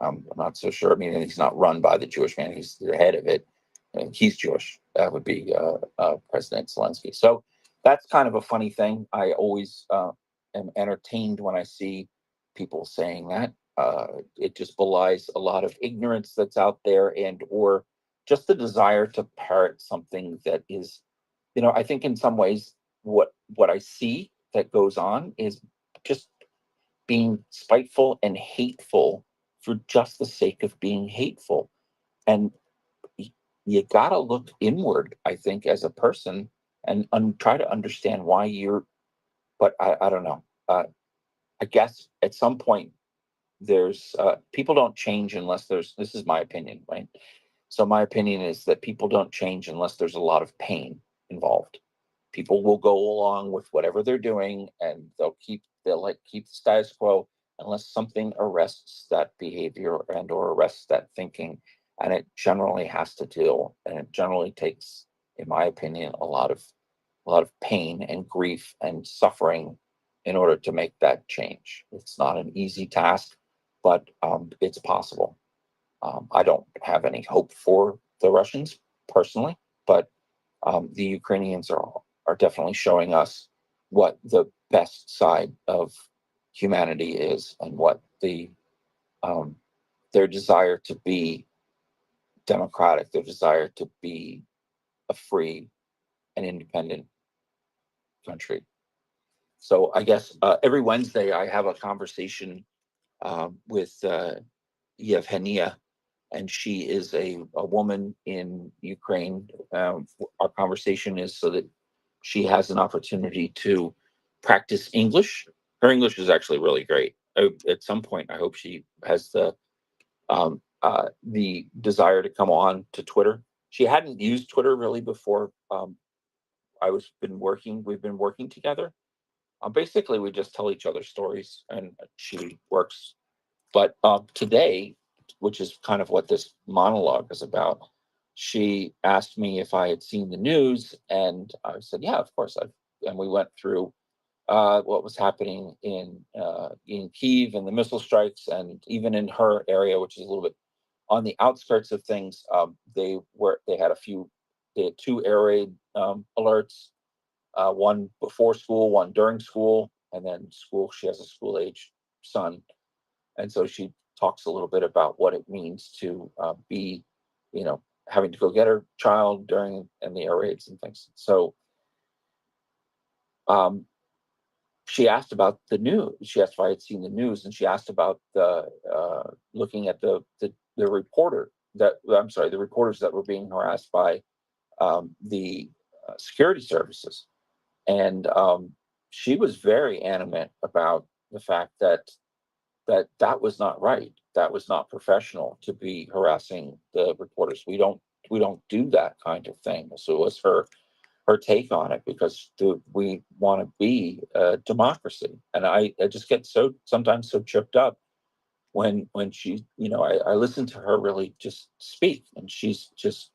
J: I'm not so sure. I mean, he's not run by the Jewish man. He's the head of it. And he's Jewish. That would be President Zelensky. So that's kind of a funny thing. I always am entertained when I see people saying that. It just belies a lot of ignorance that's out there, and or just the desire to parrot something that is, I think in some ways what I see that goes on is just being spiteful and hateful for just the sake of being hateful. And you got to look inward, I think, as a person, and try to understand why but I don't know. I guess at some point there's people don't change unless this is my opinion, right? So my opinion is that people don't change unless there's a lot of pain involved. People will go along with whatever they're doing, and they'll keep the status quo unless something arrests that behavior and or arrests that thinking. And it generally takes, in my opinion, a lot of pain and grief and suffering in order to make that change. It's not an easy task, but it's possible. I don't have any hope for the Russians personally, but the Ukrainians are definitely showing us what the best side of humanity is, and what their desire to be democratic, their desire to be a free and independent country. So I guess every Wednesday I have a conversation with Yevhenia, and she is a woman in Ukraine. Our conversation is so that she has an opportunity to practice English. Her English is actually really great. At some point, I hope she has the desire to come on to Twitter. She hadn't used Twitter really before. We've been working together. Basically, we just tell each other stories, and she works. But today, which is kind of what this monologue is about, she asked me if I had seen the news, and I said, "Yeah, of course." And we went through what was happening in Kyiv and the missile strikes, and even in her area, which is a little bit on the outskirts of things. They had two air raid alerts. One before school, one during school, and then school. She has a school-age son, and so she talks a little bit about what it means to be, having to go get her child during and the air raids and things. So, she asked about the news. She asked if I had seen the news, and she asked about looking at the reporters that were being harassed by the security services. And she was very animate about the fact that was not right. That was not professional to be harassing the reporters. We don't do that kind of thing. So it was her her take on it, because we want to be a democracy. And I just get sometimes so tripped up when she, I listen to her really just speak, and she's just,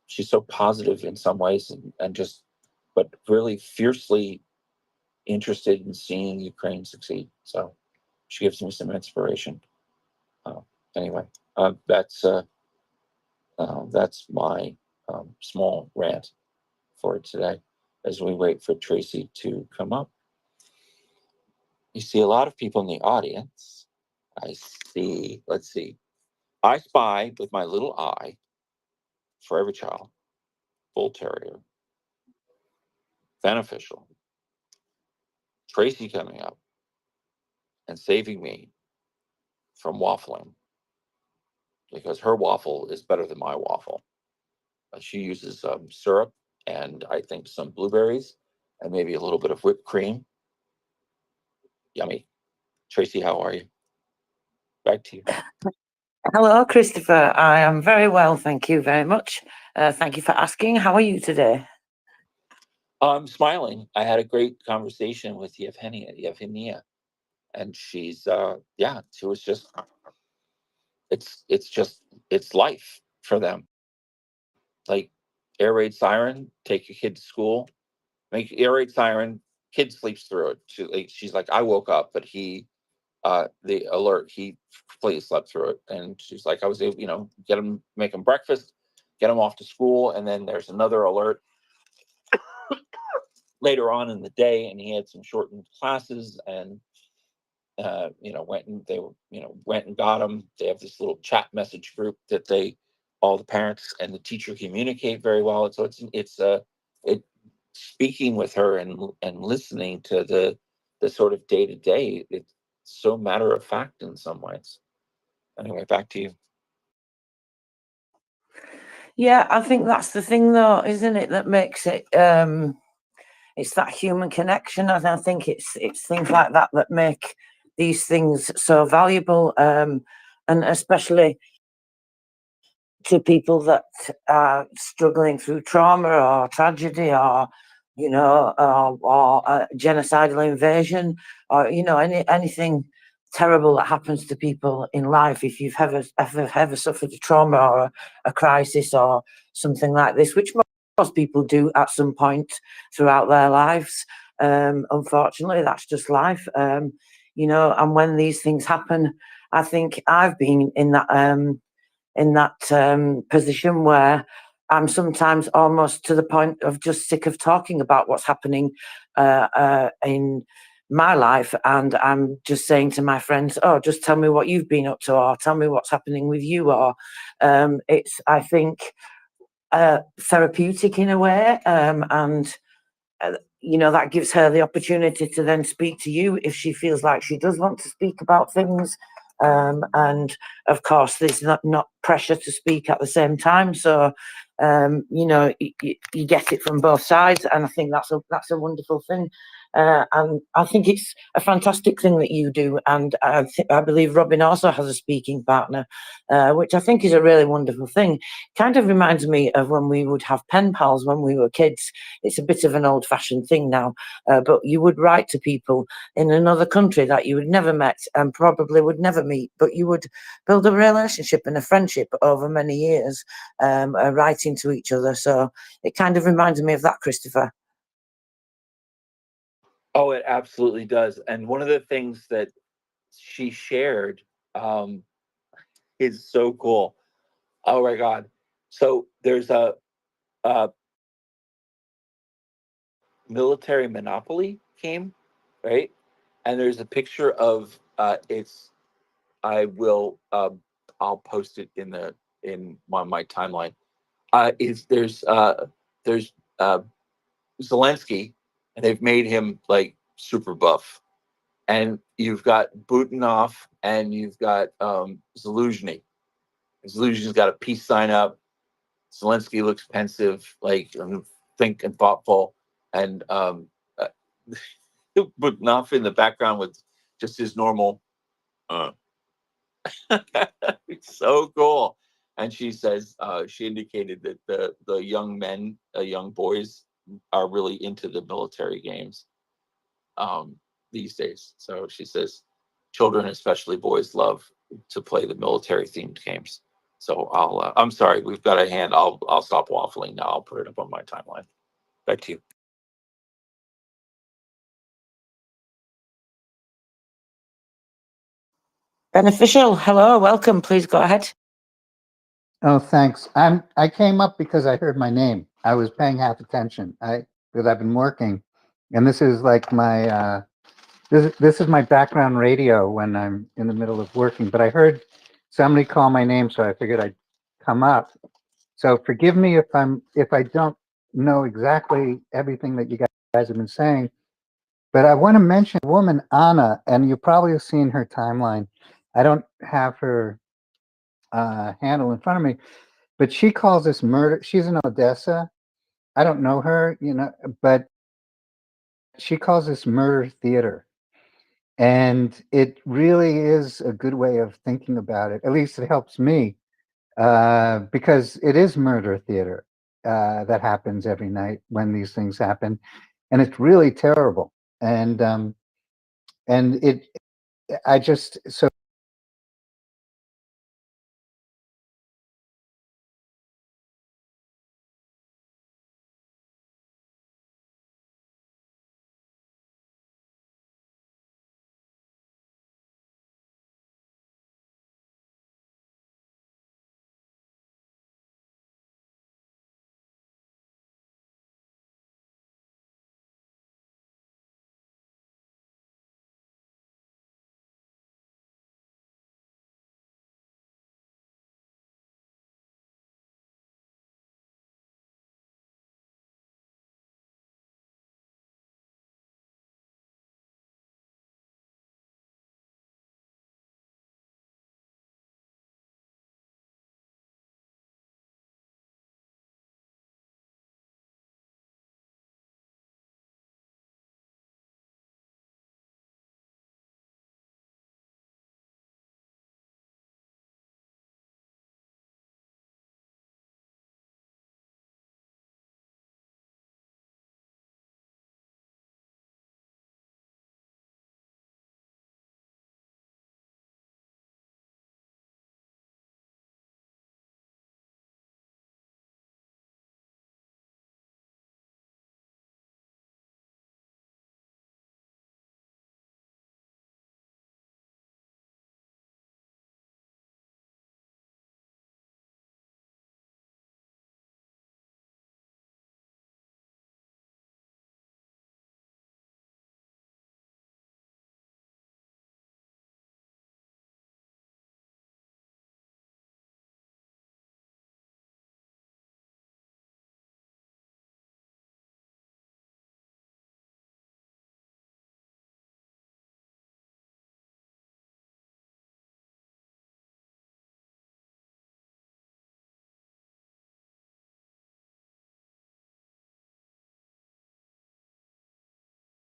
J: she's so positive in some ways, and just, but really fiercely interested in seeing Ukraine succeed. So she gives me some inspiration. Anyway, that's my small rant for today as we wait for Tracy to come up. You see a lot of people in the audience. I see, let's see. I Spy with my little eye, Forever Child, Bull Terrier, Beneficial, Tracy coming up and saving me from waffling, because her waffle is better than my waffle. She uses syrup and I think some blueberries and maybe a little bit of whipped cream. Yummy. Tracy, how are you? Back to you.
K: Hello, Christopher. I am very well, thank you very much. Thank you for asking. How are you today?
J: I'm smiling. I had a great conversation with Yevgenia, and she's she was just, it's life for them. Like air raid siren, take your kid to school, make air raid siren, kid sleeps through it. She's like, I woke up, but the alert, he completely slept through it. And she's like, I was able, make him breakfast, get him off to school, and then there's another alert later on in the day, and he had some shortened classes, and went and got him. They have this little chat message group that all the parents and the teacher communicate very well. So it's speaking with her and listening to the sort of day to day. It's so matter of fact in some ways. Anyway, back to you.
K: Yeah, I think that's the thing, though, isn't it, that makes it. It's that human connection, and I think it's things like that that make these things so valuable, and especially to people that are struggling through trauma or tragedy, or or genocidal invasion, or anything terrible that happens to people in life. If you've ever suffered a trauma or a crisis or something like this, which most people do at some point throughout their lives, unfortunately, that's just life. And when these things happen, I think I've been in that position where I'm sometimes almost to the point of just sick of talking about what's happening in my life, and I'm just saying to my friends, "Oh, just tell me what you've been up to, or tell me what's happening with you." Or it's, I think, therapeutic in a way, and that gives her the opportunity to then speak to you if she feels like she does want to speak about things. And of course, there's not pressure to speak at the same time. So, you get it from both sides, and I think that's a wonderful thing. And I think it's a fantastic thing that you do. And I believe Robin also has a speaking partner, which I think is a really wonderful thing. Kind of reminds me of when we would have pen pals when we were kids. It's a bit of an old-fashioned thing now, but you would write to people in another country that you had never met and probably would never meet, but you would build a relationship and a friendship over many years, writing to each other. So it kind of reminds me of that, Christopher.
J: Oh, it absolutely does. And one of the things that she shared is so cool. Oh my God. So there's a military monopoly game, right? And there's a picture of I'll post it in my timeline. There's Zelensky, and they've made him like super buff. And you've got Butinov, and you've got Zaluzhny. Zaluzhny's got a peace sign up. Zelensky looks pensive, like think and thoughtful, and Butinov in the background with just his normal. It's so cool. and she says she indicated that the young men, young boys, are really into the military games these days. So she says children, especially boys, love to play the military themed games. So I'm sorry, we've got a hand. I'll stop waffling now. I'll put it up on my timeline. Back to you.
K: Beneficial, hello, welcome. Please go ahead.
E: Oh, thanks. I came up because I heard my name. I was paying half attention. Because I've been working, and this is like my this is my background radio when I'm in the middle of working. But I heard somebody call my name, so I figured I'd come up. So forgive me if I don't know exactly everything that you guys have been saying. But I want to mention a woman, Anna, and you probably have seen her timeline. I don't have her handle in front of me, but she calls this murder. She's in Odessa. I don't know her, but she calls this murder theater. And it really is a good way of thinking about it. At least it helps me, because it is murder theater that happens every night when these things happen. And it's really terrible. And I just, so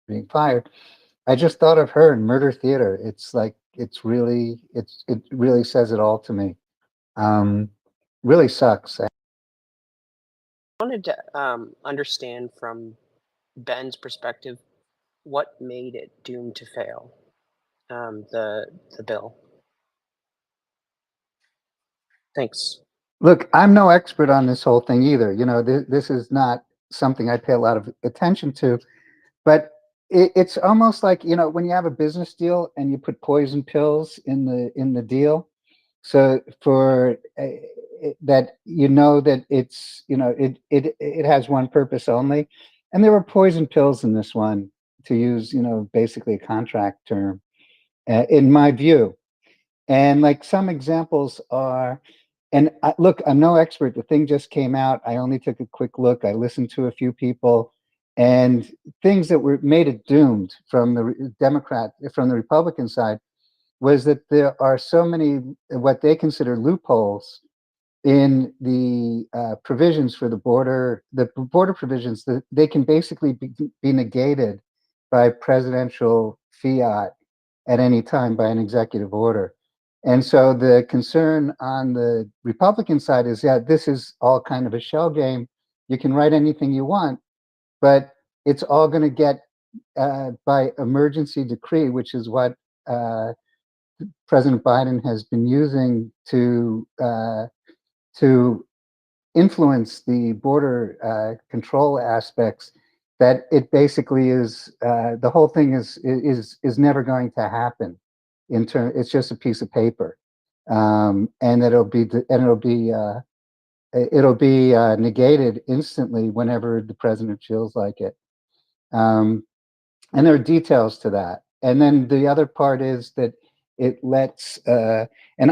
E: being fired. I just thought of her in murder theater. It's like it really says it all to me. Really sucks.
L: I wanted to understand from Ben's perspective what made it doomed to fail, the bill. Thanks.
E: Look, I'm no expert on this whole thing either. This is not something I pay a lot of attention to, but it's almost like, when you have a business deal and you put poison pills in the deal. So for that, that it's, it has one purpose only. And there were poison pills in this one, to use, basically a contract term, in my view. And like some examples are, and look, I'm no expert. The thing just came out. I only took a quick look. I listened to a few people, and things that made it doomed from from the Republican side, was that there are so many what they consider loopholes in the provisions for the border provisions, that they can basically be negated by presidential fiat at any time by an executive order. And so the concern on the Republican side is, yeah, this is all kind of a shell game. You can write anything you want, but it's all going to get by emergency decree, which is what President Biden has been using to influence the border control aspects. That it basically is the whole thing is never going to happen. It's just a piece of paper, and it'll be negated instantly whenever the president feels like it. And there are details to that. And then the other part is that it lets and